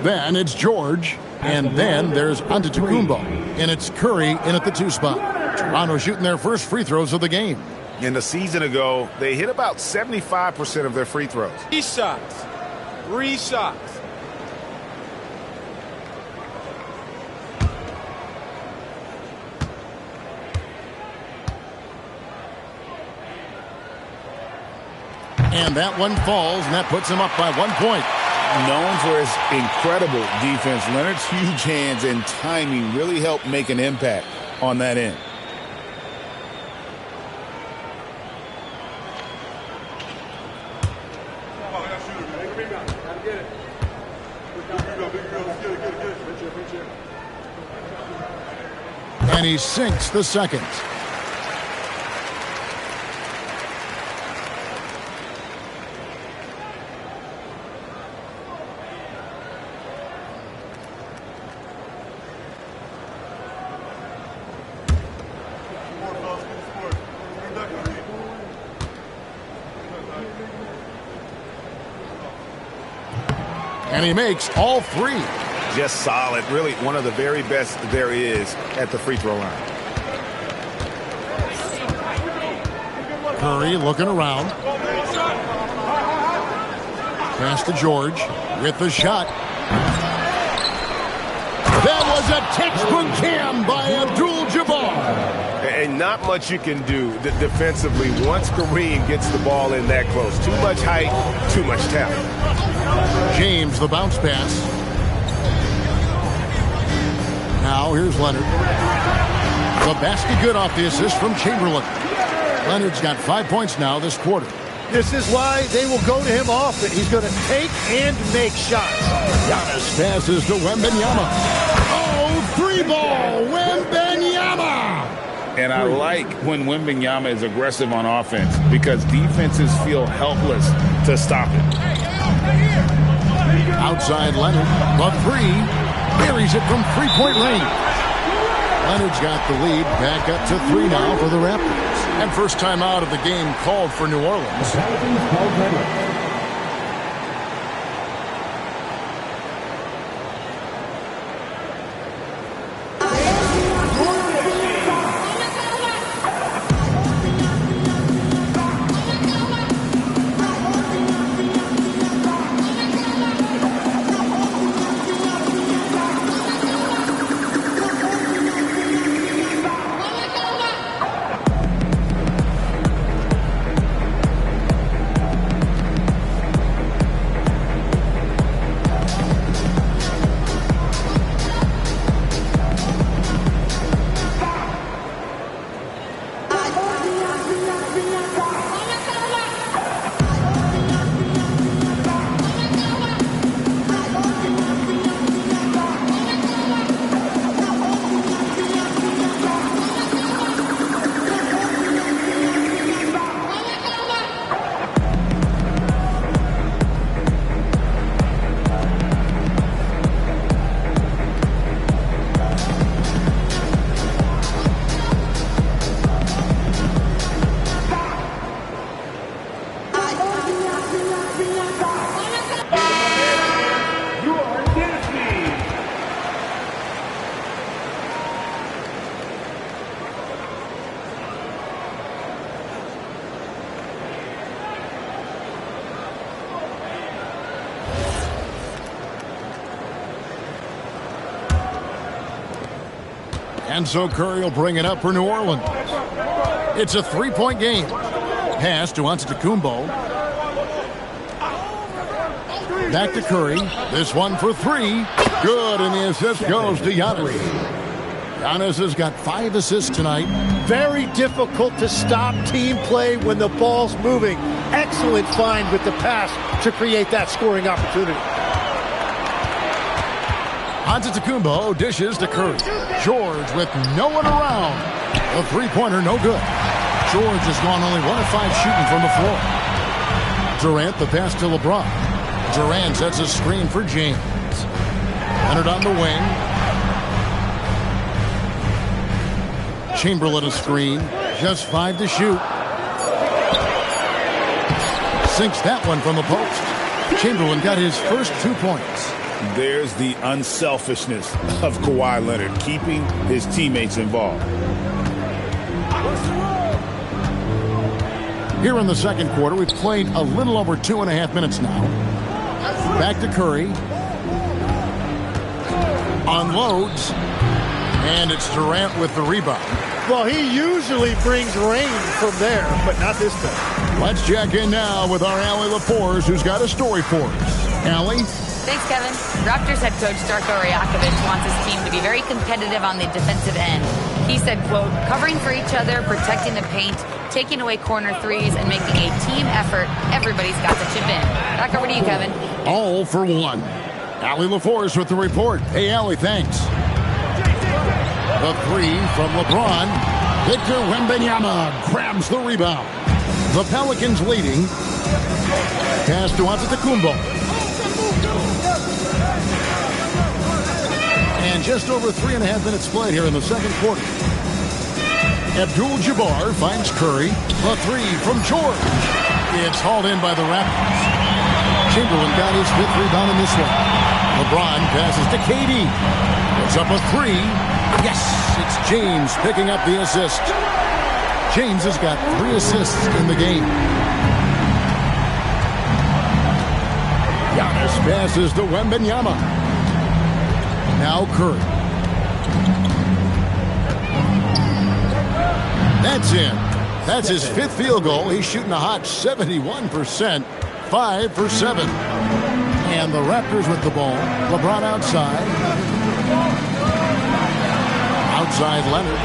Then it's George. And then there's Antetokounmpo. And it's Curry in at the 2 spot. Toronto shooting their first free throws of the game. In the season ago, they hit about 75% of their free throws. 3 shots. 3 shots. And that one falls, and that puts him up by 1 point. Known for his incredible defense, Leonard's huge hands and timing really helped make an impact on that end. And he sinks the second. And he makes all 3. Just solid. Really one of the very best there is at the free throw line. Curry looking around. Pass to George with the shot. That was a textbook jam by Abdul-Jabbar. And not much you can do defensively once Kareem gets the ball in that close. Too much height, too much talent. James, the bounce pass. Now here's Leonard. The basket good off the assist from Chamberlain. Leonard's got 5 points now this quarter. This is why they will go to him often. He's going to take and make shots. Giannis passes to Wembanyama. Oh, 3-ball, Wembanyama! And I like when Wembanyama is aggressive on offense because defenses feel helpless to stop it. Outside Leonard, the 3. Buries it from 3-point range. Leonard's got the lead back up to 3 now for the Raptors. And first time out of the game called for New Orleans. And so Curry will bring it up for New Orleans. It's a three-point game. Pass to Antetokounmpo. Back to Curry. This one for three. Good, and the assist goes to Giannis. Giannis has got 5 assists tonight. Very difficult to stop team play when the ball's moving. Excellent find with the pass to create that scoring opportunity. Antetokounmpo dishes to Curry. George with no one around. A three-pointer, no good. George has gone only 1 of 5 shooting from the floor. Durant the pass to LeBron. Durant sets a screen for James. Leonard on the wing. Chamberlain a screen. Just 5 to shoot. Sinks that one from the post. Chamberlain got his first 2 points. There's the unselfishness of Kawhi Leonard, keeping his teammates involved. Here in the second quarter, we've played a little over 2.5 minutes now. Back to Curry. Unloads. And it's Durant with the rebound. Well, he usually brings rain from there, but not this time. Let's check in now with our Allie LaForce, who's got a story for us. Allie? Thanks, Kevin. Raptors head coach Darko Rajakovic wants his team to be very competitive on the defensive end. He said, quote, covering for each other, protecting the paint, taking away corner threes, and making a team effort. Everybody's got to chip in. Back over to you, Kevin. All for one. Allie LaForce with the report. Hey, Allie, thanks. The three from LeBron. Victor Wembanyama grabs the rebound. The Pelicans leading. Pass to Antetokounmpo. And just over 3.5 minutes played here in the second quarter. Abdul-Jabbar finds Curry. The three from George. It's hauled in by the Raptors. Chamberlain got his 5th rebound in this one. LeBron passes to KD. Puts up a 3. Yes, it's James picking up the assist. James has got 3 assists in the game. Giannis passes to Wembanyama. Now Curry. That's in. That's his 5th field goal. He's shooting a hot 71%. 5 for 7. And the Raptors with the ball. LeBron outside. Outside Leonard.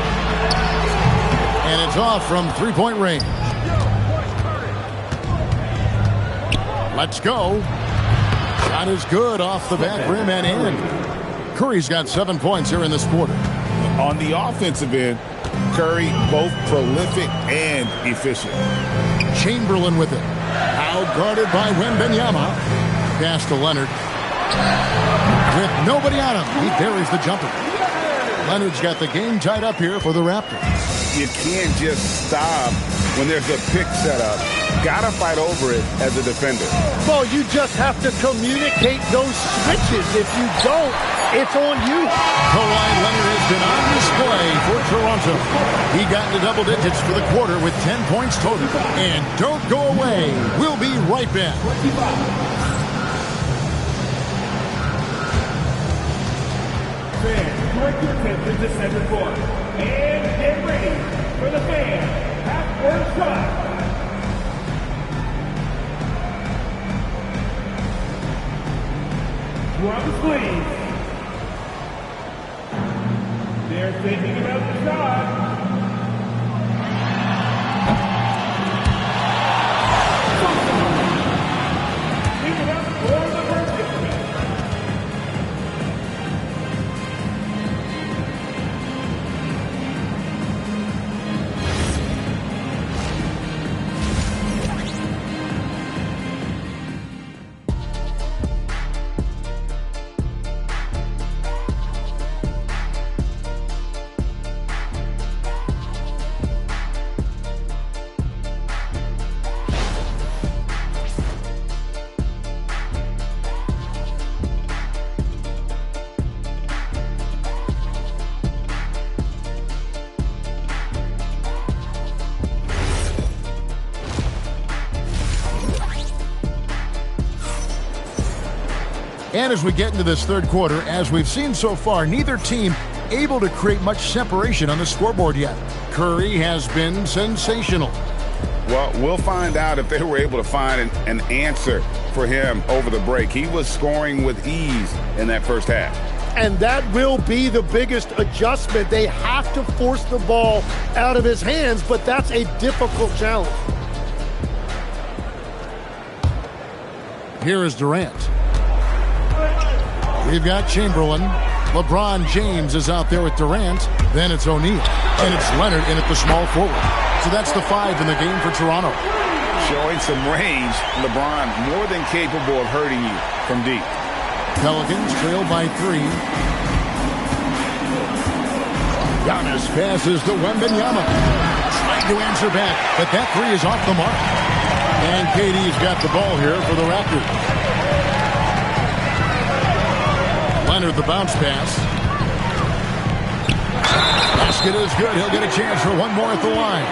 And it's off from 3-point range. Let's go. Shot is good off the back rim and in. Curry's got 7 points here in this quarter. On the offensive end, Curry both prolific and efficient. Chamberlain with it. Out guarded by Wembanyama. Pass to Leonard. With nobody on him, he buries the jumper. Leonard's got the game tied up here for the Raptors. You can't just stop when there's a pick set up. Gotta fight over it as a defender. Well, you just have to communicate those switches. If you don't, it's on you. Kawhi Leonard has been on display for Toronto. He got into double digits for the quarter with 10 points total. And don't go away. We'll be right back. Fans, direct your attention to center court. And get ready for the fan half-court shot. Drums, please. They're thinking about the shot. Give it up for the participants. And as we get into this third quarter, as we've seen so far, neither team able to create much separation on the scoreboard yet. Curry has been sensational. Well, we'll find out if they were able to find an answer for him over the break. He was scoring with ease in that first half. And that will be the biggest adjustment. They have to force the ball out of his hands, but that's a difficult challenge. Here is Durant. We've got Chamberlain. LeBron James is out there with Durant. Then it's O'Neal. And it's Leonard in at the small forward. So that's the 5 in the game for Toronto. Showing some range, LeBron more than capable of hurting you from deep. Pelicans trail by 3. Giannis passes to Wembanyama. Trying to answer back, but that 3 is off the mark. And KD's got the ball here for the Raptors. Leonard the bounce pass. Basket is good. He'll get a chance for one more at the line.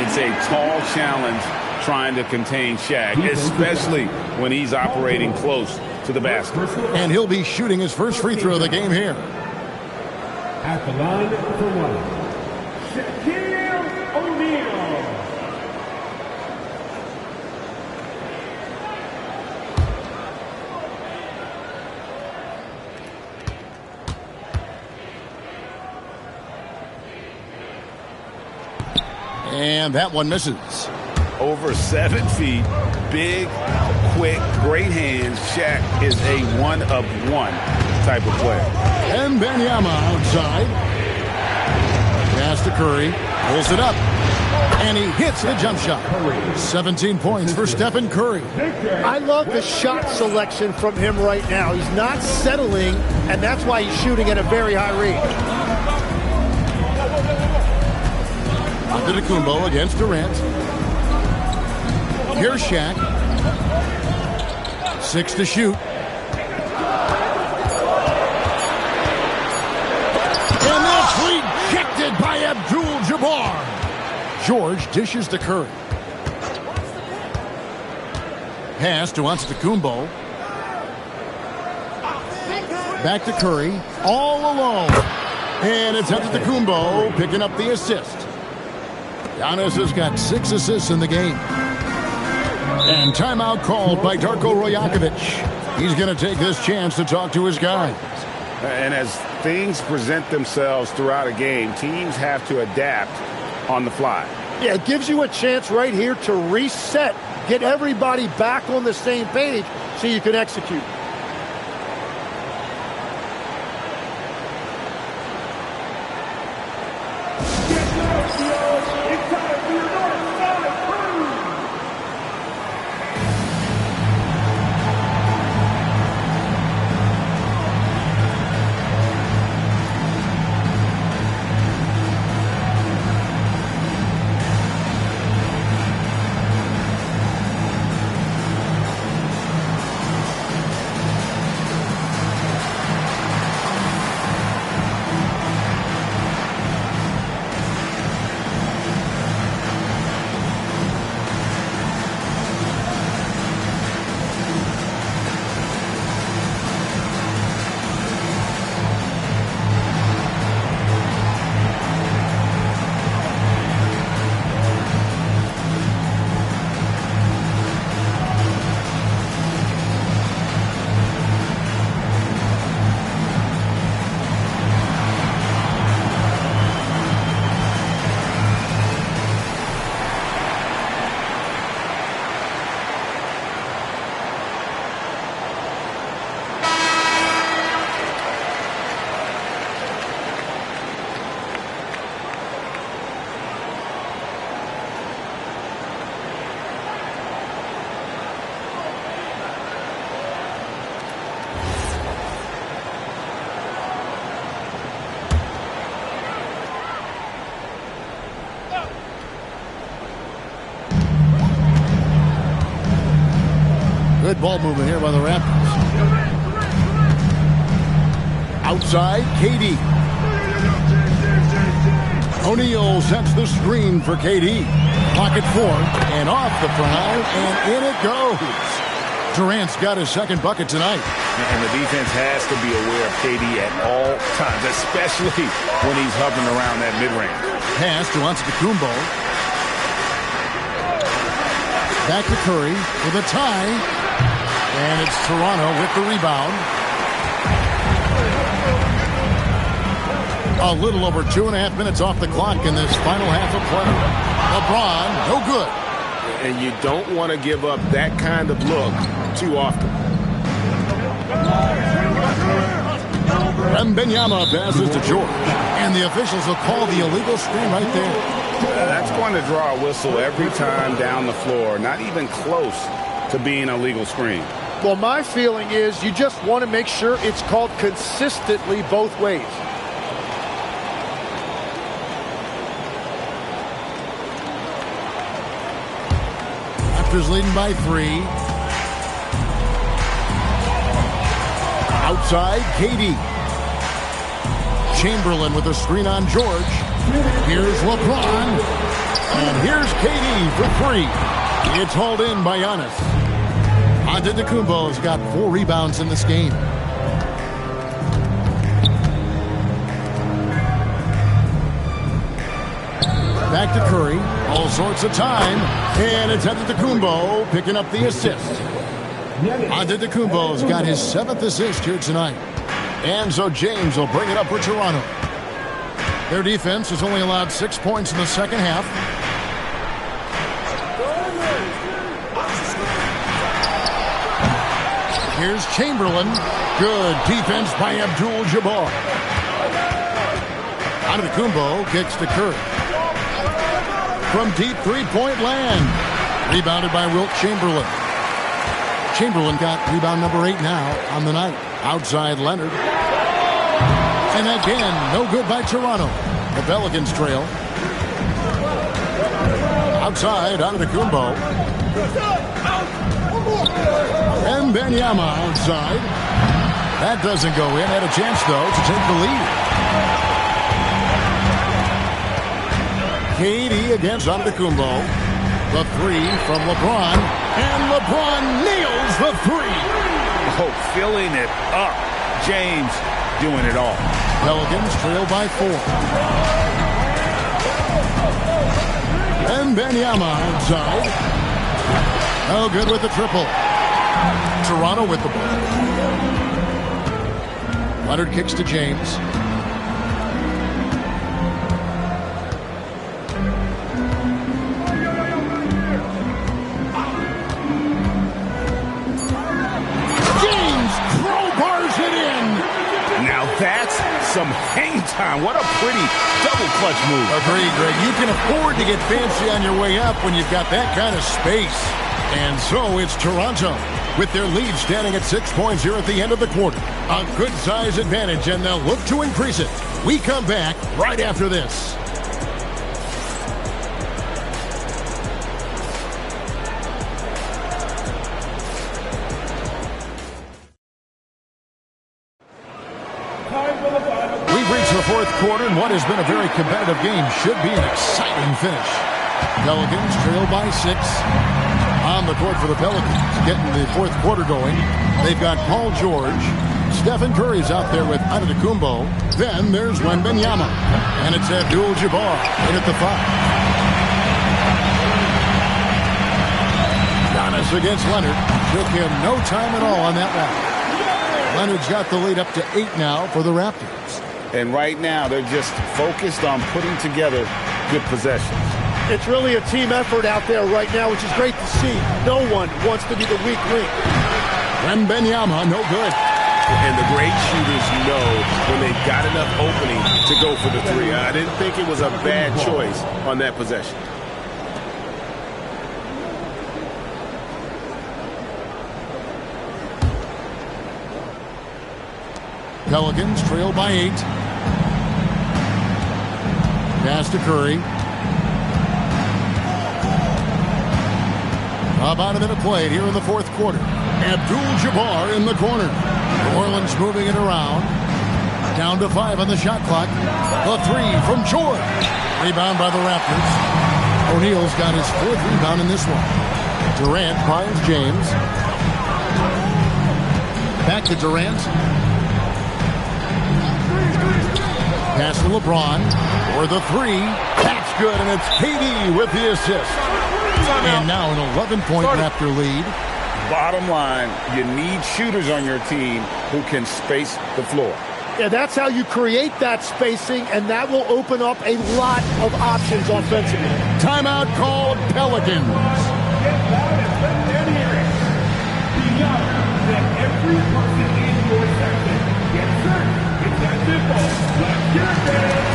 It's a tall challenge trying to contain Shaq, especially when he's operating close to the basket. And he'll be shooting his first free throw of the game here. At the line for one, Shaquille O'Neal. And that one misses. Over 7 feet, big, quick, great hands. Shaq is a one-of-one type of player. And Wembanyama outside. Pass to Curry. Pulls it up. And he hits the jump shot. 17 points for Stephen Curry. I love the shot selection from him right now. He's not settling, and that's why he's shooting at a very high rate. Antetokounmpo against Durant. Here's Shaq. 6 to shoot. And that's rejected by Abdul-Jabbar. George dishes to Curry. Pass to Antetokounmpo. Back to Curry. All alone. And it's Antetokounmpo picking up the assist. Giannis has got 6 assists in the game. And timeout called by Darko Rajakovic. He's going to take this chance to talk to his guys. And as things present themselves throughout a game, teams have to adapt on the fly. Yeah, it gives you a chance right here to reset, get everybody back on the same page so you can execute. Good ball movement here by the Raptors. Outside, KD. O'Neal sets the screen for KD. Pocket 4, and off the foul, and in it goes. Durant's got his second bucket tonight. And the defense has to be aware of KD at all times, especially when he's hovering around that mid-range. Pass to Antetokounmpo. Back to Curry for the tie. And it's Toronto with the rebound. A little over 2.5 minutes off the clock in this final half of play. LeBron, no good. And you don't want to give up that kind of look too often. Wembanyama passes to George. And the officials will call the illegal screen right there. That's going to draw a whistle every time down the floor. Not even close to being a legal screen. Well, my feeling is you just want to make sure it's called consistently both ways. Raptors leading by 3. Outside, KD. Chamberlain with a screen on George. Here's LeBron. And here's KD for 3. It's hauled in by Giannis. Antetokounmpo has got 4 rebounds in this game. Back to Curry. All sorts of time. And it's Antetokounmpo picking up the assist. Antetokounmpo's got his 7th assist here tonight. And so James will bring it up for Toronto. Their defense has only allowed 6 points in the second half. Here's Chamberlain. Good defense by Abdul-Jabbar. Antetokounmpo kicks to Curry. From deep three-point land. Rebounded by Wilt Chamberlain. Chamberlain got rebound number 8 now on the night. Outside Leonard. And again, no good by Toronto. The Pelicans trail. Outside, Antetokounmpo. And Wembanyama outside. That doesn't go in. Had a chance, though, to take the lead. KD against Antetokounmpo. The 3 from LeBron. And LeBron nails the 3. Oh, filling it up. James doing it all. Pelicans trail by 4. And Wembanyama outside. Oh, good with the triple. Toronto with the ball. Leonard kicks to James. That's some hang time. What a pretty double clutch move. Agreed, Greg. You can afford to get fancy on your way up when you've got that kind of space. And so it's Toronto with their lead standing at 6 points here at the end of the quarter. A good size advantage, and they'll look to increase it. We come back right after this. Fourth quarter, and what has been a very competitive game should be an exciting finish. Pelicans trail by 6 on the court for the Pelicans, getting the fourth quarter going. They've got Paul George. Stephen Curry's out there with Antetokounmpo. Then there's Wembanyama, and it's Abdul-Jabbar in at the 5. Giannis against Leonard. Took him no time at all on that one. Leonard's got the lead up to 8 now for the Raptors. And right now, they're just focused on putting together good possessions. It's really a team effort out there right now, which is great to see. No one wants to be the weak link. Wembanyama, no good. And the great shooters know when they've got enough opening to go for the 3. I didn't think it was a bad choice on that possession. Pelicans trail by 8. Pass to Curry. About a minute played here in the fourth quarter. Abdul-Jabbar in the corner. New Orleans moving it around. Down to 5 on the shot clock. The 3 from George. Rebound by the Raptors. O'Neal's got his 4th rebound in this one. Durant finds James. Back to Durant. Pass to LeBron for the three. That's good, and it's KD with the assist. And now an 11-point Raptor lead. Bottom line, you need shooters on your team who can space the floor. Yeah, that's how you create that spacing, and that will open up a lot of options offensively. Timeout called Pelicans. Every person in your section gets hurt. It's that simple. Let's get it.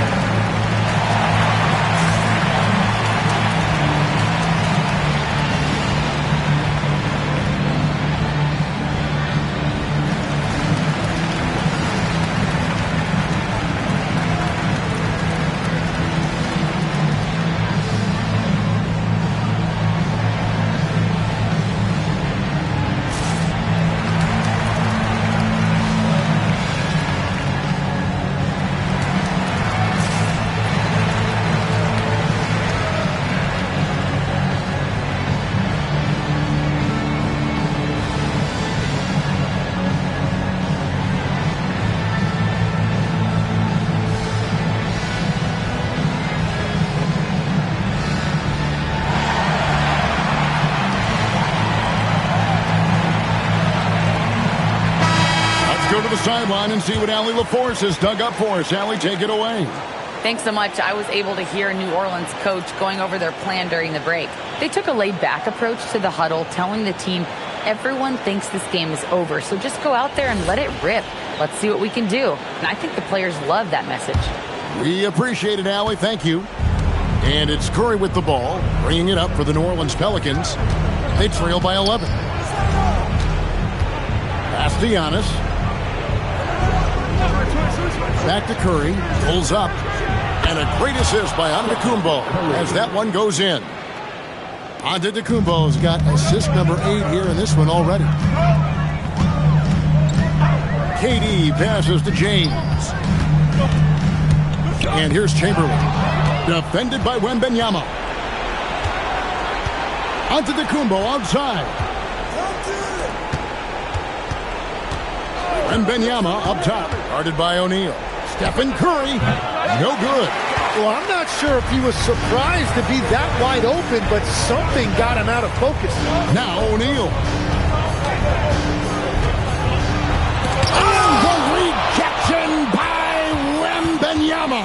Go to the sideline and see what Allie LaForce has dug up for us. Allie, take it away. Thanks so much. I was able to hear New Orleans coach going over their plan during the break. They took a laid-back approach to the huddle, telling the team everyone thinks this game is over, so just go out there and let it rip. Let's see what we can do. And I think the players love that message. We appreciate it, Allie. Thank you. And it's Curry with the ball, bringing it up for the New Orleans Pelicans. They trail by 11. Pass to Giannis. Back to Curry, pulls up, and a great assist by Antetokounmpo as that one goes in. Antetokounmpo's got assist number 8 here in this one already. KD passes to James. And here's Chamberlain, defended by Wembanyama. Antetokounmpo outside. Wembanyama up top, guarded by O'Neal. Stephen Curry, no good. Well, I'm not sure if he was surprised to be that wide open, but something got him out of focus. Now O'Neal. And the rejection by Wembanyama.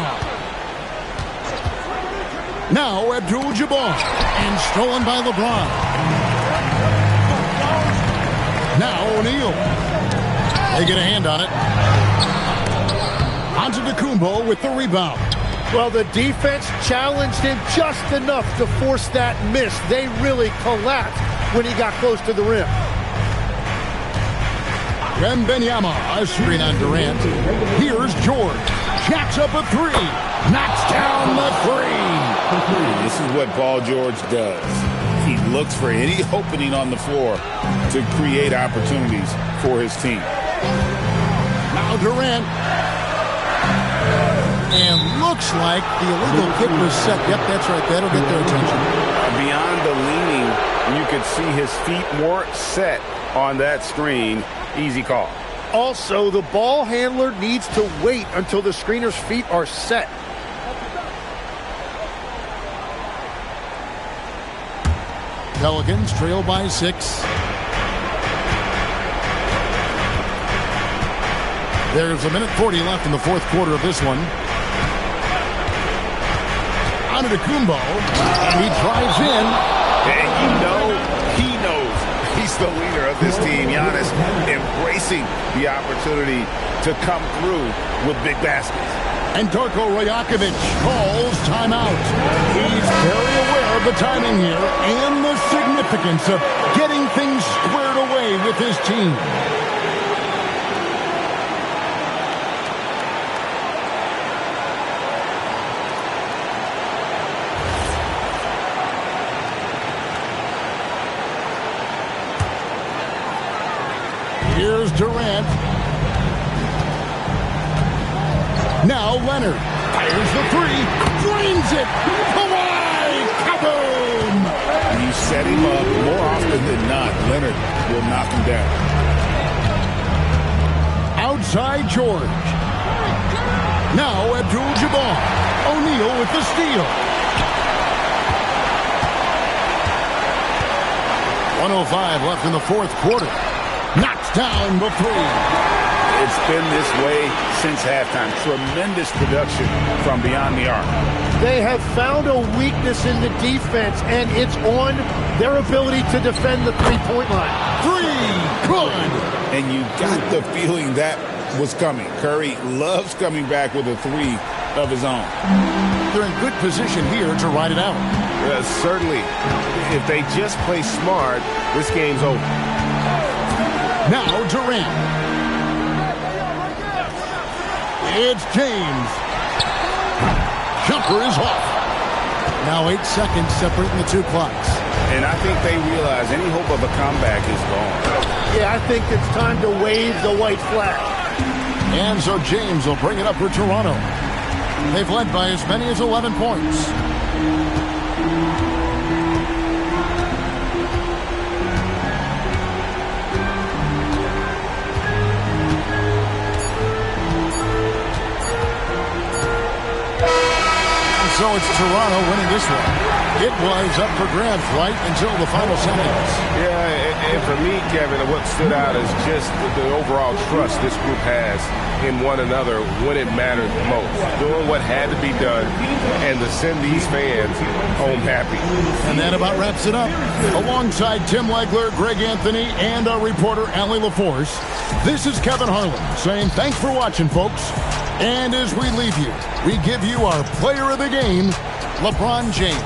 Now Abdul-Jabbar, and stolen by LeBron. Now O'Neal. They get a hand on it. Antetokounmpo with the rebound. Well, the defense challenged him just enough to force that miss. They really collapsed when he got close to the rim. Wembanyama, a screen on Durant. Here's George. Jacks up a three. Knocks down the three. This is what Paul George does. He looks for any opening on the floor to create opportunities for his team. Now Durant. And looks like the illegal kick was set. Yep, that's right. That'll get their attention. Beyond the leaning, you could see his feet weren't set on that screen. Easy call. Also, the ball handler needs to wait until the screener's feet are set. Pelicans trail by 6. There's a minute 40 left in the fourth quarter of this one. Antetokounmpo, and he drives in. And you know, he knows he's the leader of this team. Giannis embracing the opportunity to come through with big baskets. And Darko Rajakovic calls timeout. He's very aware of the timing here and the significance of getting things squared away with his team. Here's Durant. Now Leonard fires the three, drains it. Kawhi, kaboom! You set him up more often than not. Leonard will knock him down. inside George. Now Abdul-Jabbar. O'Neal with the steal. 1:05 left in the fourth quarter. Knocks down the three. It's been this way since halftime. Tremendous production from beyond the arc. They have found a weakness in the defense, and it's on their ability to defend the three-point line. Three, good. And you got the feeling that was coming. Curry loves coming back with a three of his own. They're in good position here to ride it out. Certainly. If they just play smart, this game's over. Now Durant. It's James. Jumper is off. Now 8 seconds separating the two clocks. And I think they realize any hope of a comeback is gone. Yeah, I think it's time to wave the white flag. And so James will bring it up for Toronto. They've led by as many as 11 points. So it's Toronto winning this one. It was up for grabs right until the final seconds. Yeah, and for me, Kevin, what stood out is just the overall trust this group has in one another when it mattered most. Doing what had to be done and to send these fans home happy. And that about wraps it up. Alongside Tim Legler, Greg Anthony, and our reporter, Allie LaForce, this is Kevin Harlan saying thanks for watching, folks. And as we leave you, we give you our player of the game, LeBron James.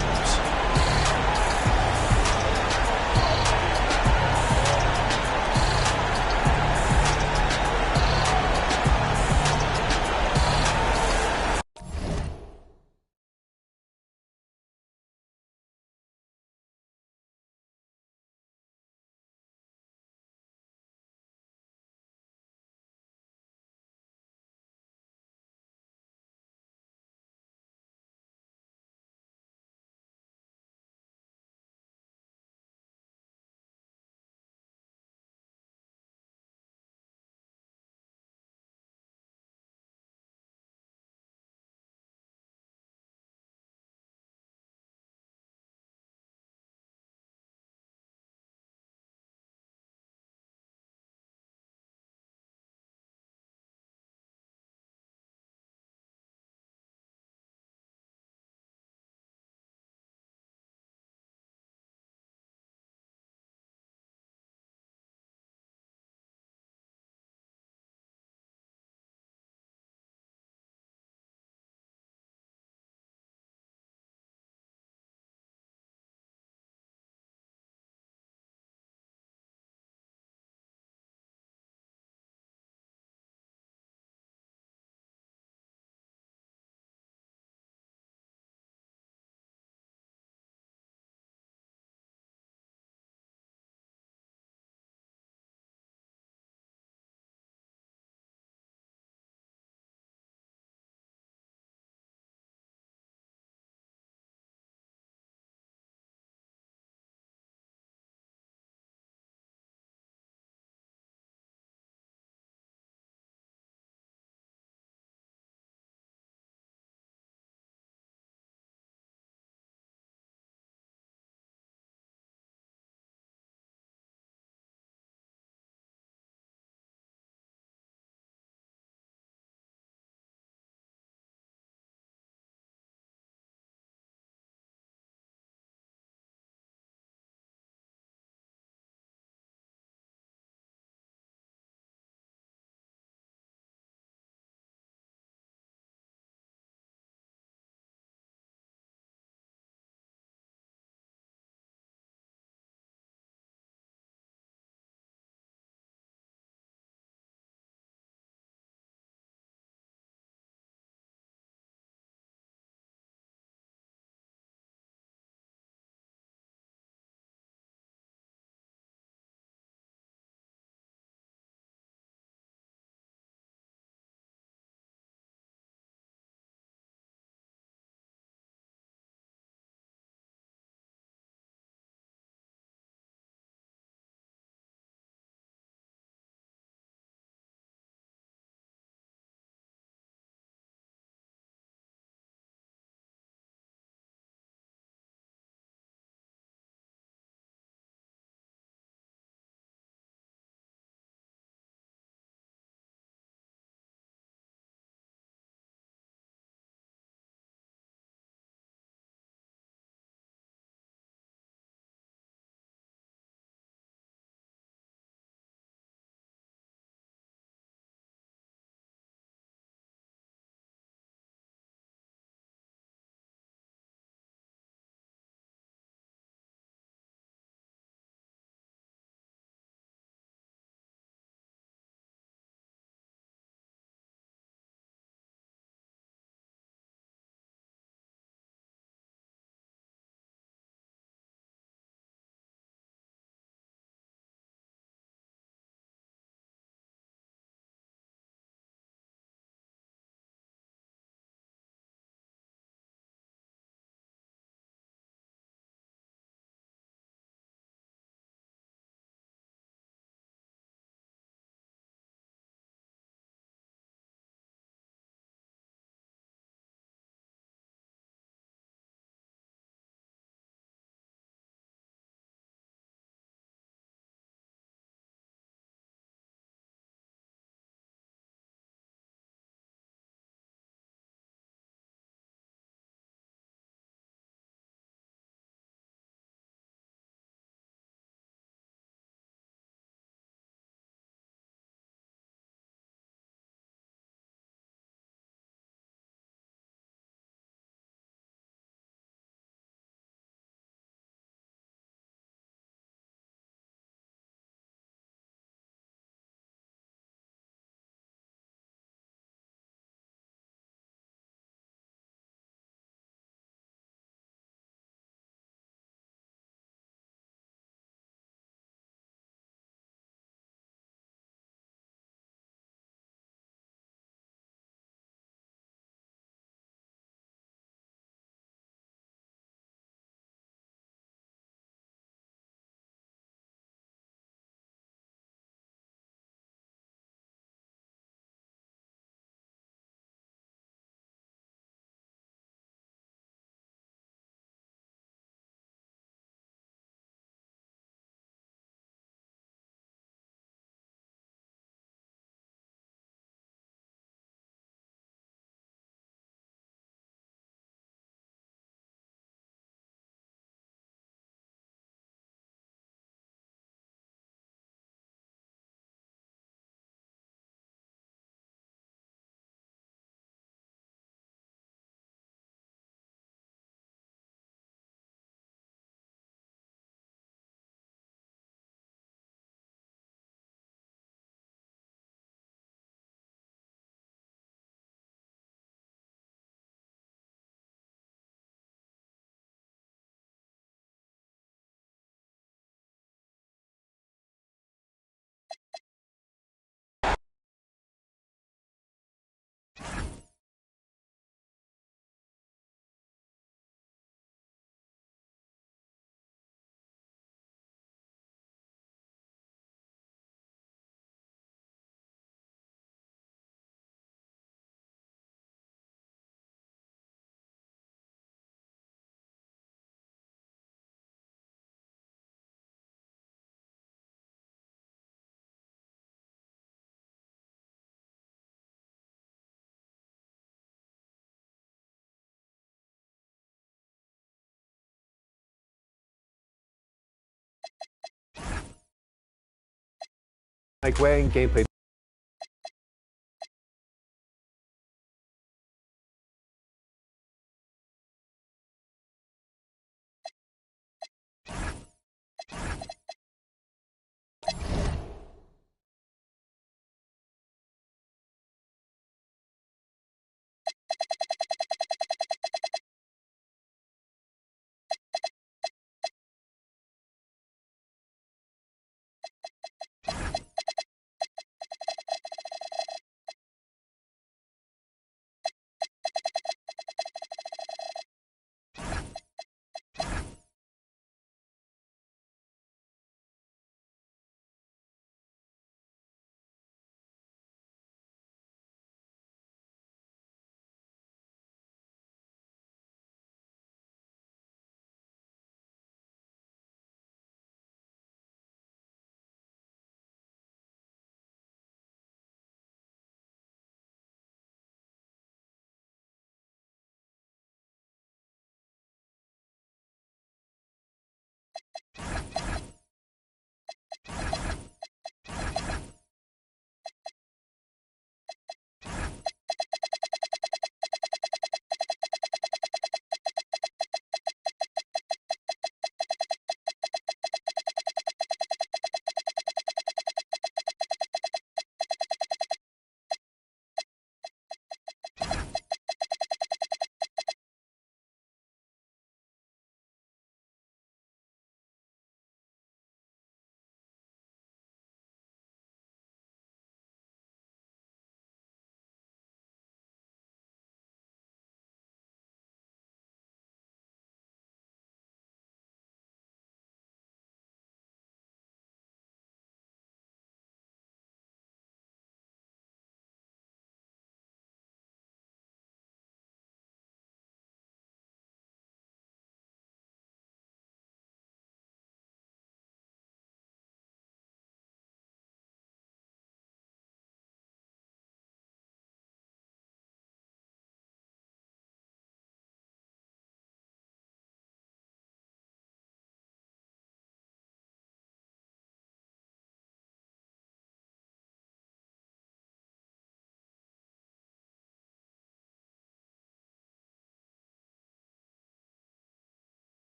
Mike Wang, gameplay.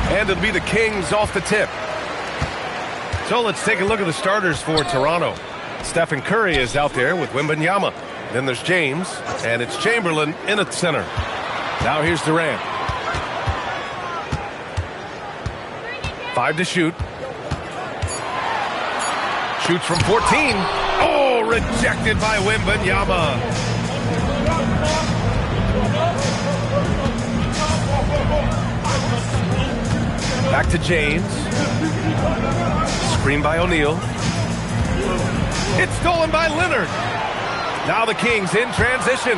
And it'll be the Kings off the tip. So let's take a look at the starters for Toronto. Stephen Curry is out there with Wembanyama. Then there's James, and it's Chamberlain in at center. Now here's Durant. 5 to shoot. Shoots from 14. Oh, rejected by Wembanyama. Back to James. Screen by O'Neal. It's stolen by Leonard. Now the Kings in transition.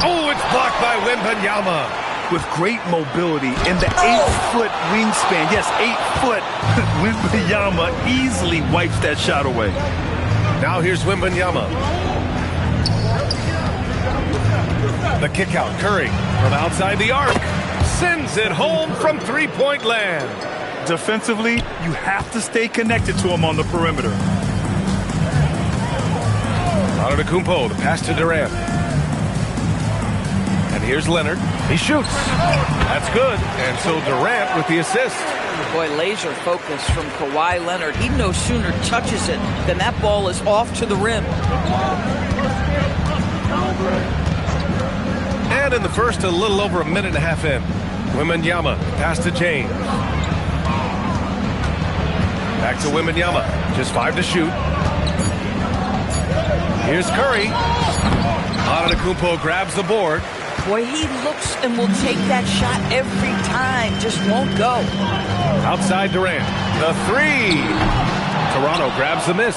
Oh, it's blocked by Wembanyama. With great mobility and the 8-foot wingspan. Yes, 8 foot. Wembanyama easily wipes that shot away. Now here's Wembanyama. The kick out. Curry from outside the arc. Sends it home from three-point land. Defensively, you have to stay connected to him on the perimeter. Antetokounmpo, the pass to Durant. And here's Leonard. He shoots. That's good. And so Durant with the assist. Boy, laser focus from Kawhi Leonard. He no sooner touches it than that ball is off to the rim. And in the first, a little over a minute and a half in. Wembanyama, pass to James. Back to Wembanyama, just 5 to shoot. Here's Curry. Antetokounmpo grabs the board. Boy, he looks and will take that shot every time, just won't go. Outside Durant, the 3. Toronto grabs the miss.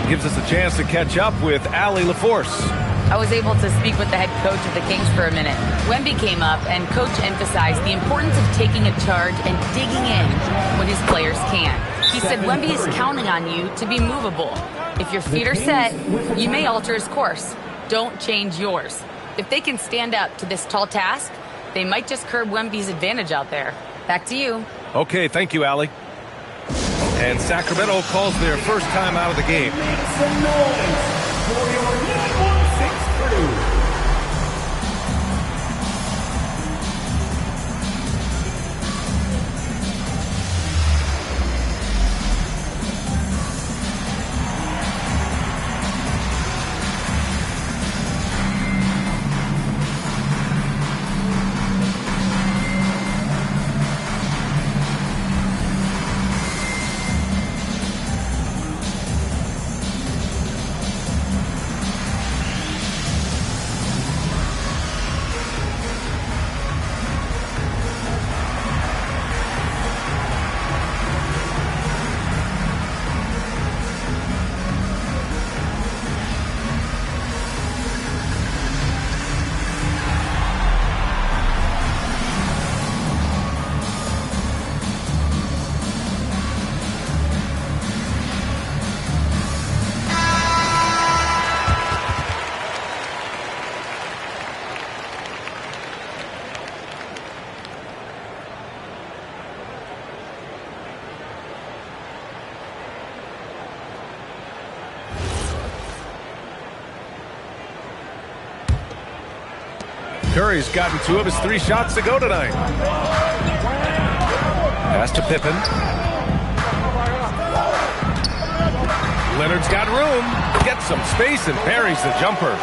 Gives us a chance to catch up with Allie LaForce. I was able to speak with the head coach of the Kings for a minute. Wemby came up, and Coach emphasized the importance of taking a charge and digging in when his players can't. He said Wemby is counting on you to be movable. If your feet are set, you may alter his course. Don't change yours. If they can stand up to this tall task, they might just curb Wemby's advantage out there. Back to you. Okay, thank you, Allie. And Sacramento calls their first time out of the game. Curry's gotten 2 of his 3 shots to go tonight. Pass to Pippen. Leonard's got room. Gets some space and parries the jumper.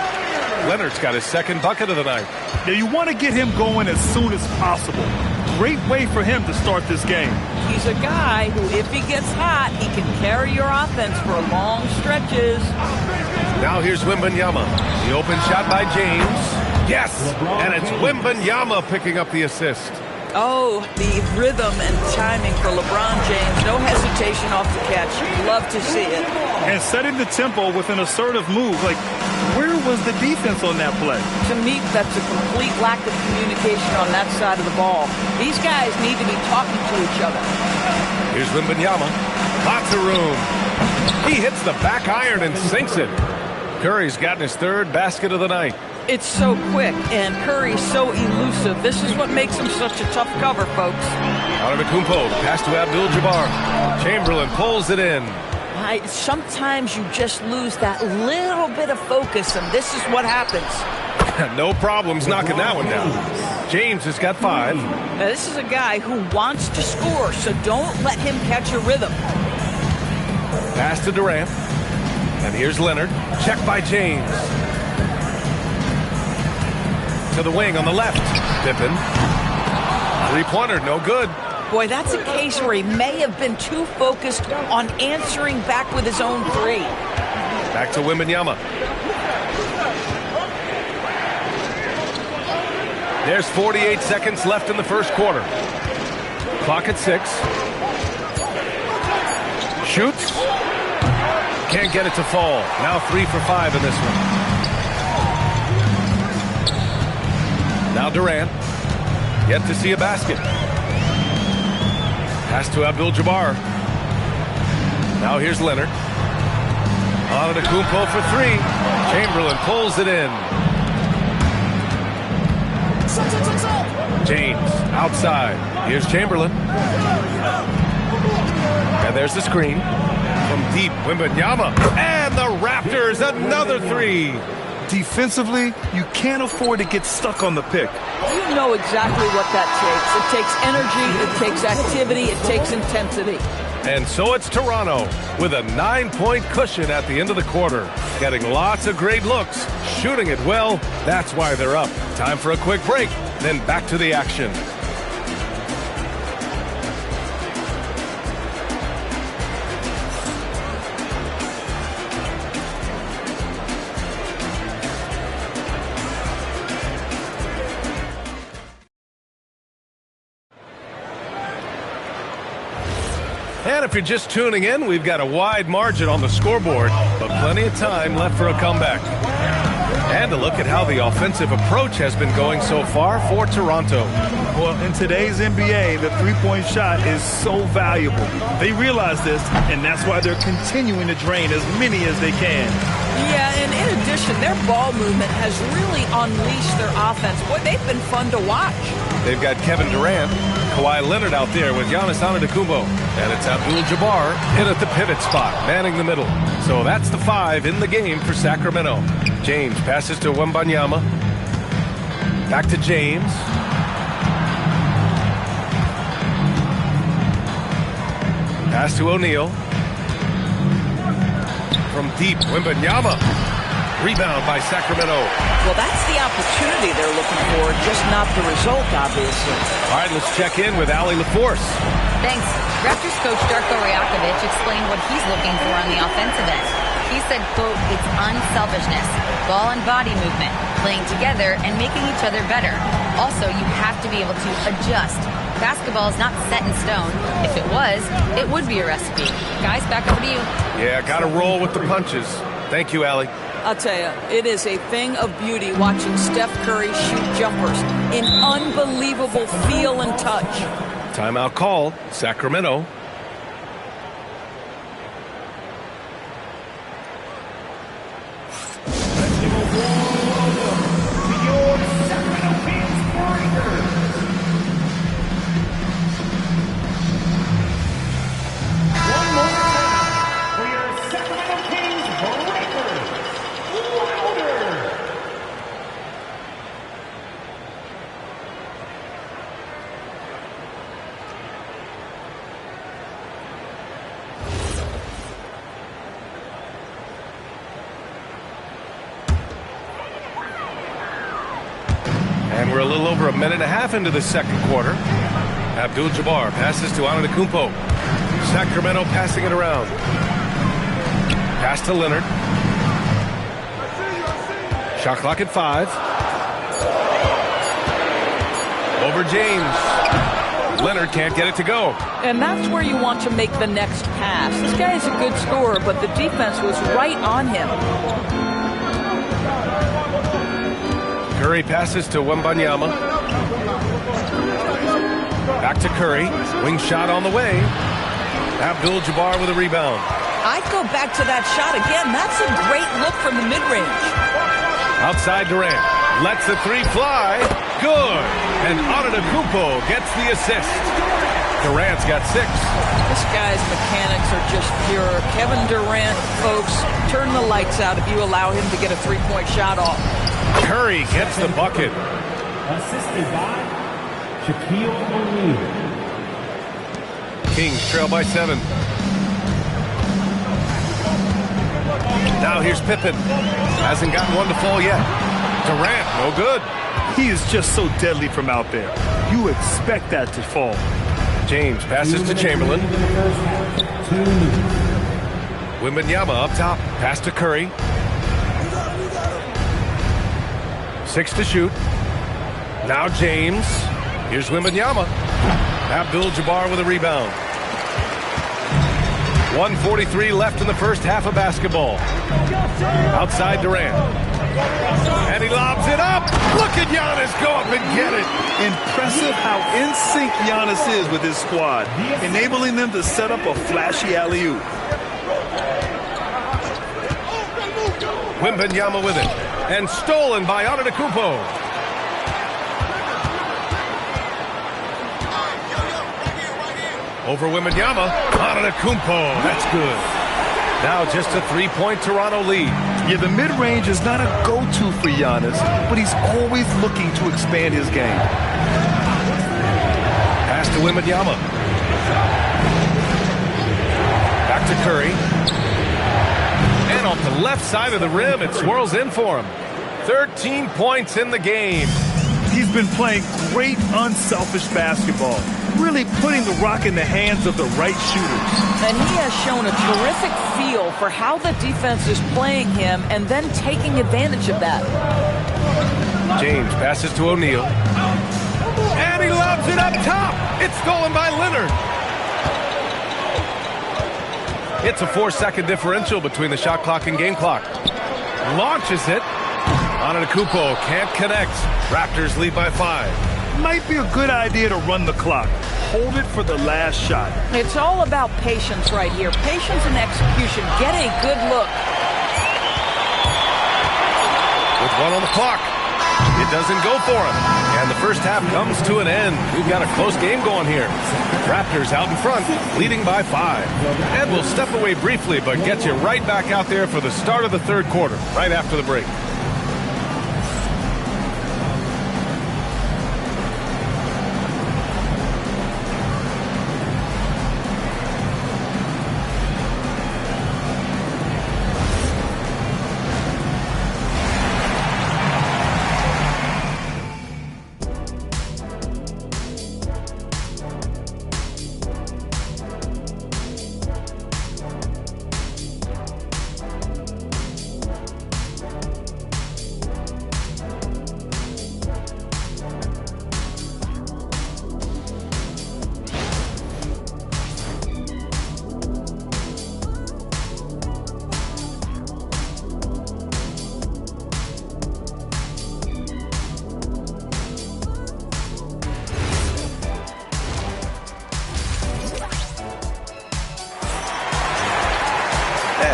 Leonard's got his second bucket of the night. Yeah, you want to get him going as soon as possible. Great way for him to start this game. He's a guy who, if he gets hot, he can carry your offense for long stretches. Now here's Wembanyama. The open shot by James. Yes! And it's Wembanyama picking up the assist. Oh, the rhythm and timing for LeBron James. No hesitation off the catch. Love to see it. And setting the tempo with an assertive move. Like, where was the defense on that play? To me, that's a complete lack of communication on that side of the ball. These guys need to be talking to each other. Here's Wembanyama. Lots of room. He hits the back iron and sinks it. Curry's gotten his third basket of the night. It's so quick, and Curry's so elusive. This is what makes him such a tough cover, folks. Antetokounmpo, pass to Abdul-Jabbar. Chamberlain pulls it in. Sometimes you just lose that little bit of focus, and this is what happens. No problems knocking that one down. James has got 5. Now, this is a guy who wants to score, so don't let him catch a rhythm. Pass to Durant. And here's Leonard. Check by James. To the wing on the left. Pippen. Three-pointer, no good. Boy, that's a case where he may have been too focused on answering back with his own three. Back to Wembanyama. There's 48 seconds left in the first quarter. Clock at 6. Shoots. Can't get it to fall. Now 3 for 5 in this one. Now Durant. Yet to see a basket. Pass to Abdul-Jabbar. Now here's Leonard. Antetokounmpo for 3. Chamberlain pulls it in. James outside. Here's Chamberlain. And there's the screen. From deep, Wembanyama. And the Raptors, another 3. Defensively, you can't afford to get stuck on the pick. You know exactly what that takes. It takes energy, it takes activity, it takes intensity. And so it's Toronto with a 9-point cushion at the end of the quarter. Getting lots of great looks, shooting it well. That's why they're up. Time for a quick break, then back to the action. And if you're just tuning in, we've got a wide margin on the scoreboard, but plenty of time left for a comeback. And a look at how the offensive approach has been going so far for Toronto. Well, in today's NBA, the three-point shot is so valuable. They realize this, and that's why they're continuing to drain as many as they can. Yeah, and in addition, their ball movement has really unleashed their offense. Boy, they've been fun to watch. They've got Kevin Durant, Kawhi Leonard out there with Giannis Antetokounmpo. And it's Abdul-Jabbar in at the pivot spot, manning the middle. So that's the 5 in the game for Sacramento. James passes to Wembanyama. Back to James. Pass to O'Neal. From deep, Wembanyama. Rebound by Sacramento. Well, that's the opportunity they're looking for, just not the result, obviously. All right, let's check in with Allie LaForce. Thanks. Raptors coach Darko Rajakovic explained what he's looking for on the offensive end. He said, quote, it's unselfishness, ball and body movement, playing together and making each other better. Also, you have to be able to adjust. Basketball is not set in stone. If it was, it would be a recipe. Guys, back over to you. Yeah, got to roll with the punches. Thank you, Allie. I'll tell you, it is a thing of beauty watching Steph Curry shoot jumpers in unbelievable feel and touch. Timeout called, Sacramento. We're a little over a minute and a half into the second quarter. Abdul-Jabbar passes to Antetokounmpo. Sacramento passing it around. Pass to Leonard. Shot clock at 5. Over James. Leonard can't get it to go. And that's where you want to make the next pass. This guy is a good scorer, but the defense was right on him. Curry passes to Wembanyama. Back to Curry. Wing shot on the way. Abdul-Jabbar with a rebound. I'd go back to that shot again. That's a great look from the mid-range. Outside Durant. Lets the 3 fly. Good. And Antetokounmpo gets the assist. Durant's got 6. This guy's mechanics are just pure. Kevin Durant, folks, turn the lights out if you allow him to get a 3-point shot off. Curry gets the bucket. Assisted by Shaquille O'Neal. Kings trail by 7. Now here's Pippen. Hasn't gotten one to fall yet. Durant, no good. He is just so deadly from out there. You expect that to fall. James passes to Chamberlain. Wembanyama up top. Pass to Curry. 6 to shoot. Now James. Here's Wembanyama. Abdul-Jabbar with a rebound. 1:43 left in the first half of basketball. Outside Durant. And he lobs it up. Look at Giannis go up and get it. Impressive how in sync Giannis is with his squad, enabling them to set up a flashy alley-oop. Wembanyama with it. And stolen by Antetokounmpo. Over Wembanyama. Antetokounmpo. That's good. Now just a 3-point Toronto lead. Yeah, the mid-range is not a go-to for Giannis, but he's always looking to expand his game. Pass to Wembanyama. Back to Curry. And off the left side of the rim, it swirls in for him. 13 points in the game. He's been playing great, unselfish basketball, really putting the rock in the hands of the right shooters. And he has shown a terrific feel for how the defense is playing him and then taking advantage of that. James passes to O'Neal. And he lobs it up top. It's stolen by Leonard. It's a 4-second differential between the shot clock and game clock. Launches it. Antetokounmpo can't connect. Raptors lead by 5. Might be a good idea to run the clock. Hold it for the last shot. It's all about patience right here. Patience and execution. Get a good look. With 1 on the clock. It doesn't go for him. And the first half comes to an end. We've got a close game going here. Raptors out in front, leading by 5. And we'll step away briefly, but get you right back out there for the start of the third quarter, right after the break.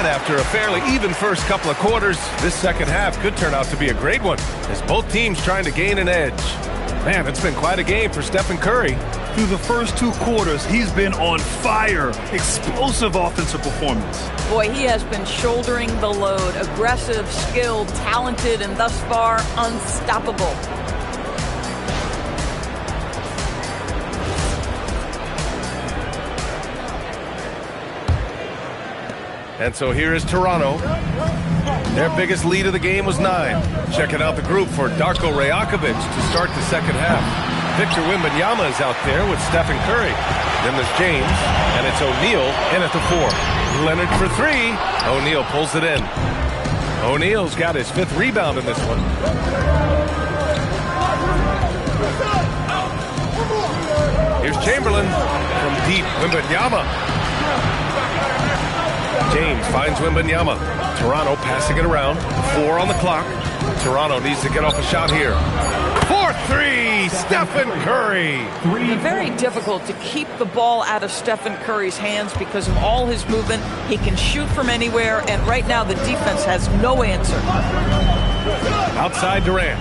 After a fairly even first couple of quarters, this second half could turn out to be a great one, as both teams trying to gain an edge. Man, it's been quite a game for Stephen Curry. Through the first 2 quarters, he's been on fire. Explosive offensive performance. Boy, he has been shouldering the load. Aggressive, skilled, talented, and thus far, unstoppable. And so here is Toronto. Their biggest lead of the game was 9. Checking out the group for Darko Rajakovic to start the second half. Victor Wembanyama is out there with Stephen Curry. Then there's James, and it's O'Neal in at the 4. Leonard for 3. O'Neal pulls it in. O'Neal's got his 5th rebound in this one. Here's Chamberlain from deep. Wembanyama. James finds Wembanyama. Toronto passing it around. 4 on the clock. Toronto needs to get off a shot here. 4-3, Stephen Curry. Very difficult to keep the ball out of Stephen Curry's hands because of all his movement. He can shoot from anywhere, and right now the defense has no answer. Outside Durant.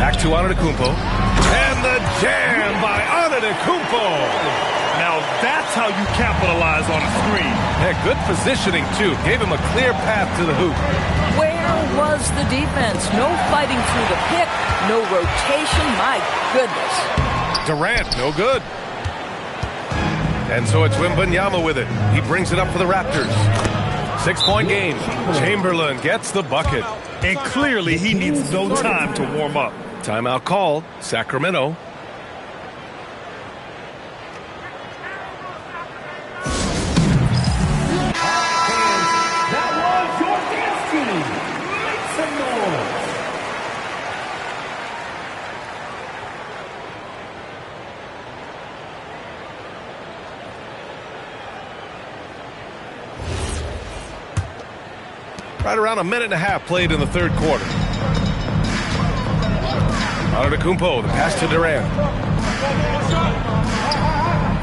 Back to Antetokounmpo. And the jam by Antetokounmpo. Now that's how you capitalize on a screen. Yeah, good positioning, too. Gave him a clear path to the hoop. Where was the defense? No fighting through the pick, no rotation. My goodness. Durant, no good. And so it's Wembanyama with it. He brings it up for the Raptors. 6-point game. Chamberlain gets the bucket. And clearly he needs no time to warm up. Timeout called. Sacramento. Right around a minute and a half played in the third quarter. Antetokounmpo, the pass to Durant.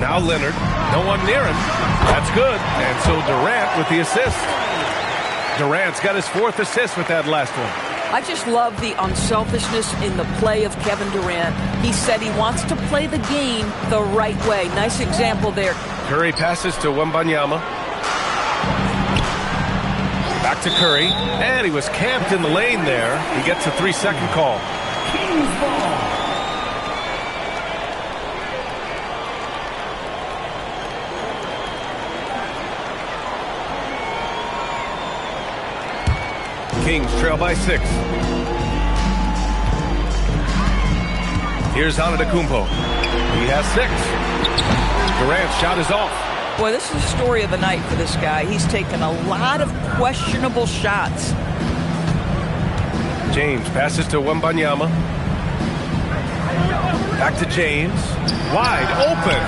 Now Leonard, no one near him. That's good. And so Durant with the assist. Durant's got his 4th assist with that last one. I just love the unselfishness in the play of Kevin Durant. He said he wants to play the game the right way. Nice example there. Curry passes to Wembanyama. Back to Curry, and he was camped in the lane there. He gets a 3-second call. Kings ball. Kings trail by 6. Here's Antetokounmpo. He has 6. Durant's shot is off. Boy, this is the story of the night for this guy. He's taken a lot of questionable shots. James passes to Wembanyama. Back to James. Wide open.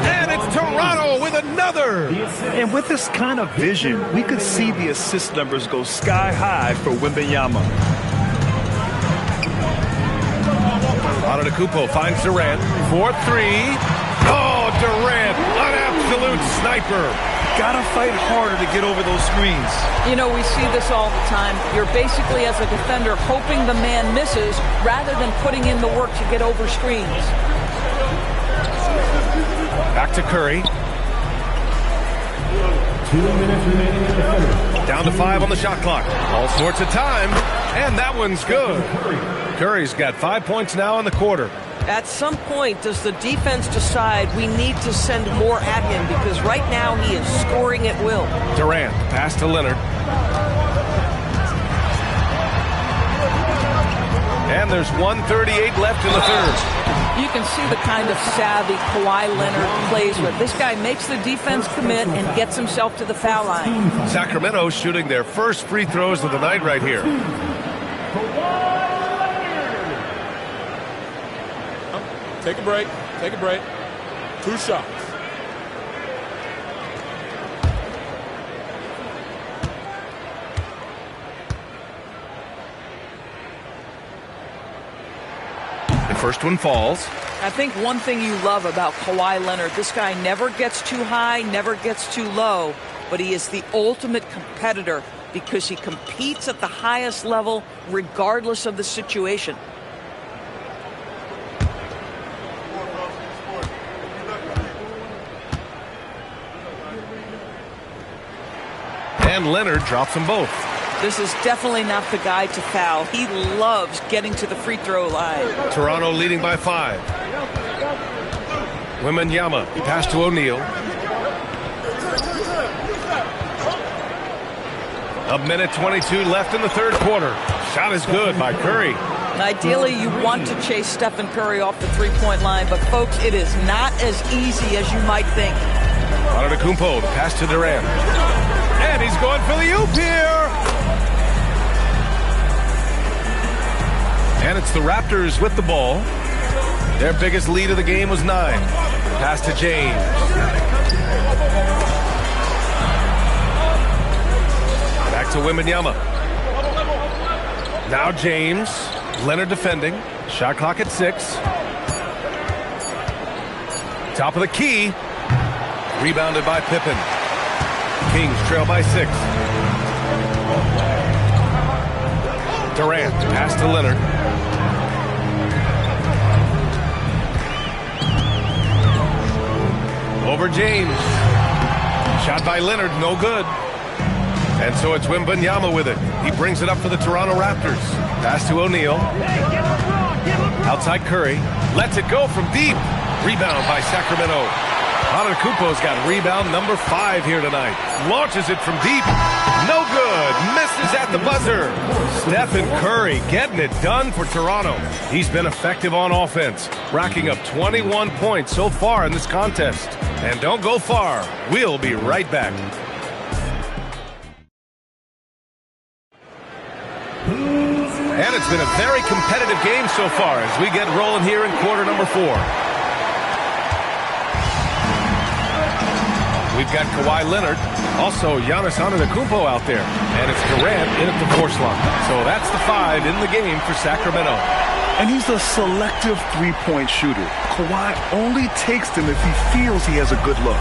And it's Toronto with another. And with this kind of vision, we could see the assist numbers go sky high for Wembanyama. Antetokounmpo finds Durant. 4-3. Oh, Durant, an absolute sniper. Gotta fight harder to get over those screens. You know, we see this all the time. You're basically, as a defender, hoping the man misses rather than putting in the work to get over screens. Back to Curry. 2 minutes remaining in the finish. Down to 5 on the shot clock. All sorts of time, and that one's good. Curry's got 5 points now in the quarter. At some point, does the defense decide we need to send more at him? Because right now he is scoring at will. Durant, pass to Leonard. And there's 1:38 left in the third. You can see the kind of savvy Kawhi Leonard plays with. This guy makes the defense commit and gets himself to the foul line. Sacramento shooting their first free throws of the night right here. Take a break. Take a break. 2 shots. The first one falls. I think one thing you love about Kawhi Leonard, this guy never gets too high, never gets too low, but he is the ultimate competitor because he competes at the highest level regardless of the situation. And Leonard drops them both. This is definitely not the guy to foul. He loves getting to the free throw line. Toronto leading by 5. Wembanyama, pass to O'Neal. minute 22 left in the third quarter. Shot is good by Curry. Ideally, you want to chase Stephen Curry off the three-point line, but folks, it is not as easy as you might think. Antetokounmpo, the pass to Durant. And he's going for the oop here. And it's the Raptors with the ball. Their biggest lead of the game was 9. Pass to James. Back to Wembanyama. Now James. Leonard defending. Shot clock at 6. Top of the key. Rebounded by Pippen. Kings trail by 6. Durant. Pass to Leonard. Over James. Shot by Leonard, no good. And so it's Wembanyama with it. He brings it up for the Toronto Raptors. Pass to O'Neal. Outside Curry. Lets it go from deep. Rebound by Sacramento. Antetokounmpo's got rebound number 5 here tonight. Launches it from deep. No good. Misses at the buzzer. Stephen Curry getting it done for Toronto. He's been effective on offense, racking up 21 points so far in this contest. And don't go far. We'll be right back. And it's been a very competitive game so far as we get rolling here in quarter number 4. We've got Kawhi Leonard, also Giannis Antetokounmpo out there. And it's Durant in at the force line. So that's the 5 in the game for Sacramento. And he's a selective three-point shooter. Kawhi only takes them if he feels he has a good look.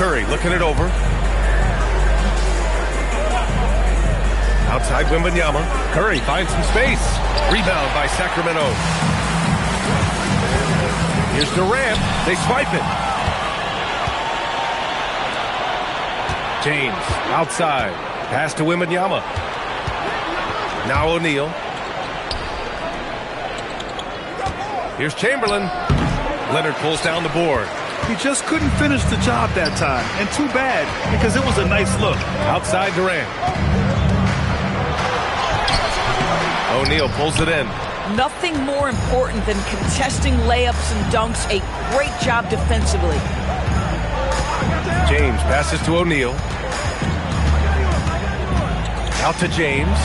Curry looking it over. Outside Wembanyama. Curry finds some space. Rebound by Sacramento. Here's Durant. They swipe it. James outside. Pass to Wembanyama. Now O'Neal. Here's Chamberlain. Leonard pulls down the board. He just couldn't finish the job that time. And too bad, because it was a nice look. Outside Durant. O'Neal pulls it in. Nothing more important than contesting layups and dunks. A great job defensively. James passes to O'Neal. Out to James.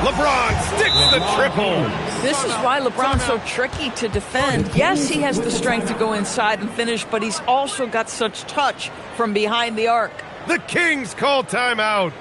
LeBron sticks the triple. This is why LeBron's so tricky to defend. Yes, he has the strength to go inside and finish, but he's also got such touch from behind the arc. The Kings call timeout.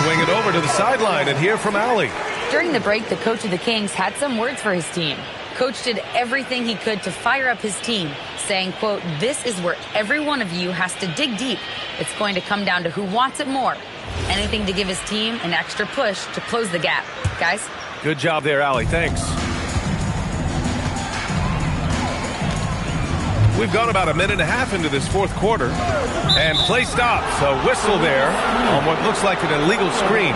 Swing it over to the sideline and hear from Allie. During the break, the coach of the Kings had some words for his team. Coach did everything he could to fire up his team, saying, quote, "This is where every one of you has to dig deep. It's going to come down to who wants it more. Anything to give his team an extra push to close the gap." Guys? Good job there, Allie. Thanks. We've gone about a minute and a half into this fourth quarter. And play stops. A whistle there on what looks like an illegal screen.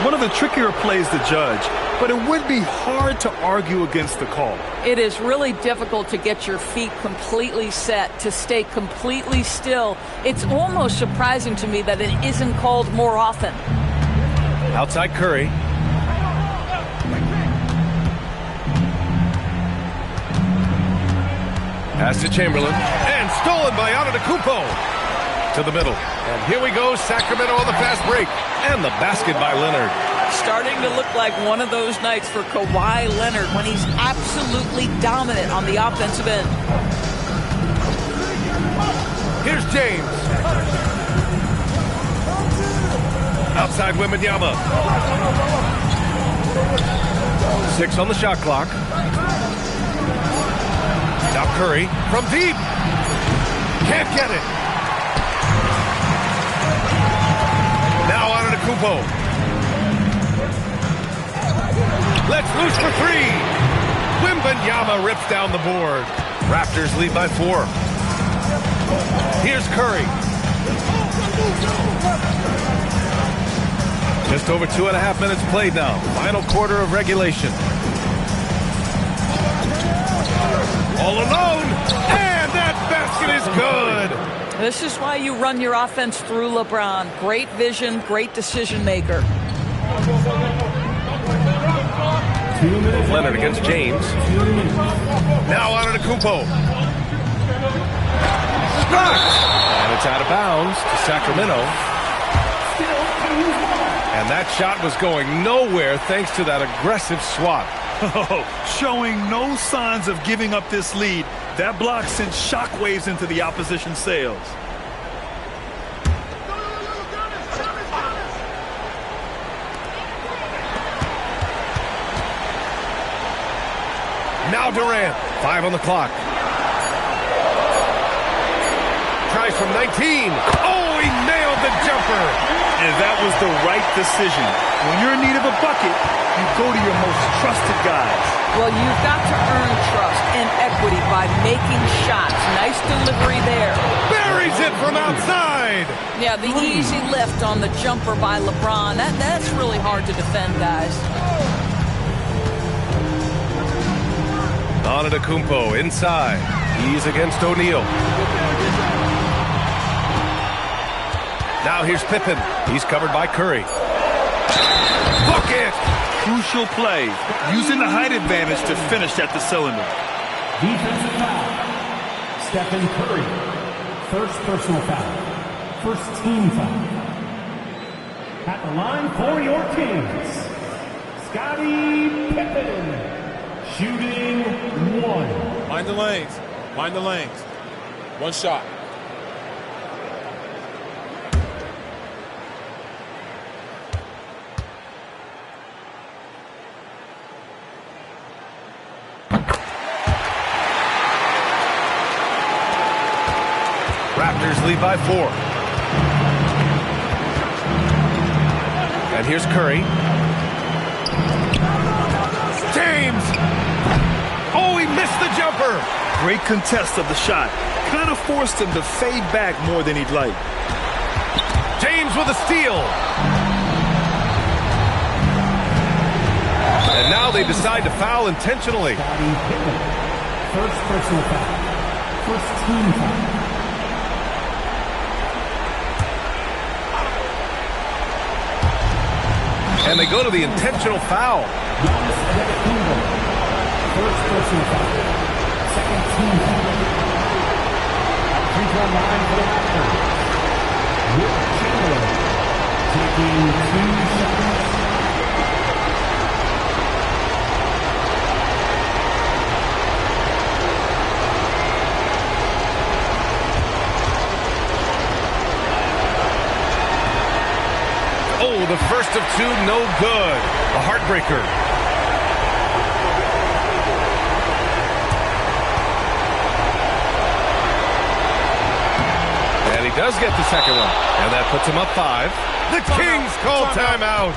One of the trickier plays to judge, but it would be hard to argue against the call. It is really difficult to get your feet completely set, to stay completely still. It's almost surprising to me that it isn't called more often. Outside Curry. Pass to Chamberlain. And stolen by Antetokounmpo. To the middle. And here we go, Sacramento on the fast break. And the basket by Leonard. Starting to look like one of those nights for Kawhi Leonard when he's absolutely dominant on the offensive end. Here's James. Outside Wembanyama. 6 on the shot clock. Now Curry from deep. Can't get it. Now Antetokounmpo. Let's loose for 3. Wembanyama rips down the board. Raptors lead by 4. Here's Curry. Just over 2.5 minutes played now. Final quarter of regulation. All alone. And that basket is good. This is why you run your offense through LeBron. Great vision, great decision maker. Leonard against James. Now Antetokounmpo. Blocked. And it's out of bounds to Sacramento. And that shot was going nowhere thanks to that aggressive swat. Showing no signs of giving up this lead. That block sent shockwaves into the opposition sails. Now Durant. 5 on the clock. Tries from 19. Oh, he nailed the jumper. And that was the right decision. When you're in need of a bucket, you go to your most trusted guys. Well, you've got to earn trust and equity by making shots. Nice delivery there. Buries it from outside. Yeah, the easy lift on the jumper by LeBron. That's really hard to defend, guys. Antetokounmpo inside. He's against O'Neal. Now here's Pippen. He's covered by Curry. Bucket! Crucial play. Using the height advantage to finish at the cylinder. Defensive foul. Stephen Curry. First personal foul. First team foul. At the line for your Kings, Scottie Pippen. Shooting 1. Mind the lanes. Mind the lanes. One shot. Raptors lead by 4. And here's Curry. James! Oh, he missed the jumper! Great contest of the shot. Kind of forced him to fade back more than he'd like. James with a steal. And now they decide to foul intentionally. First personal foul. First team foul. And they go to the intentional foul. First personal foul. Second team foul. At free throw line for the Raptors, Wilt Chamberlain taking 2 shots. Oh, the first of 2, no good. A heartbreaker. And he does get the second one. And that puts him up 5. The Kings call timeout.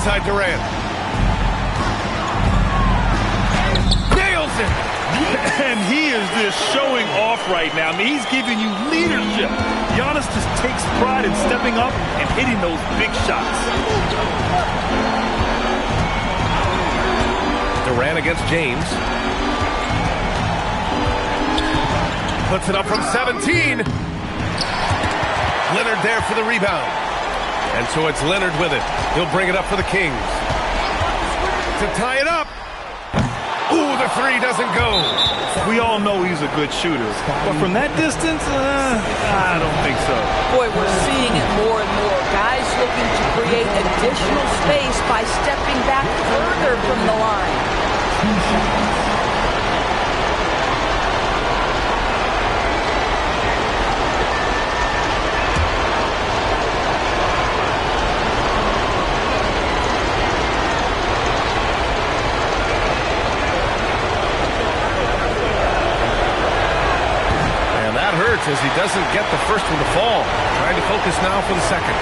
outside Durant. Nails it! And he is just showing off right now. I mean, he's giving you leadership. Giannis just takes pride in stepping up and hitting those big shots. Durant against James. Puts it up from 17. Leonard there for the rebound. And so it's Leonard with it. He'll bring it up for the Kings. To tie it up. Ooh, the three doesn't go. We all know he's a good shooter. But from that distance, I don't think so. Boy, we're seeing it more and more. Guys looking to create additional space by stepping back further from the line. As he doesn't get the first one to fall. Trying to focus now for the second.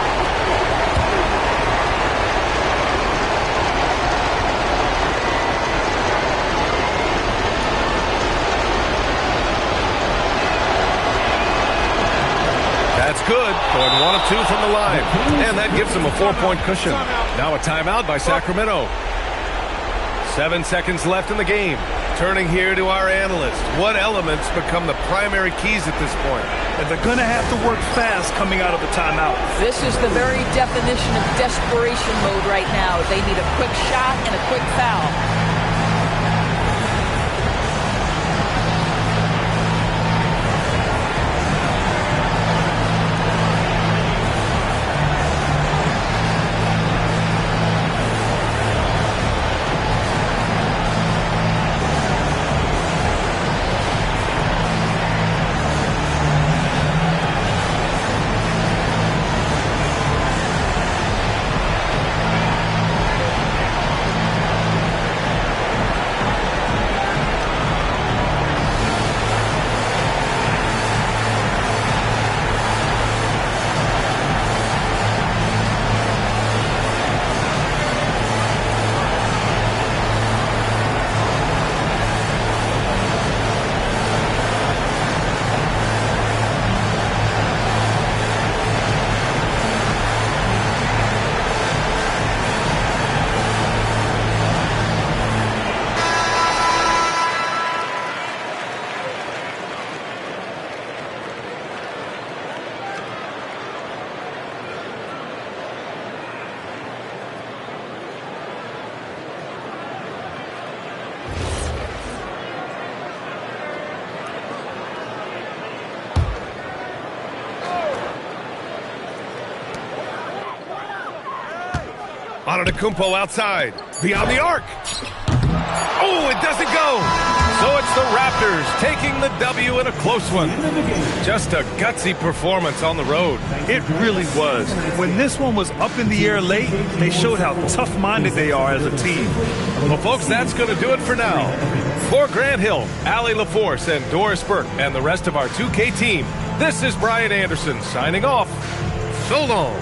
That's good. Going 1 of 2 from the line. And that gives him a 4-point cushion. Now a timeout by Sacramento. 7 seconds left in the game. Turning here to our analyst. What elements become the primary keys at this point? And they're going to have to work fast coming out of the timeout. This is the very definition of desperation mode right now. They need a quick shot and a quick foul. Antetokounmpo outside. Beyond the arc. Oh, it doesn't go. So it's the Raptors taking the W in a close one. Just a gutsy performance on the road. It really was. When this one was up in the air late, they showed how tough-minded they are as a team. Well, folks, that's going to do it for now. For Grant Hill, Allie LaForce, and Doris Burke, and the rest of our 2K team, this is Brian Anderson signing off. So long.